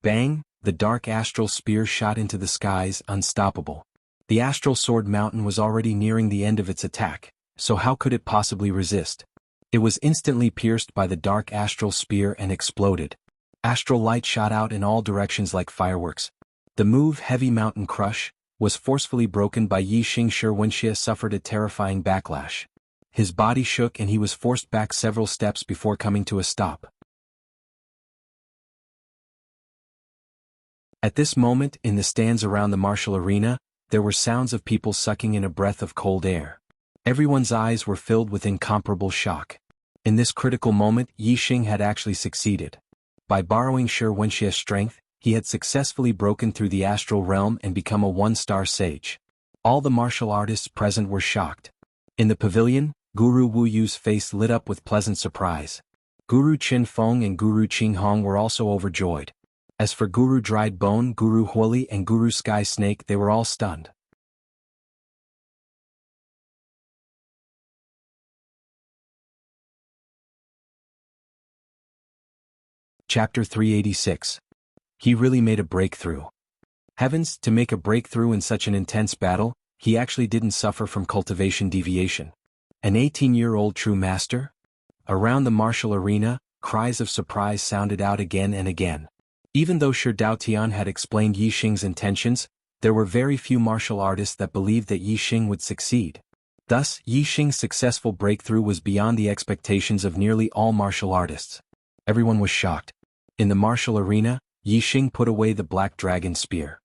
Bang! The dark astral spear shot into the skies, unstoppable. The astral sword mountain was already nearing the end of its attack, so how could it possibly resist? It was instantly pierced by the dark astral spear and exploded. Astral light shot out in all directions like fireworks. The move, Heavy Mountain Crush, was forcefully broken by Yixing. Wuxia suffered a terrifying backlash. His body shook and he was forced back several steps before coming to a stop. At this moment, in the stands around the martial arena, there were sounds of people sucking in a breath of cold air. Everyone's eyes were filled with incomparable shock. In this critical moment, Yixing had actually succeeded. By borrowing Wuxia's strength, he had successfully broken through the astral realm and become a one-star sage. All the martial artists present were shocked. In the pavilion, Guru Wu Yu's face lit up with pleasant surprise. Guru Qin Feng and Guru Qing Hong were also overjoyed. As for Guru Dried Bone, Guru Huoli and Guru Sky Snake, they were all stunned. Chapter 386. He really made a breakthrough. Heavens, to make a breakthrough in such an intense battle, he actually didn't suffer from cultivation deviation. An 18-year-old true master? Around the martial arena, cries of surprise sounded out again and again. Even though Shi Daotian had explained Yixing's intentions, there were very few martial artists that believed that Yixing would succeed. Thus, Yixing's successful breakthrough was beyond the expectations of nearly all martial artists. Everyone was shocked. In the martial arena, Yixing put away the black dragon spear.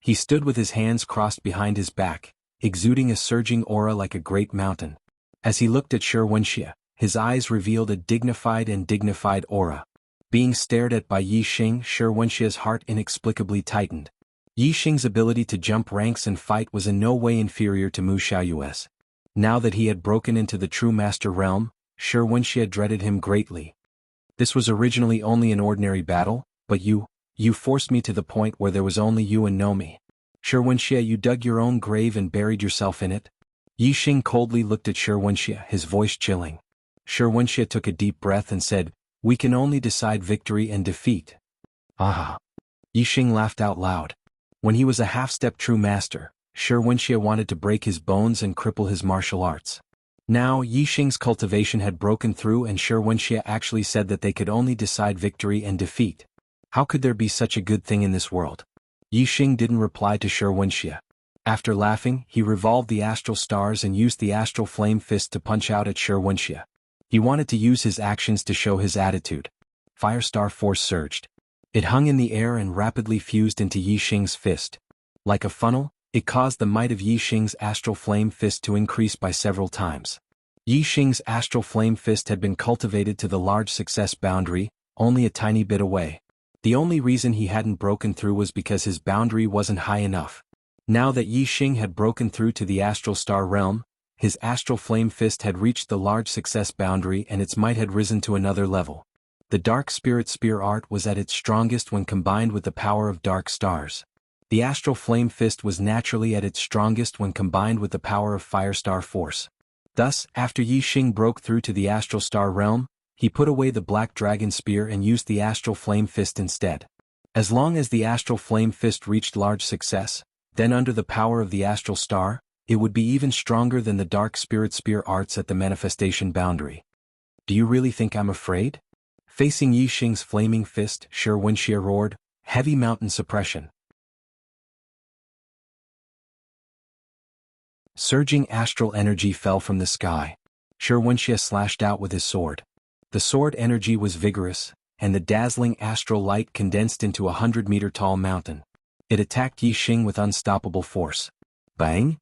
He stood with his hands crossed behind his back, exuding a surging aura like a great mountain. As he looked at Wuxia, his eyes revealed a dignified aura. Being stared at by Yixing, Wuxia's heart inexplicably tightened. Yixing's ability to jump ranks and fight was in no way inferior to Mu Xiaoyue's. Now that he had broken into the true master realm, Wuxia dreaded him greatly. This was originally only an ordinary battle, but you forced me to the point where there was only you and no me. Wuxia, you dug your own grave and buried yourself in it? Yixing coldly looked at Wuxia, his voice chilling. Wuxia took a deep breath and said, "We can only decide victory and defeat." Ah! Yixing laughed out loud. When he was a half-step true master, Wuxia wanted to break his bones and cripple his martial arts. Now, Yixing's cultivation had broken through and Wuxia actually said that they could only decide victory and defeat. How could there be such a good thing in this world? Yixing didn't reply to Wuxia. After laughing, he revolved the astral stars and used the astral flame fist to punch out at Wuxia. He wanted to use his actions to show his attitude. Firestar force surged. It hung in the air and rapidly fused into Yixing's fist. Like a funnel, it caused the might of Yixing's astral flame fist to increase by several times. Yixing's astral flame fist had been cultivated to the large success boundary, only a tiny bit away. The only reason he hadn't broken through was because his boundary wasn't high enough. Now that Yixing had broken through to the astral star realm, his astral flame fist had reached the large success boundary and its might had risen to another level. The dark spirit spear art was at its strongest when combined with the power of dark stars. The astral flame fist was naturally at its strongest when combined with the power of firestar force. Thus, after Yixing broke through to the astral star realm, he put away the black dragon spear and used the astral flame fist instead. As long as the astral flame fist reached large success, then under the power of the astral star, it would be even stronger than the dark spirit spear arts at the manifestation boundary. Do you really think I'm afraid? Facing Yi Xing's flaming fist, Shi Wenxie roared, heavy mountain suppression. Surging astral energy fell from the sky. Shi Wenxie slashed out with his sword. The sword energy was vigorous, and the dazzling astral light condensed into a 100-meter-tall mountain. It attacked Yi Xing with unstoppable force. Bang!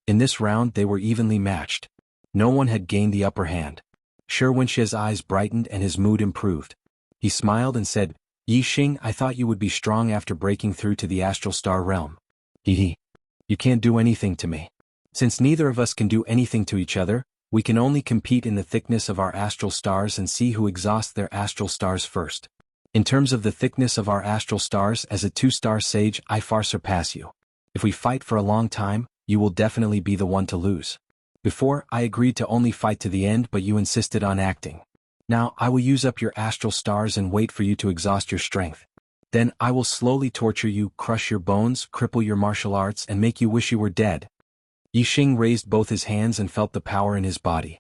In this round they were evenly matched. No one had gained the upper hand. Shi Wenxie's eyes brightened and his mood improved. He smiled and said, Yi Xing, I thought you would be strong after breaking through to the astral star realm. Hehe. You can't do anything to me. Since neither of us can do anything to each other, we can only compete in the thickness of our astral stars and see who exhausts their astral stars first. In terms of the thickness of our astral stars, as a 2-star sage, I far surpass you. If we fight for a long time, you will definitely be the one to lose. Before, I agreed to only fight to the end, but you insisted on acting. Now, I will use up your astral stars and wait for you to exhaust your strength. Then, I will slowly torture you, crush your bones, cripple your martial arts, and make you wish you were dead. Yi Xing raised both his hands and felt the power in his body.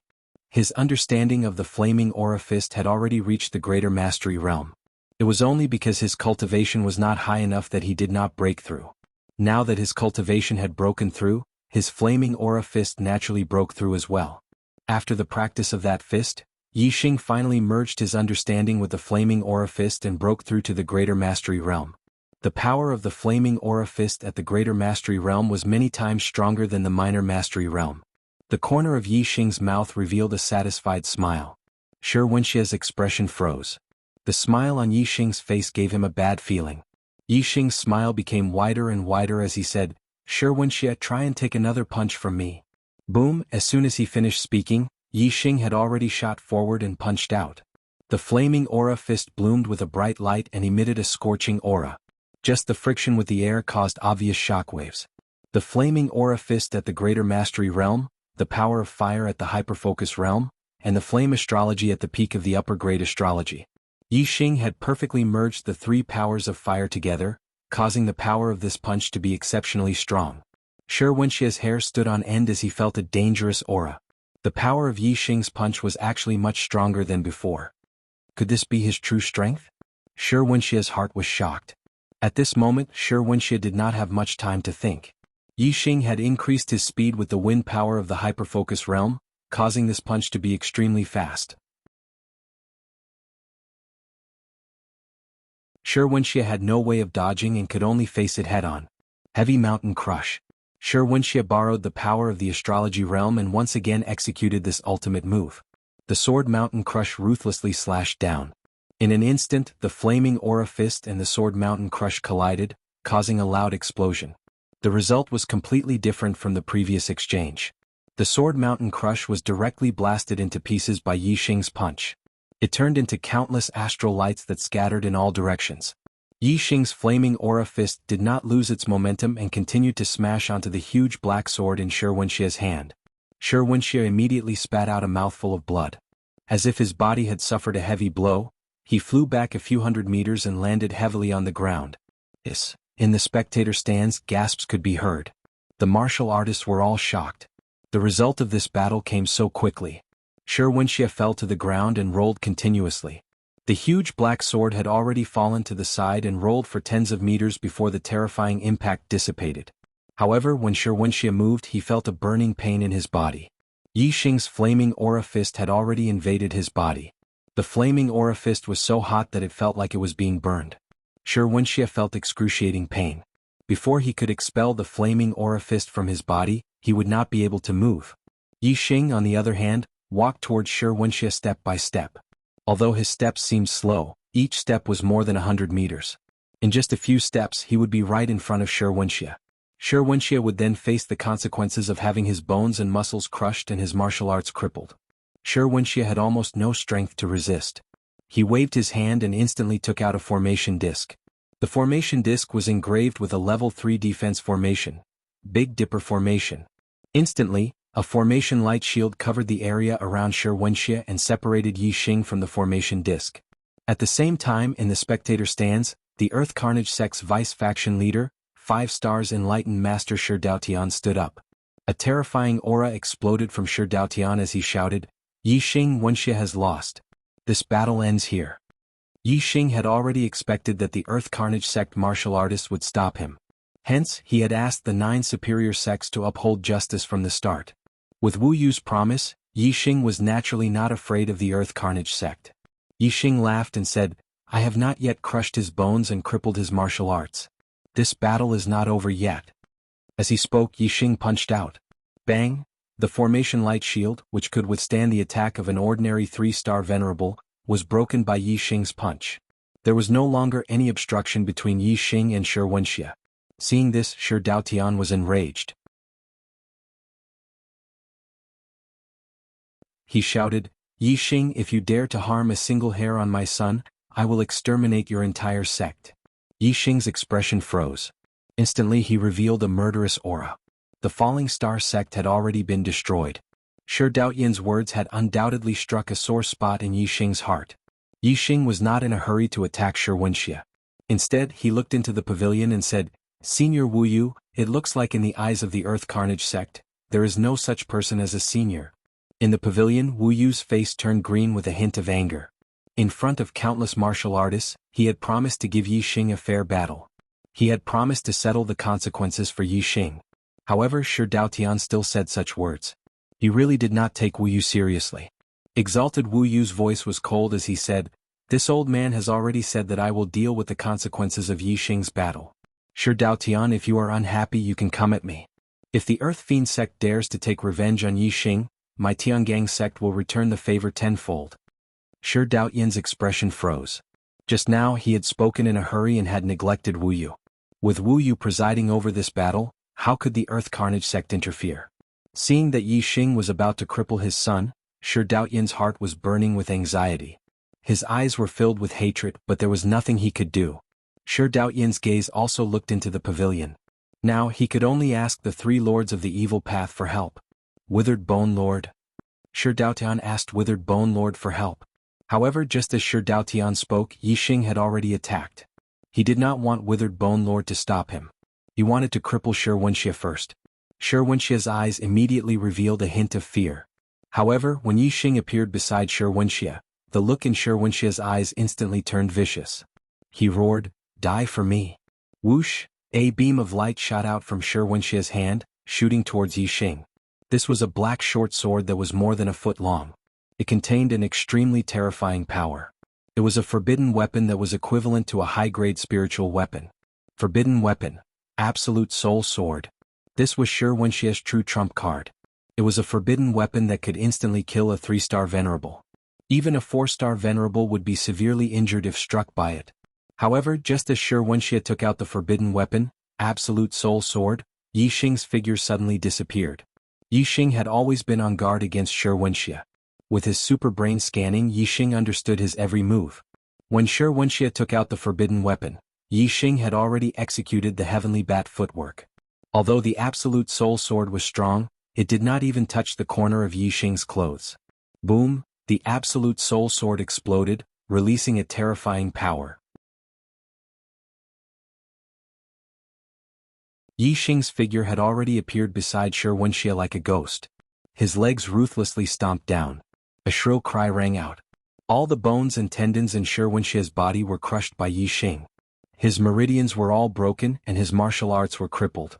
His understanding of the flaming aura fist had already reached the greater mastery realm. It was only because his cultivation was not high enough that he did not break through. Now that his cultivation had broken through, his flaming aura fist naturally broke through as well. After the practice of that fist, Yi Xing finally merged his understanding with the flaming aura fist and broke through to the greater mastery realm. The power of the flaming aura fist at the greater mastery realm was many times stronger than the minor mastery realm. The corner of Yi Xing's mouth revealed a satisfied smile. Shi Wenxie's expression froze. The smile on Yi Xing's face gave him a bad feeling. Yi Xing's smile became wider and wider as he said, Shi Wenxie, try and take another punch from me. Boom! As soon as he finished speaking, Yi Xing had already shot forward and punched out. The flaming aura fist bloomed with a bright light and emitted a scorching aura. Just the friction with the air caused obvious shockwaves. The flaming aura fist at the greater mastery realm, the power of fire at the hyperfocus realm, and the flame astrology at the peak of the upper grade astrology. Yi Xing had perfectly merged the 3 powers of fire together, causing the power of this punch to be exceptionally strong. Shi Wenxie's hair stood on end as he felt a dangerous aura. The power of Yi Xing's punch was actually much stronger than before. Could this be his true strength? Shi Wenxie's heart was shocked. At this moment, Shi Wenxie did not have much time to think. Yi Xing had increased his speed with the wind power of the hyperfocus realm, causing this punch to be extremely fast. Shi Wenxie had no way of dodging and could only face it head-on. Heavy mountain crush. Shi Wenxie borrowed the power of the astrology realm and once again executed this ultimate move. The sword mountain crush ruthlessly slashed down. In an instant, the flaming aura fist and the sword mountain crush collided, causing a loud explosion. The result was completely different from the previous exchange. The sword mountain crush was directly blasted into pieces by Yi Xing's punch. It turned into countless astral lights that scattered in all directions. Yi Xing's flaming aura fist did not lose its momentum and continued to smash onto the huge black sword in Shi Wenxie's hand. Shi Wenxie immediately spat out a mouthful of blood. As if his body had suffered a heavy blow, he flew back a few hundred meters and landed heavily on the ground. In the spectator stands, gasps could be heard. The martial artists were all shocked. The result of this battle came so quickly. Shi Wenxie fell to the ground and rolled continuously. The huge black sword had already fallen to the side and rolled for tens of meters before the terrifying impact dissipated. However, when Shi Wenxie moved, he felt a burning pain in his body. Yi Xing's flaming aura fist had already invaded his body. The flaming aura fist was so hot that it felt like it was being burned. Shi Wenxie felt excruciating pain. Before he could expel the flaming aura fist from his body, he would not be able to move. Yi Xing, on the other hand, walked towards Shi Wenxie step by step. Although his steps seemed slow, each step was more than 100 meters. In just a few steps he would be right in front of Shi Wenxie. Shi Wenxie would then face the consequences of having his bones and muscles crushed and his martial arts crippled. Shi Wenxie had almost no strength to resist. He waved his hand and instantly took out a formation disc. The formation disc was engraved with a level 3 defense formation. Big Dipper Formation. Instantly, a formation light shield covered the area around Wuxia and separated Yi Xing from the formation disc. At the same time, in the spectator stands, the Earth Carnage sect's vice faction leader, 5 stars enlightened Master Daotian stood up. A terrifying aura exploded from Daotian as he shouted, "Yi Xing Wuxia has lost. This battle ends here." Yi Xing had already expected that the Earth Carnage sect martial artists would stop him. Hence, he had asked the 9 superior sects to uphold justice from the start. With Wu Yu's promise, Yi Xing was naturally not afraid of the Earth Carnage sect. Yi Xing laughed and said, "I have not yet crushed his bones and crippled his martial arts. This battle is not over yet." As he spoke, Yi Xing punched out. Bang! The formation light shield, which could withstand the attack of an ordinary 3-star venerable, was broken by Yi Xing's punch. There was no longer any obstruction between Yi Xing and Wuxia. Seeing this, Daotian was enraged. He shouted, "Yi Xing, if you dare to harm a single hair on my son, I will exterminate your entire sect." Yi Xing's expression froze. Instantly he revealed a murderous aura. The Falling Star sect had already been destroyed. Daotian's words had undoubtedly struck a sore spot in Yi Xing's heart. Yi Xing was not in a hurry to attack Wuxia. Instead, he looked into the pavilion and said, "Senior Wu Yu, it looks like in the eyes of the Earth Carnage sect, there is no such person as a senior." In the pavilion, Wu Yu's face turned green with a hint of anger. In front of countless martial artists, he had promised to give Yi Xing a fair battle. He had promised to settle the consequences for Yi Xing. However, Daotian still said such words. He really did not take Wu Yu seriously. Exalted Wu Yu's voice was cold as he said, "This old man has already said that I will deal with the consequences of Yi Xing's battle. Daotian, if you are unhappy you can come at me. If the Earth Fiend sect dares to take revenge on Yi Xing, my Tiangang sect will return the favor tenfold." Daotian's expression froze. Just now he had spoken in a hurry and had neglected Wu Yu. With Wu Yu presiding over this battle, how could the Earth Carnage sect interfere? Seeing that Yi Xing was about to cripple his son, Daotian's heart was burning with anxiety. His eyes were filled with hatred, but there was nothing he could do. Daotian's gaze also looked into the pavilion. Now he could only ask the 3 lords of the evil path for help. "Withered Bone Lord?" Daotian asked Withered Bone Lord for help. However, just as Daotian spoke, Yi Xing had already attacked. He did not want Withered Bone Lord to stop him. He wanted to cripple Wuxia first. Wuxia's eyes immediately revealed a hint of fear. However, when Yi Xing appeared beside Wuxia, the look in Wuxia's eyes instantly turned vicious. He roared, "Die for me." Whoosh! A beam of light shot out from Wuxia's hand, shooting towards Yi Xing. This was a black short sword that was more than a foot long. It contained an extremely terrifying power. It was a forbidden weapon that was equivalent to a high-grade spiritual weapon. Forbidden weapon. Absolute Soul Sword. This was Wuxia's true trump card. It was a forbidden weapon that could instantly kill a 3-star venerable. Even a 4-star venerable would be severely injured if struck by it. However, just as Wuxia took out the forbidden weapon, Absolute Soul Sword, Yi Xing's figure suddenly disappeared. Yi Xing had always been on guard against Wuxia. With his super brain scanning, Yi Xing understood his every move. When Wuxia took out the forbidden weapon, Yi Xing had already executed the heavenly bat footwork. Although the Absolute Soul Sword was strong, it did not even touch the corner of Yi Xing's clothes. Boom! The Absolute Soul Sword exploded, releasing a terrifying power. Yi Xing's figure had already appeared beside Wuxia like a ghost. His legs ruthlessly stomped down. A shrill cry rang out. All the bones and tendons in Wuxia's body were crushed by Yi Xing. His meridians were all broken and his martial arts were crippled.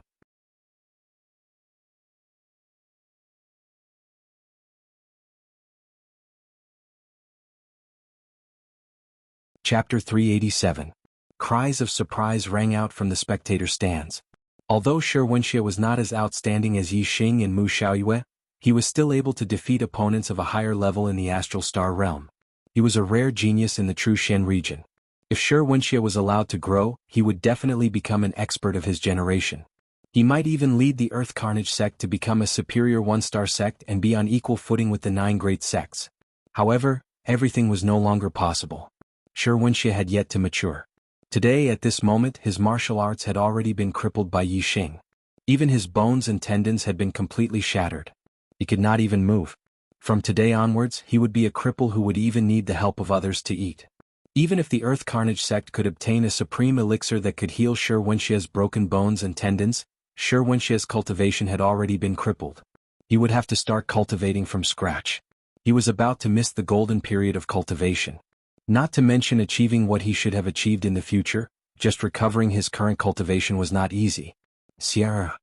Chapter 387. Cries of surprise rang out from the spectator stands. Although Wuxia was not as outstanding as Yi Xing and Mu Xiaoyue, he was still able to defeat opponents of a higher level in the astral star realm. He was a rare genius in the True Shen region. If Wuxia was allowed to grow, he would definitely become an expert of his generation. He might even lead the Earth Carnage sect to become a superior 1-star sect and be on equal footing with the 9 great sects. However, everything was no longer possible. Wuxia had yet to mature. Today, at this moment, his martial arts had already been crippled by Yi Xing. Even his bones and tendons had been completely shattered. He could not even move. From today onwards, he would be a cripple who would even need the help of others to eat. Even if the Earth Carnage sect could obtain a supreme elixir that could heal Swordsmanship's broken bones and tendons, Swordsmanship's cultivation had already been crippled. He would have to start cultivating from scratch. He was about to miss the golden period of cultivation. Not to mention achieving what he should have achieved in the future, just recovering his current cultivation was not easy. Sierra.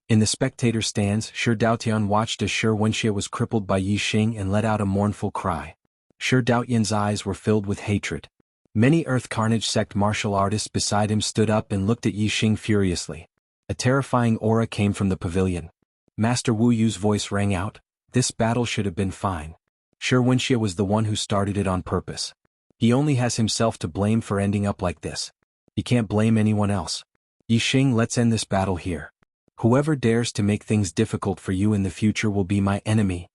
In the spectator stands, Shi Daotian watched as Shi Wenxie was crippled by Yi Xing and let out a mournful cry. Shi Daotian's eyes were filled with hatred. Many Earth Carnage sect martial artists beside him stood up and looked at Yi Xing furiously. A terrifying aura came from the pavilion. Master Wu Yu's voice rang out, "This battle should have been fine. Shi Wenxie was the one who started it on purpose. He only has himself to blame for ending up like this. He can't blame anyone else. Yi Xing, let's end this battle here. Whoever dares to make things difficult for you in the future will be my enemy."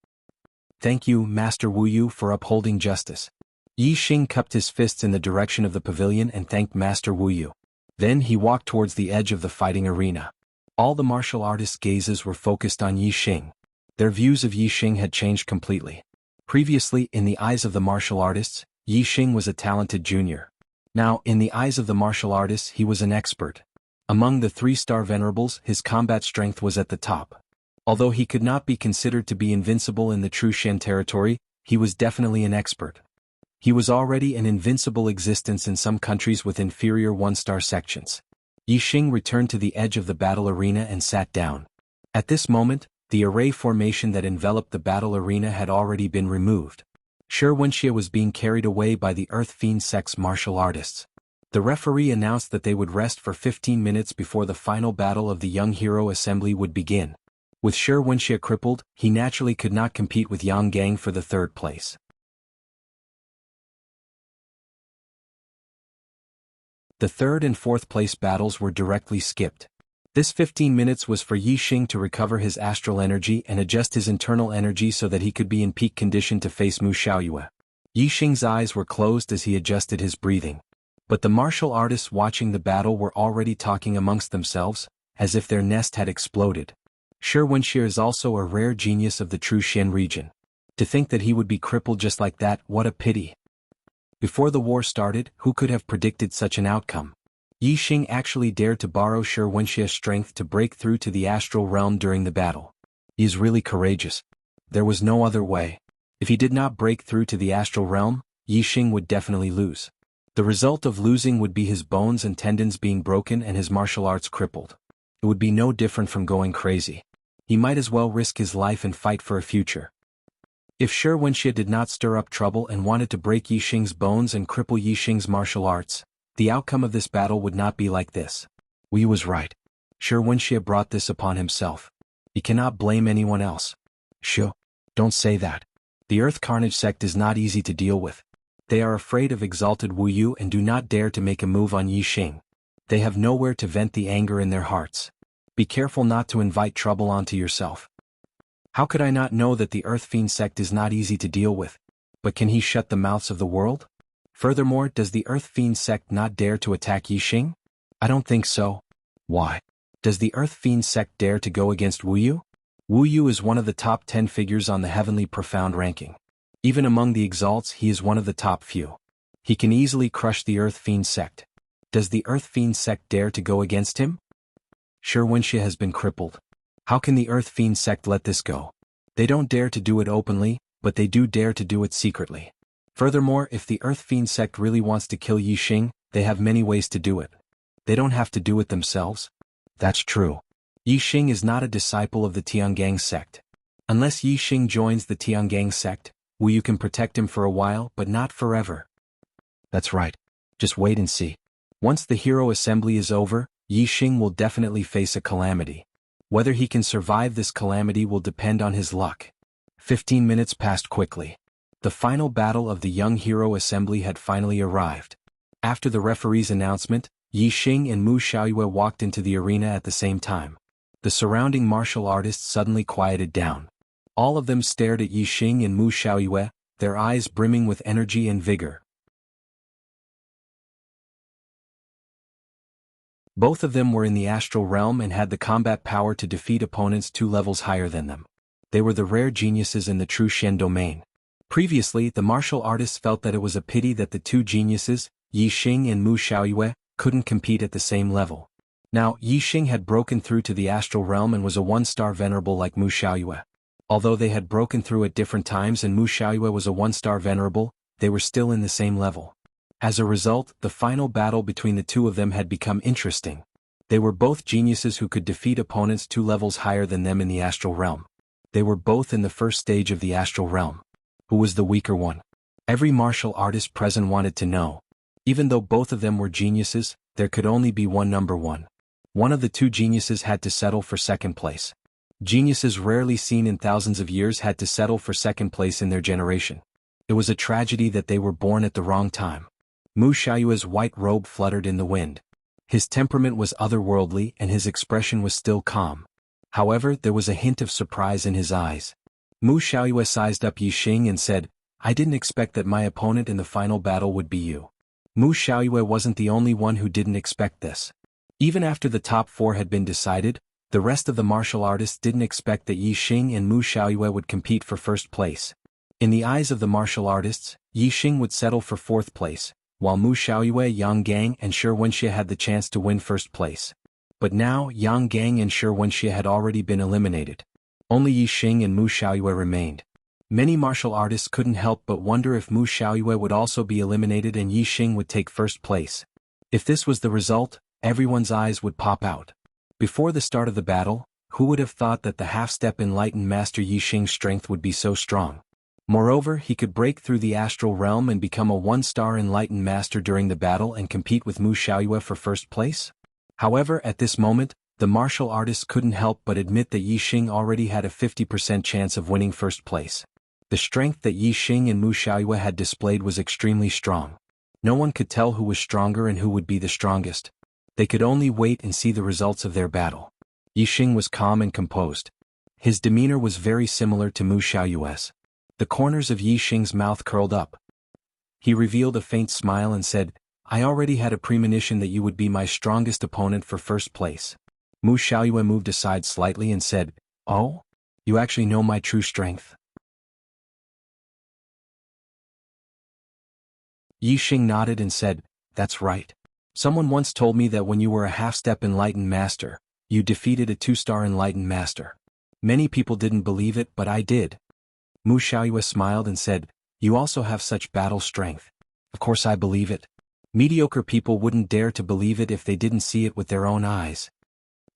"Thank you, Master Wu Yu, for upholding justice." Yi Xing cupped his fists in the direction of the pavilion and thanked Master Wu Yu. Then he walked towards the edge of the fighting arena. All the martial artists' gazes were focused on Yi Xing. Their views of Yi Xing had changed completely. Previously, in the eyes of the martial artists, Yi Xing was a talented junior. Now, in the eyes of the martial artists, he was an expert. Among the 3-star venerables, his combat strength was at the top. Although he could not be considered to be invincible in the true Shen territory, he was definitely an expert. He was already an invincible existence in some countries with inferior 1-star sections. Yi Xing returned to the edge of the battle arena and sat down. At this moment, the array formation that enveloped the battle arena had already been removed. Shi Wenxie was being carried away by the Earth Fiend sect's martial artists. The referee announced that they would rest for 15 minutes before the final battle of the Young Hero Assembly would begin. With Shi Wenxie crippled, he naturally could not compete with Yang Gang for the 3rd place. The 3rd and 4th place battles were directly skipped. This 15 minutes was for Yi Xing to recover his astral energy and adjust his internal energy so that he could be in peak condition to face Mu Xiaoyue. Yi Xing's eyes were closed as he adjusted his breathing. But the martial artists watching the battle were already talking amongst themselves, as if their nest had exploded. Shi Wenxie is also a rare genius of the true Shen region. To think that he would be crippled just like that, what a pity. Before the war started, who could have predicted such an outcome? Yi Xing actually dared to borrow Shi Wenxie's strength to break through to the astral realm during the battle. He is really courageous. There was no other way. If he did not break through to the astral realm, Yi Xing would definitely lose. The result of losing would be his bones and tendons being broken and his martial arts crippled. It would be no different from going crazy. He might as well risk his life and fight for a future. If Shi Wenxie did not stir up trouble and wanted to break Yi Xing's bones and cripple Yi Xing's martial arts, the outcome of this battle would not be like this. Wu was right. Shi Wenxie brought this upon himself. He cannot blame anyone else. Shi, don't say that. The Earth Carnage sect is not easy to deal with. They are afraid of exalted Wu Yu and do not dare to make a move on Yi Xing. They have nowhere to vent the anger in their hearts. Be careful not to invite trouble onto yourself. How could I not know that the Earth Fiend sect is not easy to deal with? But can he shut the mouths of the world? Furthermore, does the Earth Fiend sect not dare to attack Yi Xing? I don't think so. Why? Does the Earth Fiend sect dare to go against Wu Yu? Wu Yu is one of the top 10 figures on the Heavenly Profound ranking. Even among the exalts, he is one of the top few. He can easily crush the Earth Fiend sect. Does the Earth Fiend sect dare to go against him? Shi Wenxie has been crippled. How can the Earth Fiend sect let this go? They don't dare to do it openly, but they do dare to do it secretly. Furthermore, if the Earth Fiend sect really wants to kill Yi Xing, they have many ways to do it. They don't have to do it themselves. That's true. Yi Xing is not a disciple of the Tiangang sect. Unless Yi Xing joins the Tiangang sect, Wu Yu can protect him for a while but not forever. That's right. Just wait and see. Once the Hero Assembly is over, Yi Xing will definitely face a calamity. Whether he can survive this calamity will depend on his luck. 15 minutes passed quickly. The final battle of the Young Hero Assembly had finally arrived. After the referee's announcement, Yi Xing and Mu Xiaoyue walked into the arena at the same time. The surrounding martial artists suddenly quieted down. All of them stared at Yi Xing and Mu Xiaoyue, their eyes brimming with energy and vigor. Both of them were in the astral realm and had the combat power to defeat opponents 2 levels higher than them. They were the rare geniuses in the true Shen domain. Previously, the martial artists felt that it was a pity that the 2 geniuses, Yi Xing and Mu Xiaoyue, couldn't compete at the same level. Now, Yi Xing had broken through to the astral realm and was a 1-star venerable like Mu Xiaoyue. Although they had broken through at different times and Mu Xiaoyue was a 1-star venerable, they were still in the same level. As a result, the final battle between the 2 of them had become interesting. They were both geniuses who could defeat opponents 2 levels higher than them in the astral realm. They were both in the first stage of the astral realm. Who was the weaker one? Every martial artist present wanted to know. Even though both of them were geniuses, there could only be one number one. One of the 2 geniuses had to settle for second place. Geniuses rarely seen in thousands of years had to settle for second place in their generation. It was a tragedy that they were born at the wrong time. Mu Xiaoyue's white robe fluttered in the wind. His temperament was otherworldly and his expression was still calm. However, there was a hint of surprise in his eyes. Mu Xiaoyue sized up Yi Xing and said, "I didn't expect that my opponent in the final battle would be you." Mu Xiaoyue wasn't the only one who didn't expect this. Even after the top 4 had been decided, the rest of the martial artists didn't expect that Yi Xing and Mu Xiaoyue would compete for first place. In the eyes of the martial artists, Yi Xing would settle for 4th place, while Mu Xiaoyue, Yang Gang and Shi Wenxie had the chance to win first place. But now, Yang Gang and Shi Wenxie had already been eliminated. Only Yi Xing and Mu Xiaoyue remained. Many martial artists couldn't help but wonder if Mu Xiaoyue would also be eliminated and Yi Xing would take first place. If this was the result, everyone's eyes would pop out. Before the start of the battle, who would have thought that the half-step enlightened master Yi Xing's strength would be so strong? Moreover, he could break through the astral realm and become a 1-star enlightened master during the battle and compete with Mu Xiaoyue for first place? However, at this moment, the martial artists couldn't help but admit that Yi Xing already had a 50% chance of winning first place. The strength that Yi Xing and Mu Xiaoyue had displayed was extremely strong. No one could tell who was stronger and who would be the strongest. They could only wait and see the results of their battle. Yi Xing was calm and composed. His demeanor was very similar to Mu Xiaoyue's. The corners of Yi Xing's mouth curled up. He revealed a faint smile and said, "I already had a premonition that you would be my strongest opponent for first place." Mu Xiaoyue moved aside slightly and said, "Oh? You actually know my true strength?" Yi Xing nodded and said, "That's right. Someone once told me that when you were a half-step enlightened master, you defeated a 2-star enlightened master. Many people didn't believe it, but I did." Mu Xiaoyue smiled and said, "You also have such battle strength." "Of course I believe it. Mediocre people wouldn't dare to believe it if they didn't see it with their own eyes."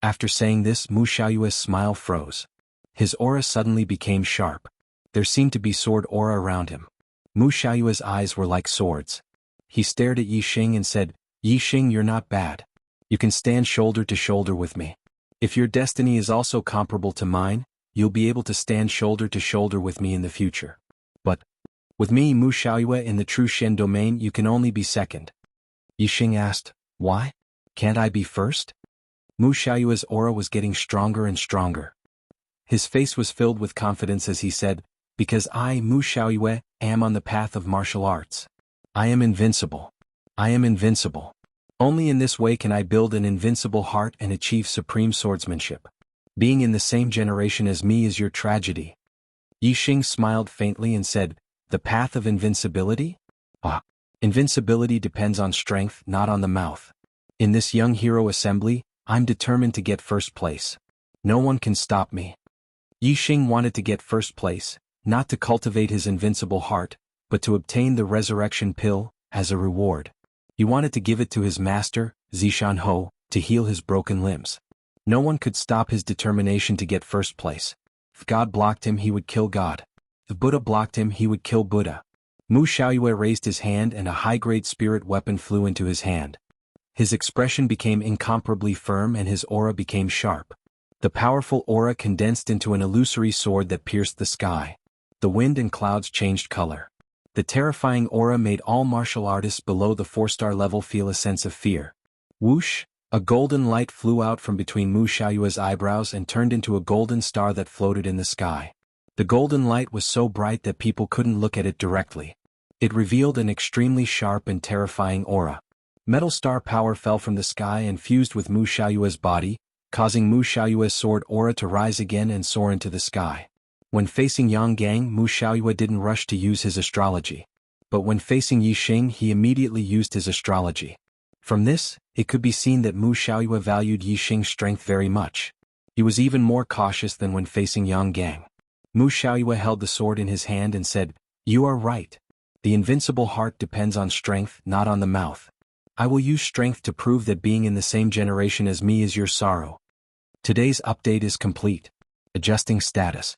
After saying this, Mu Xiaoyue's smile froze. His aura suddenly became sharp. There seemed to be sword aura around him. Mu Xiaoyue's eyes were like swords. He stared at Yi Xing and said, "Yi Xing, you're not bad. You can stand shoulder to shoulder with me. If your destiny is also comparable to mine, you'll be able to stand shoulder to shoulder with me in the future. But with me, Mu Xiaoyue, in the true Shen domain, you can only be second." Yi Xing asked, "Why? Can't I be first?" Mu Xiaoyue's aura was getting stronger and stronger. His face was filled with confidence as he said, "Because I, Mu Xiaoyue, am on the path of martial arts. I am invincible. I am invincible. Only in this way can I build an invincible heart and achieve supreme swordsmanship. Being in the same generation as me is your tragedy." Yi Xing smiled faintly and said, "The path of invincibility? Ah. Invincibility depends on strength, not on the mouth. In this young hero assembly, I'm determined to get first place. No one can stop me." Yi Xing wanted to get first place, not to cultivate his invincible heart, but to obtain the resurrection pill, as a reward. He wanted to give it to his master, Zishan Ho, to heal his broken limbs. No one could stop his determination to get first place. If God blocked him, he would kill God. If Buddha blocked him, he would kill Buddha. Mu Xiaoyue raised his hand and a high-grade spirit weapon flew into his hand. His expression became incomparably firm and his aura became sharp. The powerful aura condensed into an illusory sword that pierced the sky. The wind and clouds changed color. The terrifying aura made all martial artists below the 4-star level feel a sense of fear. Whoosh! A golden light flew out from between Mu Xiaoyue's eyebrows and turned into a golden star that floated in the sky. The golden light was so bright that people couldn't look at it directly. It revealed an extremely sharp and terrifying aura. Metal star power fell from the sky and fused with Mu Xiaoyue's body, causing Mu Xiaoyue's sword aura to rise again and soar into the sky. When facing Yang Gang, Mu Xiaoyue didn't rush to use his astrology. But when facing Yi Xing, he immediately used his astrology. From this, it could be seen that Mu Xiaoyue valued Yi Xing's strength very much. He was even more cautious than when facing Yang Gang. Mu Xiaoyue held the sword in his hand and said, "You are right. The invincible heart depends on strength, not on the mouth. I will use strength to prove that being in the same generation as me is your sorrow." Today's update is complete. Adjusting status.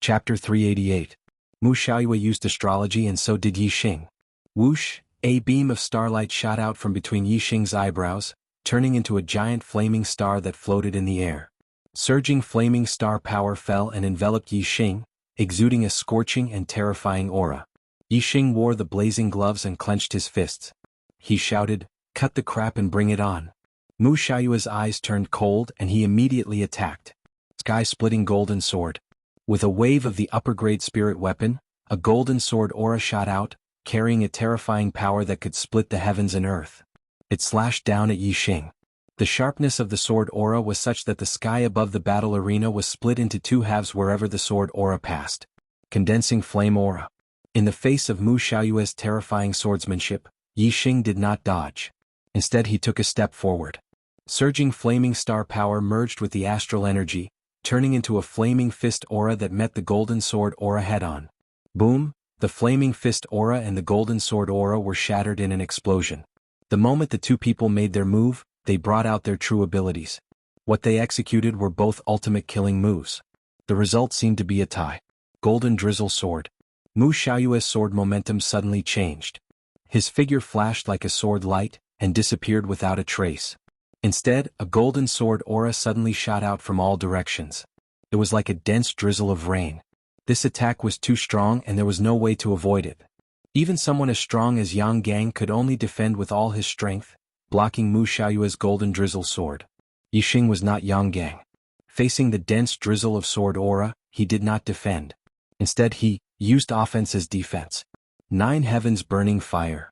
Chapter 388. Mu Xiaoyue used astrology and so did Yi Xing. Whoosh, a beam of starlight shot out from between Yi Xing's eyebrows, turning into a giant flaming star that floated in the air. Surging flaming star power fell and enveloped Yi Xing, exuding a scorching and terrifying aura. Yi Xing wore the blazing gloves and clenched his fists. He shouted, "Cut the crap and bring it on." Mu Xiaoyue's eyes turned cold and he immediately attacked. Sky-splitting golden sword. With a wave of the upper-grade spirit weapon, a golden sword aura shot out, carrying a terrifying power that could split the heavens and earth. It slashed down at Yi Xing. The sharpness of the sword aura was such that the sky above the battle arena was split into two halves wherever the sword aura passed. Condensing flame aura. In the face of Mu Xiaoyue's terrifying swordsmanship, Yi Xing did not dodge. Instead he took a step forward. Surging flaming star power merged with the astral energy, turning into a flaming fist aura that met the golden sword aura head-on. Boom, the flaming fist aura and the golden sword aura were shattered in an explosion. The moment the two people made their move, they brought out their true abilities. What they executed were both ultimate killing moves. The result seemed to be a tie. Golden drizzle sword. Mu Xiaoyue's sword momentum suddenly changed. His figure flashed like a sword light, and disappeared without a trace. Instead, a golden sword aura suddenly shot out from all directions. It was like a dense drizzle of rain. This attack was too strong and there was no way to avoid it. Even someone as strong as Yang Gang could only defend with all his strength, blocking Mu Xiaoyue's golden drizzle sword. Yi Xing was not Yang Gang. Facing the dense drizzle of sword aura, he did not defend. Instead he used offense as defense. 9 heavens burning fire.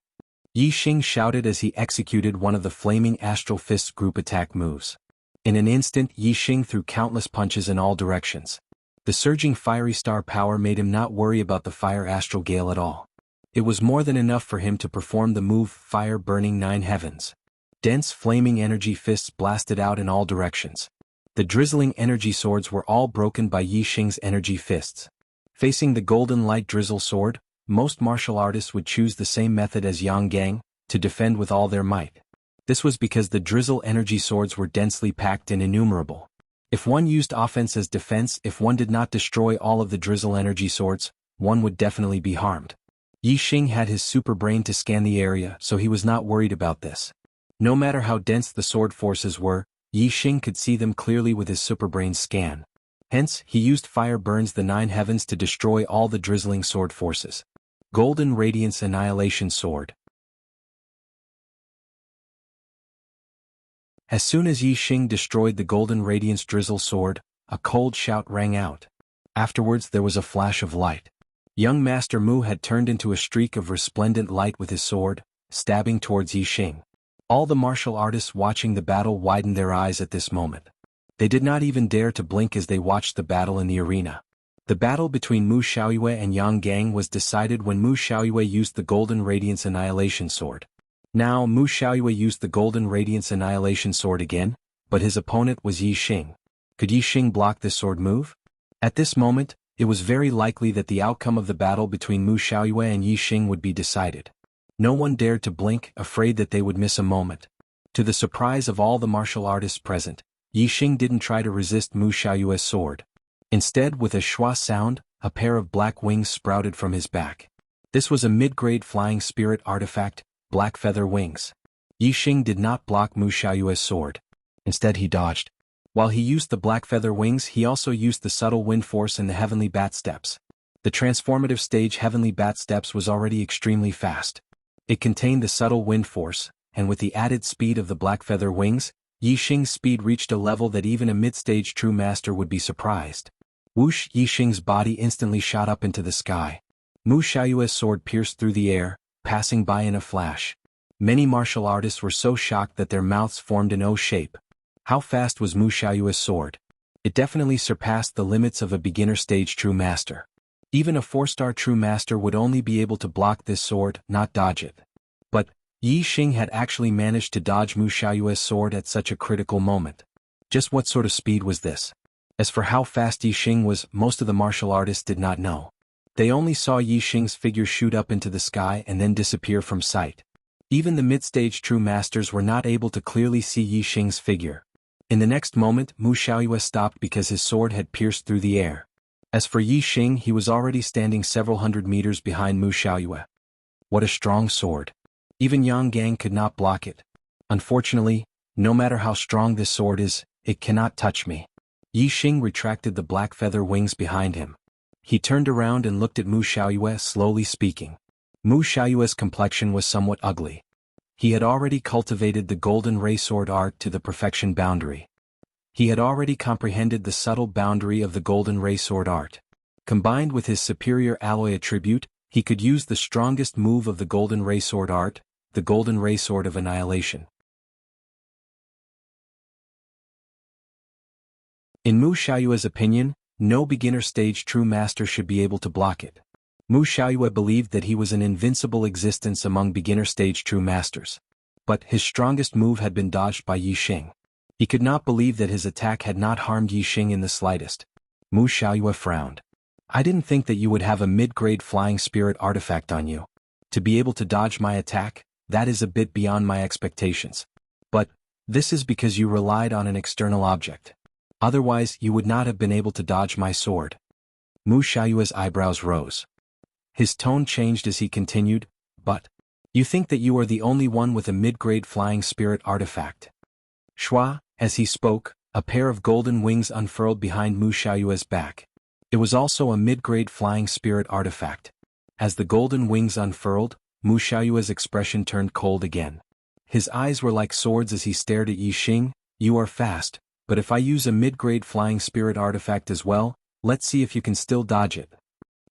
Yi Xing shouted as he executed one of the flaming astral fist's group attack moves. In an instant Yi Xing threw countless punches in all directions. The surging fiery star power made him not worry about the fire astral gale at all. It was more than enough for him to perform the move fire burning 9 heavens. Dense flaming energy fists blasted out in all directions. The drizzling energy swords were all broken by Yi Xing's energy fists. Facing the golden light drizzle sword, most martial artists would choose the same method as Yang Gang, to defend with all their might. This was because the drizzle energy swords were densely packed and innumerable. If one used offense as defense, if one did not destroy all of the drizzle energy swords, one would definitely be harmed. Yi Xing had his super brain to scan the area, so he was not worried about this. No matter how dense the sword forces were, Yi Xing could see them clearly with his super brain scan. Hence, he used fire burns the 9 heavens to destroy all the drizzling sword forces. Golden Radiance Annihilation Sword. As soon as Yi Xing destroyed the Golden Radiance Drizzle Sword, a cold shout rang out. Afterwards there was a flash of light. Young Master Mu had turned into a streak of resplendent light with his sword, stabbing towards Yi Xing. All the martial artists watching the battle widened their eyes at this moment. They did not even dare to blink as they watched the battle in the arena. The battle between Mu Xiaoyue and Yang Gang was decided when Mu Xiaoyue used the Golden Radiance Annihilation Sword. Now Mu Xiaoyue used the Golden Radiance Annihilation Sword again, but his opponent was Yi Xing. Could Yi Xing block this sword move? At this moment, it was very likely that the outcome of the battle between Mu Xiaoyue and Yi Xing would be decided. No one dared to blink, afraid that they would miss a moment. To the surprise of all the martial artists present, Yi Xing didn't try to resist Mu Xiaoyue's sword. Instead, with a schwa sound, a pair of black wings sprouted from his back. This was a mid-grade flying spirit artifact, black feather wings. Yi Xing did not block Mu Xiaoyue's sword. Instead he dodged. While he used the black feather wings, he also used the subtle wind force and the heavenly bat steps. The transformative stage heavenly bat steps was already extremely fast. It contained the subtle wind force, and with the added speed of the black feather wings, Yi Xing's speed reached a level that even a mid-stage true master would be surprised. Whoosh! Yi Xing's body instantly shot up into the sky. Mu Xiaoyue's sword pierced through the air, passing by in a flash. Many martial artists were so shocked that their mouths formed an O shape. How fast was Mu Xiaoyue's sword? It definitely surpassed the limits of a beginner-stage true master. Even a 4-star true master would only be able to block this sword, not dodge it. But Yi Xing had actually managed to dodge Mu Xiaoyue's sword at such a critical moment. Just what sort of speed was this? As for how fast Yi Xing was, most of the martial artists did not know. They only saw Yi Xing's figure shoot up into the sky and then disappear from sight. Even the mid-stage true masters were not able to clearly see Yi Xing's figure. In the next moment, Mu Xiaoyue stopped because his sword had pierced through the air. As for Yi Xing, he was already standing several hundred meters behind Mu Xiaoyue. What a strong sword. Even Yang Gang could not block it. Unfortunately, no matter how strong this sword is, it cannot touch me. Yi Xing retracted the black feather wings behind him. He turned around and looked at Mu Xiaoyue, slowly speaking. Mu Xiaoyue's complexion was somewhat ugly. He had already cultivated the golden ray sword art to the perfection boundary. He had already comprehended the subtle boundary of the golden ray sword art. Combined with his superior alloy attribute, he could use the strongest move of the golden ray sword art, the golden ray sword of annihilation. In Mu Xiaoyue's opinion, no beginner-stage true master should be able to block it. Mu Xiaoyue believed that he was an invincible existence among beginner-stage true masters. But his strongest move had been dodged by Yi Xing. He could not believe that his attack had not harmed Yi Xing in the slightest. Mu Xiaoyue frowned. I didn't think that you would have a mid-grade flying spirit artifact on you. To be able to dodge my attack, that is a bit beyond my expectations. But this is because you relied on an external object. Otherwise, you would not have been able to dodge my sword. Mu Xiaoyue's eyebrows rose. His tone changed as he continued, but you think that you are the only one with a mid-grade flying spirit artifact. Shua, as he spoke, a pair of golden wings unfurled behind Mu Xiaoyue's back. It was also a mid-grade flying spirit artifact. As the golden wings unfurled, Mu Xiaoyue's expression turned cold again. His eyes were like swords as he stared at Yi Xing. You are fast, but if I use a mid-grade flying spirit artifact as well, let's see if you can still dodge it.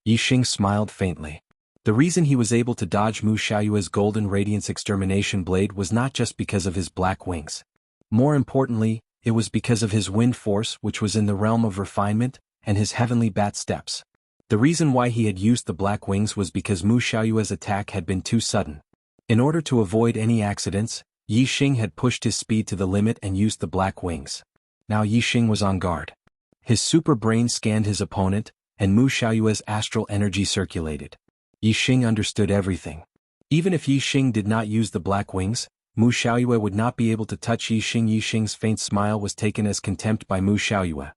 Yi Xing smiled faintly. The reason he was able to dodge Mu Xiaoyue's golden radiance extermination blade was not just because of his black wings. More importantly, it was because of his wind force, which was in the realm of refinement, and his heavenly bat steps. The reason why he had used the black wings was because Mu Xiaoyue's attack had been too sudden. In order to avoid any accidents, Yi Xing had pushed his speed to the limit and used the black wings. Now Yi Xing was on guard. His super brain scanned his opponent, and Mu Xiaoyue's astral energy circulated. Yi Xing understood everything. Even if Yi Xing did not use the black wings, Mu Xiaoyue would not be able to touch Yi Xing. Yi Xing's faint smile was taken as contempt by Mu Xiaoyue.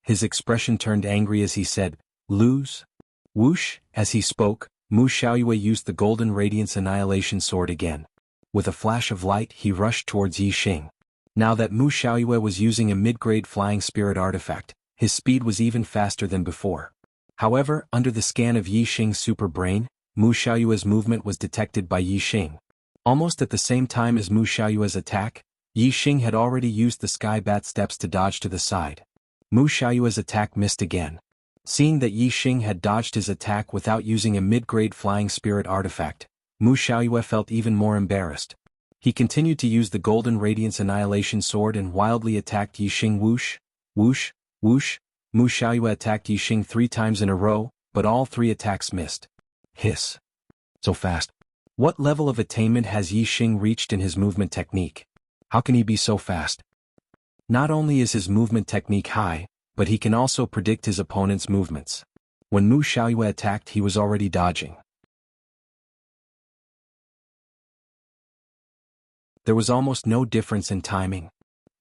His expression turned angry as he said, "Lose?" Whoosh! As he spoke, Mu Xiaoyue used the golden radiance annihilation sword again. With a flash of light, he rushed towards Yi Xing. Now that Mu Xiaoyue was using a mid-grade flying spirit artifact, his speed was even faster than before. However, under the scan of Yi Xing's super brain, Mu Xiaoyue's movement was detected by Yi Xing. Almost at the same time as Mu Xiaoyue's attack, Yi Xing had already used the sky bat steps to dodge to the side. Mu Xiaoyue's attack missed again. Seeing that Yi Xing had dodged his attack without using a mid-grade flying spirit artifact, Mu Xiaoyue felt even more embarrassed. He continued to use the golden radiance annihilation sword and wildly attacked Yi Xing. Whoosh, whoosh, whoosh. Mu Xiaoyue attacked Yi Xing 3 times in a row, but all 3 attacks missed. Hiss. So fast. What level of attainment has Yi Xing reached in his movement technique? How can he be so fast? Not only is his movement technique high, but he can also predict his opponent's movements. When Mu Xiaoyue attacked, he was already dodging. There was almost no difference in timing.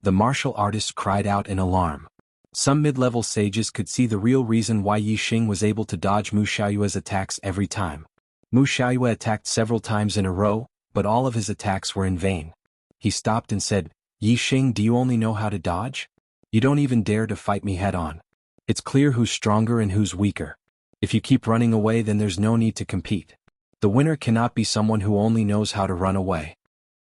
The martial artists cried out in alarm. Some mid-level sages could see the real reason why Yi Xing was able to dodge Mu Xiaoyue's attacks every time. Mu Xiaoyue attacked several times in a row, but all of his attacks were in vain. He stopped and said, "Yi Xing, do you only know how to dodge? You don't even dare to fight me head-on. It's clear who's stronger and who's weaker. If you keep running away, then there's no need to compete. The winner cannot be someone who only knows how to run away."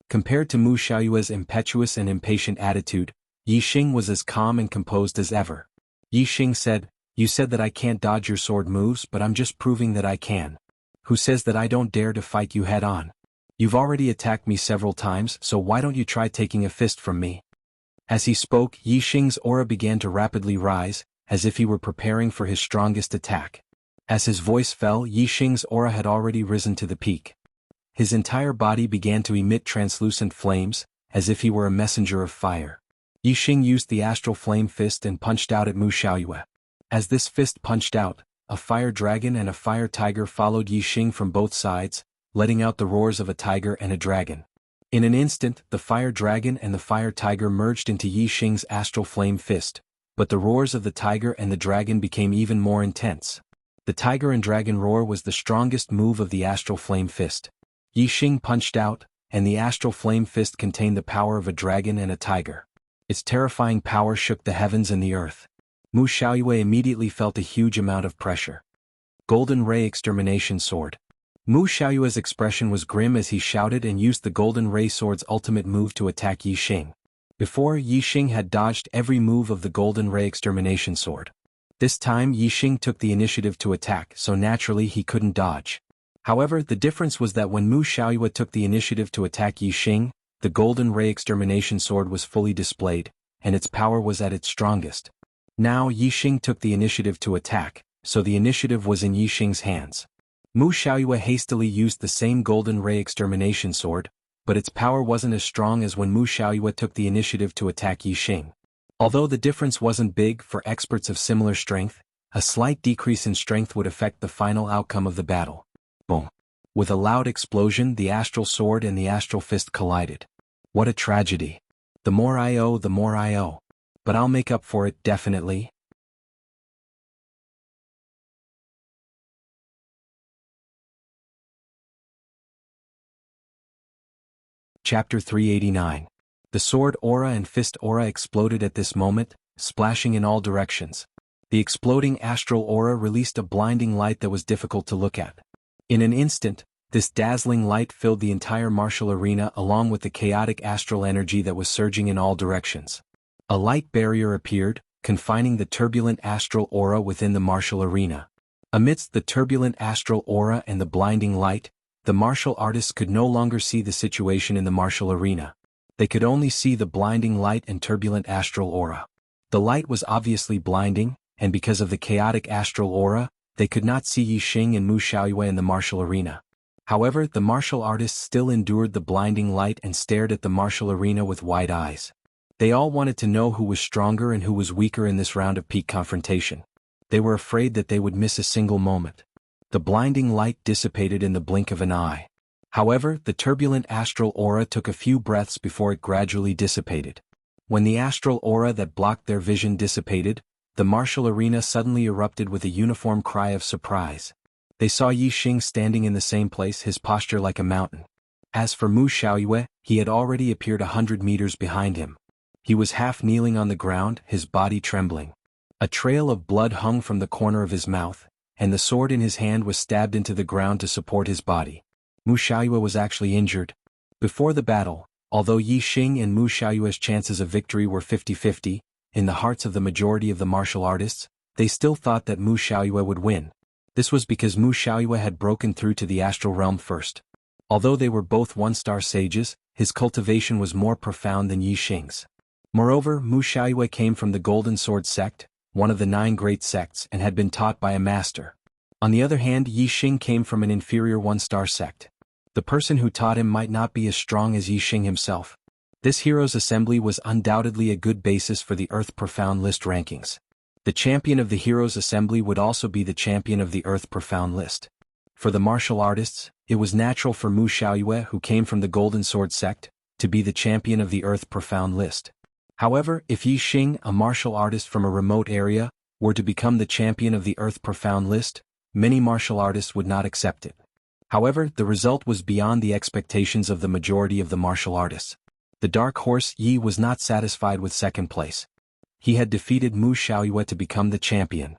Compared to Mu Xiaoyue's impetuous and impatient attitude, Yi Xing was as calm and composed as ever. Yi Xing said, You said that I can't dodge your sword moves, but I'm just proving that I can. Who says that I don't dare to fight you head on? You've already attacked me several times, so why don't you try taking a fist from me? As he spoke, Yi Xing's aura began to rapidly rise, as if he were preparing for his strongest attack. As his voice fell, Yi Xing's aura had already risen to the peak. His entire body began to emit translucent flames, as if he were a messenger of fire. Yi Xing used the astral flame fist and punched out at Mu Xiaoyue. As this fist punched out, a fire dragon and a fire tiger followed Yi Xing from both sides, letting out the roars of a tiger and a dragon. In an instant, the fire dragon and the fire tiger merged into Yi Xing's astral flame fist, but the roars of the tiger and the dragon became even more intense. The tiger and dragon roar was the strongest move of the astral flame fist. Yi Xing punched out, and the astral flame fist contained the power of a dragon and a tiger. Its terrifying power shook the heavens and the earth. Mu Xiaoyue immediately felt a huge amount of pressure. Golden Ray Extermination Sword. Mu Xiaoyue's expression was grim as he shouted and used the Golden Ray Sword's ultimate move to attack Yi Xing. Before, Yi Xing had dodged every move of the Golden Ray Extermination Sword. This time Yi Xing took the initiative to attack, so naturally he couldn't dodge. However, the difference was that when Mu Xiaoyue took the initiative to attack Yi Xing, the Golden Ray Extermination Sword was fully displayed, and its power was at its strongest. Now Yi Xing took the initiative to attack, so the initiative was in Yi Xing's hands. Mu Xiaoyue hastily used the same Golden Ray Extermination Sword, but its power wasn't as strong as when Mu Xiaoyue took the initiative to attack Yi Xing. Although the difference wasn't big for experts of similar strength, a slight decrease in strength would affect the final outcome of the battle. Boom! With a loud explosion, the astral sword and the astral fist collided. What a tragedy. The more I owe, the more I owe. But I'll make up for it, definitely. Chapter 389. The sword aura and fist aura exploded at this moment, splashing in all directions. The exploding astral aura released a blinding light that was difficult to look at. In an instant, this dazzling light filled the entire martial arena along with the chaotic astral energy that was surging in all directions. A light barrier appeared, confining the turbulent astral aura within the martial arena. Amidst the turbulent astral aura and the blinding light, the martial artists could no longer see the situation in the martial arena. They could only see the blinding light and turbulent astral aura. The light was obviously blinding, and because of the chaotic astral aura, they could not see Yi Xing and Mu Xiaoyue in the martial arena. However, the martial artists still endured the blinding light and stared at the martial arena with wide eyes. They all wanted to know who was stronger and who was weaker in this round of peak confrontation. They were afraid that they would miss a single moment. The blinding light dissipated in the blink of an eye. However, the turbulent astral aura took a few breaths before it gradually dissipated. When the astral aura that blocked their vision dissipated, the martial arena suddenly erupted with a uniform cry of surprise. They saw Yi Xing standing in the same place, his posture like a mountain. As for Mu Xiaoyue, he had already appeared 100 meters behind him. He was half kneeling on the ground, his body trembling. A trail of blood hung from the corner of his mouth, and the sword in his hand was stabbed into the ground to support his body. Mu Xiaoyue was actually injured. Before the battle, although Yi Xing and Mu Xiaoyue's chances of victory were 50-50, in the hearts of the majority of the martial artists, they still thought that Mu Xiaoyue would win. This was because Mu Xiaoyue had broken through to the astral realm first. Although they were both one-star sages, his cultivation was more profound than Yi Xing's. Moreover, Mu Xiaoyue came from the Golden Sword sect, one of the 9 great sects, and had been taught by a master. On the other hand, Yi Xing came from an inferior one-star sect. The person who taught him might not be as strong as Yi Xing himself. This heroes' assembly was undoubtedly a good basis for the Earth Profound List rankings. The champion of the heroes' assembly would also be the champion of the Earth Profound List. For the martial artists, it was natural for Mu Xiaoyue, who came from the Golden Sword sect, to be the champion of the Earth Profound List. However, if Yi Xing, a martial artist from a remote area, were to become the champion of the Earth Profound List, many martial artists would not accept it. However, the result was beyond the expectations of the majority of the martial artists. The dark horse Yi was not satisfied with second place. He had defeated Mu Xiaoyue to become the champion.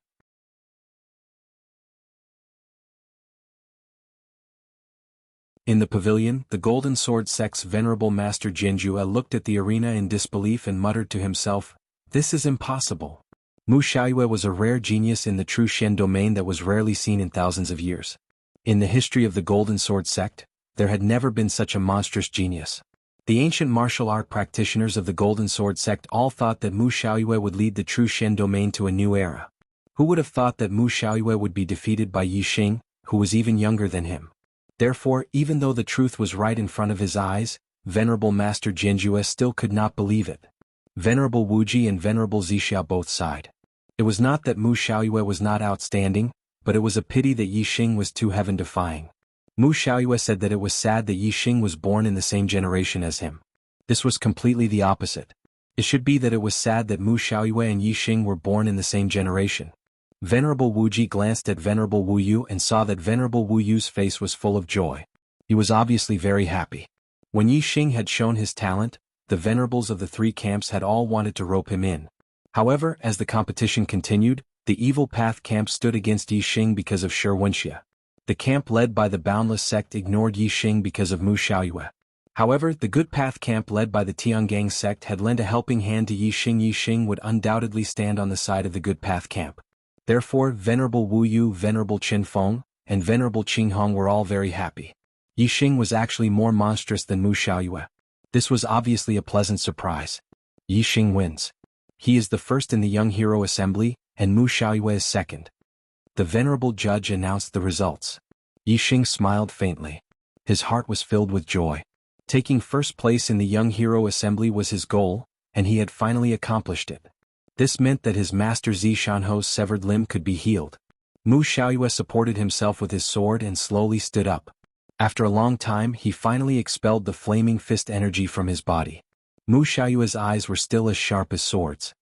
In the pavilion, the Golden Sword sect's venerable master Jianghu looked at the arena in disbelief and muttered to himself, "This is impossible. Mu Xiaoyue was a rare genius in the true Shen domain that was rarely seen in thousands of years. In the history of the Golden Sword sect, there had never been such a monstrous genius. The ancient martial art practitioners of the Golden Sword sect all thought that Mu Xiaoyue would lead the true Shen domain to a new era. Who would have thought that Mu Xiaoyue would be defeated by Yi Xing, who was even younger than him? Therefore, even though the truth was right in front of his eyes, Venerable Master Jianzhue still could not believe it. Venerable Wuji and Venerable Zixia both sighed. It was not that Mu Xiaoyue was not outstanding, but it was a pity that Yi Xing was too heaven-defying. Mu Xiaoyue said that it was sad that Yi Xing was born in the same generation as him. This was completely the opposite. It should be that it was sad that Mu Xiaoyue and Yi Xing were born in the same generation. Venerable Wuji glanced at Venerable Wu Yu and saw that Venerable Wu Yu's face was full of joy. He was obviously very happy. When Yi Xing had shown his talent, the venerables of the three camps had all wanted to rope him in. However, as the competition continued, the Evil Path camp stood against Yi Xing because of Wuxia. The camp led by the Boundless sect ignored Yi Xing because of Mu Xiaoyue. However, the Good Path camp led by the Tiangang sect had lent a helping hand to Yi Xing. Yi Xing would undoubtedly stand on the side of the Good Path camp. Therefore, Venerable Wu Yu, Venerable Qin Feng, and Venerable Qing Hong were all very happy. Yi Xing was actually more monstrous than Mu Xiaoyue. This was obviously a pleasant surprise. Yi Xing wins. He is the first in the Young Hero Assembly, and Mu Xiaoyue is second. The venerable judge announced the results. Yi Xing smiled faintly. His heart was filled with joy. Taking first place in the Young Hero Assembly was his goal, and he had finally accomplished it. This meant that his master Zishanho's severed limb could be healed. Mu Xiaoyue supported himself with his sword and slowly stood up. After a long time, he finally expelled the flaming fist energy from his body. Mu Xiaoyue's eyes were still as sharp as swords.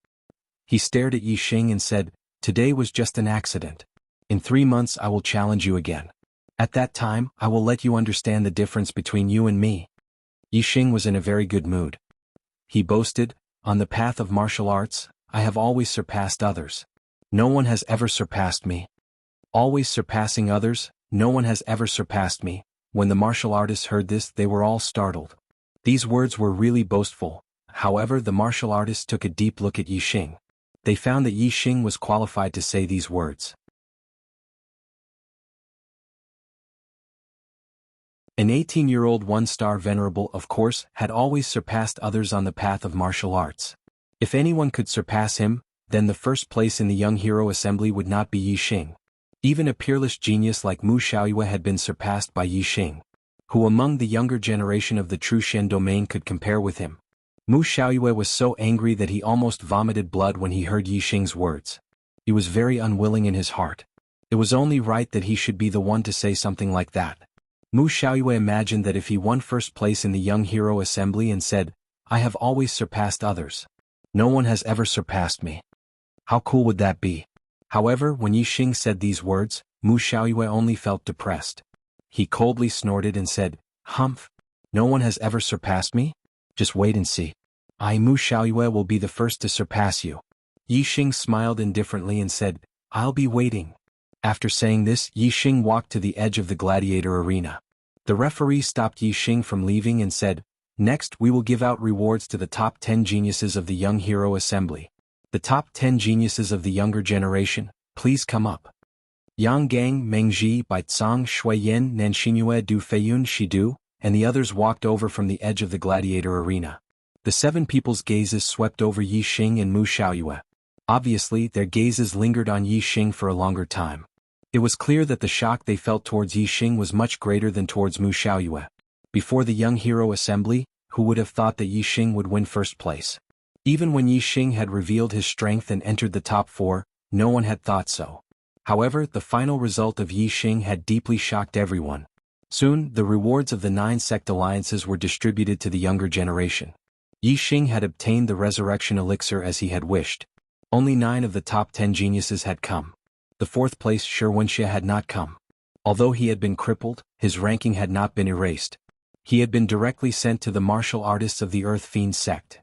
He stared at Yi Xing and said, "Today was just an accident. In 3 months I will challenge you again. At that time, I will let you understand the difference between you and me." Yi Xing was in a very good mood. He boasted, "On the path of martial arts, I have always surpassed others. No one has ever surpassed me. Always surpassing others, no one has ever surpassed me." When the martial artists heard this, they were all startled. These words were really boastful. However, the martial artists took a deep look at Yi Xing. They found that Yi Xing was qualified to say these words. An 18-year-old one-star venerable, of course, had always surpassed others on the path of martial arts. If anyone could surpass him, then the first place in the Young Hero Assembly would not be Yi Xing. Even a peerless genius like Mu Xiaoyue had been surpassed by Yi Xing. Who among the younger generation of the true Shen domain could compare with him? Mu Xiaoyue was so angry that he almost vomited blood when he heard Yi Xing's words. He was very unwilling in his heart. It was only right that he should be the one to say something like that. Mu Xiaoyue imagined that if he won first place in the Young Hero Assembly and said, "I have always surpassed others. No one has ever surpassed me." How cool would that be? However, when Yi Xing said these words, Mu Xiaoyue only felt depressed. He coldly snorted and said, "Humph! No one has ever surpassed me? Just wait and see. I, Mu Xiaoyue, will be the first to surpass you." Yi Xing smiled indifferently and said, "I'll be waiting." After saying this, Yi Xing walked to the edge of the gladiator arena. The referee stopped Yi Xing from leaving and said, "Next, we will give out rewards to the top 10 geniuses of the Young Hero Assembly. The top 10 geniuses of the younger generation, please come up." Yang Gang, Meng Ji, Baizang, Shui Yin, Nanshinyue, Du Feiyun, Shidu, and the others walked over from the edge of the gladiator arena. The 7 people's gazes swept over Yi Xing and Mu Xiaoyue. Obviously, their gazes lingered on Yi Xing for a longer time. It was clear that the shock they felt towards Yi Xing was much greater than towards Mu Xiaoyue. Before the Young Hero Assembly, who would have thought that Yi Xing would win first place? Even when Yi Xing had revealed his strength and entered the top 4, no one had thought so. However, the final result of Yi Xing had deeply shocked everyone. Soon, the rewards of the 9 sect alliances were distributed to the younger generation. Yi Xing had obtained the resurrection elixir as he had wished. Only 9 of the top 10 geniuses had come. The 4th place Wuxia had not come. Although he had been crippled, his ranking had not been erased. He had been directly sent to the martial artists of the Earth Fiend sect.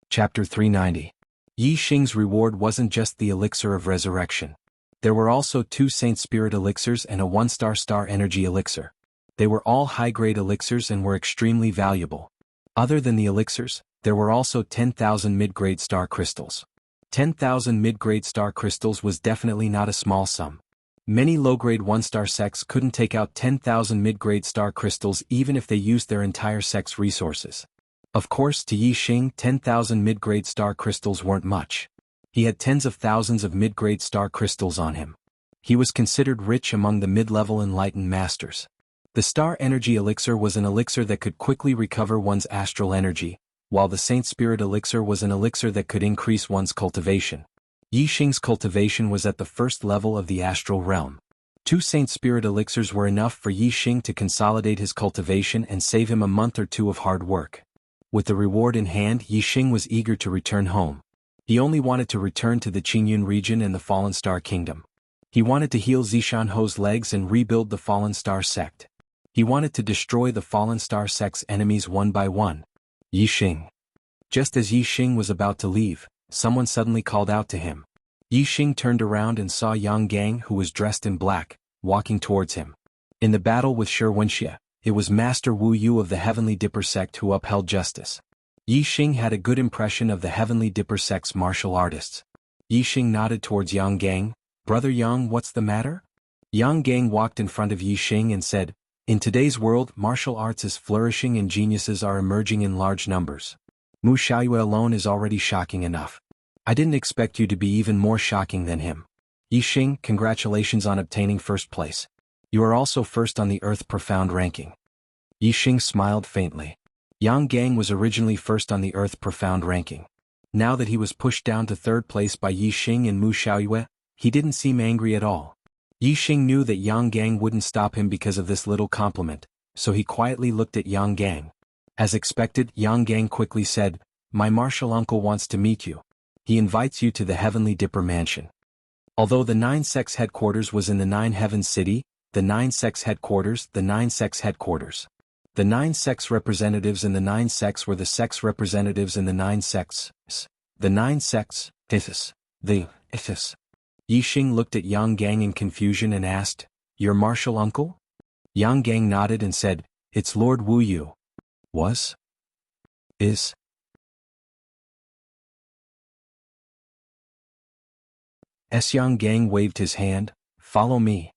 Chapter 390. Yi Xing's reward wasn't just the elixir of resurrection. There were also 2 Saint Spirit elixirs and a 1-star energy elixir. They were all high-grade elixirs and were extremely valuable. Other than the elixirs, there were also 10,000 mid-grade star crystals. 10,000 mid-grade star crystals was definitely not a small sum. Many low-grade 1-star sects couldn't take out 10,000 mid-grade star crystals even if they used their entire sect's resources. Of course, to Yi Xing, 10,000 mid-grade star crystals weren't much. He had tens of thousands of mid-grade star crystals on him. He was considered rich among the mid-level enlightened masters. The star energy elixir was an elixir that could quickly recover one's astral energy, while the Saint Spirit elixir was an elixir that could increase one's cultivation. Yi Xing's cultivation was at the first level of the astral realm. 2 Saint Spirit elixirs were enough for Yi Xing to consolidate his cultivation and save him a month or two of hard work. With the reward in hand, Yi Xing was eager to return home. He only wanted to return to the Qingyun region and the Fallen Star Kingdom. He wanted to heal Zishan Ho's legs and rebuild the Fallen Star sect. He wanted to destroy the Fallen Star sect's enemies one by one. Yi Xing. Just as Yi Xing was about to leave, someone suddenly called out to him. Yi Xing turned around and saw Yang Gang, who was dressed in black, walking towards him. In the battle with Wuxia, it was Master Wu Yu of the Heavenly Dipper sect who upheld justice. Yi Xing had a good impression of the Heavenly Dipper sect's martial artists. Yi Xing nodded towards Yang Gang. "Brother Yang, what's the matter?" Yang Gang walked in front of Yi Xing and said, "In today's world, martial arts is flourishing and geniuses are emerging in large numbers. Mu Xiaoyue alone is already shocking enough. I didn't expect you to be even more shocking than him. Yi Xing, congratulations on obtaining first place. You are also first on the Earth Profound ranking." Yi Xing smiled faintly. Yang Gang was originally first on the Earth Profound ranking. Now that he was pushed down to third place by Yi Xing and Mu Xiaoyue, he didn't seem angry at all. Yi Xing knew that Yang Gang wouldn't stop him because of this little compliment, so he quietly looked at Yang Gang. As expected, Yang Gang quickly said, "My martial uncle wants to meet you. He invites you to the Heavenly Dipper Mansion." Although the 9 sects headquarters was in the 9 Heavens City, the 9 sects headquarters, the 9 sects headquarters. The 9 sects representatives in the 9 sects were the sects representatives in the 9 sects. The 9 sects, the ithis. Yi Xing looked at Yang Gang in confusion and asked, "Your martial uncle?" Yang Gang nodded and said, "It's Lord Wu Yu." "Was? Is?" Yang Gang waved his hand, "Follow me."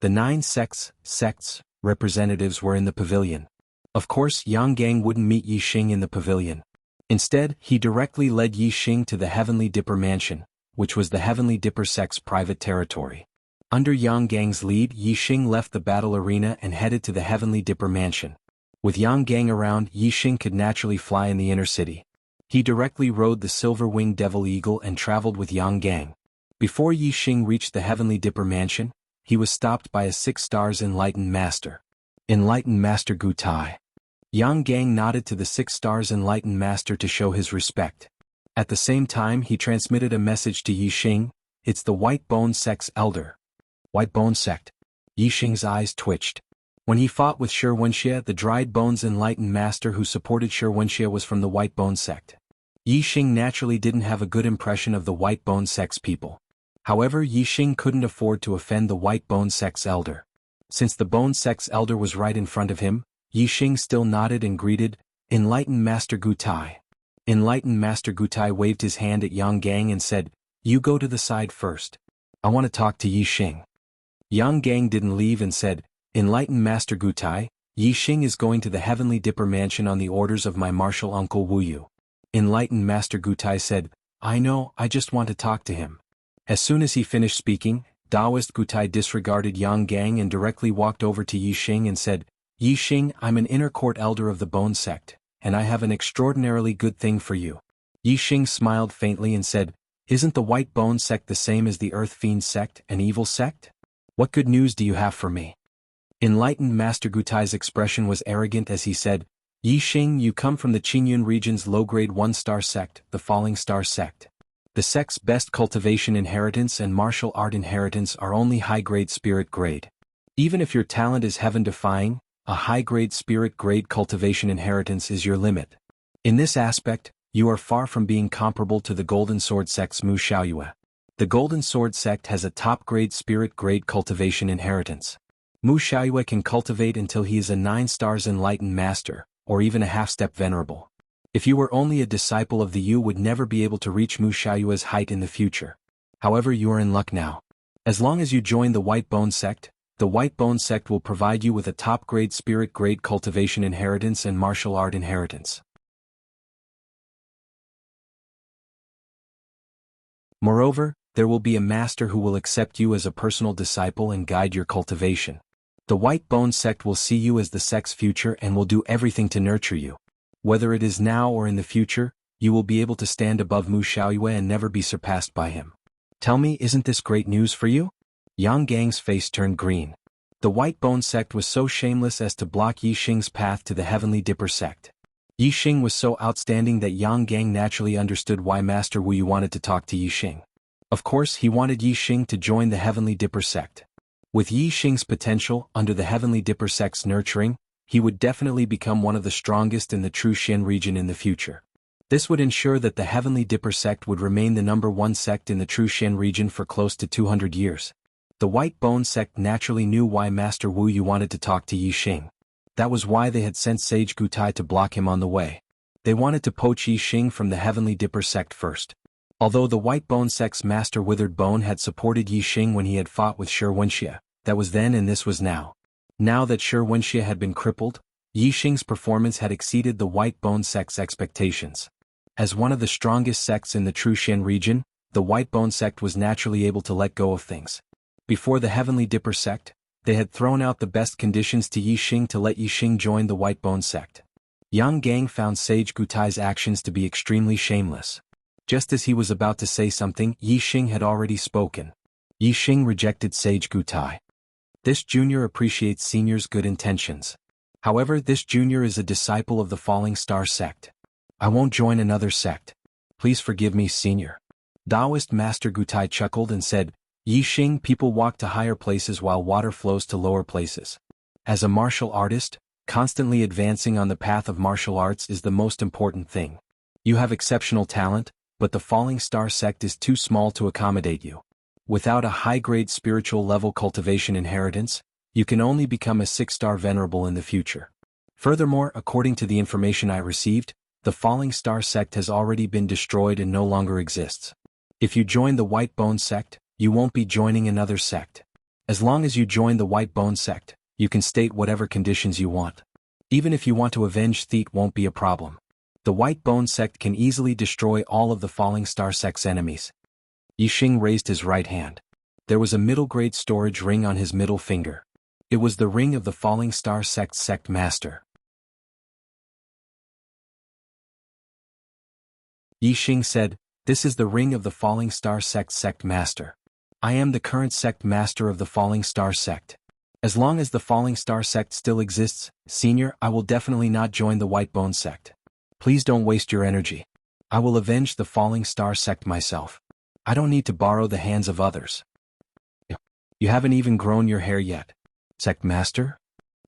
The 9 sects representatives were in the pavilion. Of course, Yang Gang wouldn't meet Yi Xing in the pavilion. Instead, he directly led Yi Xing to the Heavenly Dipper Mansion, which was the Heavenly Dipper sect's private territory. Under Yang Gang's lead, Yi Xing left the battle arena and headed to the Heavenly Dipper Mansion. With Yang Gang around, Yi Xing could naturally fly in the inner city. He directly rode the silver-winged Devil Eagle and traveled with Yang Gang. Before Yi Xing reached the Heavenly Dipper Mansion, he was stopped by a 6 stars Enlightened Master. Enlightened Master Gu Tai. Yang Gang nodded to the 6 stars Enlightened Master to show his respect. At the same time, he transmitted a message to Yi Xing. "It's the White Bone Sect's elder." White Bone Sect. Yi Xing's eyes twitched. When he fought with Wuxia, the Dried Bones Enlightened Master who supported Wuxia was from the White Bone Sect. Yi Xing naturally didn't have a good impression of the White Bone Sect's people. However, Yi Xing couldn't afford to offend the White Bone Sect's elder. Since the Bone Sect's elder was right in front of him, Yi Xing still nodded and greeted, "Enlightened Master Gu Tai." Enlightened Master Gu Tai waved his hand at Yang Gang and said, "You go to the side first. I want to talk to Yi Xing." Yang Gang didn't leave and said, "Enlightened Master Gu Tai, Yi Xing is going to the Heavenly Dipper Mansion on the orders of my martial uncle Wu Yu." Enlightened Master Gu Tai said, "I know, I just want to talk to him." As soon as he finished speaking, Taoist Gu Tai disregarded Yang Gang and directly walked over to Yi Xing and said, "Yi Xing, I'm an inner court elder of the Bone Sect, and I have an extraordinarily good thing for you." Yi Xing smiled faintly and said, "Isn't the White Bone Sect the same as the Earth Fiend Sect, an evil sect? What good news do you have for me?" Enlightened Master Gu Tai's expression was arrogant as he said, "Yi Xing, you come from the Qingyun region's low-grade 1-star sect, the Falling Star Sect. The sect's best cultivation inheritance and martial art inheritance are only high-grade spirit grade. Even if your talent is heaven-defying, a high-grade spirit grade cultivation inheritance is your limit. In this aspect, you are far from being comparable to the Golden Sword sect's Mu Xiaoyue. The Golden Sword sect has a top-grade spirit grade cultivation inheritance. Mu Xiaoyue can cultivate until he is a 9 stars enlightened master, or even a half-step venerable. If you were only a disciple of the you would never be able to reach Mu Xiaoyue's height in the future. However, you are in luck now. As long as you join the White Bone Sect, the White Bone Sect will provide you with a top-grade spirit grade cultivation inheritance and martial art inheritance. Moreover, there will be a master who will accept you as a personal disciple and guide your cultivation. The White Bone Sect will see you as the sect's future and will do everything to nurture you. Whether it is now or in the future, you will be able to stand above Mu Xiaoyue and never be surpassed by him. Tell me, isn't this great news for you? Yang Gang's face turned green. The White Bone Sect was so shameless as to block Yi Xing's path to the Heavenly Dipper Sect. Yi Xing was so outstanding that Yang Gang naturally understood why Master Wu Yu wanted to talk to Yi Xing. Of course, he wanted Yi Xing to join the Heavenly Dipper Sect. With Yi Xing's potential under the Heavenly Dipper Sect's nurturing, he would definitely become one of the strongest in the True Xian region in the future. This would ensure that the Heavenly Dipper Sect would remain the #1 sect in the True Xian region for close to 200 years. The White Bone Sect naturally knew why Master Wu Yu wanted to talk to Yi Xing. That was why they had sent Sage Gutai to block him on the way. They wanted to poach Yi Xing from the Heavenly Dipper Sect first. Although the White Bone Sect's Master Withered Bone had supported Yi Xing when he had fought with Wuxia, that was then and this was now. Now that Wuxia had been crippled, Yi Xing's performance had exceeded the White Bone Sect's expectations. As one of the strongest sects in the True Xian region, the White Bone Sect was naturally able to let go of things. Before the Heavenly Dipper Sect, they had thrown out the best conditions to Yi Xing to let Yi Xing join the White Bone Sect. Yang Gang found Sage Gutai's actions to be extremely shameless. Just as he was about to say something, Yi Xing had already spoken. Yi Xing rejected Sage Gutai. This junior appreciates senior's good intentions. However, this junior is a disciple of the Falling Star Sect. I won't join another sect. Please forgive me, senior. Taoist Master Gutai chuckled and said, Yi Xing, people walk to higher places while water flows to lower places. As a martial artist, constantly advancing on the path of martial arts is the most important thing. You have exceptional talent, but the Falling Star Sect is too small to accommodate you. Without a high-grade spiritual level cultivation inheritance, you can only become a 6-star venerable in the future. Furthermore, according to the information I received, the Falling Star Sect has already been destroyed and no longer exists. If you join the White Bone Sect, you won't be joining another sect. As long as you join the White Bone Sect, you can state whatever conditions you want. Even if you want to avenge Theet won't be a problem. The White Bone Sect can easily destroy all of the Falling Star Sect's enemies. Yi Xing raised his right hand. There was a middle-grade storage ring on his middle finger. It was the ring of the Falling Star Sect's sect master. Yi Xing said, This is the ring of the Falling Star Sect's sect master. I am the current sect master of the Falling Star Sect. As long as the Falling Star Sect still exists, senior, I will definitely not join the White Bone Sect. Please don't waste your energy. I will avenge the Falling Star Sect myself. I don't need to borrow the hands of others. You haven't even grown your hair yet. Sect Master?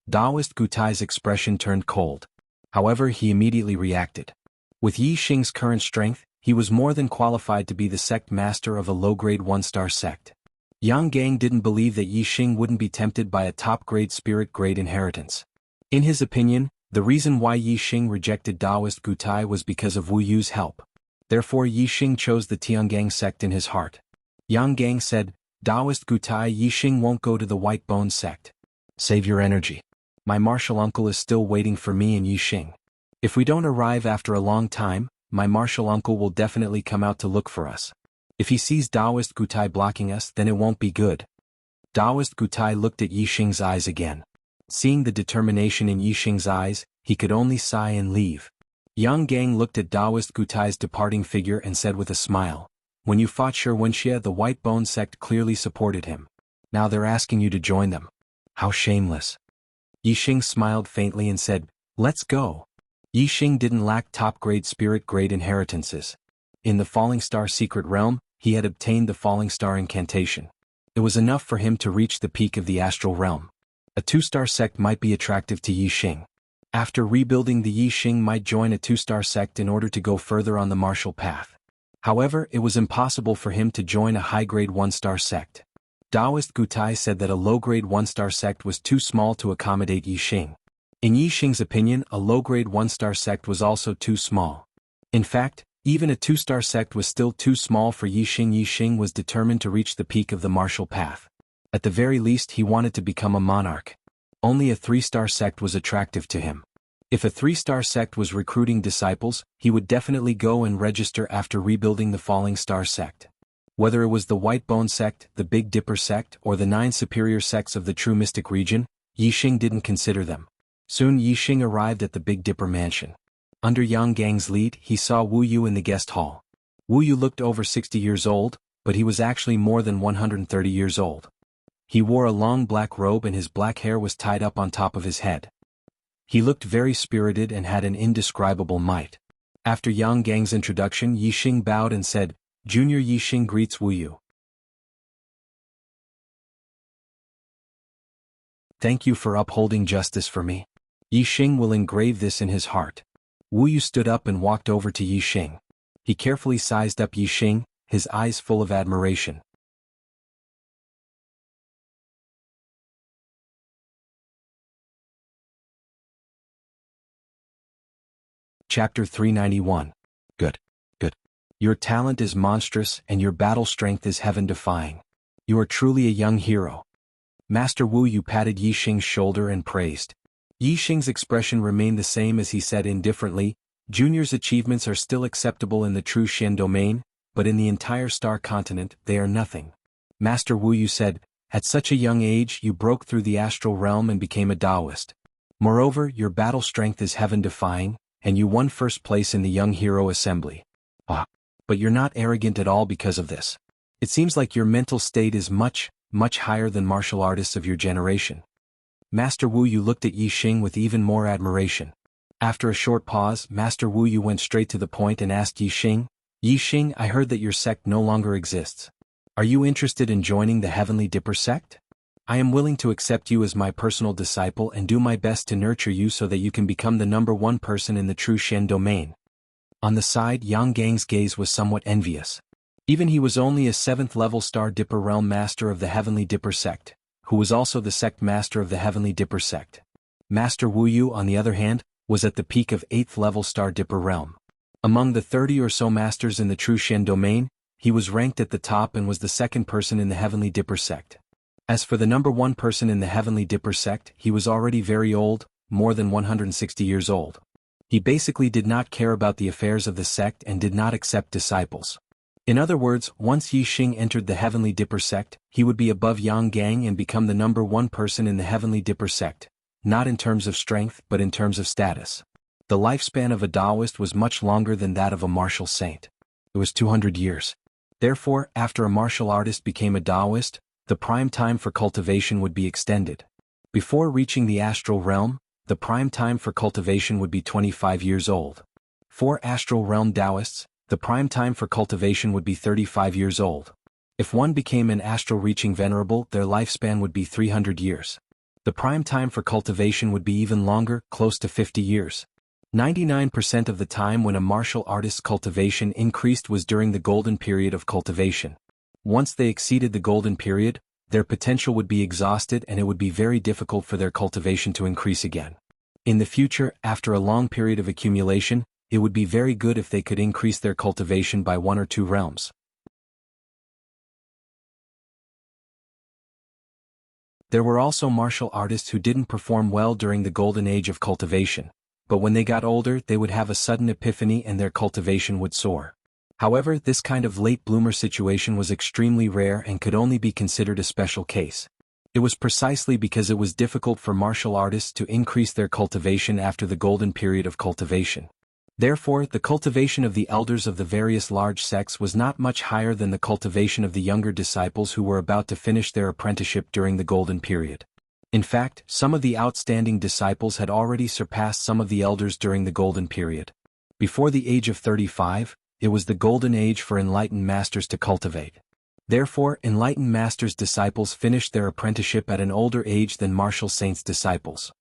Taoist Gutai's expression turned cold. However, he immediately reacted. With Yi Xing's current strength, he was more than qualified to be the sect master of a low-grade 1-star sect. Yang Gang didn't believe that Yi Xing wouldn't be tempted by a top-grade spirit grade inheritance. In his opinion, the reason why Yi Xing rejected Taoist Gutai was because of Wu Yu's help. Therefore Yi Xing chose the Tiangang sect in his heart. Yang Gang said, Taoist Gutai, Yi Xing won't go to the White Bone Sect. Save your energy. My martial uncle is still waiting for me and Yi Xing. If we don't arrive after a long time, my martial uncle will definitely come out to look for us. If he sees Taoist Gutai blocking us, then it won't be good. Taoist Gutai looked at Yi Xing's eyes again. Seeing the determination in Yi Xing's eyes, he could only sigh and leave. Yang Gang looked at Taoist Gutai's departing figure and said with a smile, When you fought Wuxia, the White Bone Sect clearly supported him. Now they're asking you to join them. How shameless. Yi Xing smiled faintly and said, Let's go. Yi Xing didn't lack top-grade spirit grade inheritances. In the Falling Star secret realm, he had obtained the Falling Star incantation. It was enough for him to reach the peak of the astral realm. A 2-star sect might be attractive to Yi Xing. After rebuilding, the Yi Xing might join a 2-star sect in order to go further on the martial path. However, it was impossible for him to join a high-grade 1-star sect. Taoist Gutai said that a low-grade 1-star sect was too small to accommodate Yixing. In Yixing's opinion, a low-grade 1-star sect was also too small. In fact, even a 2-star sect was still too small for Yixing. Yixing was determined to reach the peak of the martial path. At the very least, he wanted to become a monarch. Only a 3-star sect was attractive to him. If a 3-star sect was recruiting disciples, he would definitely go and register after rebuilding the Falling Star sect. Whether it was the White Bone sect, the Big Dipper sect, or the 9 superior sects of the true mystic region, Yixing didn't consider them. Soon Yixing arrived at the Big Dipper mansion. Under Yang Gang's lead, he saw Wu Yu in the guest hall. Wu Yu looked over 60 years old, but he was actually more than 130 years old. He wore a long black robe and his black hair was tied up on top of his head. He looked very spirited and had an indescribable might. After Yang Gang's introduction, Yixing bowed and said, "Junior Yixing greets Wu Yu. Thank you for upholding justice for me. Yixing will engrave this in his heart." Wu Yu stood up and walked over to Yixing. He carefully sized up Yixing, his eyes full of admiration. Chapter 391. Good. Your talent is monstrous and your battle strength is heaven-defying. You are truly a young hero. Master Wu Yu patted Yixing's shoulder and praised. Yixing's expression remained the same as he said indifferently, "Junior's achievements are still acceptable in the true Xian domain, but in the entire star continent, they are nothing." Master Wu Yu said, "At such a young age you broke through the astral realm and became a Taoist. Moreover, your battle strength is heaven-defying, and you won first place in the Young Hero Assembly. But you're not arrogant at all because of this. It seems like your mental state is much higher than martial artists of your generation." Master Wu Yu looked at Yixing with even more admiration. After a short pause, Master Wu Yu went straight to the point and asked Yixing, "Yixing, I heard that your sect no longer exists. Are you interested in joining the Heavenly Dipper sect? I am willing to accept you as my personal disciple and do my best to nurture you so that you can become the #1 person in the true Xian domain." On the side, Yang Gang's gaze was somewhat envious. Even he was only a 7th-level Star Dipper Realm Master of the Heavenly Dipper sect, who was also the sect master of the Heavenly Dipper sect. Master Wu Yu, on the other hand, was at the peak of 8th-level Star Dipper Realm. Among the 30 or so masters in the true Xian domain, he was ranked at the top and was the 2nd person in the Heavenly Dipper sect. As for the #1 person in the Heavenly Dipper sect, he was already very old, more than 160 years old. He basically did not care about the affairs of the sect and did not accept disciples. In other words, once Yixing entered the Heavenly Dipper sect, he would be above Yang Gang and become the #1 person in the Heavenly Dipper sect, not in terms of strength but in terms of status. The lifespan of a Taoist was much longer than that of a martial saint. It was 200 years. Therefore, after a martial artist became a Taoist, the prime time for cultivation would be extended. Before reaching the astral realm, the prime time for cultivation would be 25 years old. For astral realm Taoists, the prime time for cultivation would be 35 years old. If one became an astral reaching venerable, their lifespan would be 300 years. The prime time for cultivation would be even longer, close to 50 years. 99% of the time when a martial artist's cultivation increased was during the golden period of cultivation. Once they exceeded the golden period, their potential would be exhausted and it would be very difficult for their cultivation to increase again. In the future, after a long period of accumulation, it would be very good if they could increase their cultivation by 1 or 2 realms. There were also martial artists who didn't perform well during the golden age of cultivation, but when they got older they would have a sudden epiphany and their cultivation would soar. However, this kind of late bloomer situation was extremely rare and could only be considered a special case. It was precisely because it was difficult for martial artists to increase their cultivation after the golden period of cultivation. Therefore, the cultivation of the elders of the various large sects was not much higher than the cultivation of the younger disciples who were about to finish their apprenticeship during the golden period. In fact, some of the outstanding disciples had already surpassed some of the elders during the golden period. Before the age of 35, it was the golden age for enlightened masters to cultivate. Therefore, enlightened masters' disciples finished their apprenticeship at an older age than martial saints' disciples.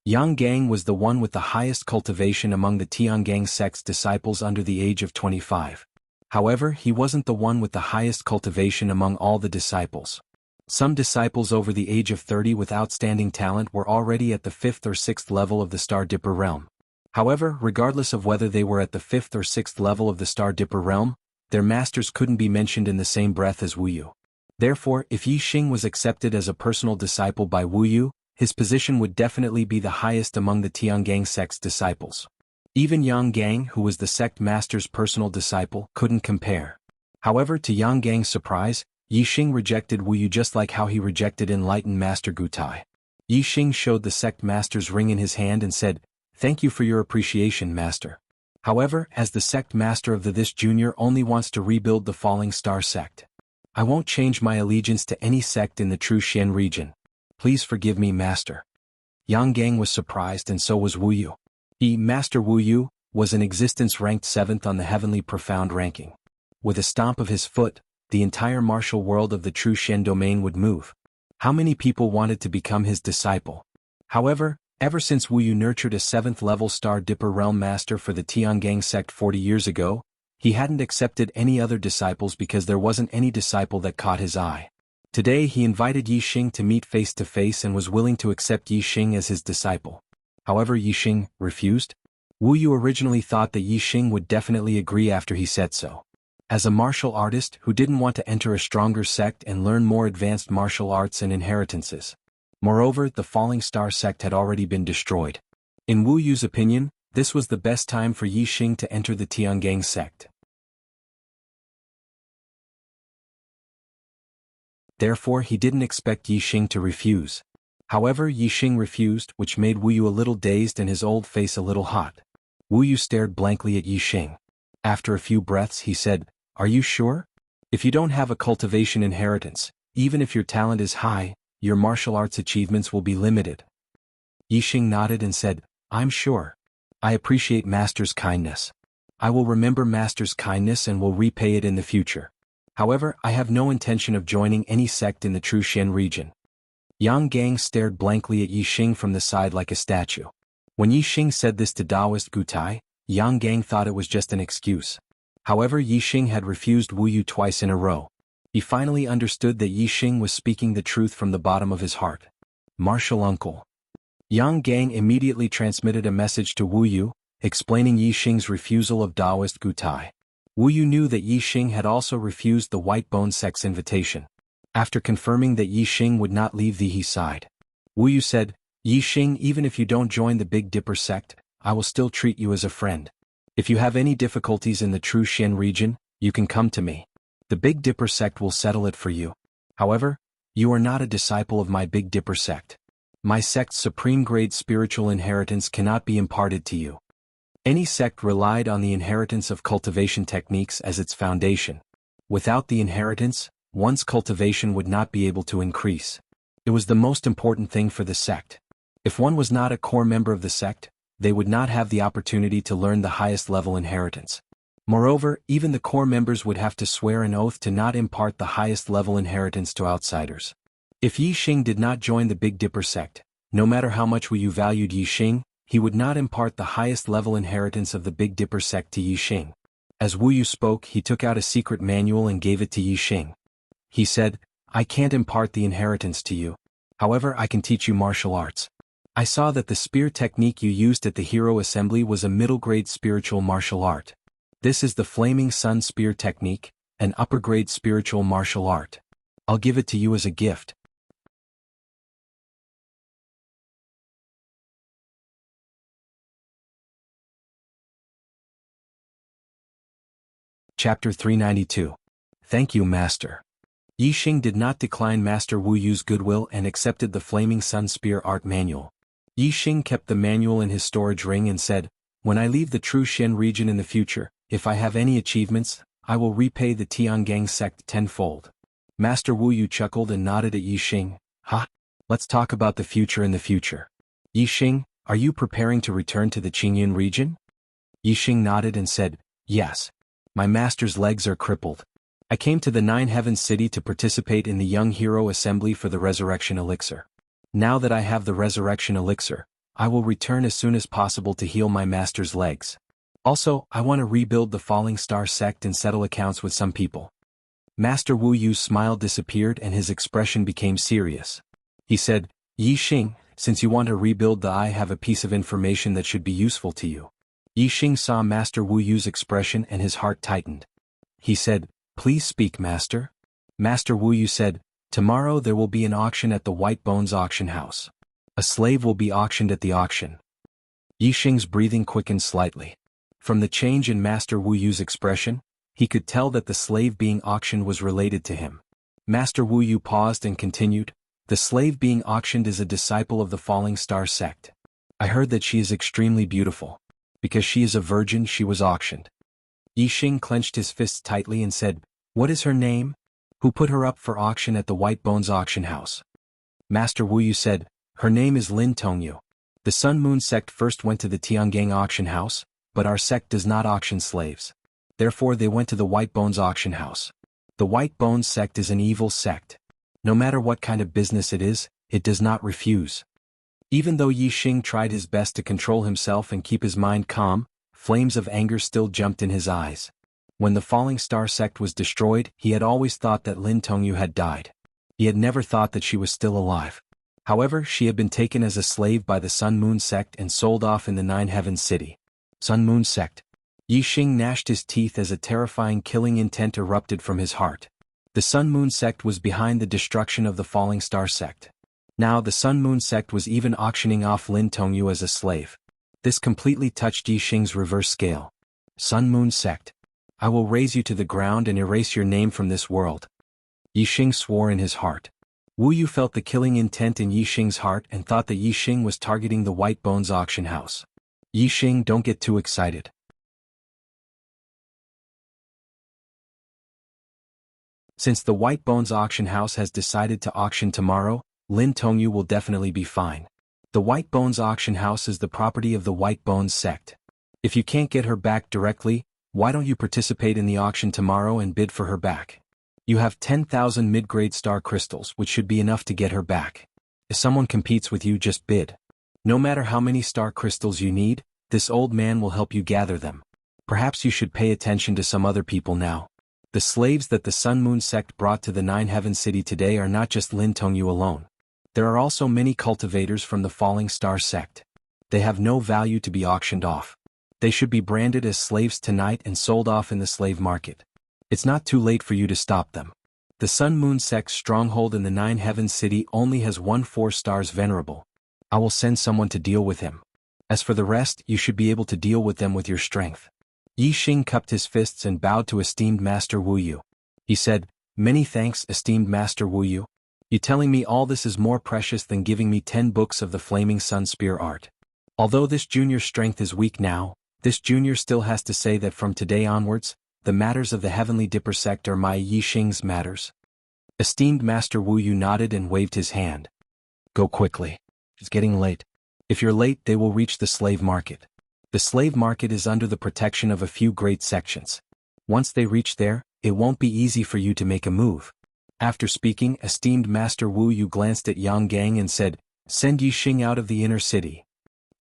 Yang Gang was the one with the highest cultivation among the Tiangang sect's disciples under the age of 25. However, he wasn't the one with the highest cultivation among all the disciples. Some disciples over the age of 30 with outstanding talent were already at the 5th or 6th level of the Star Dipper realm. However, regardless of whether they were at the 5th or 6th level of the Star Dipper realm, their masters couldn't be mentioned in the same breath as Wu Yu. Therefore, if Yi Xing was accepted as a personal disciple by Wu Yu, his position would definitely be the highest among the Tiangang sect's disciples. Even Yang Gang, who was the sect master's personal disciple, couldn't compare. However, to Yang Gang's surprise, Yi Xing rejected Wu Yu just like how he rejected enlightened Master Gu Tai. Yi Xing showed the sect master's ring in his hand and said, "Thank you for your appreciation, master. However, as the sect master of this junior only wants to rebuild the Falling Star sect. I won't change my allegiance to any sect in the True Xian region. Please forgive me, master." Yang Gang was surprised and so was Wu Yu. Master Wu Yu was in existence ranked 7th on the Heavenly Profound ranking. With a stomp of his foot, the entire martial world of the True Xian domain would move. How many people wanted to become his disciple? However, ever since Wu Yu nurtured a 7th-level Star Dipper Realm Master for the Tiangang sect 40 years ago, he hadn't accepted any other disciples because there wasn't any disciple that caught his eye. Today he invited Yi Xing to meet face-to-face and was willing to accept Yi Xing as his disciple. However, Yi Xing refused. Wu Yu originally thought that Yi Xing would definitely agree after he said so. As a martial artist who didn't want to enter a stronger sect and learn more advanced martial arts and inheritances. Moreover, the Falling Star sect had already been destroyed. In Wu Yu's opinion, this was the best time for Yi Xing to enter the Tiangang sect. Therefore, he didn't expect Yi Xing to refuse. However, Yi Xing refused, which made Wu Yu a little dazed and his old face a little hot. Wu Yu stared blankly at Yi Xing. After a few breaths he said, "Are you sure? If you don't have a cultivation inheritance, even if your talent is high, your martial arts achievements will be limited." Yi Xing nodded and said, "I'm sure. I appreciate Master's kindness. I will remember Master's kindness and will repay it in the future. However, I have no intention of joining any sect in the True Xian region." Yang Gang stared blankly at Yi Xing from the side like a statue. When Yi Xing said this to Taoist Gu Tai, Yang Gang thought it was just an excuse. However, Yi Xing had refused Wu Yu twice in a row. He finally understood that Yi Xing was speaking the truth from the bottom of his heart. "Martial uncle." Yang Gang immediately transmitted a message to Wu Yu, explaining Yi Xing's refusal of Taoist Gu Tai. Wu Yu knew that Yi Xing had also refused the White Bone sect's invitation. After confirming that Yi Xing would not leave he sighed. Wu Yu said, "Yi Xing, even if you don't join the Big Dipper sect, I will still treat you as a friend. If you have any difficulties in the True Xian region, you can come to me. The Big Dipper sect will settle it for you. However, you are not a disciple of my Big Dipper sect. My sect's supreme-grade spiritual inheritance cannot be imparted to you." Any sect relied on the inheritance of cultivation techniques as its foundation. Without the inheritance, one's cultivation would not be able to increase. It was the most important thing for the sect. If one was not a core member of the sect, they would not have the opportunity to learn the highest level inheritance. Moreover, even the core members would have to swear an oath to not impart the highest level inheritance to outsiders. If Yi Xing did not join the Big Dipper sect, no matter how much Wu Yu valued Yi Xing, he would not impart the highest level inheritance of the Big Dipper sect to Yi Xing. As Wu Yu spoke, he took out a secret manual and gave it to Yi Xing. He said, "I can't impart the inheritance to you. However, I can teach you martial arts. I saw that the spear technique you used at the Hero Assembly was a middle-grade spiritual martial art. This is the Flaming Sun Spear technique, an upper-grade spiritual martial art. I'll give it to you as a gift." Chapter 392. Thank you, Master. Yi Xing did not decline Master Wu Yu's goodwill and accepted the Flaming Sun Spear Art Manual. Yi Xing kept the manual in his storage ring and said, "When I leave the True Xian region in the future, if I have any achievements, I will repay the Tiangang sect tenfold." Master Wu Yu chuckled and nodded at Yi Xing. "Ha! Let's talk about the future in the future. Yi Xing, are you preparing to return to the Qingyan region?" Yi Xing nodded and said, "Yes. My master's legs are crippled. I came to the Nine Heavens City to participate in the Young Hero Assembly for the Resurrection Elixir. Now that I have the Resurrection Elixir, I will return as soon as possible to heal my master's legs. Also, I want to rebuild the Falling Star sect and settle accounts with some people." Master Wu Yu's smile disappeared and his expression became serious. He said, Yi Xing, since you want to rebuild the I have a piece of information that should be useful to you. Yi Xing saw Master Wu Yu's expression and his heart tightened. He said, Please speak, Master. Master Wu Yu said, Tomorrow there will be an auction at the White Bones auction house. A slave will be auctioned at the auction. Yi Xing's breathing quickened slightly. From the change in Master Wu Yu's expression, he could tell that the slave being auctioned was related to him. Master Wu Yu paused and continued, The slave being auctioned is a disciple of the Falling Star sect. I heard that she is extremely beautiful. Because she is a virgin, she was auctioned. Yi Xing clenched his fists tightly and said, What is her name? Who put her up for auction at the White Bones auction house? Master Wu Yu said, Her name is Lin Tongyu. The Sun Moon sect first went to the Tiangang auction house, but our sect does not auction slaves. Therefore they went to the White Bones auction house. The White Bones sect is an evil sect. No matter what kind of business it is, it does not refuse. Even though Yi Xing tried his best to control himself and keep his mind calm, flames of anger still jumped in his eyes. When the Falling Star sect was destroyed, he had always thought that Lin Tongyu had died. He had never thought that she was still alive. However, she had been taken as a slave by the Sun Moon sect and sold off in the Nine Heavens city. Sun Moon sect. Yi Xing gnashed his teeth as a terrifying killing intent erupted from his heart. The Sun Moon sect was behind the destruction of the Falling Star sect. Now the Sun Moon sect was even auctioning off Lin Tongyu as a slave. This completely touched Yi Xing's reverse scale. Sun Moon sect. I will raze you to the ground and erase your name from this world. Yi Xing swore in his heart. Wu Yu felt the killing intent in Yi Xing's heart and thought that Yi Xing was targeting the White Bones auction house. Yi Xing, don't get too excited. Since the White Bones auction house has decided to auction tomorrow, Lin Tongyu will definitely be fine. The White Bones auction house is the property of the White Bones sect. If you can't get her back directly, why don't you participate in the auction tomorrow and bid for her back? You have 10,000 mid-grade star crystals, which should be enough to get her back. If someone competes with you, just bid. No matter how many star crystals you need, this old man will help you gather them. Perhaps you should pay attention to some other people now. The slaves that the Sun Moon sect brought to the Nine Heaven city today are not just Lin Tongyu alone. There are also many cultivators from the Falling Star sect. They have no value to be auctioned off. They should be branded as slaves tonight and sold off in the slave market. It's not too late for you to stop them. The Sun Moon sect's stronghold in the Nine Heaven city only has 4 stars venerable. I will send someone to deal with him. As for the rest, you should be able to deal with them with your strength. Yi Xing cupped his fists and bowed to esteemed Master Wu Yu. He said, Many thanks, esteemed Master Wu Yu. You telling me all this is more precious than giving me 10 books of the Flaming Sun Spear art. Although this junior's strength is weak now, this junior still has to say that from today onwards, the matters of the Heavenly Dipper sect are my Yi Xing's matters. Esteemed Master Wu Yu nodded and waved his hand. Go quickly. It's getting late. If you're late, they will reach the slave market. The slave market is under the protection of a few great sections. Once they reach there, it won't be easy for you to make a move. After speaking, esteemed Master Wu Yu glanced at Yang Gang and said, Send Yi Xing out of the inner city.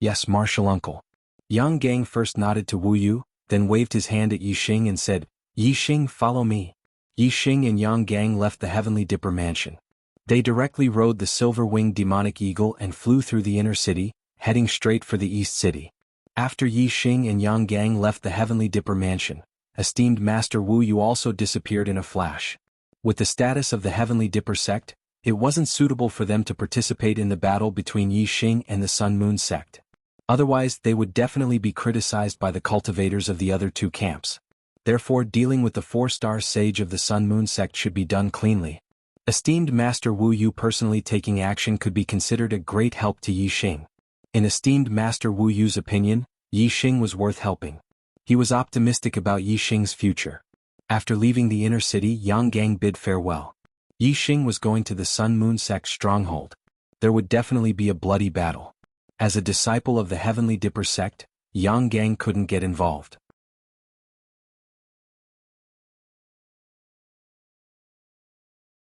Yes, Martial Uncle. Yang Gang first nodded to Wu Yu, then waved his hand at Yi Xing and said, Yi Xing, follow me. Yi Xing and Yang Gang left the Heavenly Dipper mansion. They directly rode the silver-winged demonic eagle and flew through the inner city, heading straight for the East City. After Yi Xing and Yang Gang left the Heavenly Dipper mansion, esteemed Master Wu Yu also disappeared in a flash. With the status of the Heavenly Dipper sect, it wasn't suitable for them to participate in the battle between Yi Xing and the Sun Moon sect. Otherwise, they would definitely be criticized by the cultivators of the other 2 camps. Therefore, dealing with the 4-star sage of the Sun Moon sect should be done cleanly. Esteemed Master Wu Yu personally taking action could be considered a great help to Yi Xing. In esteemed Master Wu Yu's opinion, Yi Xing was worth helping. He was optimistic about Yi Xing's future. After leaving the inner city, Yang Gang bid farewell. Yi Xing was going to the Sun Moon sect's stronghold. There would definitely be a bloody battle. As a disciple of the Heavenly Dipper sect, Yang Gang couldn't get involved.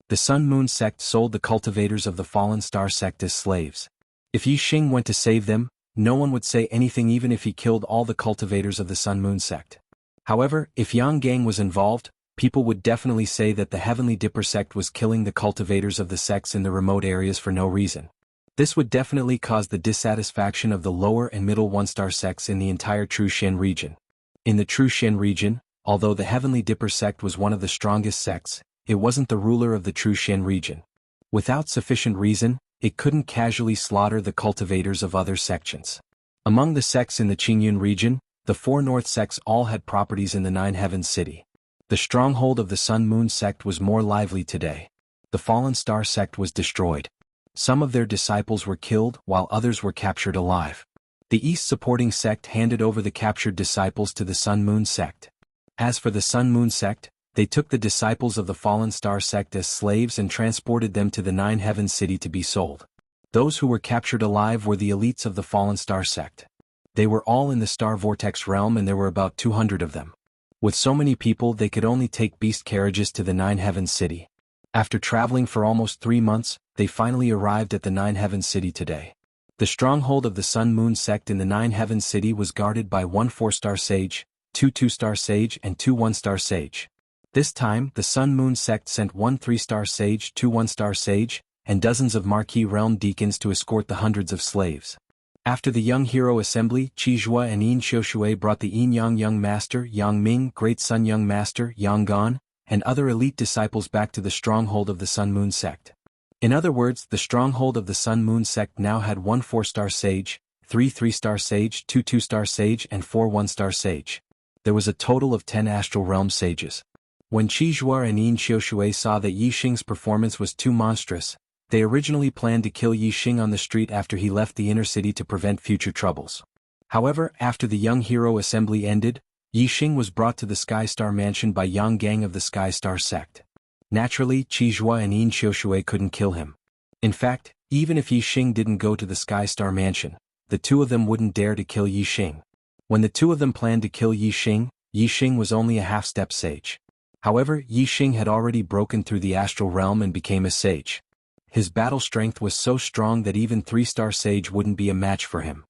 The Sun Moon sect sold the cultivators of the Fallen Star sect as slaves. If Yi Xing went to save them, no one would say anything even if he killed all the cultivators of the Sun Moon sect. However, if Yang Gang was involved, People would definitely say that the Heavenly Dipper sect was killing the cultivators of the sects in the remote areas for no reason. This would definitely cause the dissatisfaction of the lower and middle one-star sects in the entire Trushan region. In the Trushan region, although the Heavenly Dipper sect was one of the strongest sects, it wasn't the ruler of the Trushan region. Without sufficient reason, it couldn't casually slaughter the cultivators of other sections. Among the sects in the Qingyun region, the 4 north sects all had properties in the Nine Heavens city. The stronghold of the Sun-Moon sect was more lively today. The Fallen Star sect was destroyed. Some of their disciples were killed while others were captured alive. The East supporting sect handed over the captured disciples to the Sun-Moon sect. As for the Sun-Moon sect, they took the disciples of the Fallen Star sect as slaves and transported them to the Nine Heavens city to be sold. Those who were captured alive were the elites of the Fallen Star sect. They were all in the Star Vortex realm and there were about 200 of them. With so many people they could only take beast carriages to the Nine Heavens city. After traveling for almost 3 months, they finally arrived at the Nine Heavens city today. The stronghold of the Sun-Moon sect in the Nine Heavens city was guarded by 1 4-star sage, 2 2-star sage and 2 1-star sage. This time, the Sun-Moon sect sent 1 3-star sage, 2 1-star sage, and dozens of marquee realm deacons to escort the hundreds of slaves. After the Young Hero Assembly, Qizhua and Yin Xiushui brought the Yin Yang Young Master, Yang Ming, Great Sun Young Master, Yang Gan, and other elite disciples back to the stronghold of the Sun-Moon sect. In other words, the stronghold of the Sun-Moon sect now had 1 4-star sage, 3 3-star sage, 2 2-star sage and 4 1-star sage. There was a total of 10 astral realm sages. When Qizhua and Yin Xiushui saw that Yi Xing's performance was too monstrous, they originally planned to kill Yi Xing on the street after he left the inner city to prevent future troubles. However, after the Young Hero Assembly ended, Yi Xing was brought to the Sky Star Mansion by Yang Gang of the Sky Star sect. Naturally, Qizhua and Yin Xiushui couldn't kill him. In fact, even if Yi Xing didn't go to the Sky Star Mansion, the two of them wouldn't dare to kill Yi Xing. When the two of them planned to kill Yi Xing was only a half-step sage. However, Yi Xing had already broken through the astral realm and became a sage. His battle strength was so strong that even 3-star sage wouldn't be a match for him.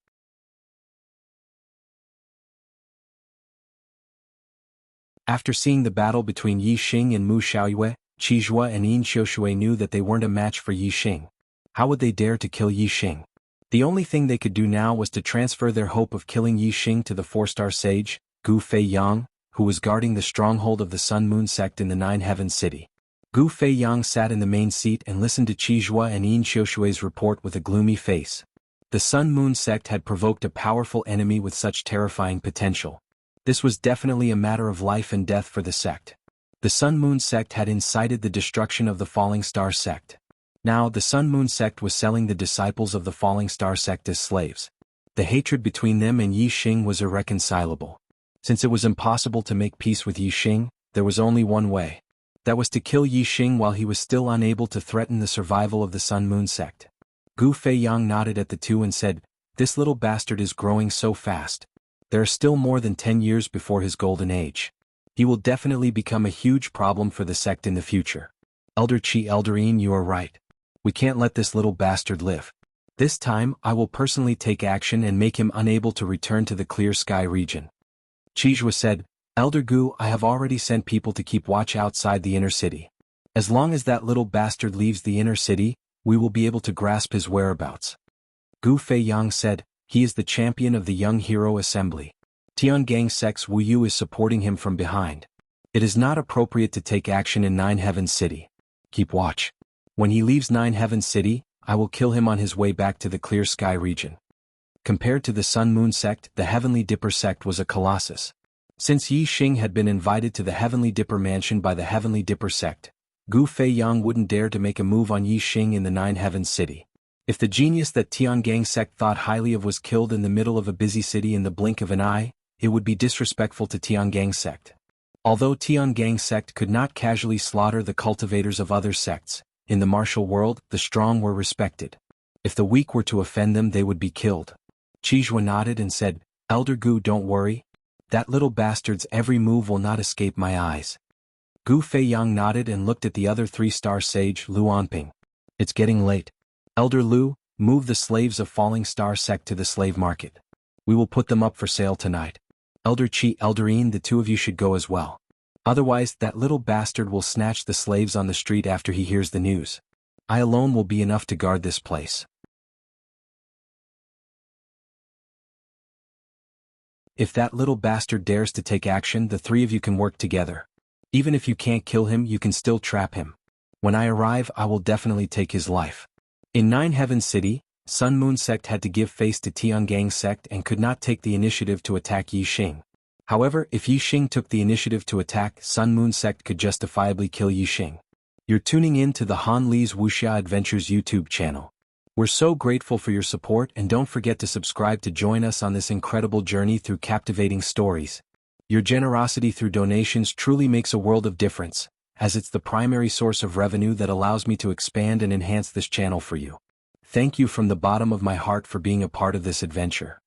After seeing the battle between Yi Xing and Mu Xiaoyue, Qizhua and Yin Xiushui knew that they weren't a match for Yi Xing. How would they dare to kill Yi Xing? The only thing they could do now was to transfer their hope of killing Yi Xing to the 4-star sage, Gu Fei Yang, who was guarding the stronghold of the Sun-Moon sect in the Nine Heavens city. Gu Fei Yang sat in the main seat and listened to Qizhua and Yin Xiushui's report with a gloomy face. The Sun-Moon sect had provoked a powerful enemy with such terrifying potential. This was definitely a matter of life and death for the sect. The Sun-Moon sect had incited the destruction of the Falling Star sect. Now the Sun-Moon sect was selling the disciples of the Falling Star sect as slaves. The hatred between them and Yi Xing was irreconcilable. Since it was impossible to make peace with Yi Xing, there was only one way. That was to kill Yi Xing while he was still unable to threaten the survival of the Sun-Moon sect. Gu Fei Yang nodded at the two and said, "This little bastard is growing so fast. There are still more than 10 years before his golden age. He will definitely become a huge problem for the sect in the future. Elder Qi Elderine, you are right. We can't let this little bastard live. This time, I will personally take action and make him unable to return to the Clear Sky region." Qizhua said, "Elder Gu, I have already sent people to keep watch outside the inner city. As long as that little bastard leaves the inner city, we will be able to grasp his whereabouts." Gu Fei Yang said, "He is the champion of the Young Hero Assembly. Tiangang sect's Wu Yu is supporting him from behind. It is not appropriate to take action in Nine Heavens City. Keep watch. When he leaves Nine Heavens City, I will kill him on his way back to the Clear Sky region." Compared to the Sun-Moon sect, the Heavenly Dipper sect was a colossus. Since Yi Xing had been invited to the Heavenly Dipper mansion by the Heavenly Dipper sect, Gu Fei Yang wouldn't dare to make a move on Yi Xing in the Nine Heavens city. If the genius that Tiangang sect thought highly of was killed in the middle of a busy city in the blink of an eye, it would be disrespectful to Tiangang sect. Although Tiangang sect could not casually slaughter the cultivators of other sects, in the martial world, the strong were respected. If the weak were to offend them, they would be killed. Qizhua nodded and said, "Elder Gu, don't worry. That little bastard's every move will not escape my eyes." Gu Fei Yang nodded and looked at the other 3-star sage, Lu Anping. "It's getting late. Elder Lu, move the slaves of Falling Star sect to the slave market. We will put them up for sale tonight. Elder Qi Elderine, the two of you should go as well." Otherwise, that little bastard will snatch the slaves on the street after he hears the news. I alone will be enough to guard this place. If that little bastard dares to take action, the three of you can work together. Even if you can't kill him, you can still trap him. When I arrive, I will definitely take his life. In Nine Heavens City, Sun Moon Sect had to give face to Tiangang Sect and could not take the initiative to attack Yixing. However, if Yixing took the initiative to attack, Sun Moon Sect could justifiably kill Yixing. You're tuning in to the Han Li's Wuxia Adventures YouTube channel. We're so grateful for your support, and don't forget to subscribe to join us on this incredible journey through captivating stories. Your generosity through donations truly makes a world of difference, as it's the primary source of revenue that allows me to expand and enhance this channel for you. Thank you from the bottom of my heart for being a part of this adventure.